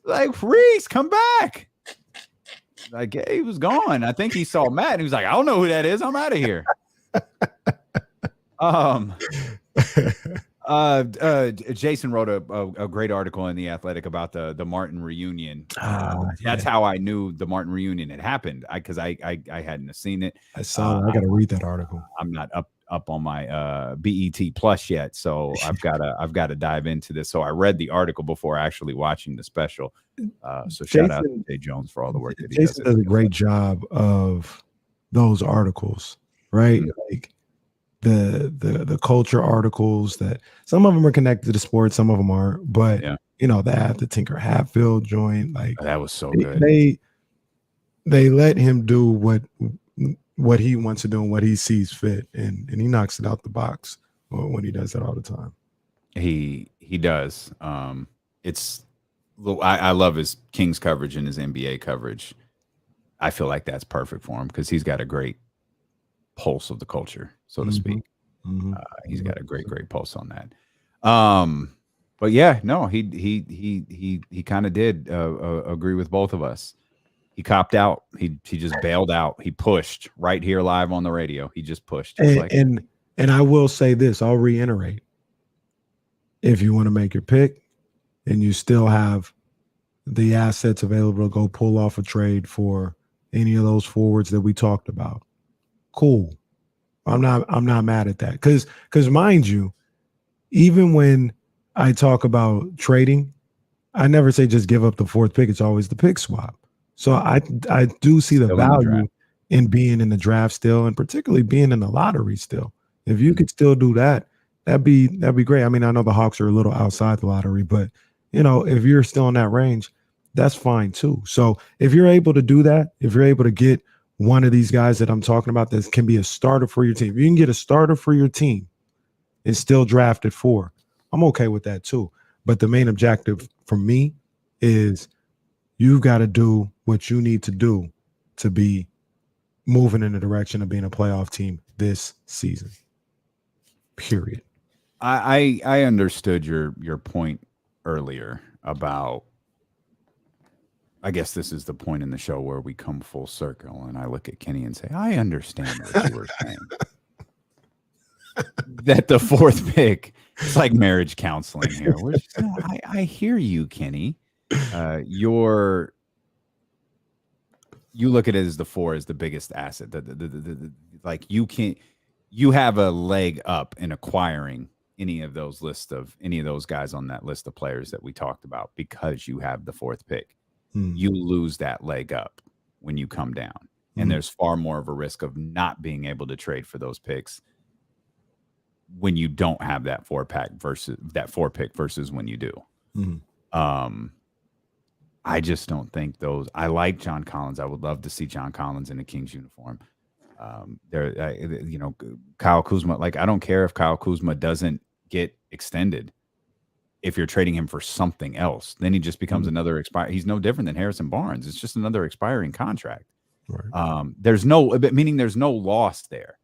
A: Like, Reese, come back. Like, hey, he was gone. I think he saw Matt and he was like, "I don't know who that is. I'm out of here." Jason wrote a great article in The Athletic about the Martin reunion. That's how I knew the Martin reunion had happened. Because I hadn't seen it.
B: I saw it. I got to read that article.
A: I'm not up on my BET Plus yet, so I've got to dive into this. So I read the article before actually watching the special. So shout out to Jay Jones for all the work that he does.
B: Jason does a great job of those articles, right? Like, the culture articles that some of them are connected to sports, some of them aren't. But you know, they have the Tinker Hatfield joint. Like
A: that was so good.
B: They let him do what he wants to do and what he sees fit, and he knocks it out the box when he does that all the time.
A: He does. I love his Kings coverage and his NBA coverage. I feel like that's perfect for him because he's got a great pulse of the culture, so to speak. He's got a great pulse on that. But yeah, no, he kind of did agree with both of us. He copped out. He just bailed out. He pushed right here live on the radio. He just pushed.
B: And I will say this, I'll reiterate. If you want to make your pick and you still have the assets available to go pull off a trade for any of those forwards that we talked about, cool. I'm not mad at that. Because mind you, even when I talk about trading, I never say just give up the 4th pick. It's always the pick swap. So I do see the value in being in the draft still, and particularly being in the lottery still. If you could still do that, that'd be great. I mean, I know the Hawks are a little outside the lottery, but you know, if you're still in that range, that's fine too. So if you're able to do that, if you're able to get one of these guys that I'm talking about that can be a starter for your team, if you can get a starter for your team and still draft at 4, I'm okay with that too. But the main objective for me is you've got to do what you need to do to be moving in the direction of being a playoff team this season. Period.
A: I understood your point earlier about, I guess this is the point in the show where we come full circle and I look at Kenny and say, I understand what you were saying. That the 4th pick, it's like marriage counseling here. I hear you, Kenny. You look at it as the 4 is the biggest asset. Like you have a leg up in acquiring any of those guys on that list of players that we talked about because you have the 4th pick. You lose that leg up when you come down. And there's far more of a risk of not being able to trade for those picks when you don't have that 4 pick versus when you do. I just don't think those. I like John Collins. I would love to see John Collins in a Kings uniform. Kyle Kuzma. Like, I don't care if Kyle Kuzma doesn't get extended. If you're trading him for something else, then he just becomes another expire. He's no different than Harrison Barnes. It's just another expiring contract.
B: Right.
A: There's no loss there.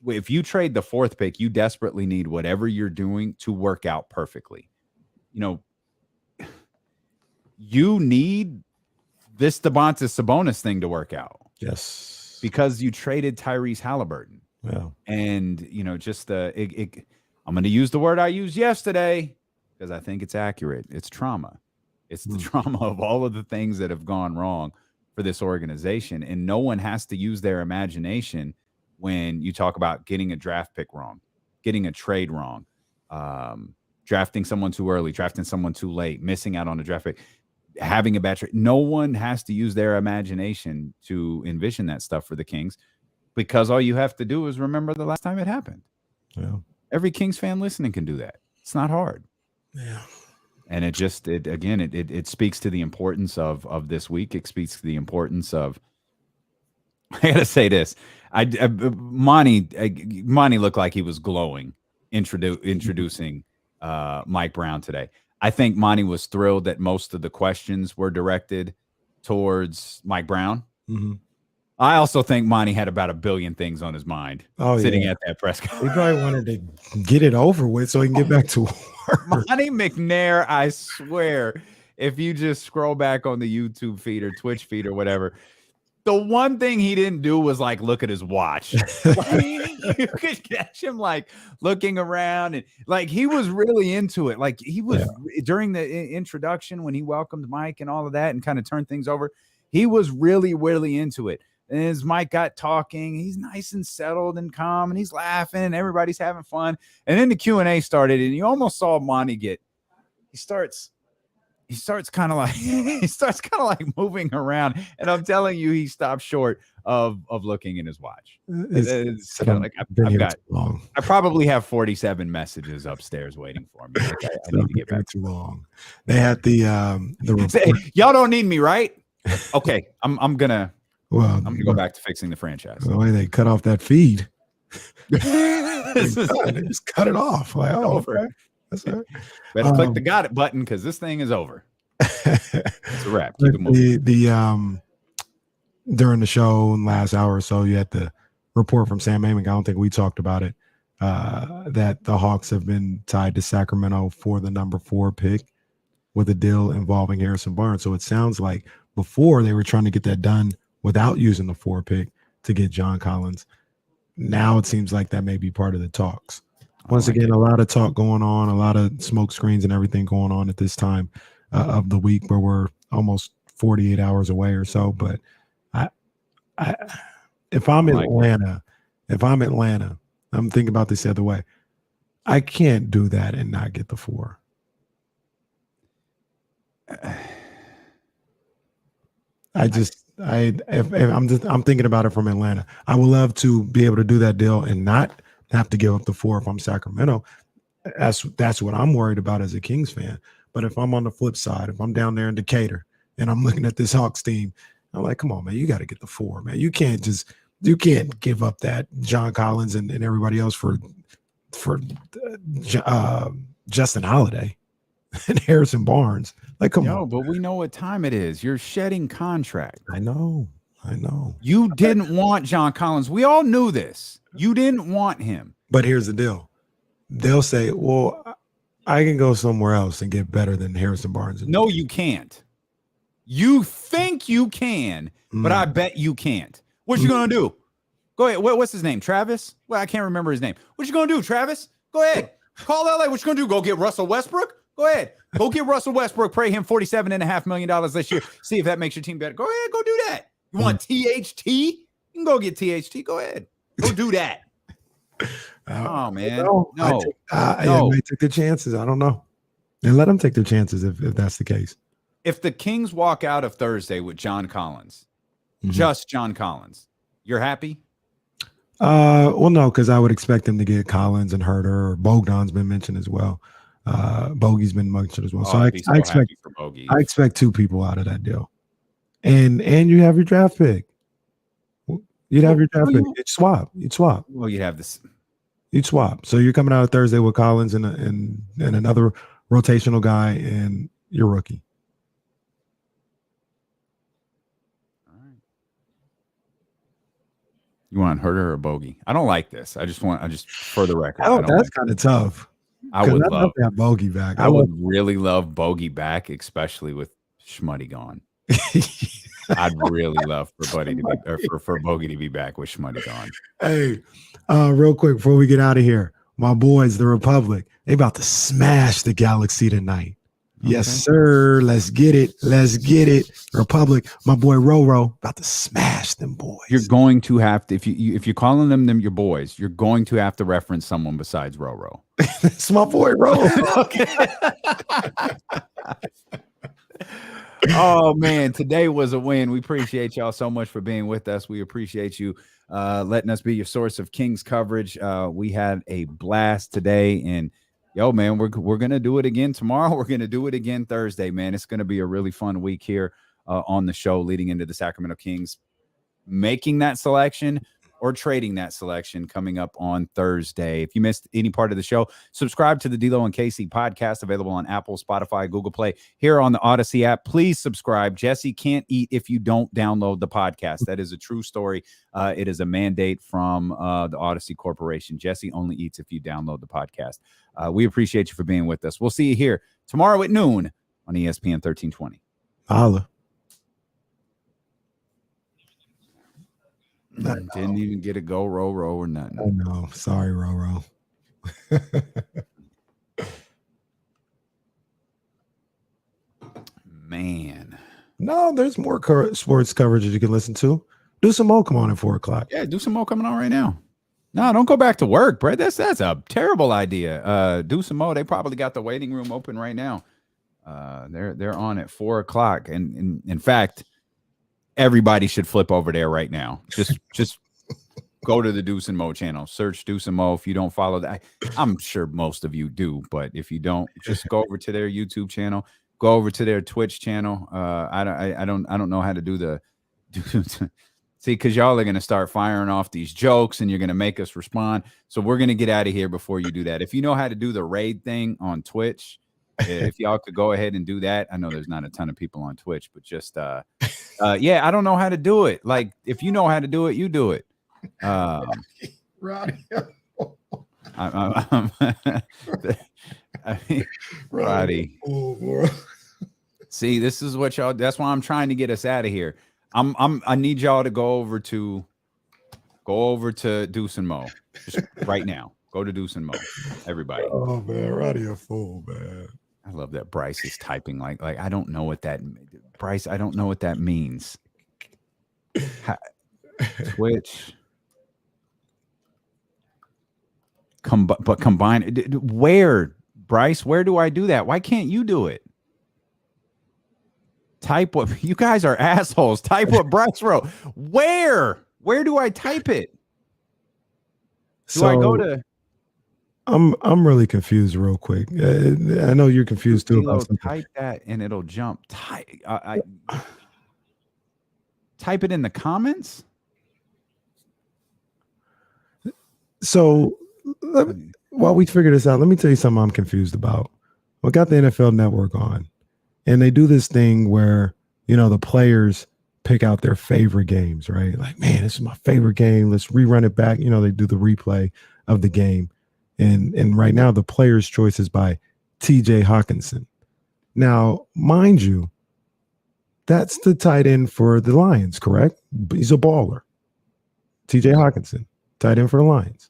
A: If you trade the 4th pick, you desperately need whatever you're doing to work out perfectly. You know, you need this Domantas Sabonis thing to work out.
B: Yes.
A: Because you traded Tyrese Halliburton.
B: Yeah.
A: And, you know, just I'm going to use the word I used yesterday because I think it's accurate. It's trauma. It's the trauma of all of the things that have gone wrong for this organization. And no one has to use their imagination when you talk about getting a draft pick wrong, getting a trade wrong, drafting someone too early, drafting someone too late, missing out on a draft pick, having a bad trade. No one has to use their imagination to envision that stuff for the Kings because all you have to do is remember the last time it happened.
B: Yeah.
A: Every Kings fan listening can do that. It's not hard.
B: Yeah.
A: And it speaks to the importance of this week. It speaks to the importance of, I got to say this. Monte looked like he was glowing introducing Mike Brown today. I think Monte was thrilled that most of the questions were directed towards Mike Brown. I also think Monte had about 1 billion things on his mind sitting at that press conference.
B: He probably wanted to get it over with so he can get back to work.
A: Monte McNair, I swear, if you just scroll back on the YouTube feed or Twitch feed or whatever, the one thing he didn't do was like look at his watch. You could catch him like looking around and like he was really into it. Like he was during the introduction when he welcomed Mike and all of that and kind of turned things over. He was really, really into it. And as Mike got talking, he's nice and settled and calm and he's laughing and everybody's having fun. And then the Q&A started and you almost saw Monte he he starts kind of like moving around, and I'm telling you, he stops short of looking in his watch. It's kind of like I probably have 47 messages upstairs waiting for me. Like, I need to get back.
B: Too long. They had the
A: y'all don't need me, right? Okay, I'm gonna go back to fixing the franchise.
B: The way they cut off that feed. Just cut it off. Like, oh,
A: over.
B: Okay. That's all right.
A: Better click the got it button because this thing is over. It's a wrap. Keep it moving.
B: During the show last hour or so, you had the report from Sam Amick. I don't think we talked about it. That the Hawks have been tied to Sacramento for the number 4 pick with a deal involving Harrison Barnes. So it sounds like before they were trying to get that done without using the 4 pick to get John Collins. Now it seems like that may be part of the talks. Once again, a lot of talk going on, a lot of smoke screens and everything going on at this time of the week where we're almost 48 hours away or so. But if I'm Atlanta, I'm thinking about this the other way. I can't do that and not get the 4. I'm thinking about it from Atlanta. I would love to be able to do that deal and not have to give up the 4 if I'm Sacramento. That's what I'm worried about as a Kings fan. But if I'm on the flip side, if I'm down there in Decatur and I'm looking at this Hawks team, I'm like, come on, man, you got to get the 4, man. You can't give up that John Collins and everybody else for Justin Holiday and Harrison Barnes. Like, come on.
A: But we know what time it is. You're shedding contract.
B: I know.
A: You didn't want John Collins. We all knew this. You didn't want him.
B: But here's the deal. They'll say, well, I can go somewhere else and get better than Harrison Barnes.
A: No, you can't. You think you can, but I bet you can't. What you going to do? Go ahead. What's his name? Travis? Well, I can't remember his name. What you going to do, Travis? Go ahead. Call LA. What you going to do? Go get Russell Westbrook? Go ahead. Go get Russell Westbrook. Pay him $47.5 million this year. See if that makes your team better. Go ahead. Go do that. You want THT? You can go get THT. Go ahead. Go do that. Oh, man. No.
B: They took their chances. I don't know. And let them take their chances if that's the case.
A: If the Kings walk out of Thursday with John Collins, just John Collins, you're happy?
B: Well, no, because I would expect them to get Collins and Herter, or Bogdan's been mentioned as well. Bogey's been mentioned as well. So I expect 2 people out of that deal. And you have your draft pick. You'd have your draft pick. You'd swap.
A: Well, you'd have this.
B: You'd swap. So you're coming out of Thursday with Collins and another rotational guy and your rookie.
A: You want Herter or Bogey? I don't like this. I just for the record.
B: That's kind of tough.
A: I would love
B: that Bogey back.
A: I would really love Bogey back, especially with Schmuddy gone. I'd really love for Bogey to be back with Schmuddy gone.
B: Hey, real quick before we get out of here, my boys, the Republic, they about to smash the Galaxy tonight. Okay. Yes, sir. Let's get it. Republic, my boy Roro, about to smash them boys.
A: You're going to have to, if you're calling them your boys, you're going to have to reference someone besides Roro.
B: It's my boy Roro.
A: Oh man, today was a win. We appreciate y'all so much for being with us. We appreciate you letting us be your source of Kings coverage. We had a blast today, and yo, man, we're gonna do it again tomorrow. We're gonna do it again Thursday, man. It's gonna be a really fun week here on the show, leading into the Sacramento Kings making that selection or trading that selection coming up on Thursday. If you missed any part of the show, subscribe to the D-Lo and KC podcast, available on Apple, Spotify, Google Play, here on the Odyssey app. Please subscribe. Jesse can't eat if you don't download the podcast. That is a true story. It is a mandate from the Odyssey Corporation. Jesse only eats if you download the podcast. We appreciate you for being with us. We'll see you here tomorrow at noon on ESPN 1320.
B: Holla.
A: Didn't even get a go Roro or nothing.
B: I know. Sorry, Roro.
A: Man.
B: No, there's more sports coverage that you can listen to. Do some more. Come on at 4:00.
A: Yeah, do some more coming on right now. No, don't go back to work, Brett. That's a terrible idea. Do some more. They probably got the waiting room open right now. They're on at 4 o'clock, and in fact, everybody should flip over there right now. Just go to the Deuce and Mo channel. Search Deuce and Mo. If you don't follow that, I'm sure most of you do, but if you don't, just go over to their YouTube channel. Go over to their Twitch channel. I don't know how to do the see, because y'all are gonna start firing off these jokes and you're gonna make us respond. So we're gonna get out of here before you do that. If you know how to do the raid thing on Twitch, if y'all could go ahead and do that. I know there's not a ton of people on Twitch, but just yeah, I don't know how to do it. Like, if you know how to do it, you do it.
B: Roddy.
A: I mean, Roddy. See, this is what y'all. That's why I'm trying to get us out of here. I need y'all to go over to Deuce and Mo just right now. Go to Deuce and Mo, everybody.
B: Oh man, Roddy a fool, man.
A: I love that Bryce is typing like I don't know what that Bryce. I don't know what that means. Twitch. But combine where, Bryce? Where do I do that? Why can't you do it? Type what you guys are assholes. Type what Bryce wrote. Where do I type it? Do I go to?
B: I'm really confused. Real quick, I know you're confused too about something.
A: Type that and it'll jump. Type it in the comments.
B: So while we figure this out, let me tell you something I'm confused about. We got the NFL Network on, and they do this thing where, you know, the players pick out their favorite games, right? Like, man, this is my favorite game. Let's rerun it back. You know, they do the replay of the game. And right now, the player's choice is by TJ Hawkinson. Now, mind you, that's the tight end for the Lions, correct? He's a baller. TJ Hawkinson, tight end for the Lions.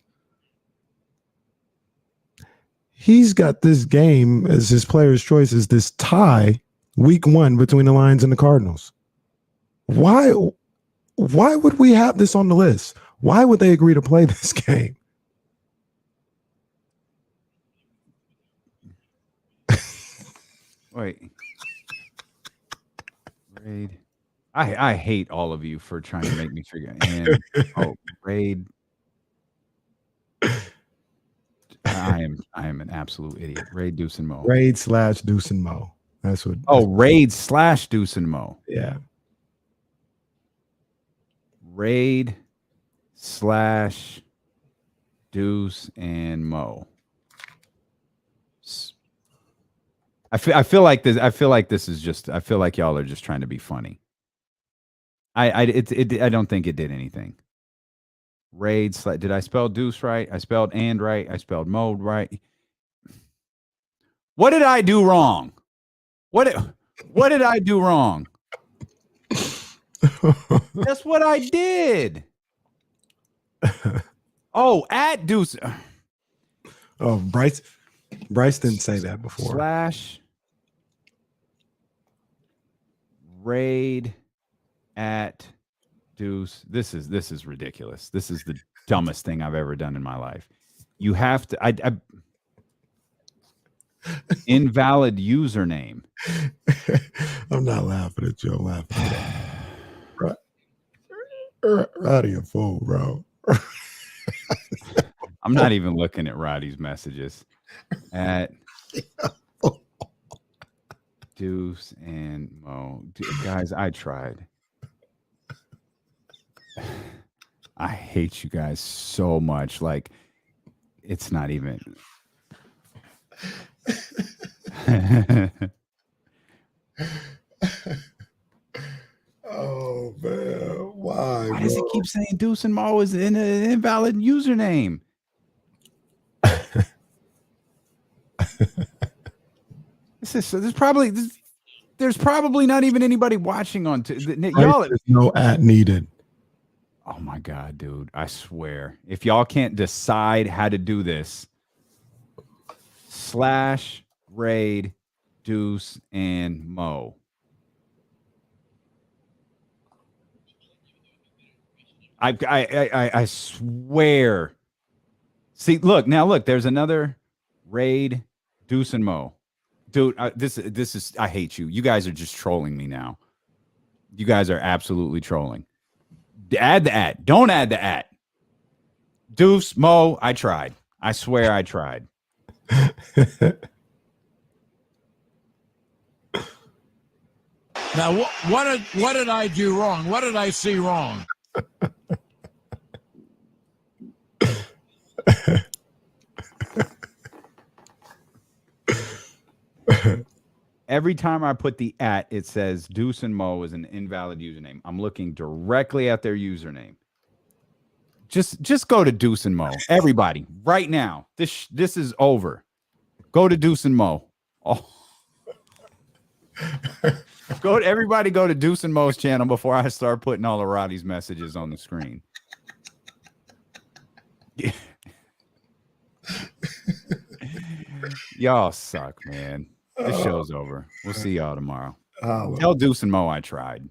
B: He's got this game as his player's choice, is this tie week 1 between the Lions and the Cardinals. Why would we have this on the list? Why would they agree to play this game?
A: Wait. Raid. I hate all of you for trying to make me figure. And raid. I am an absolute idiot. Raid Deuce and Mo.
B: Raid/Deuce and Mo. That's what.
A: Raid/Deuce and Mo.
B: Yeah.
A: Raid/Deuce and Mo. I feel like this. I feel like this is just. I feel like y'all are just trying to be funny. I don't think it did anything. Raid. Did I spell Deuce right? I spelled and right. I spelled mode right. What did I do wrong? What did I do wrong? That's what I did. Oh, at Deuce.
B: Oh, Bryce didn't say that before.
A: /raid at Deuce. This is ridiculous. This is the dumbest thing I've ever done in my life. You have to. I invalid username.
B: I'm not laughing at you. I'm laughing at Roddy a fool, bro.
A: I'm not even looking at Roddy's messages. At Deuce and Mo. Guys, I tried. I hate you guys so much. Like, it's not even.
B: Oh man, why
A: does it keep saying Deuce and Mo is an invalid username? There's probably not even anybody watching on y'all.
B: There's no at needed.
A: Oh my God, dude. I swear. If y'all can't decide how to do this, /raid Deuce and Mo. I swear. See, look, there's another raid Deuce and Mo. Dude, this is I hate you. You guys are just trolling me now. You guys are absolutely trolling. Add the at. Don't add the at. Deuce, Mo, I tried. I swear I tried.
C: Now, what did I do wrong? What did I see wrong?
A: Every time I put the at, it says Deuce and Mo is an invalid username. I'm looking directly at their username. Just go to Deuce and Mo. Everybody, right now. This is over. Go to Deuce and Mo. Oh. Everybody go to Deuce and Mo's channel before I start putting all of Roddy's messages on the screen. Y'all suck, man. This show's over. We'll see y'all tomorrow. Tell Deuce and Mo I tried.